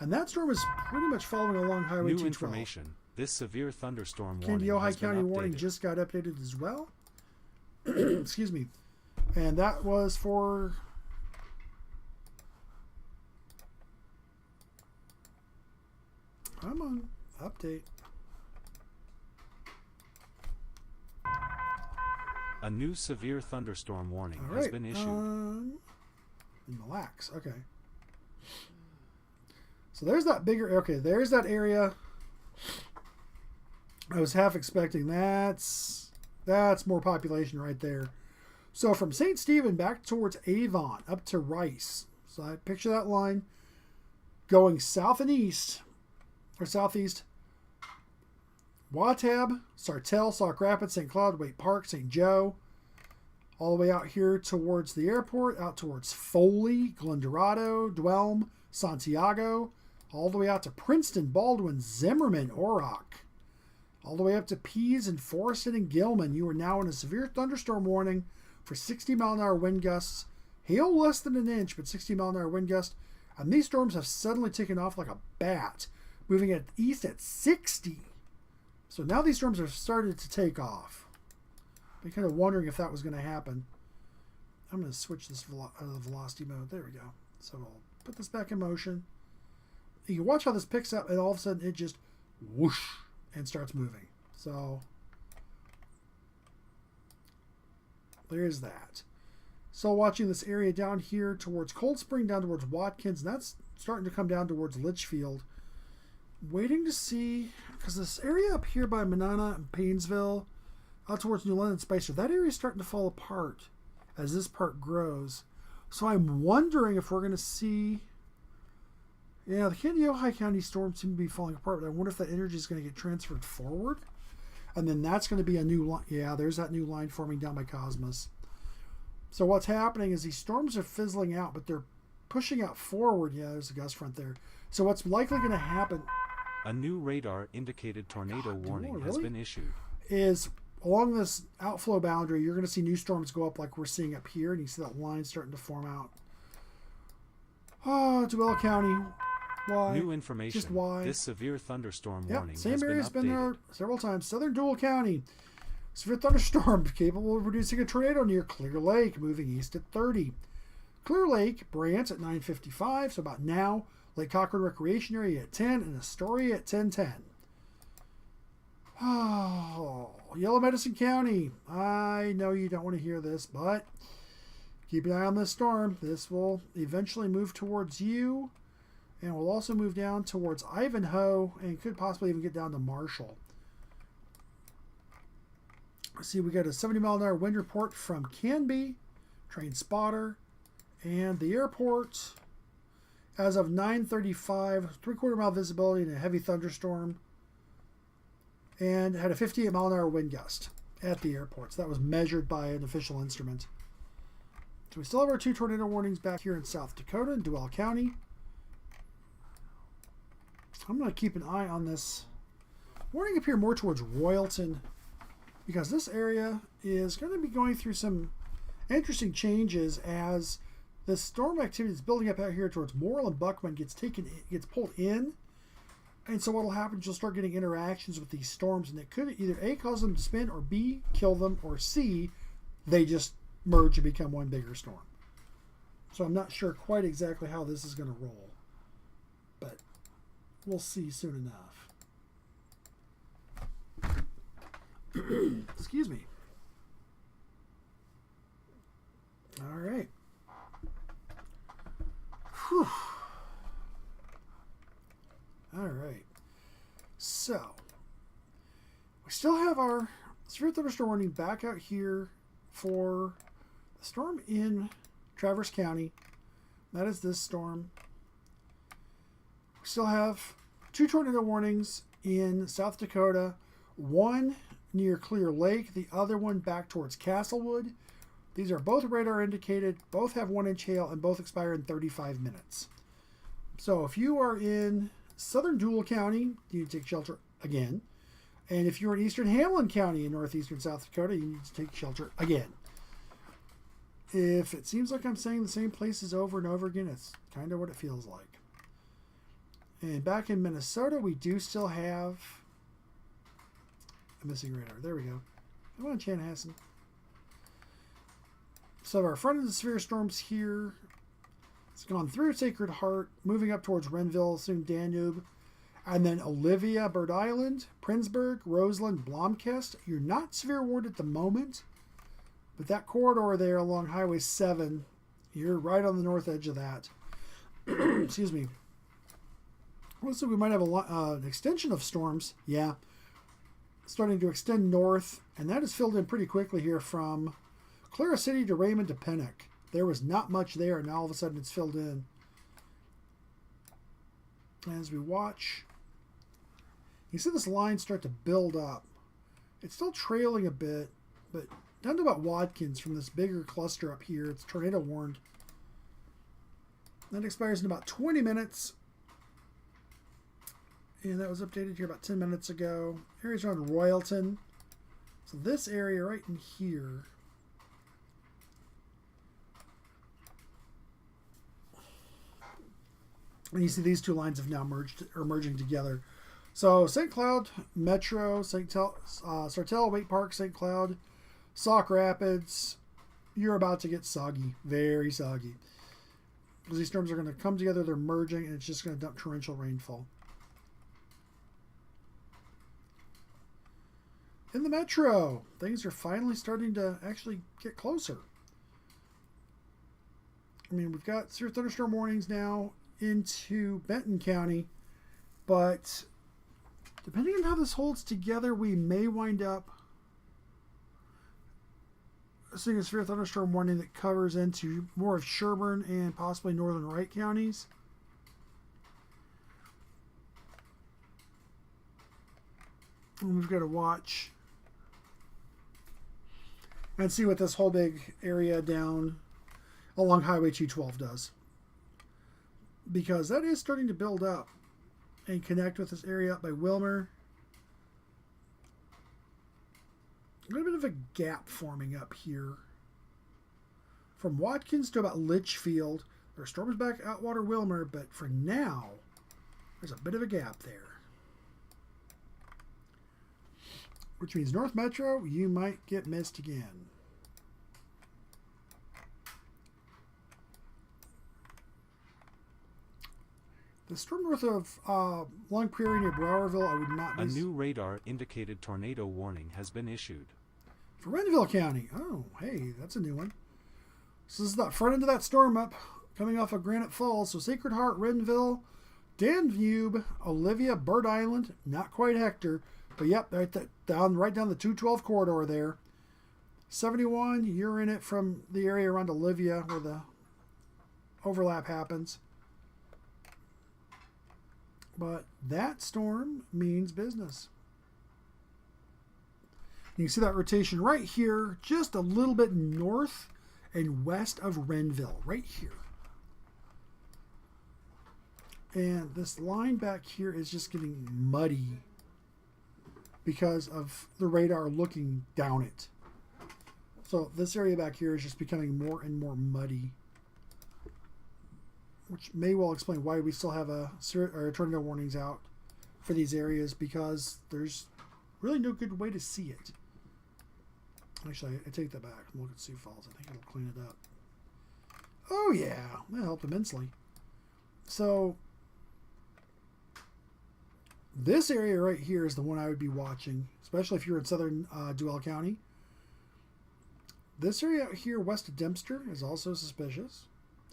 And that storm is pretty much following along Highway 212. New information. This severe thunderstorm warning Kandiyohi has been County updated. warning just got updated as well. Excuse me. And that was for... Come on. Update. A new severe thunderstorm warning has been issued. Relax. Okay. So there's that bigger... Okay, there's that area. I was half expecting that's more population right there. So from St. Stephen back towards Avon up to Rice. So I picture that line going south and east, or southeast. Watab, Sartell, Sauk Rapids, St. Cloud, Waite Park, St. Joe. All the way out here towards the airport, out towards Foley, Glendorado, Dwelm, Santiago. All the way out to Princeton, Baldwin, Zimmerman, Orrock. All the way up to Pease and Forested and Gilman. You are now in a severe thunderstorm warning for 60-mile-an-hour wind gusts. Hail less than an inch, but 60-mile-an-hour wind gust. And these storms have suddenly taken off like a bat, moving at east at 60. So now these storms have started to take off. I'm kind of wondering if that was going to happen. I'm going to switch this velocity mode. There we go. So I'll put this back in motion. You can watch how this picks up, and all of a sudden it just whoosh and starts moving. So there's that. So watching this area down here towards Cold Spring, down towards Watkins, and that's starting to come down towards Litchfield. Waiting to see, because this area up here by Manana and Paynesville, out towards New London, Spicer, that area is starting to fall apart as this part grows. So I'm wondering if we're going to see... Yeah, the Kandiyohi County storms seem to be falling apart, but I wonder if that energy is going to get transferred forward. And then that's going to be a new line. Yeah, there's that new line forming down by Cosmos. So what's happening is these storms are fizzling out, but they're pushing out forward. Yeah, there's a gust front there. So what's likely going to happen... A new radar-indicated tornado warning has been issued. Is along this outflow boundary, you're going to see new storms go up like we're seeing up here, and you see that line starting to form out. Oh, Duval County... Why? New information. Just why? This severe thunderstorm warning same has area's been been there several times. Southern Duval County. Severe thunderstorm capable of producing a tornado near Clear Lake, moving east at 30. Clear Lake, Brant at 9:55, so about now. Lake Cochrane Recreation Area at 10, and Astoria at 10:10. Oh, Yellow Medicine County. I know you don't want to hear this, but keep an eye on this storm. This will eventually move towards you. And we'll also move down towards Ivanhoe and could possibly even get down to Marshall. See, we got a 70-mile-an-hour wind report from Canby, Train Spotter, and the airport. As of 9:35, 3/4-mile visibility in a heavy thunderstorm. And had a 58-mile-an-hour wind gust at the airport. So that was measured by an official instrument. So we still have our 2 tornado warnings back here in South Dakota in Duval County. I'm going to keep an eye on this warning up here more towards Royalton, because this area is going to be going through some interesting changes as the storm activity is building up out here towards Morrill and Buckman gets pulled in. And so what will happen is you'll start getting interactions with these storms, and it could either A, cause them to spin, or B, kill them, or C, they just merge and become one bigger storm. So I'm not sure quite exactly how this is going to roll, but we'll see soon enough. Excuse me. All right. Whew. All right. So, we still have our severe thunderstorm warning back out here for the storm in Traverse County. That is this storm. We still have 2 tornado warnings in South Dakota. One near Clear Lake, the other one back towards Castlewood. These are both radar indicated, both have 1-inch hail, and both expire in 35 minutes. So if you are in southern Dual County, you need to take shelter again. And if you're in eastern Hamlin County in northeastern South Dakota, you need to take shelter again. If it seems like I'm saying the same places over and over again, it's kind of what it feels like. And back in Minnesota, we do still have a missing radar. There we go. Come on, Chanhassen. So our front of the severe storms here. It's gone through Sacred Heart, moving up towards Renville, soon Danube, and then Olivia, Bird Island, Princeburg, Roseland, Blomkest. You're not severe warned at the moment, but that corridor there along Highway 7, you're right on the north edge of that. Excuse me. Looks like we might have an extension of storms. Yeah. Starting to extend north, and that is filled in pretty quickly here from Clara City to Raymond to Pennock. There was not much there, and now all of a sudden it's filled in. As we watch, you see this line start to build up. It's still trailing a bit, but down to about Watkins from this bigger cluster up here. It's tornado warned. That expires in about 20 minutes. And that was updated here about 10 minutes ago. Areas around Royalton. So this area right in here. And you see these two lines have now merging together. So St. Cloud, Metro, Sartell, Waite Park, St. Cloud, Sauk Rapids. You're about to get soggy. Very soggy. Because these storms are going to come together, they're merging, and it's just going to dump torrential rainfall. In the Metro, things are finally starting to actually get closer. I mean, we've got severe thunderstorm warnings now into Benton County, but depending on how this holds together, we may wind up seeing a severe thunderstorm warning that covers into more of Sherburne and possibly northern Wright counties. And we've got to watch and see what this whole big area down along Highway 212 does. Because that is starting to build up and connect with this area up by Wilmer. A little bit of a gap forming up here. From Watkins to about Litchfield. There are storms back Outwater Wilmer, but for now, there's a bit of a gap there. Which means North Metro, you might get missed again. The storm north of Long Prairie near Browerville, I would not miss. A new radar-indicated tornado warning has been issued. For Renville County. Oh, hey, that's a new one. So this is the front end of that storm up, coming off of Granite Falls. So Sacred Heart, Renville, Danube, Olivia, Bird Island, not quite Hector, but yep, right down the 212 corridor there. 71, you're in it from the area around Olivia where the overlap happens. But that storm means business. You can see that rotation right here, just a little bit north and west of Renville, right here. And this line back here is just getting muddy because of the radar looking down it. So this area back here is just becoming more and more muddy, which may well explain why we still have tornado warnings out for these areas, because there's really no good way to see it. Actually, I take that back. Look at Sioux Falls. I think it'll clean it up. Oh yeah, that helped immensely. So this area right here is the one I would be watching, especially if you're in southern Duval County. This area here west of Dempster is also suspicious.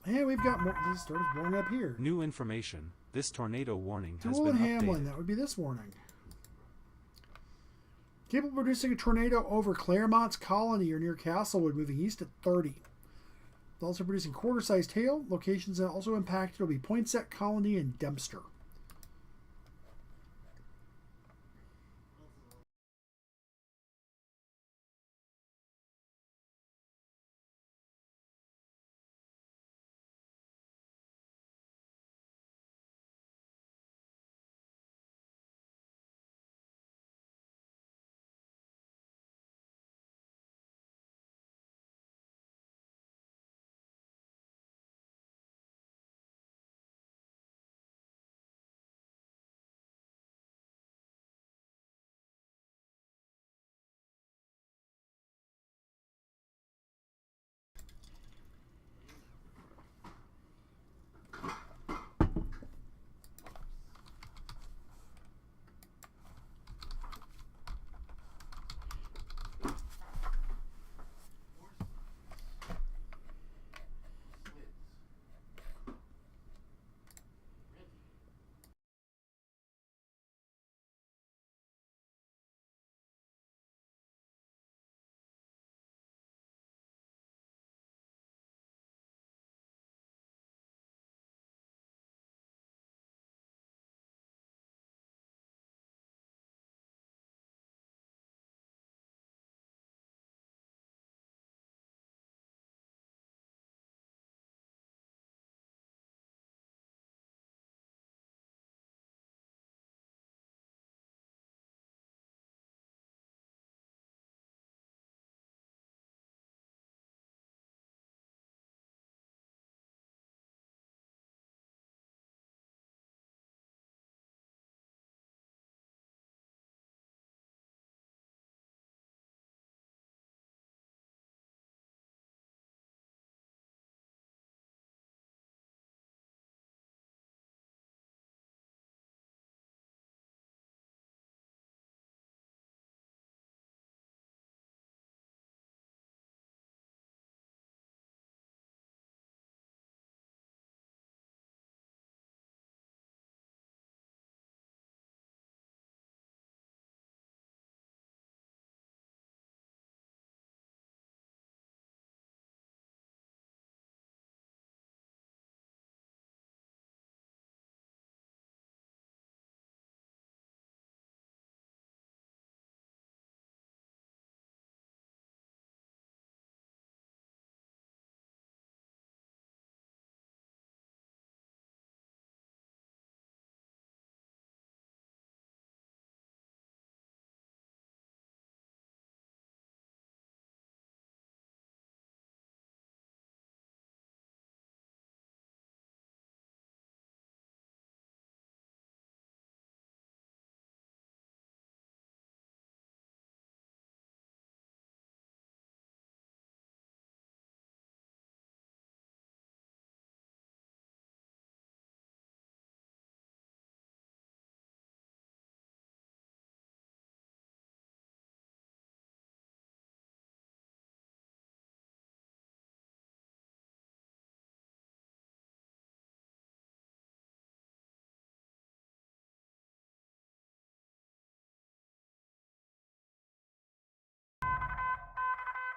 And we've got more. This started blowing up here. New information. This tornado warning has Dual been and Hamlin. updated. That would be this warning. Capable of producing a tornado over Claremont's Colony or near Castlewood, moving east at 30. It's also producing quarter-sized hail. Locations that also impacted will be Poinsett Colony and Dempster.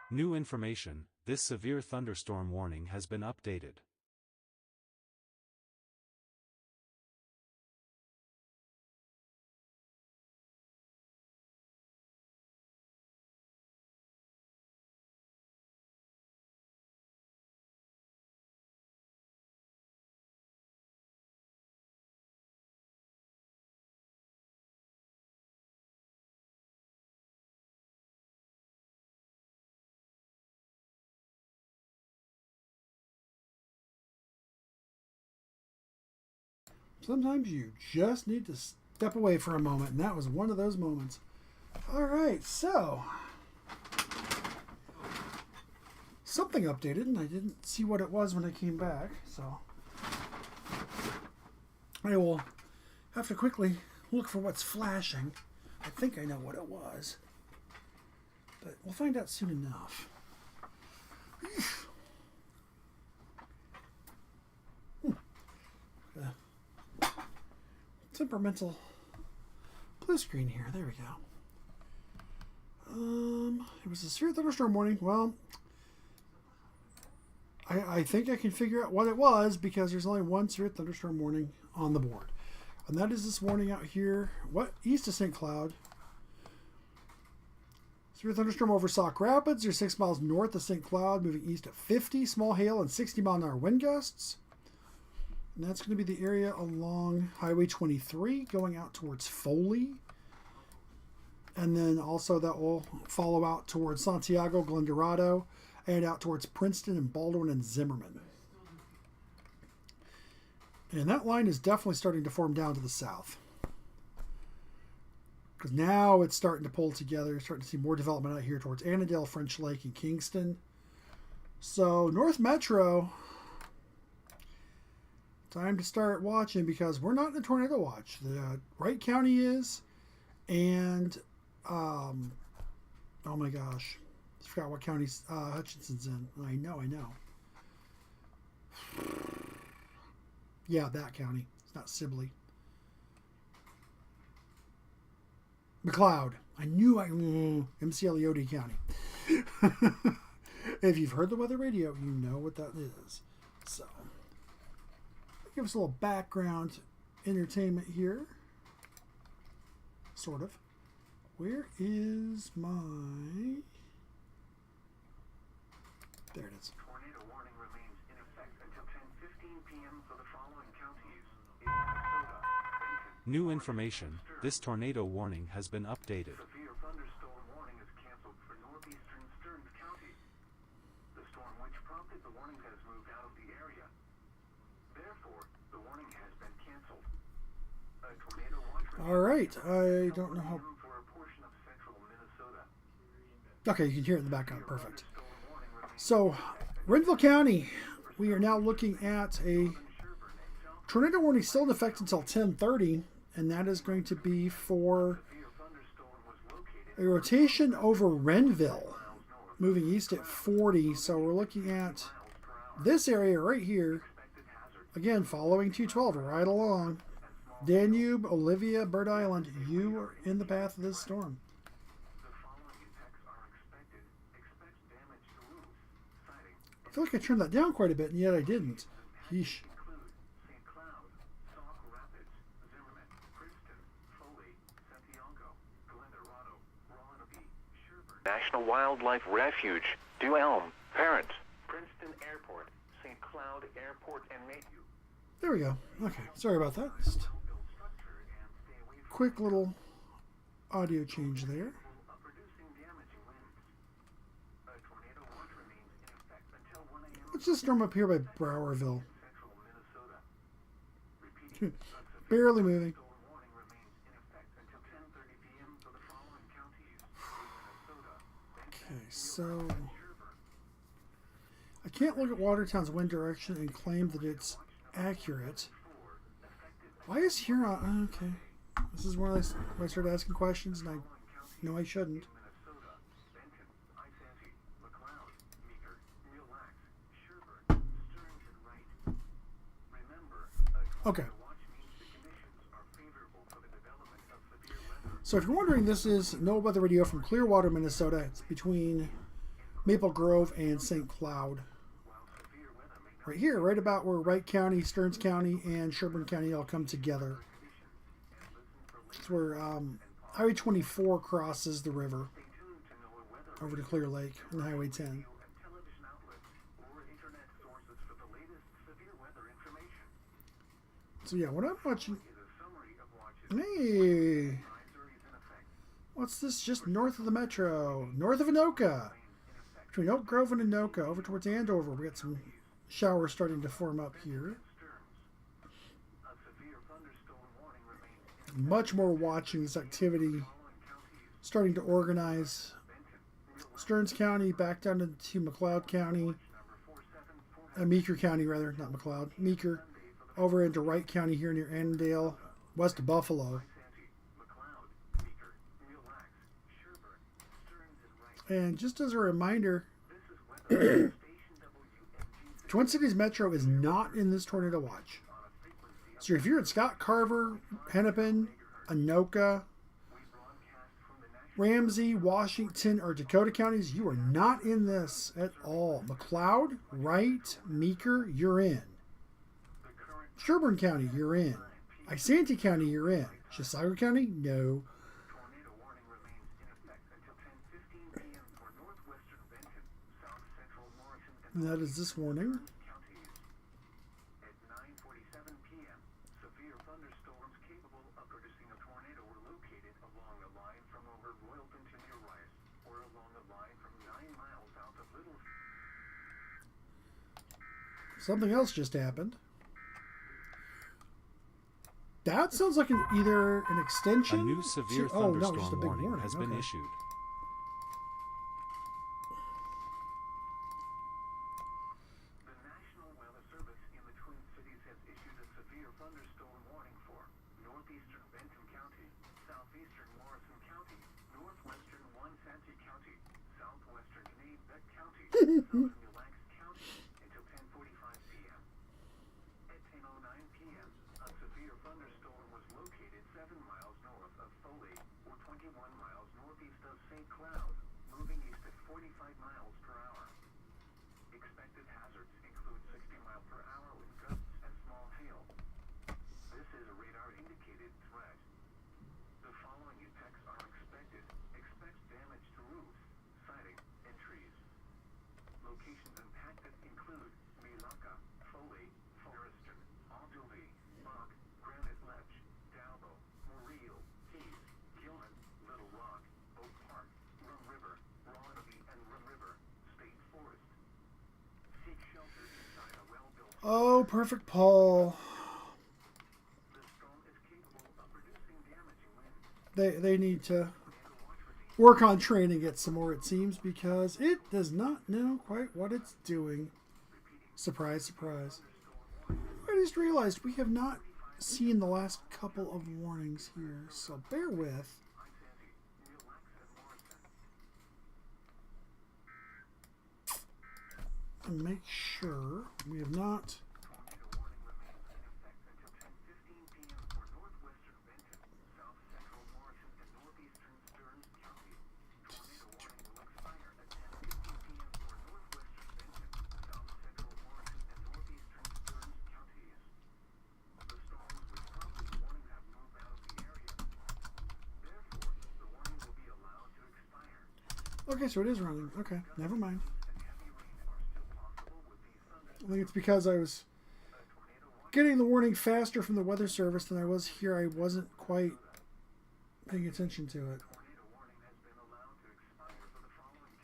New information, this severe thunderstorm warning has been updated. Sometimes you just need to step away for a moment, and that was one of those moments. All right, so something updated, and I didn't see what it was when I came back, so I will have to quickly look for what's flashing. I think I know what it was, but we'll find out soon enough. Temperamental blue screen here. There we go. It was a severe thunderstorm warning. Well, I think I can figure out what it was because there's only one severe thunderstorm warning on the board. And that is this warning out here, east of St. Cloud. Severe thunderstorm over Sauk Rapids. You're 6 miles north of St. Cloud, moving east at 50. Small hail and 60-mile-an-hour wind gusts. And that's going to be the area along Highway 23 going out towards Foley. And then also that will follow out towards Santiago, Glendorado, and out towards Princeton and Baldwin and Zimmerman. And that line is definitely starting to form down to the south. Because now it's starting to pull together. You're starting to see more development out here towards Annandale, French Lake, and Kingston. So North Metro, time to start watching because we're not in a tornado watch. The Wright County is, and oh my gosh, I forgot what county Hutchinson's in. I know. Yeah, that county. It's not Sibley. McLeod. I knew McLeod County. If you've heard the weather radio, you know what that is. So, give us a little background entertainment here. Sort of. Where is my... There it is. Tornado warning remains in effect until 10:15 p.m. for the following counties: Minnesota, Benton. New information, this tornado warning has been updated. Severe thunderstorm warning is canceled for northeastern Stearns County. The storm which prompted the warning has moved out of the area. Therefore, the warning has been canceled. A tornado watch All right. I don't know how... for a portion of central Minnesota. Okay, you can hear it in the background. Perfect. So, Renville County, we are now looking at a tornado warning still in effect until 10:30, and that is going to be for a rotation over Renville, moving east at 40. So we're looking at this area right here, again, following 212 right along. Danube, Olivia, Bird Island, you are in the path of this storm. I feel like I turned that down quite a bit, and yet I didn't. Yeesh. St. Cloud, Sauk Rapids, Zimmerman, Princeton, Foley, Santiago, Glendorado, Roanoke, Sherburne, National Wildlife Refuge, Dew Elm, Parent, Princeton Airport, St. Cloud Airport, and Mayhew. There we go. Okay, sorry about that. Just quick little audio change there. What's this storm up here by Browerville? Barely moving. Okay, so I can't look at Watertown's wind direction and claim that it's accurate. Why is Huron? Okay, this is one of those where I start asking questions and I know I shouldn't. Okay. So if you're wondering, this is No Weather Radio from Clearwater, Minnesota. It's between Maple Grove, and St. Cloud. Right here, right about where Wright County, Stearns County, and Sherburne County all come together. It's where Highway 24 crosses the river over to Clear Lake and Highway 10. So yeah, what I'm watching... Hey! What's this just north of the metro? North of Anoka! Between Oak Grove and Anoka, over towards Andover. We got some showers starting to form up here. Much more watching this activity starting to organize. Stearns County back down into McLeod County. Meeker County, rather, not McLeod. Meeker. Over into Wright County here near Annandale, west of Buffalo. And just as a reminder, Twin Cities Metro is not in this tornado watch. So if you're in Scott Carver, Hennepin, Anoka, Ramsey, Washington, or Dakota counties, you are not in this at all. McLeod, Wright, Meeker, you're in. Sherburne County, you're in. Isanti County, you're in. Chisago County, no. And that is this warning. Something else just happened. That sounds like either an extension. A new severe thunderstorm warning has been issued. The National Weather Service in the Twin Cities has issued a severe thunderstorm warning for northeastern Benton County, southeastern Morrison County, northwestern Wansanti County, southwestern Kennebec County, southern Mille Lacs County until 10:45 p.m. At 10:09 p.m., a severe thunderstorm was located 7 miles north of Foley, or 21 miles northeast of St. Cloud, moving east at 45 miles per hour. Expected hazards include 60 mile per hour wind gusts and small hail. This is a radar-indicated threat. The following effects are expected. Expect damage to roofs, siding, and trees. Locations impacted include Milaka, Foley, Forreston, Ogilvie, Bog, Granite Ledge, Dalbo, Moriel, Keys, Gilman, Little Rock, Oak Park, Rum River, Rowanabee, and Rum River State Forest. Seek shelter inside a well-built. Oh, perfect, Paul. The storm is capable of producing damaging winds. They need to work on training it some more, it seems, because it does not know quite what it's doing. Surprise, surprise. I just realized we have not seen the last couple of warnings here, so bear with. And make sure we have not. Okay, so it is running. Okay, never mind. I think it's because I was getting the warning faster from the Weather Service than I was here. I wasn't quite paying attention to it.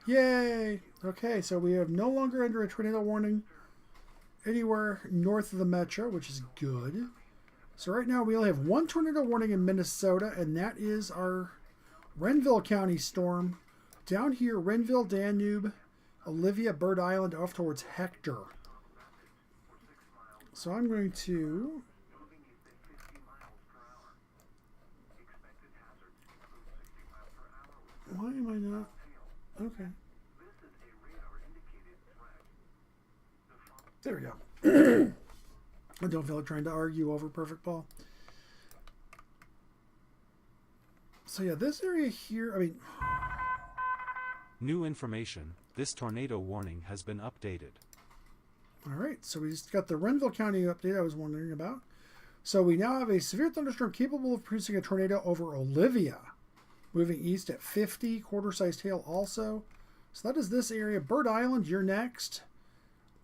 Yay! Okay, so we are no longer under a tornado warning anywhere north of the metro, which is good. So right now we only have one tornado warning in Minnesota, and that is our Renville County storm. Down here, Renville, Danube, Olivia, Bird Island, off towards Hector. So I'm going to... Why am I not... Okay. There we go. I don't feel like trying to argue over Perfect Paul. So yeah, this area here, I mean... New information, this tornado warning has been updated. All right, so we just got the Renville County update I was wondering about. So we now have a severe thunderstorm capable of producing a tornado over Olivia, moving east at 50, quarter-sized hail also. So that is this area. Bird Island, you're next.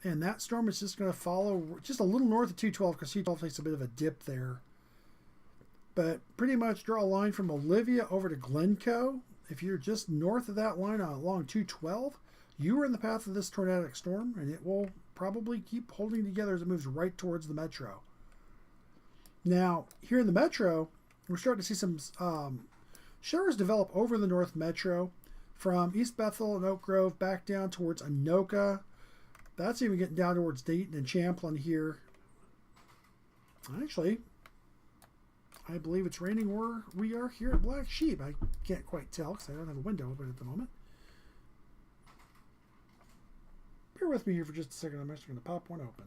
And that storm is just going to follow just a little north of 212 because 212 takes a bit of a dip there. But pretty much draw a line from Olivia over to Glencoe. If you're just north of that line along 212, you are in the path of this tornadic storm, and it will probably keep holding together as it moves right towards the metro. Now, here in the metro, we're starting to see some showers develop over the North Metro from East Bethel and Oak Grove back down towards Anoka. That's even getting down towards Dayton and Champlin here. Actually, I believe it's raining where we are here at Black Sheep. I can't quite tell because I don't have a window open at the moment. Bear with me here for just a second. I'm actually going to pop one open.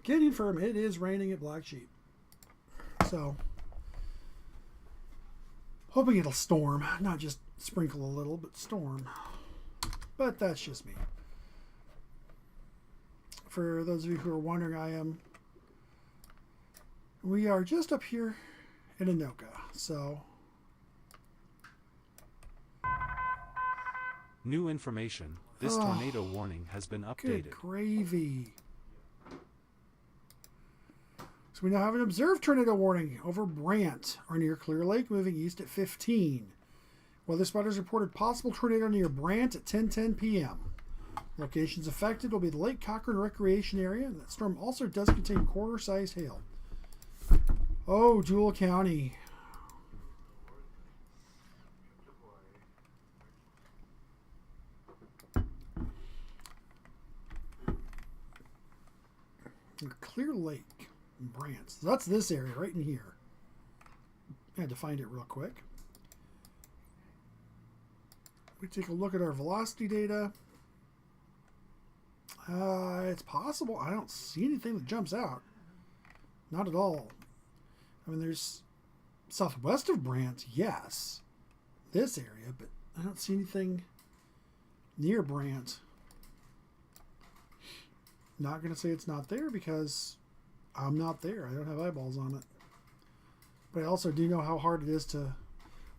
Getting firm, it is raining at Black Sheep. So, hoping it'll storm, not just sprinkle a little, but storm. But that's just me. For those of you who are wondering, we are just up here in Anoka, so. New information, this tornado warning has been updated. Good gravy. So we now have an observed tornado warning over Brant or near Clear Lake, moving east at 15. Weather spotters reported possible tornado near Brant at 10:10 p.m. Locations affected will be the Lake Cochran Recreation Area, and that storm also does contain quarter-sized hail. Oh, Jewell County. Clear Lake. Brant. So that's this area right in here. I had to find it real quick. We take a look at our velocity data. It's possible. I don't see anything that jumps out. Not at all. I mean, there's southwest of Brant, yes. This area, but I don't see anything near Brant. Not going to say it's not there because I'm not there. I don't have eyeballs on it. But I also do know how hard it is to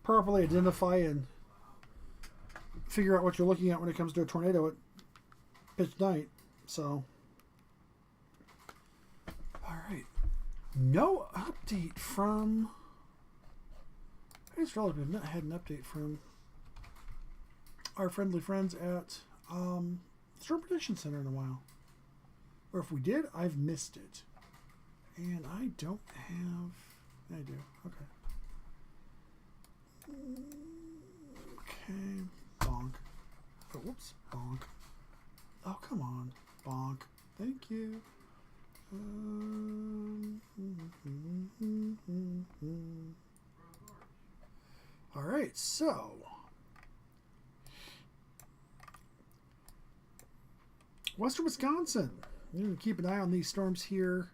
properly identify and figure out what you're looking at when it comes to a tornado at pitch night. So, all right. No update from. I just realized we've not had an update from our friendly friends at Storm Prediction Center in a while. Or if we did, I've missed it. And I don't have. I do. Okay. Okay. Bonk. Oh, whoops. Bonk. Oh, come on. Bonk. Thank you. All right. So. Western Wisconsin. I'm going to keep an eye on these storms here.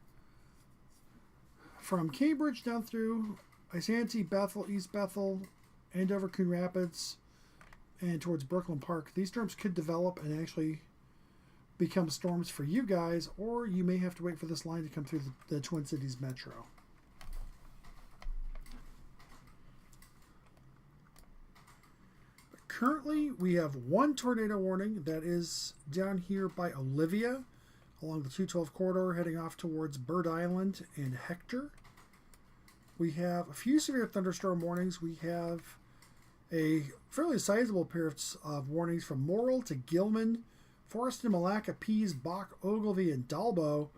From Cambridge down through Isanti, Bethel, East Bethel, Andover, Coon Rapids, and towards Brooklyn Park. These storms could develop and actually become storms for you guys, or you may have to wait for this line to come through the Twin Cities Metro. Currently, we have one tornado warning that is down here by Olivia, along the 212 corridor, heading off towards Bird Island and Hector. We have a few severe thunderstorm warnings. We have a fairly sizable pair of warnings from Morrill to Gilman, Forreston, Malacca, Pease, Bach, Ogilvie, and Dalbo,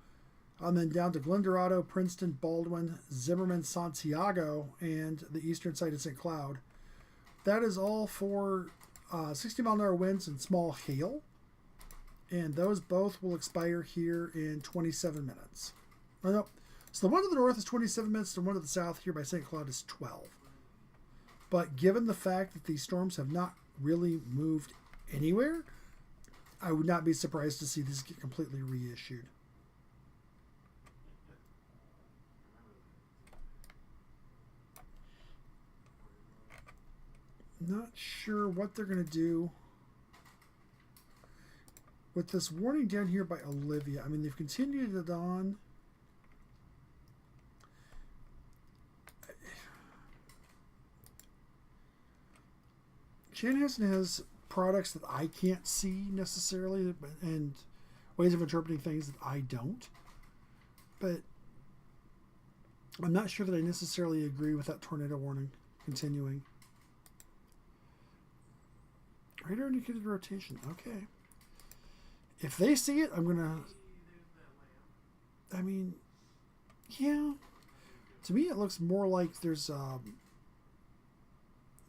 and then down to Glendorado, Princeton, Baldwin, Zimmerman, Santiago, and the eastern side of St. Cloud. That is all for 60-mile-an-hour winds and small hail. And those both will expire here in 27 minutes. Oh, no. So the one to the north is 27 minutes, and the one to the south here by St. Cloud is 12. But given the fact that these storms have not really moved anywhere, I would not be surprised to see this get completely reissued. Not sure what they're going to do with this warning down here by Olivia. I mean, they've continued it on. Chanhassen has products that I can't see necessarily and ways of interpreting things that I don't. But I'm not sure that I necessarily agree with that tornado warning continuing. Radar indicated rotation. Okay. If they see it, I'm going to... I mean, yeah. To me, it looks more like there's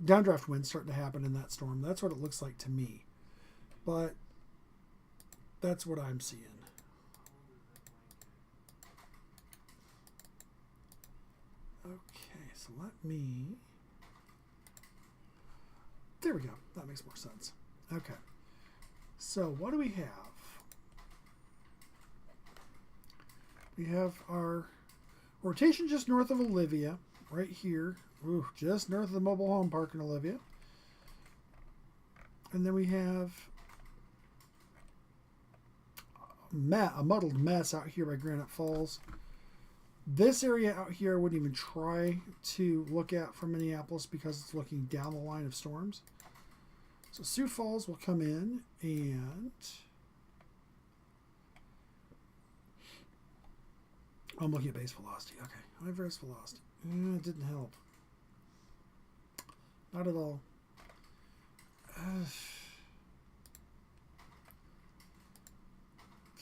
downdraft winds starting to happen in that storm. That's what it looks like to me. But that's what I'm seeing. Okay, so let me... There we go. That makes more sense. Okay. So what do we have? We have our rotation just north of Olivia, right here. Ooh, just north of the mobile home park in Olivia. And then we have a muddled mess out here by Granite Falls. This area out here I wouldn't even try to look at from Minneapolis because it's looking down the line of storms. So Sioux Falls will come in and I'm looking at base velocity. Okay, high versus velocity. It didn't help. Not at all.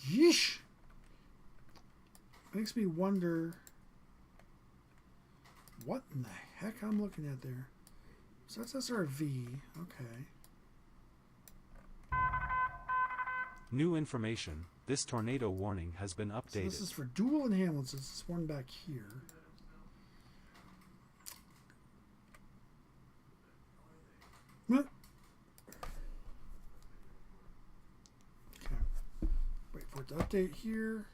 Yeesh. Makes me wonder what in the heck I'm looking at there. So that's SRV. Okay. New information. This tornado warning has been updated. So this is for Dual and Hamlin. So this one back here. Okay. Wait for it to update here.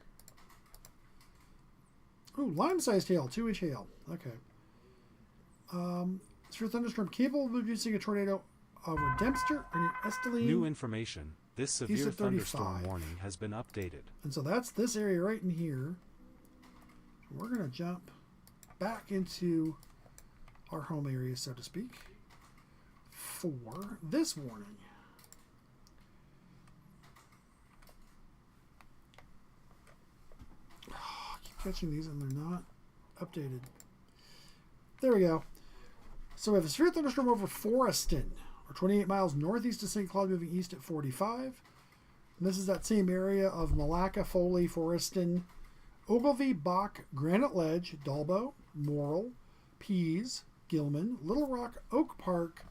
Ooh, lime-sized hail, 2-inch hail. Okay. Severe thunderstorm capable of producing a tornado over Dempster or near Esteli. New information. This severe thunderstorm warning has been updated. And so that's this area right in here. We're going to jump back into our home area, so to speak, for this warning. Oh, I keep catching these and they're not updated. There we go. So we have a severe thunderstorm over Forreston, or 28 miles northeast of St. Cloud, moving east at 45. And this is that same area of Malacca, Foley, Forreston, Ogilvie, Bach, Granite Ledge, Dalbo, Morrill, Pease, Gilman, Little Rock, Oak Park,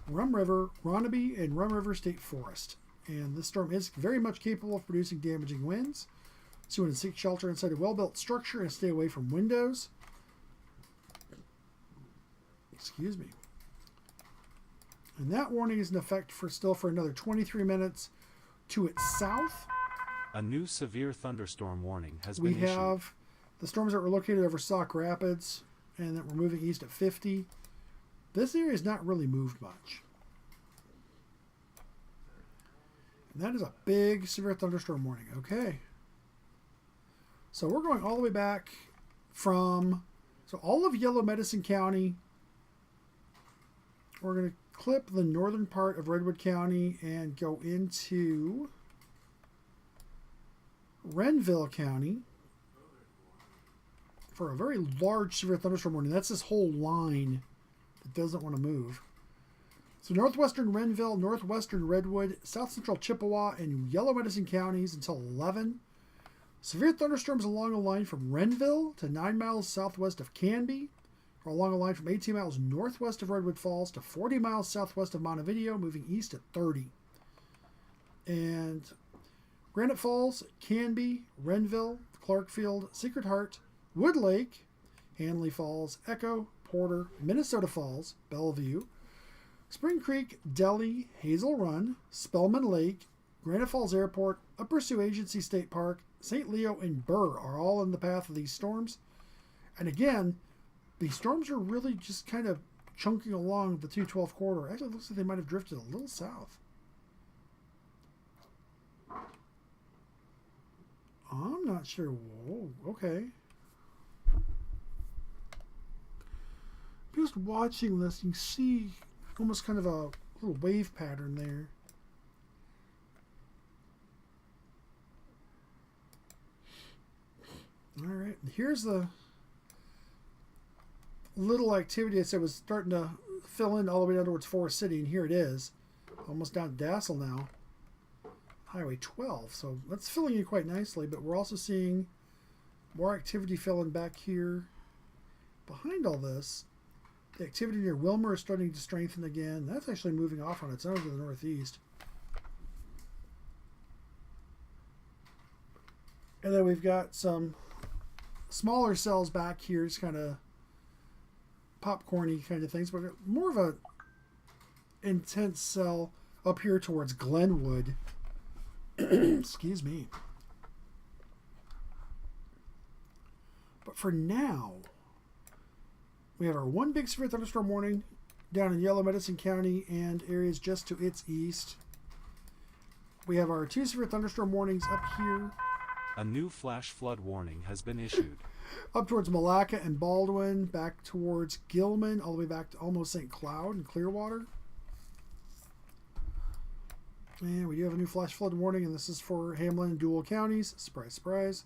Rum River, Ronaby, and Rum River State Forest. And this storm is very much capable of producing damaging winds. So you want to seek shelter inside a well-built structure and stay away from windows. Excuse me. And that warning is in effect for another 23 minutes to its south. A new severe thunderstorm warning has been issued. We have the storms that were located over Sauk Rapids and that we're moving east at 50. This area has not really moved much. And that is a big severe thunderstorm warning. Okay. So we're going all the way back from all of Yellow Medicine County. We're going to clip the northern part of Redwood County and go into Renville County for a very large severe thunderstorm warning. That's this whole line that doesn't want to move. So northwestern Renville, northwestern Redwood, south central Chippewa, and Yellow Medicine counties until 11. Severe thunderstorms along a line from Renville to 9 miles southwest of Canby, or along a line from 18 miles northwest of Redwood Falls to 40 miles southwest of Montevideo, moving east at 30. And Granite Falls, Canby, Renville, Clarkfield, Secret Heart, Wood Lake, Hanley Falls, Echo, Porter, Minnesota Falls, Bellevue, Spring Creek, Delhi, Hazel Run, Spellman Lake, Granite Falls Airport, Upper Sioux Agency State Park, St. Leo, and Burr are all in the path of these storms. And again, these storms are really just kind of chunking along the 212 corridor. Actually, it looks like they might have drifted a little south. I'm not sure. Whoa, okay. Just watching this, you can see almost kind of a little wave pattern there. All right, here's the little activity I said was starting to fill in all the way down towards Forest City, and here it is, almost down to Dassel now. Highway 12, so that's filling in quite nicely, but we're also seeing more activity filling back here. Behind all this, the activity near Wilmer is starting to strengthen again. That's actually moving off on its own to the northeast. And then we've got some smaller cells back here, it's kind of popcorny kind of things, but more of a intense cell up here towards Glenwood. Excuse me. But for now, we have our one big severe thunderstorm warning down in Yellow Medicine County and areas just to its east. We have our two severe thunderstorm warnings up here. A new flash flood warning has been issued. Up towards Malacca and Baldwin, back towards Gilman, all the way back to almost St. Cloud and Clearwater. And we do have a new flash flood warning, and this is for Hamlin and Dual counties. Surprise, surprise.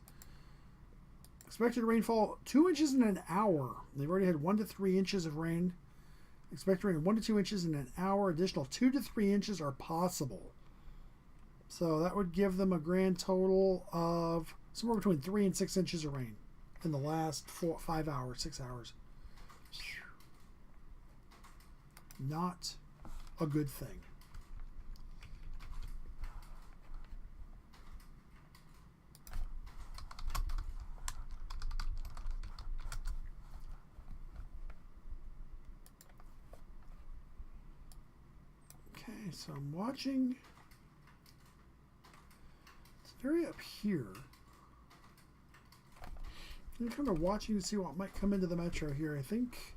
Expected rainfall 2 inches in an hour. They've already had 1 to 3 inches of rain. Expected rain 1 to 2 inches in an hour. Additional 2 to 3 inches are possible. So that would give them a grand total of somewhere between 3 and 6 inches of rain in the last 5 hours, 6 hours. Not a good thing. Okay, so I'm watching this area up here. I'm kind of watching to see what might come into the metro here. I think,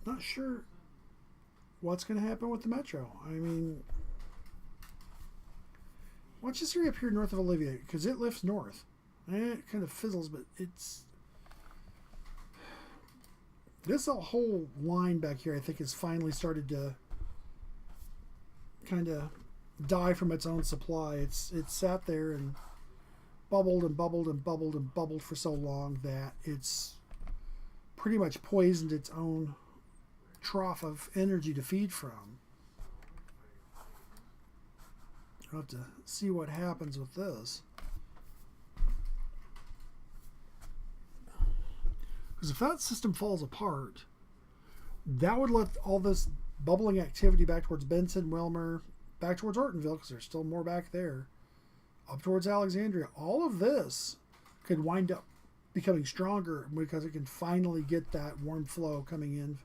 not sure what's going to happen with the metro. I mean, watch this area up here north of Olivier, because it lifts north. And it kind of fizzles, but it's... This whole line back here, I think, has finally started to kind of die from its own supply. It's sat there and bubbled and bubbled and bubbled and bubbled for so long that it's pretty much poisoned its own trough of energy to feed from. I'll have to see what happens with this. Because if that system falls apart, that would let all this bubbling activity back towards Benson, Wilmer, back towards Ortonville, because there's still more back there, up towards Alexandria. All of this could wind up becoming stronger because it can finally get that warm flow coming in,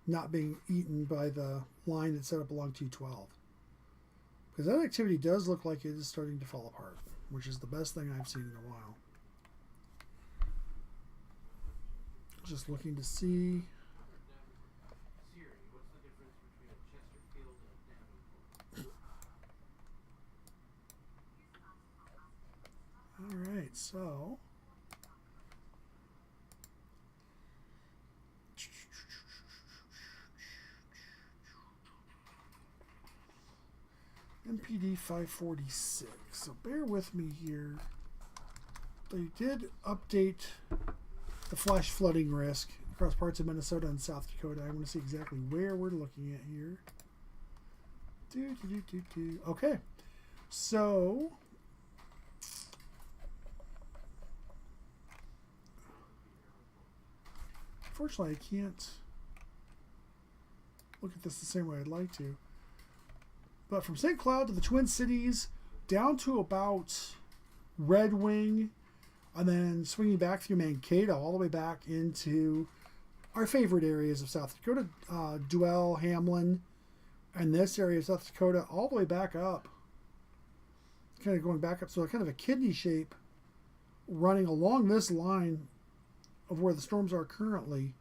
not being eaten by the line that's set up along 212. Because that activity does look like it is starting to fall apart, which is the best thing I've seen in a while. Just looking to see. All right, so MPD 546. So bear with me here. They did update the flash flooding risk across parts of Minnesota and South Dakota. I want to see exactly where we're looking at here. Okay, so unfortunately I can't look at this the same way I'd like to. But from St. Cloud to the Twin Cities, down to about Red Wing, and then swinging back through Mankato all the way back into our favorite areas of South Dakota, Duell, Hamlin, and this area of South Dakota, all the way back up. Kind of going back up, so kind of a kidney shape running along this line of where the storms are currently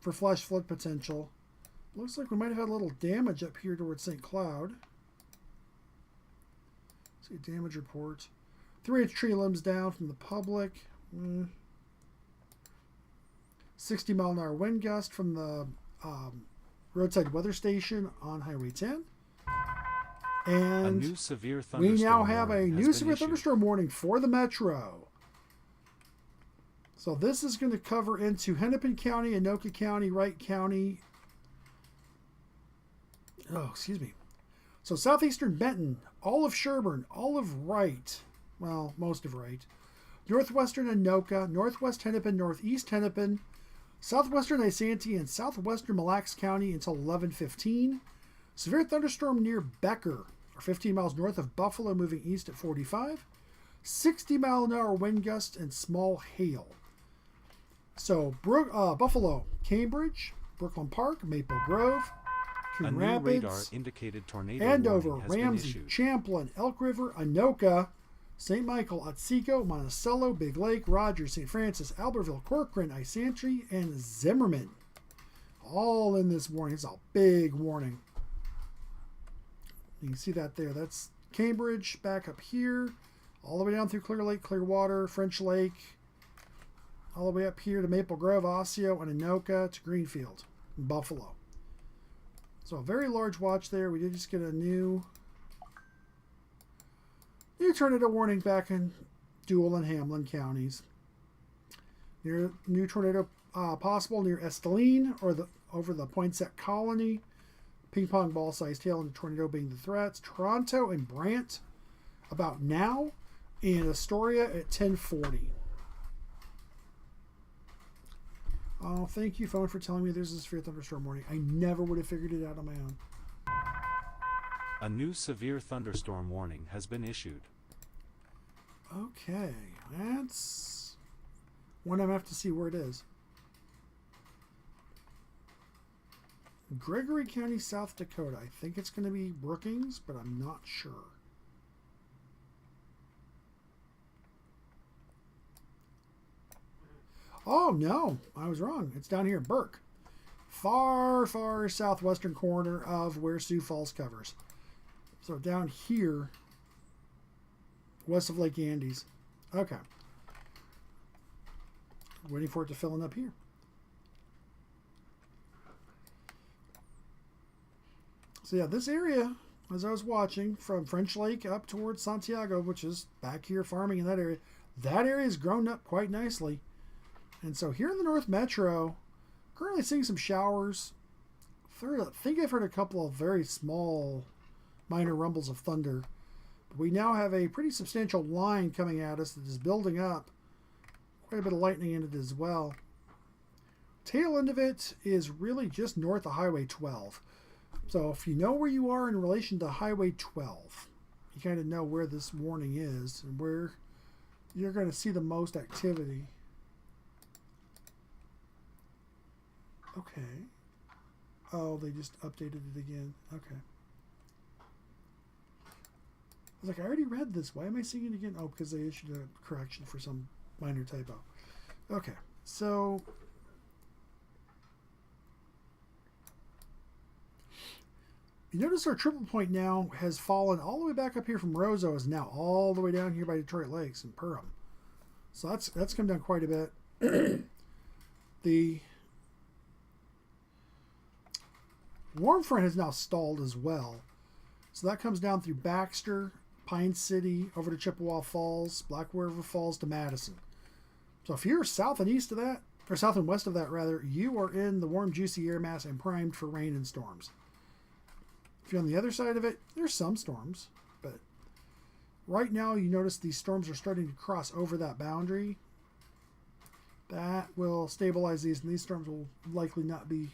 for flash flood potential. Looks like we might have had a little damage up here towards St. Cloud. See a damage report. 3-inch tree limbs down from the public. 60-mile-an-hour wind gust from the roadside weather station on Highway 10. And A new severe thunderstorm we now have a warning has new been severe issued. thunderstorm warning for the metro. So this is going to cover into Hennepin County, Anoka County, Wright County. Oh, excuse me. So southeastern Benton, all of Sherburne, all of Wright, well, most of Wright, northwestern Anoka, northwest Hennepin, northeast Hennepin, southwestern Isanti, and southwestern Mille Lacs County until 11:15. Severe thunderstorm near Becker, or 15 miles north of Buffalo, moving east at 45. 60-mile-an-hour wind gust and small hail. So Buffalo, Cambridge, Brooklyn Park, Maple Grove, A Coon new Rapids, radar-indicated tornado Andover, warning has been Ramsey, issued. Champlin, Elk River, Anoka, St. Michael, Otsego, Monticello, Big Lake, Rogers, St. Francis, Albertville, Corcoran, Isantry, and Zimmerman. All in this warning. It's a big warning. You can see that there. That's Cambridge back up here, all the way down through Clear Lake, Clearwater, French Lake, all the way up here to Maple Grove, Osseo, and Anoka to Greenfield, and Buffalo. So a very large watch there. We did just get a new tornado warning back in Duell and Hamlin counties. New tornado possible near Esteline or over the Poinsett Colony. Ping pong ball sized hail and tornado being the threats. Toronto and Brant about now, and Astoria at 10:40. Oh, thank you, phone, for telling me there's a severe thunderstorm warning. I never would have figured it out on my own. A new severe thunderstorm warning has been issued. Okay, that's one I'm going to have to see where it is. Gregory County, South Dakota. I think it's going to be Brookings, but I'm not sure. Oh, no, I was wrong. It's down here in Burke. Far, far southwestern corner of where Sioux Falls covers. So down here, west of Lake Andes. Okay. Waiting for it to fill in up here. So yeah, this area, as I was watching, from French Lake up towards Santiago, which is back here farming in that area has grown up quite nicely. And so here in the North Metro, currently seeing some showers. I think I've heard a couple of very small, minor rumbles of thunder. But we now have a pretty substantial line coming at us that is building up. Quite a bit of lightning in it as well. Tail end of it is really just north of Highway 12. So if you know where you are in relation to Highway 12, you kind of know where this warning is and where you're going to see the most activity. Okay. Oh, they just updated it again. Okay. I was like, I already read this. Why am I seeing it again? Oh, because they issued a correction for some minor typo. Okay. So you notice our triple point now has fallen all the way back up here from Roseau, is now all the way down here by Detroit Lakes and Perham. So that's come down quite a bit. The warm front has now stalled as well. So that comes down through Baxter, Pine City, over to Chippewa Falls, Black River Falls to Madison. So if you're south and east of that, or south and west of that rather, you are in the warm, juicy air mass and primed for rain and storms. If you're on the other side of it, there's some storms, but right now you notice these storms are starting to cross over that boundary. That will stabilize these, and these storms will likely not be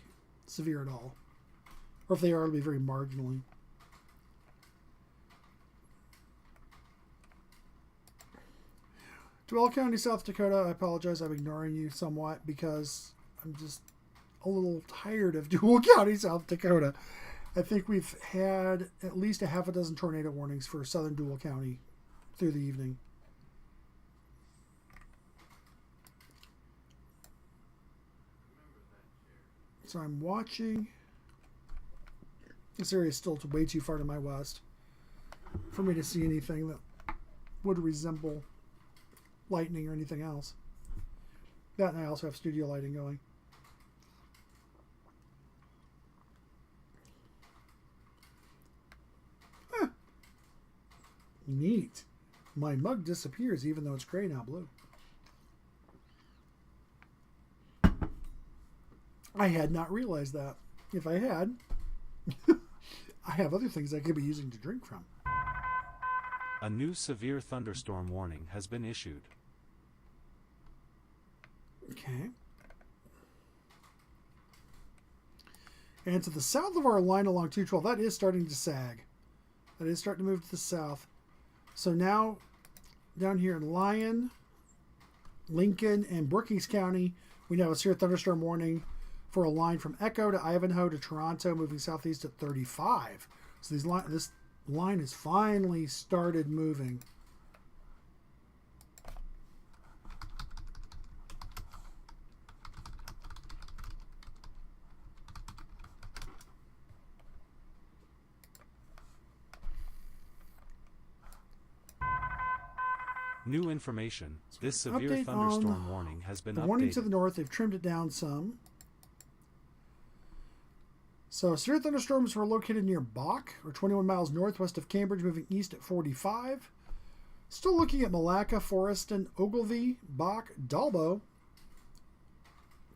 severe at all. Or if they are, it'll be very marginally. Dwell County, South Dakota, I apologize. I'm ignoring you somewhat because I'm just a little tired of Dwell County, South Dakota. I think we've had at least a half a dozen tornado warnings for southern Dwell County through the evening. So I'm watching. This area is still way too far to my west for me to see anything that would resemble lightning or anything else. That, and I also have studio lighting going. Huh. Neat. My mug disappears even though it's gray, now blue. I had not realized that. If I had, I have other things I could be using to drink from. A new severe thunderstorm warning has been issued. Okay. And to the south of our line along 212, that is starting to sag. That is starting to move to the south. So now, down here in Lyon, Lincoln, and Brookings County, we now have a severe thunderstorm warning for a line from Echo to Ivanhoe to Toronto, moving southeast at 35. So this line has finally started moving. New information. This severe Update thunderstorm warning has been the updated. warning to the north. They've trimmed it down some. So severe thunderstorms were located near Bach, or 21 miles northwest of Cambridge, moving east at 45. Still looking at Malacca, Forreston, Ogilvie, Bach, Dalbo,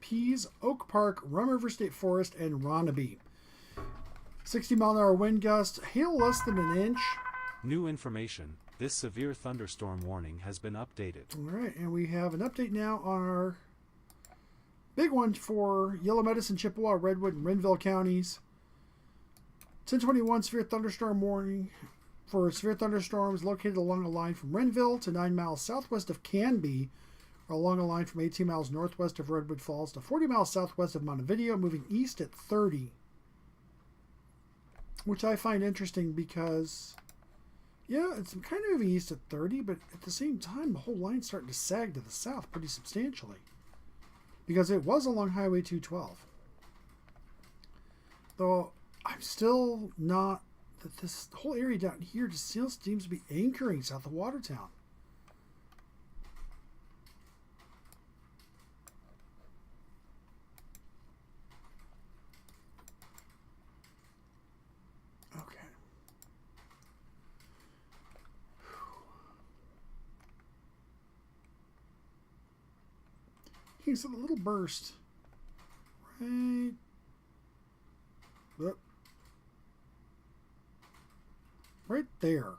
Pease, Oak Park, Rum River State Forest, and Ronaby. 60-mile-an-hour wind gust, hail less than an inch. New information. This severe thunderstorm warning has been updated. All right, and we have an update now on our big one for Yellow Medicine, Chippewa, Redwood, and Renville counties. 1021 severe thunderstorm warning for severe thunderstorms located along a line from Renville to 9 miles southwest of Canby, or along a line from 18 miles northwest of Redwood Falls to 40 miles southwest of Montevideo, moving east at 30. Which I find interesting because, yeah, it's kind of moving east at 30, but at the same time, the whole line's starting to sag to the south pretty substantially. Because it was along Highway 212. Though, I'm still not, that this whole area down here just still seems to be anchoring south of Watertown. Okay. Okay, so the little burst right up, right there,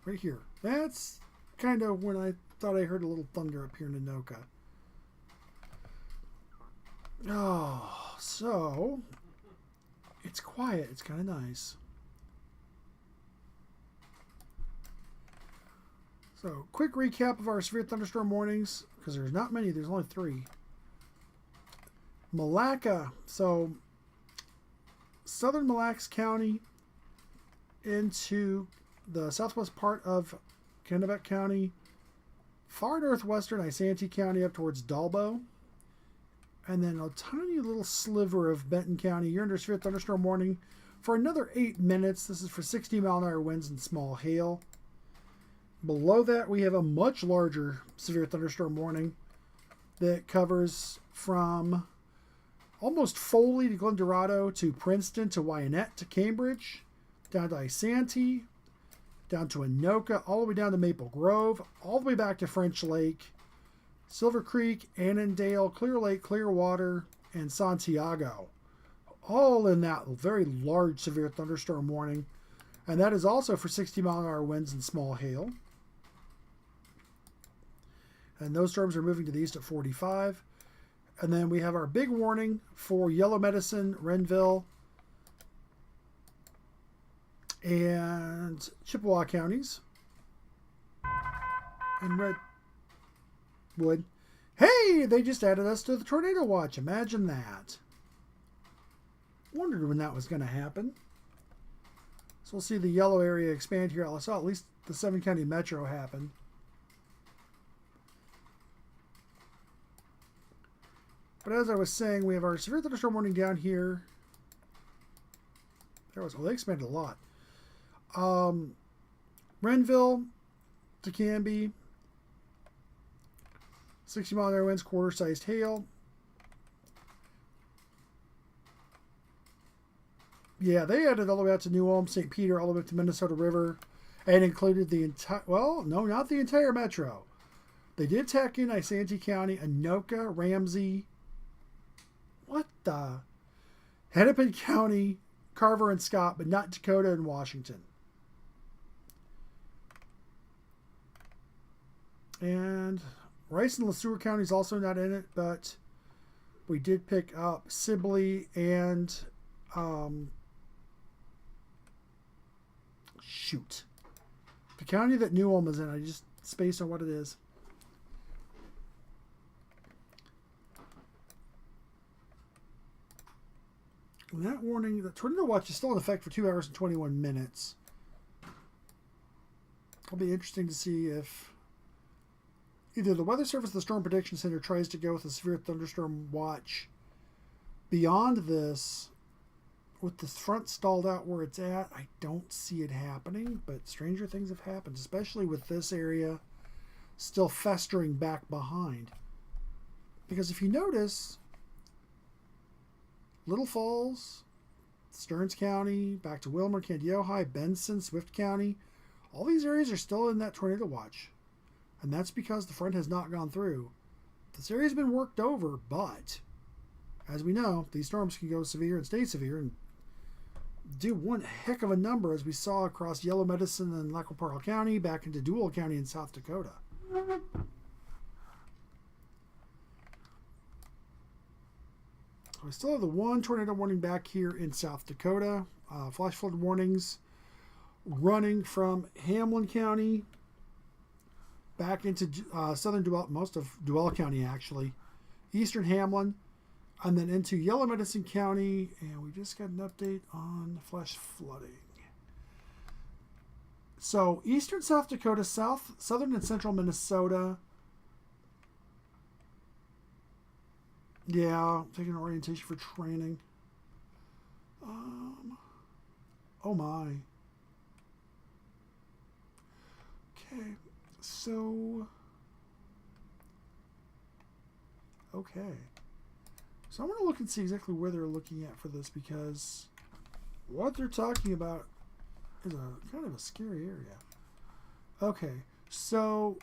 right here. That's kind of when I thought I heard a little thunder up here in Anoka. Oh, so it's quiet. It's kind of nice. So, quick recap of our severe thunderstorm warnings, because there's not many. There's only 3. Malacca. So, southern Mille Lacs County into the southwest part of Kennebec County, far northwestern Isanti County up towards Dalbo, and then a tiny little sliver of Benton County. You're under severe thunderstorm warning for another 8 minutes. This is for 60-mile-an-hour winds and small hail. Below that, we have a much larger severe thunderstorm warning that covers from almost Foley to Glendorado to Princeton to Wyanett to Cambridge, down to Isanti, down to Anoka, all the way down to Maple Grove, all the way back to French Lake, Silver Creek, Annandale, Clear Lake, Clearwater, and Santiago. All in that very large severe thunderstorm warning. And that is also for 60-mile-an-hour winds and small hail. And those storms are moving to the east at 45. And then we have our big warning for Yellow Medicine, Renville, and Chippewa counties. And would. Hey, they just added us to the tornado watch. Imagine that. Wondered when that was going to happen. So we'll see the yellow area expand here. I saw at least the 7-county metro happen. But as I was saying, we have our severe thunderstorm warning down here. There was, they expanded a lot. Renville, Ticambie, 60-mile-an-hour winds, quarter-sized hail. Yeah, they added all the way out to New Ulm, St. Peter, all the way up to Minnesota River, and included the entire, well, no, not the entire metro. They did tack in Isanti County, Anoka, Ramsey, what the? Hennepin County, Carver and Scott, but not Dakota and Washington. And Rice and LeSueur County is also not in it, but we did pick up Sibley and shoot. The county that New Ulm is in, I just spaced on what it is. And that warning, the tornado watch is still in effect for 2 hours and 21 minutes. It'll be interesting to see if either the Weather Service or the Storm Prediction Center tries to go with a severe thunderstorm watch beyond this. With the front stalled out where it's at, I don't see it happening, but stranger things have happened, especially with this area still festering back behind. Because if you notice, Little Falls, Stearns County, back to Wilmer, Candiota, Benson, Swift County, all these areas are still in that tornado watch. And that's because the front has not gone through. This area's been worked over, but as we know, these storms can go severe and stay severe and do one heck of a number, as we saw across Yellow Medicine and Lac-qui-Parle County, back into Dual County in South Dakota. We still have the one tornado warning back here in South Dakota. Flash flood warnings running from Hamlin County back into southern Duval, most of Duval County actually, eastern Hamlin, and then into Yellow Medicine County. And we just got an update on flash flooding. So eastern South Dakota, southern and central Minnesota. Yeah, taking an orientation for training. Oh my. Okay, so. Okay. So I'm going to look and see exactly where they're looking at for this, because what they're talking about is a kind of a scary area. Okay, so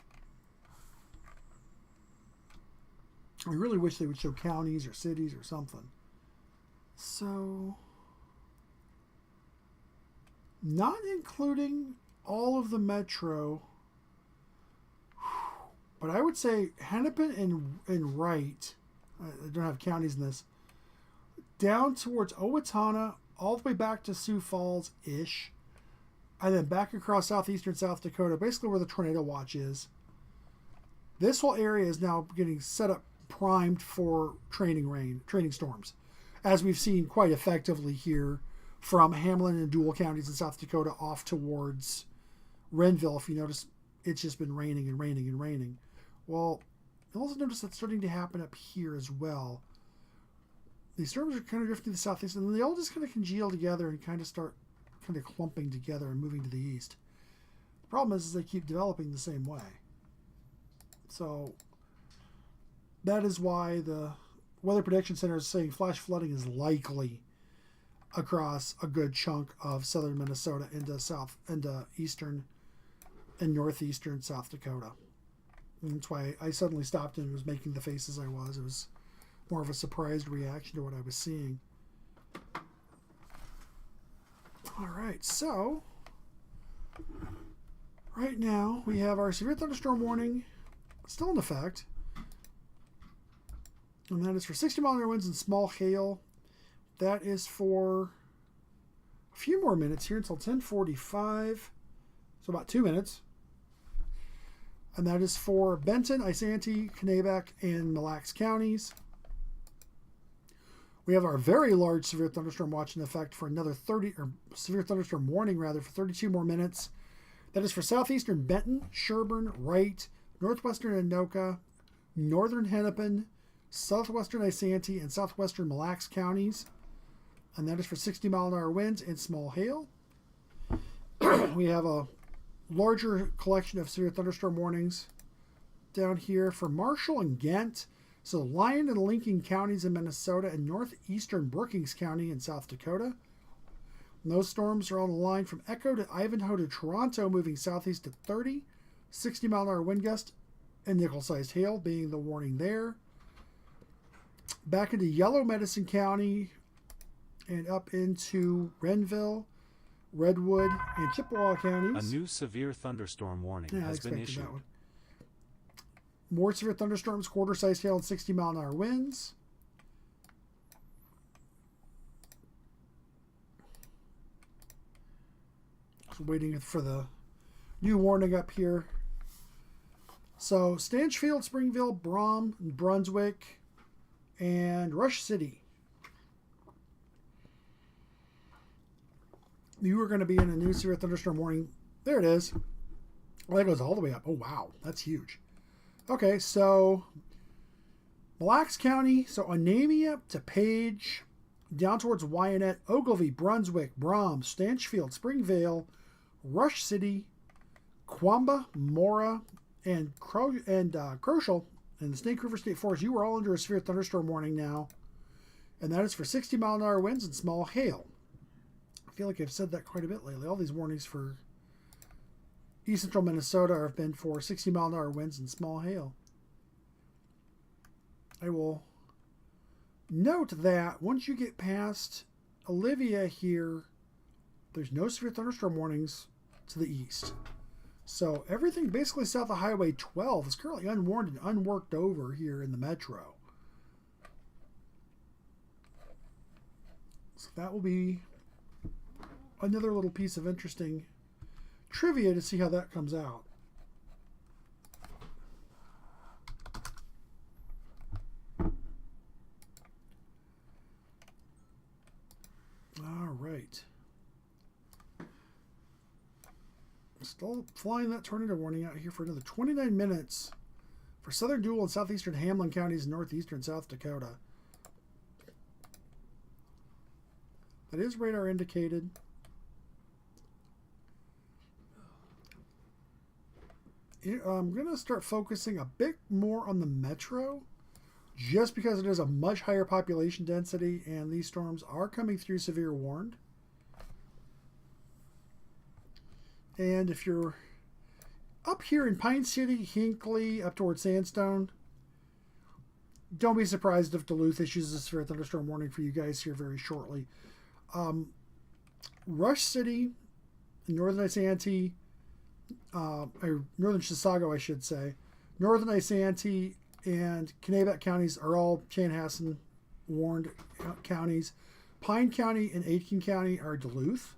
I really wish they would show counties or cities or something. So, not including all of the metro, but I would say Hennepin and Wright, I don't have counties in this, down towards Owatonna, all the way back to Sioux Falls-ish, and then back across southeastern South Dakota, basically where the tornado watch is. This whole area is now getting set up, primed for training storms, as we've seen quite effectively here from Hamlin and Dual counties in South Dakota off towards Renville. If you notice, it's just been raining and raining and raining. Well, you'll also notice that's starting to happen up here as well. These storms are kind of drifting to the southeast, and then they all just kind of congeal together and kind of start kind of clumping together and moving to the east. The problem is they keep developing the same way. So that is why the Weather Prediction Center is saying flash flooding is likely across a good chunk of southern Minnesota into eastern and northeastern South Dakota. And that's why I suddenly stopped and was making the faces I was. It was more of a surprised reaction to what I was seeing. All right, so right now we have our severe thunderstorm warning still in effect. And that is for 60-mile-an-hour winds and small hail. That is for a few more minutes here until 10:45. So about 2 minutes. And that is for Benton, Isanti, Kanabec, and Mille Lacs counties. We have our very large severe thunderstorm watch in effect for another 30, or severe thunderstorm warning rather, for 32 more minutes. That is for southeastern Benton, Sherburne, Wright, northwestern Anoka, northern Hennepin, southwestern Isanti, and southwestern Mille Lacs counties. And that is for 60-mile-an-hour winds and small hail. We have a larger collection of severe thunderstorm warnings down here for Marshall and Ghent. So Lyon and Lincoln counties in Minnesota and northeastern Brookings County in South Dakota. And those storms are on the line from Echo to Ivanhoe to Toronto, moving southeast at 30, 60-mile-an-hour wind gust, and nickel-sized hail being the warning there. Back into Yellow Medicine County and up into Renville, Redwood, and Chippewa counties. A new severe thunderstorm warning has been issued. More severe thunderstorms, quarter-sized hail, and 60-mile-an-hour winds. Just waiting for the new warning up here. So, Stanchfield, Springville, Brom, Brunswick, and Rush City. You are going to be in a new severe thunderstorm warning. There it is. Well, that goes all the way up. Oh, wow. That's huge. Okay, so Mille Lacs County, so Onamia to Page, down towards Wyanett, Ogilvie, Brunswick, Brom, Stanchfield, Springvale, Rush City, Quamba, Mora, and Crochel, and the Snake River State Forest. You are all under a severe thunderstorm warning now, and that is for 60-mile-an-hour winds and small hail. I feel like I've said that quite a bit lately. All these warnings for East Central Minnesota have been for 60-mile-an-hour winds and small hail. I will note that once you get past Olivia here, there's no severe thunderstorm warnings to the east. So everything basically south of Highway 12 is currently unwarned and unworked over here in the metro. So that will be another little piece of interesting trivia to see how that comes out. All right. Still flying that tornado warning out here for another 29 minutes for southern Dual and southeastern Hamlin counties and northeastern South Dakota. That is radar indicated. I'm going to start focusing a bit more on the metro just because it is a much higher population density and these storms are coming through severe warned. And if you're up here in Pine City, Hinckley, up towards Sandstone, don't be surprised if Duluth issues a severe thunderstorm warning for you guys here very shortly. Rush City, Northern Isanti, or Northern Chisago, I should say, Northern Isanti and Kanabec counties are all Chanhassen warned counties. Pine County and Aitkin County are Duluth.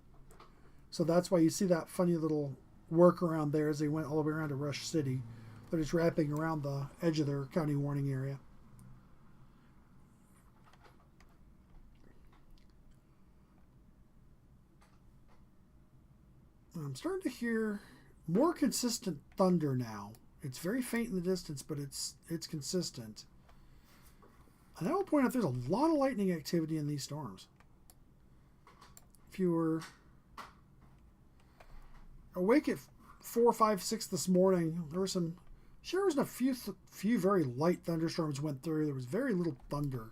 So that's why you see that funny little workaround there as they went all the way around to Rush City. They're just wrapping around the edge of their county warning area. I'm starting to hear more consistent thunder now. It's very faint in the distance, but it's consistent. And I will point out there's a lot of lightning activity in these storms. If you were awake at 4, 5, 6 this morning, there were some showers and a few very light thunderstorms went through. There was very little thunder.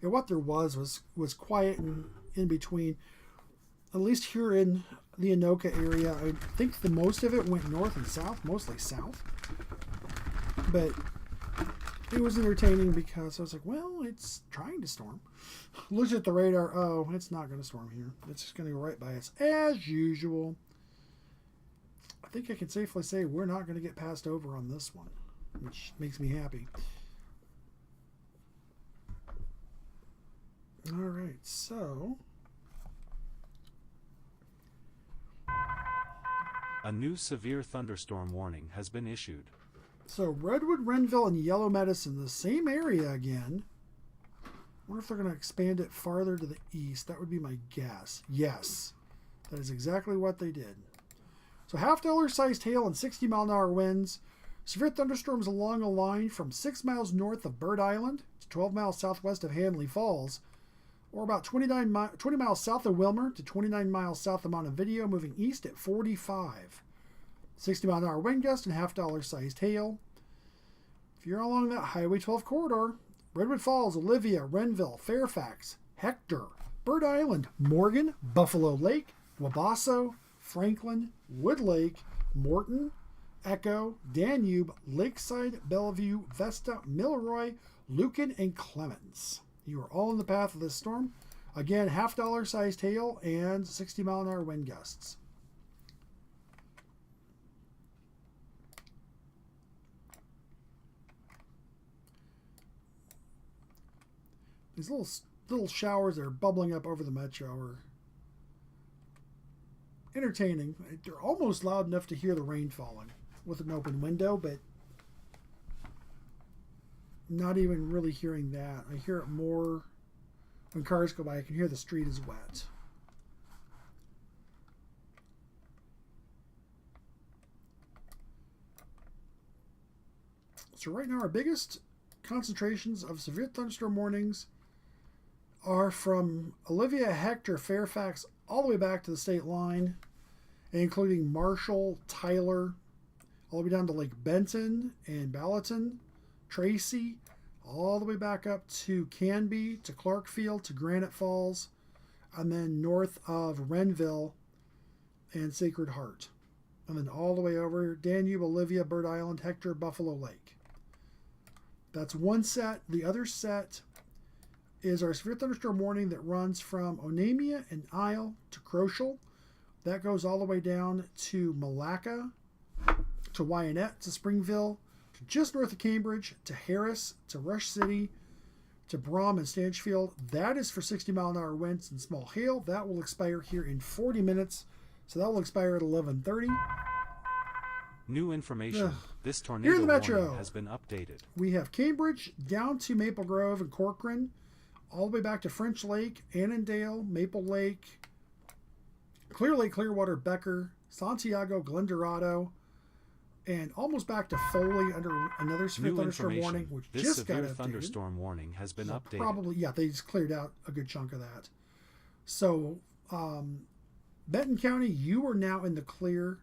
And what there was quiet and in between. At least here in the Anoka area, I think the most of it went north and south, mostly south. But it was entertaining because I was like, well, it's trying to storm. Looked at the radar, oh, it's not going to storm here. It's just going to go right by us as usual. I think I can safely say we're not going to get passed over on this one, which makes me happy. All right, so a new severe thunderstorm warning has been issued. So Redwood, Renville, and Yellow Medicine, the same area again. I wonder if they're going to expand it farther to the east. That would be my guess. Yes, that is exactly what they did. So $0.5 sized hail and 60-mile-an-hour winds. Severe thunderstorms along a line from 6 miles north of Bird Island to 12 miles southwest of Hanley Falls, or about 20 miles south of Wilmer to 29 miles south of Montevideo, moving east at 45. 60-mile-an-hour wind gust and $0.5 sized hail. If you're along that Highway 12 corridor, Redwood Falls, Olivia, Renville, Fairfax, Hector, Bird Island, Morgan, Buffalo Lake, Wabasso, Franklin, Wood Lake, Morton, Echo, Danube, Lakeside, Bellevue, Vesta, Milroy, Lucan, and Clemens. You are all in the path of this storm. Again, $0.5 sized hail and 60-mile-an-hour wind gusts. These little showers that are bubbling up over the metro are entertaining. They're almost loud enough to hear the rain falling with an open window, but not even really hearing that. I hear it more when cars go by. I can hear the street is wet. So right now our biggest concentrations of severe thunderstorm warnings are from Olivia, Hector, Fairfax, all the way back to the state line, including Marshall, Tyler, all the way down to Lake Benton and Ballatin, Tracy, all the way back up to Canby, to Clarkfield, to Granite Falls, and then north of Renville and Sacred Heart. And then all the way over Danube, Olivia, Bird Island, Hector, Buffalo Lake. That's one set. The other set is our severe thunderstorm warning that runs from Onamia and Isle to Crochel. That goes all the way down to Malacca, to Wyanett, to Springville, to just north of Cambridge, to Harris, to Rush City, to Brom and Stanchfield. That is for 60-mile-an-hour winds and small hail. That will expire here in 40 minutes. So that will expire at 11:30. New information. This Here in tornado the metro, warning has been updated. we have Cambridge down to Maple Grove and Corcoran, all the way back to French Lake, Annandale, Maple Lake, Clear Lake, Clearwater, Becker, Santiago, Glendorado, and almost back to Foley under another severe New thunderstorm warning, information. which This just got severe updated. thunderstorm warning has been So updated. probably, yeah, they just cleared out a good chunk of that. So, Benton County, you are now in the clear.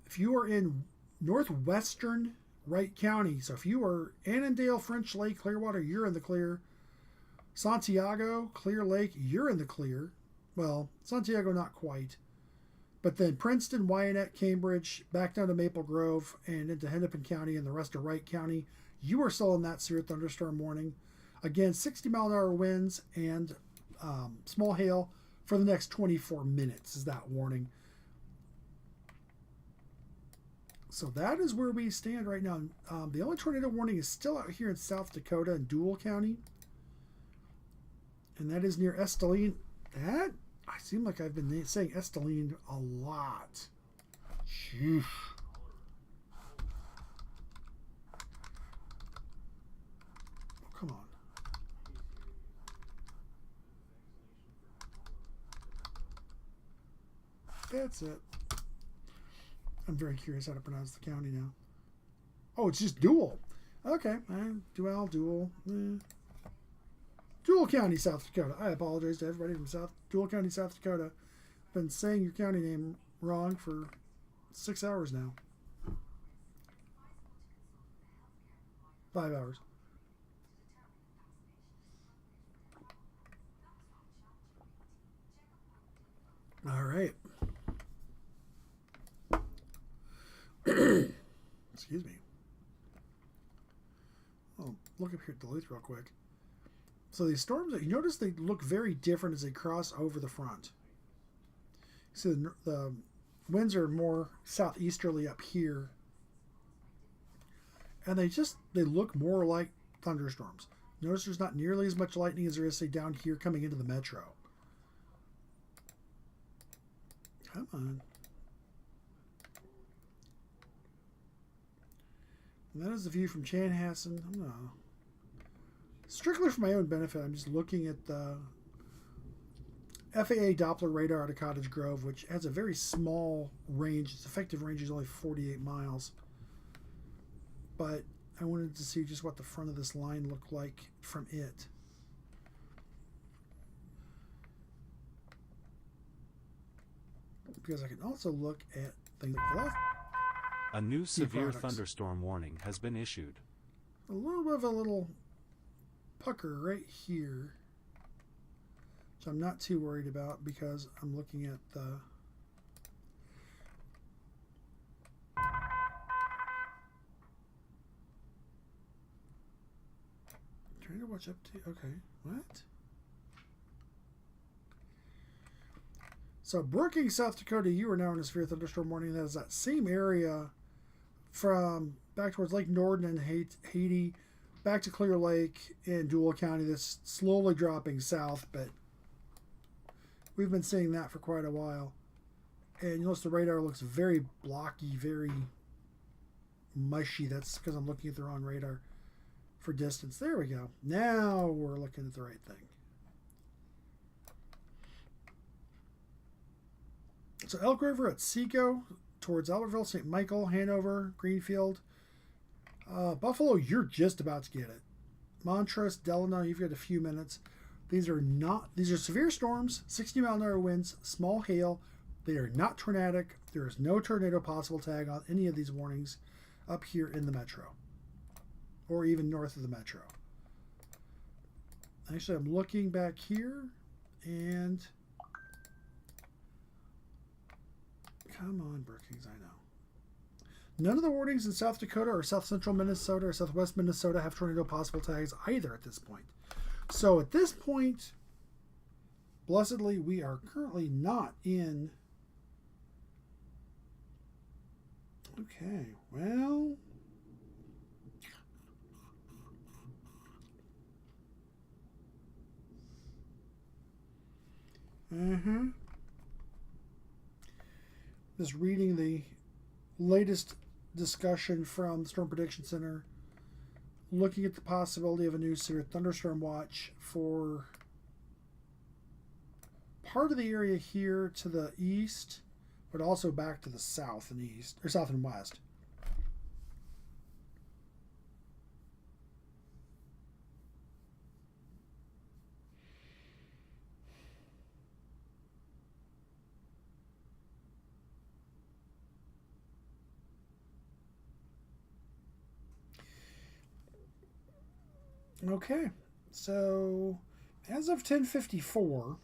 If you are in northwestern Wright County, so if you are Annandale, French Lake, Clearwater, you're in the clear. Santiago, Clear Lake, you're in the clear. Well, Santiago, not quite. But then Princeton, Wyanett, Cambridge, back down to Maple Grove, and into Hennepin County and the rest of Wright County, you are still in that severe thunderstorm warning. Again, 60-mile-an-hour winds and small hail for the next 24 minutes is that warning. So that is where we stand right now. The only tornado warning is still out here in South Dakota in Dual County. And that is near Esteline. That, I seem like I've been saying Esteline a lot. Sheesh. Oh, come on. That's it. I'm very curious how to pronounce the county now. Oh, it's just Dual. Okay. Dual. Dual County, South Dakota. I apologize to everybody from Dual County, South Dakota. I've been saying your county name wrong for 6 hours now. 5 hours. All right. Excuse me. I'll look up here at Duluth real quick. So these storms, you notice they look very different as they cross over the front. See, the winds are more southeasterly up here. And they look more like thunderstorms. Notice there's not nearly as much lightning as there is, say, down here coming into the metro. Come on. And that is the view from Chanhassen. I'm gonna, strictly for my own benefit, I'm just looking at the FAA Doppler radar out of Cottage Grove, which has a very small range. Its effective range is only 48 miles. But I wanted to see just what the front of this line looked like from it. Because I can also look at things like velocity. A new severe products. thunderstorm warning has been issued. A little bit of a little pucker right here, which I'm not too worried about because I'm looking at the trying to watch up to. Okay, what? So Brookings, South Dakota, you are now in a severe thunderstorm warning. That is that same area from back towards Lake Norden and Haiti, back to Clear Lake in Dual County. That's slowly dropping south, but we've been seeing that for quite a while. And you notice the radar looks very blocky, very mushy. That's because I'm looking at the wrong radar for distance. There we go. Now we're looking at the right thing. So Elk River at Seco, towards Albertville, St. Michael, Hanover, Greenfield. Buffalo, you're just about to get it. Montrose, Delano, you've got a few minutes. These are severe storms, 60-mile-an-hour winds, small hail. They are not tornadic. There is no tornado possible tag on any of these warnings up here in the metro, or even north of the metro. Actually, I'm looking back here, and come on, Brookings, I know. None of the warnings in South Dakota or South Central Minnesota or Southwest Minnesota have tornado possible tags either at this point. So at this point, blessedly, we are currently not in. Okay, well. Just reading the latest discussion from the Storm Prediction Center, looking at the possibility of a new severe thunderstorm watch for part of the area here to the east, but also back to the south and east, or south and west. Okay, so as of 10:54,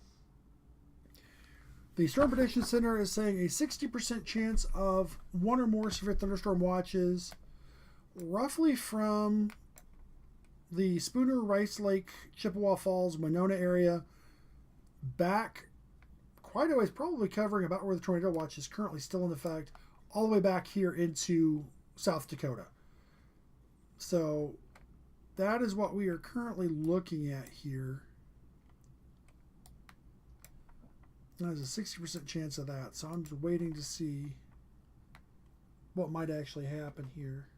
the Storm Prediction Center is saying a 60% chance of one or more severe thunderstorm watches, roughly from the Spooner, Rice Lake, Chippewa Falls, Winona area, back quite a ways, probably covering about where the tornado watch is currently still in effect, all the way back here into South Dakota. So that is what we are currently looking at here. There's a 60% chance of that, so I'm just waiting to see what might actually happen here.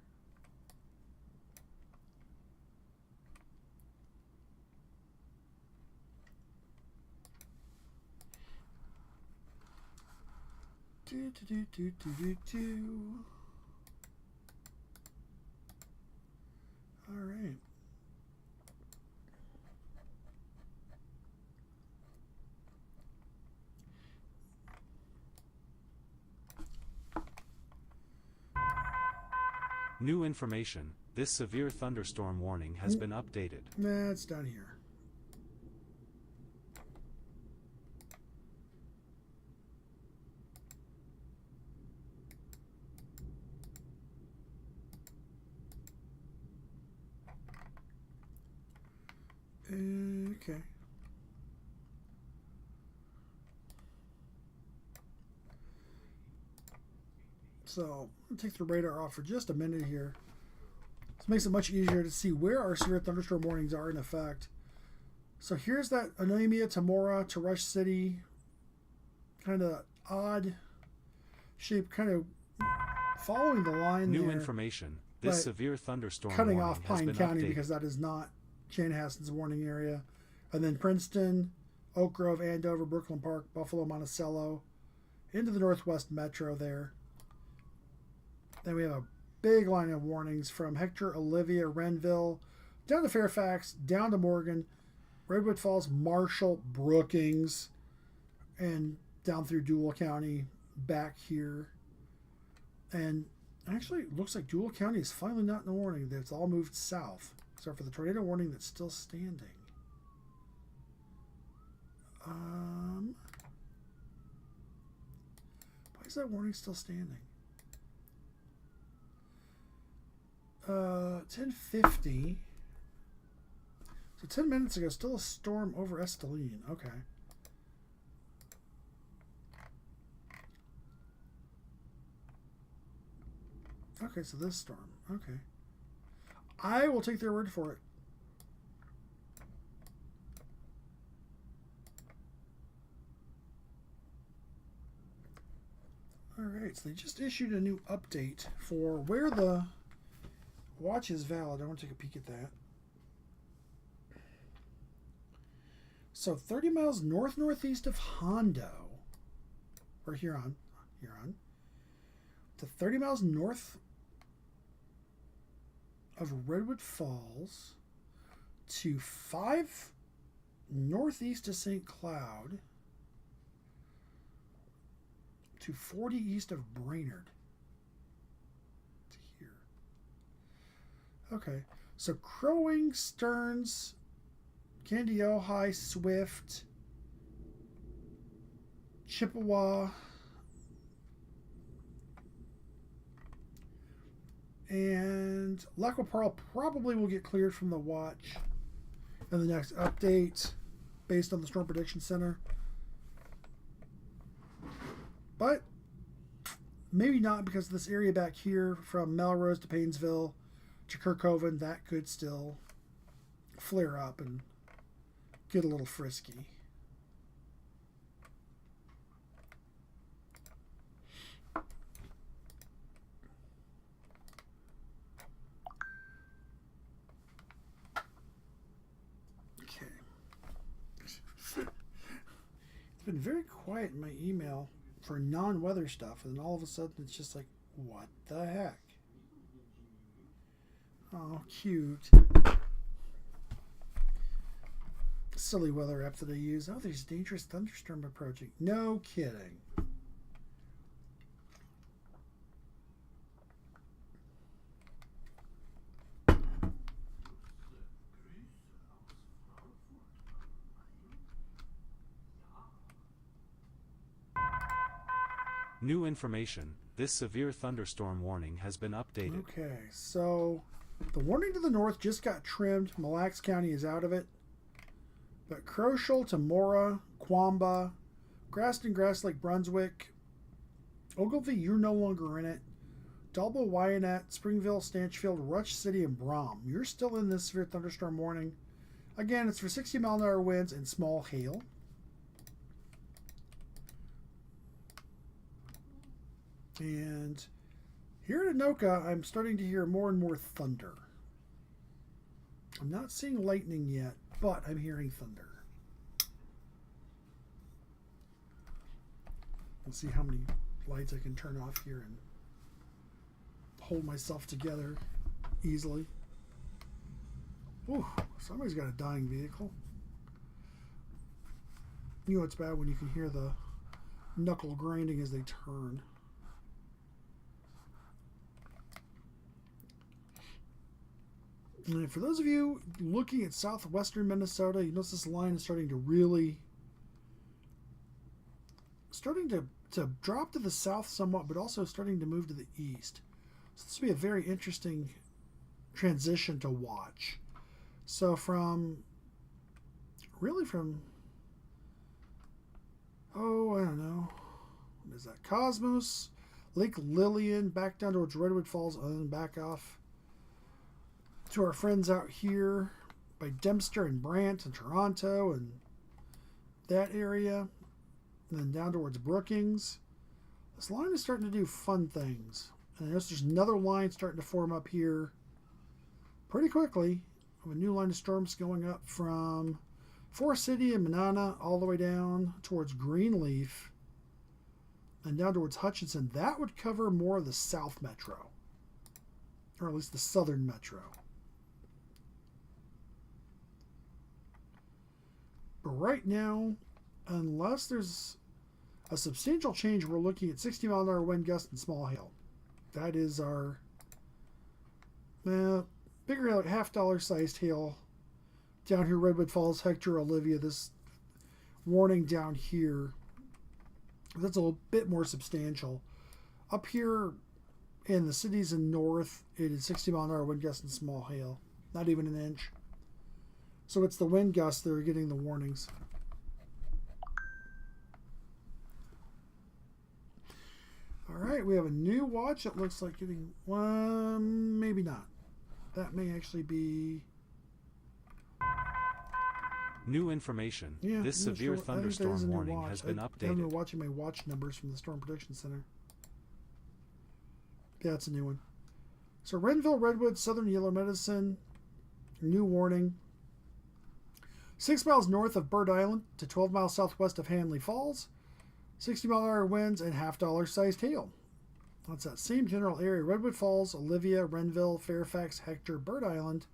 All right. New information. This severe thunderstorm warning has been updated. Nah, it's down here. Okay. So, I'll take the radar off for just a minute here. This makes it much easier to see where our severe thunderstorm warnings are in effect. So here's that Anemia, Tamora, to Rush City, kind of odd shape, kind of following the line New there. information. This But severe thunderstorm cutting warning off has Pine been County updated. because that is not Chanhasen's warning area. And then Princeton, Oak Grove, Andover, Brooklyn Park, Buffalo, Monticello, into the Northwest Metro there. Then we have a big line of warnings from Hector, Olivia, Renville, down to Fairfax, down to Morgan, Redwood Falls, Marshall, Brookings, and down through Duval County, back here. And actually, it looks like Duval County is finally not in the warning. It's all moved south, except for the tornado warning that's still standing. Why is that warning still standing? 10:50. So 10 minutes ago, still a storm over Esteline. Okay. Okay, so this storm. Okay. I will take their word for it. Alright, so they just issued a new update for where the watch is valid. I want to take a peek at that. So 30 miles north-northeast of Hondo, or Huron, to 30 miles north of Redwood Falls, to 5 northeast of St. Cloud, to 40 east of Brainerd. To here. Okay, so Crow Wing, Stearns, Candy Ojai, Swift, Chippewa, and Lac Pearl probably will get cleared from the watch in the next update based on the Storm Prediction Center. But maybe not, because this area back here from Melrose to Paynesville to Kirkhoven, that could still flare up and get a little frisky. Okay. It's been very quiet in my email for non-weather stuff, and all of a sudden it's just like, what the heck? Oh, cute. Silly weather app that I use. Oh, there's a dangerous thunderstorm approaching. No kidding. New information. This severe thunderstorm warning has been updated. Okay, so the warning to the north just got trimmed. Mille Lacs County is out of it. But Crochel to Mora, Quamba, Graston, Grass Lake, Brunswick, Ogilvie, you're no longer in it. Dalbo, Wyandotte, Springville, Stanchfield, Rush City, and Brom. You're still in this severe thunderstorm warning. Again, it's for 60-mile-an-hour winds and small hail. And here at Anoka, I'm starting to hear more and more thunder. I'm not seeing lightning yet, but I'm hearing thunder. Let's see how many lights I can turn off here and hold myself together easily. Ooh, somebody's got a dying vehicle. You know it's bad when you can hear the knuckle grinding as they turn. And for those of you looking at southwestern Minnesota, you notice this line is starting to drop to the south somewhat, but also starting to move to the east. So this will be a very interesting transition to watch. So from I don't know, what is that? Cosmos, Lake Lillian, back down towards Redwood Falls, and then back off to our friends out here by Dempster and Brant and Toronto and that area, and then down towards Brookings. This line is starting to do fun things, And I notice there's another line starting to form up here pretty quickly. A new line of storms going up from Forest City and Manana all the way down towards Greenleaf and down towards Hutchinson. That would cover more of the South Metro, or at least the Southern Metro. But right now, unless there's a substantial change, we're looking at 60-mile-an-hour wind gusts and small hail. That is our bigger, like $50 sized hail down here, Redwood Falls, Hector, Olivia. This warning down here, that's a little bit more substantial. Up here in the cities in north, it is 60-mile-an-hour wind gusts and small hail. Not even an inch. So it's the wind gusts that are getting the warnings. All right, we have a new watch that looks like getting one, maybe not. That may actually be New information. Yeah, This I'm not severe sure. I think that is a thunderstorm new warning watch. has been I haven't updated. been watching my watch numbers from the Storm Prediction Center. Yeah, it's a new one. So Renville, Redwood, Southern Yellow Medicine, new warning. 6 miles north of Bird Island to 12 miles southwest of Hanley Falls. 60-mile-an-hour winds and $50 sized hail. That's that same general area. Redwood Falls, Olivia, Renville, Fairfax, Hector, Bird Island,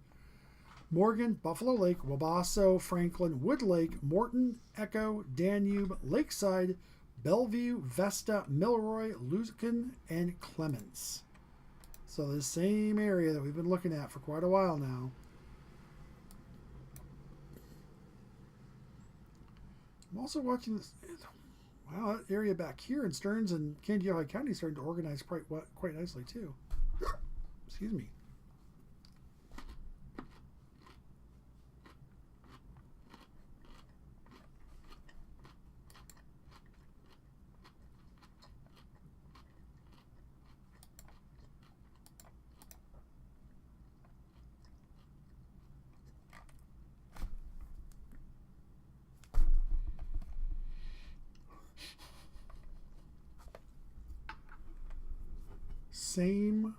Morgan, Buffalo Lake, Wabasso, Franklin, Wood Lake, Morton, Echo, Danube, Lakeside, Bellevue, Vesta, Milroy, Lucan, and Clements. So the same area that we've been looking at for quite a while now. I'm also watching this. Wow, that area back here in Stearns and Candiota County is starting to organize quite nicely too. Excuse me. Same.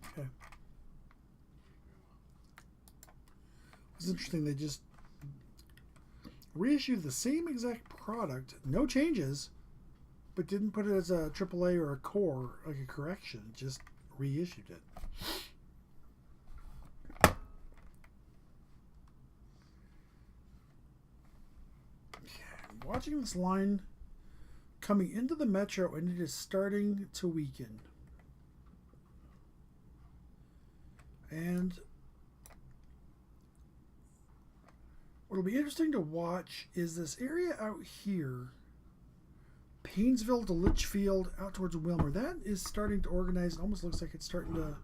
Okay. It's interesting. They just reissued the same exact product, no changes, but didn't put it as a AAA or a core, like a correction. Just reissued it. I'm watching this line coming into the metro, and it is starting to weaken. And what'll be interesting to watch is this area out here, Paynesville to Litchfield, out towards Wilmer. That is starting to organize. It almost looks like it's starting to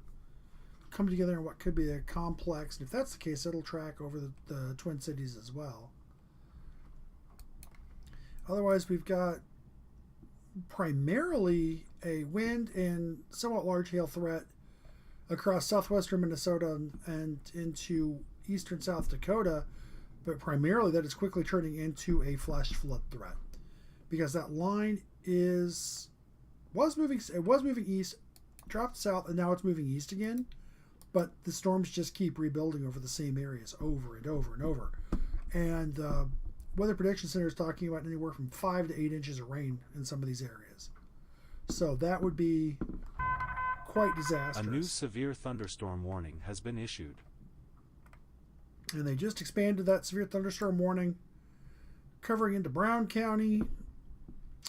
come together in what could be a complex. And if that's the case, it'll track over the Twin Cities as well. Otherwise, we've got primarily a wind and somewhat large hail threat across southwestern Minnesota and into eastern South Dakota, but primarily that is quickly turning into a flash flood threat. Because that line was moving east, dropped south, and now it's moving east again. But the storms just keep rebuilding over the same areas over and over and over. And the Weather Prediction Center is talking about anywhere from 5 to 8 inches of rain in some of these areas. So that would be quite disastrous. A new severe thunderstorm warning has been issued. And they just expanded that severe thunderstorm warning, covering into Brown County,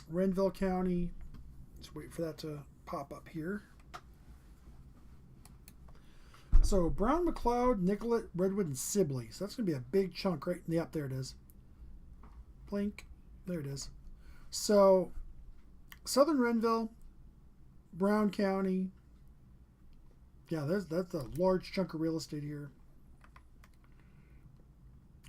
Renville County. Let's wait for that to pop up here. So Brown, McLeod, Nicollet, Redwood, and Sibley. So that's going to be a big chunk right in the, there it is. Blink. There it is. So Southern Renville, Brown County. Yeah, that's a large chunk of real estate here.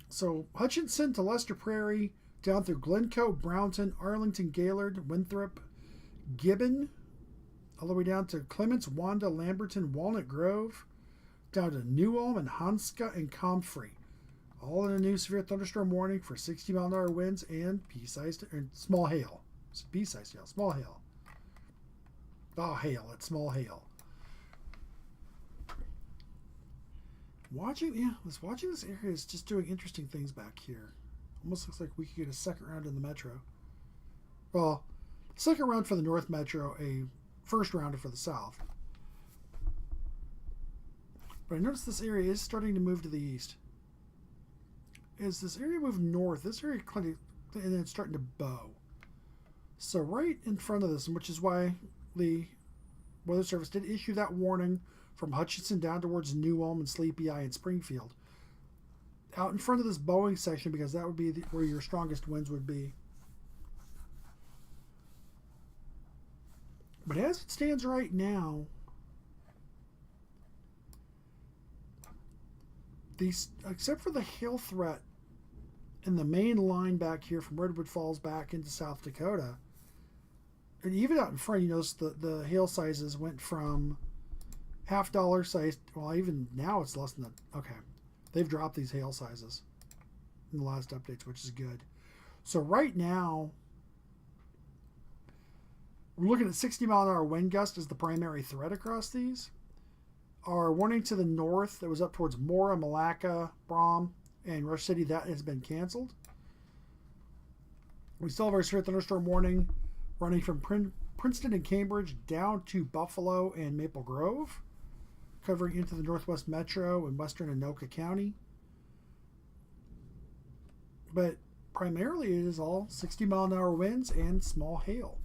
So Hutchinson to Lester Prairie, down through Glencoe, Brownton, Arlington, Gaylord, Winthrop, Gibbon, all the way down to Clements, Wanda, Lamberton, Walnut Grove, down to New Ulm and Hanska and Comfrey. All in a new severe thunderstorm warning for 60-mile-an-hour winds and pea-sized or small hail. It's pea-sized hail, small hail. Oh, hail! It's small hail. Watching this area is just doing interesting things back here. Almost looks like we could get a second round in the metro. Well, second round for the North Metro, a first rounder for the South. But I notice this area is starting to move to the east. As this area moves north, this area kind of, and then it's starting to bow. So right in front of this, which is why the Weather Service did issue that warning from Hutchinson down towards New Ulm and Sleepy Eye and Springfield. Out in front of this bowing section, because that would be where your strongest winds would be. But as it stands right now, these, except for the hail threat in the main line back here from Redwood Falls back into South Dakota, and even out in front, you notice the hail sizes went from $half size, well, even now it's less than that. Okay, they've dropped these hail sizes in the last updates, which is good. So right now, we're looking at 60-mile-an-hour wind gust as the primary threat across these. Our warning to the north that was up towards Mora, Malacca, Brom, and Rush City, that has been canceled. We still have our severe thunderstorm warning running from Princeton and Cambridge down to Buffalo and Maple Grove, covering into the Northwest Metro and Western Anoka County. But primarily it is all 60-mile-an-hour winds and small hail.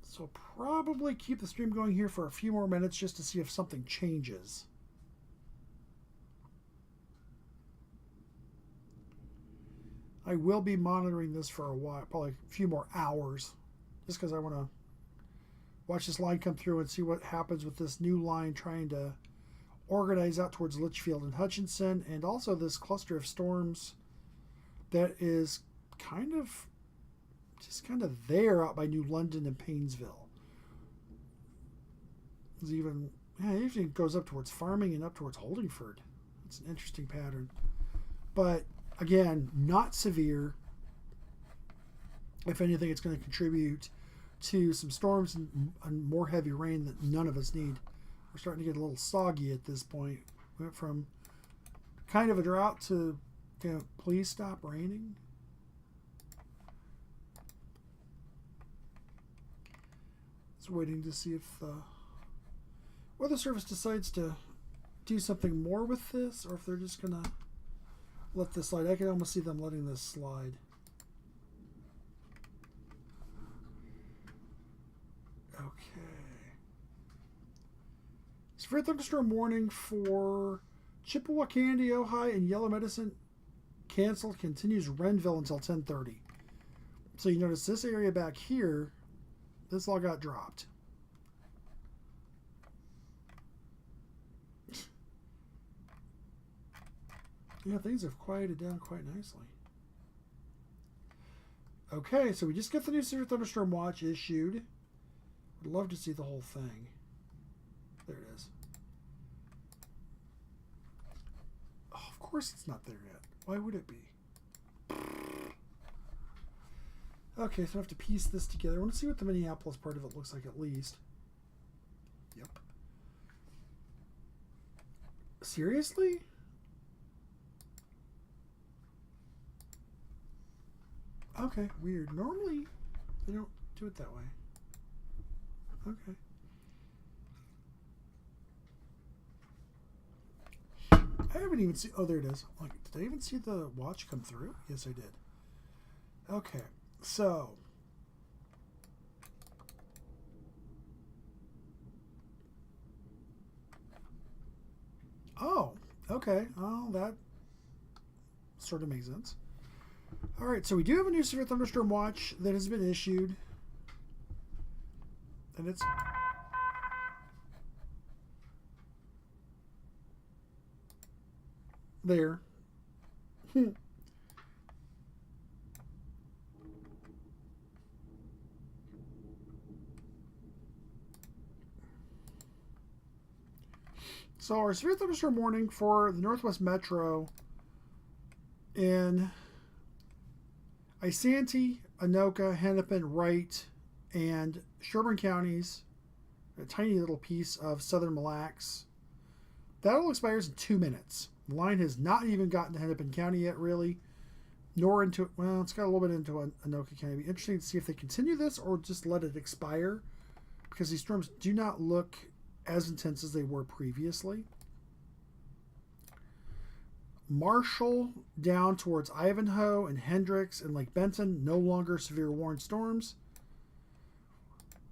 So probably keep the stream going here for a few more minutes just to see if something changes. I will be monitoring this for a while, probably a few more hours, just because I want to watch this line come through and see what happens with this new line trying to organize out towards Litchfield and Hutchinson, and also this cluster of storms that is kind of there out by New London and Paynesville. It even goes up towards Farming and up towards Holdingford. It's an interesting pattern. But again, not severe. If anything, it's going to contribute to some storms and more heavy rain that none of us need. We're starting to get a little soggy at this point. Went from kind of a drought to, please stop raining. Just waiting to see if the Weather Service decides to do something more with this, or if they're just going to let this slide. I can almost see them letting this slide. Okay. Severe thunderstorm warning for Chippewa, Candy, Ojai, and Yellow Medicine canceled. Continues Renville until 10:30. So you notice this area back here, this all got dropped. Yeah, things have quieted down quite nicely. Okay, so we just got the new severe thunderstorm watch issued. Would love to see the whole thing. There it is. Oh, of course it's not there yet. Why would it be? Okay, so I have to piece this together. I want to see what the Minneapolis part of it looks like at least. Yep. Seriously? Okay, weird. Normally, they don't do it that way. Okay. I haven't even seen... Oh, there it is. Like, did I even see the watch come through? Yes, I did. Okay, so... Oh, okay. Oh, that sort of makes sense. All right, so we do have a new severe thunderstorm watch that has been issued. And it's... there. So our severe thunderstorm warning for the Northwest Metro in Isanti, Anoka, Hennepin, Wright, and Sherburne counties, a tiny little piece of southern Mille Lacs. That all expires in 2 minutes. The line has not even gotten to Hennepin County yet, really, nor into, well, it's got a little bit into Anoka County. It'd be interesting to see if they continue this or just let it expire, because these storms do not look as intense as they were previously. Marshall down towards Ivanhoe and Hendricks and Lake Benton, no longer severe warned storms.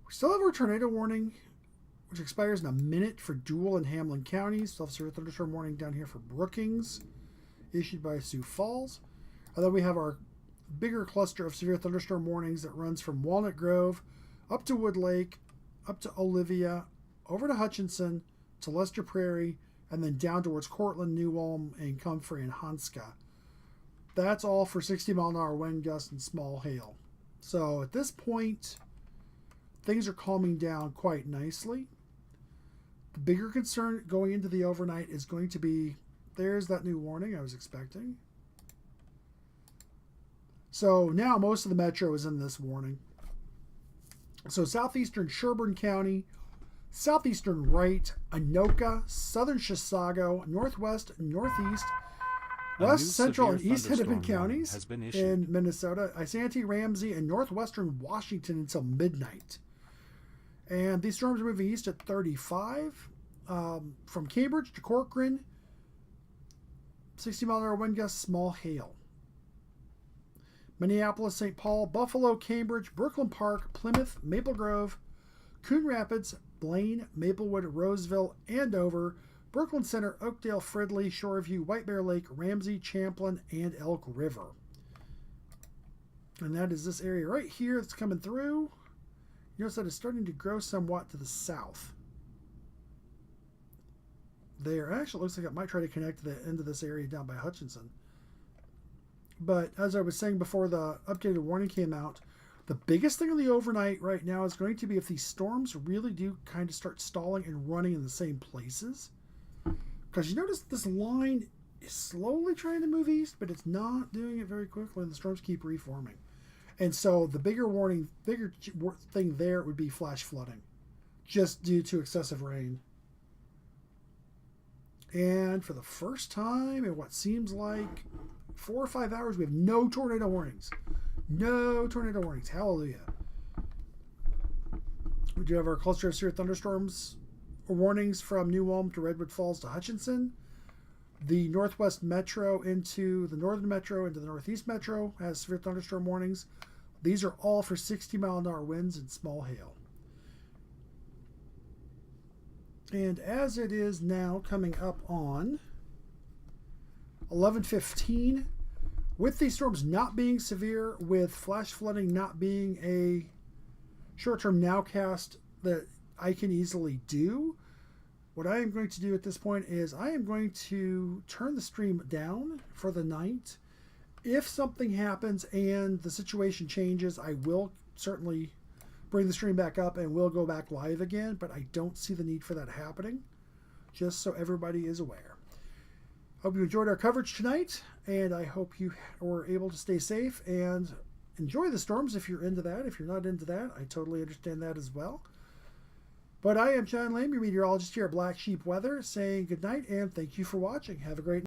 We still have our tornado warning, which expires in a minute for Dual and Hamlin counties. Still have severe thunderstorm warning down here for Brookings, issued by Sioux Falls. And then we have our bigger cluster of severe thunderstorm warnings that runs from Walnut Grove up to Wood Lake, up to Olivia, over to Hutchinson, to Lester Prairie, and then down towards Cortland, New Ulm, and Comfrey and Hanska. That's all for 60-mile-an-hour wind gusts and small hail. So at this point, things are calming down quite nicely. The bigger concern going into the overnight is going to be, there's that new warning I was expecting. So now most of the metro is in this warning. So southeastern Sherburne County, southeastern Wright, Anoka, southern Chisago, northwest, northeast, west, central, and east Hennepin counties in Minnesota, Isanti, Ramsey, and northwestern Washington until midnight. And these storms are moving east at 35. From Cambridge to Corcoran, 60-mile-an-hour wind gusts, small hail. Minneapolis, St. Paul, Buffalo, Cambridge, Brooklyn Park, Plymouth, Maple Grove, Coon Rapids, Blaine, Maplewood, Roseville, Andover, Brooklyn Center, Oakdale, Fridley, Shoreview, White Bear Lake, Ramsey, Champlin, and Elk River. And that is this area right here that's coming through. You notice that it's starting to grow somewhat to the south. There actually looks like it might try to connect to the end of this area down by Hutchinson. But as I was saying before the updated warning came out, the biggest thing on the overnight right now is going to be if these storms really do kind of start stalling and running in the same places. Because you notice this line is slowly trying to move east, but it's not doing it very quickly, and the storms keep reforming. And so the bigger thing there would be flash flooding, just due to excessive rain. And for the first time in what seems like 4 or 5 hours, we have no tornado warnings. No tornado warnings. Hallelujah. We do have our cluster of severe thunderstorms warnings from New Ulm to Redwood Falls to Hutchinson. The Northwest Metro into the Northern Metro into the Northeast Metro has severe thunderstorm warnings. These are all for 60-mile-an-hour winds and small hail. And as it is now coming up on 11:15, with these storms not being severe, with flash flooding not being a short-term nowcast that I can easily do, what I am going to do at this point is I am going to turn the stream down for the night. If something happens and the situation changes, I will certainly bring the stream back up and we'll go back live again, but I don't see the need for that happening, just so everybody is aware. Hope you enjoyed our coverage tonight, and I hope you were able to stay safe and enjoy the storms if you're into that. If you're not into that, I totally understand that as well. But I am John Lamb, your meteorologist here at Black Sheep Weather, saying good night and thank you for watching. Have a great night.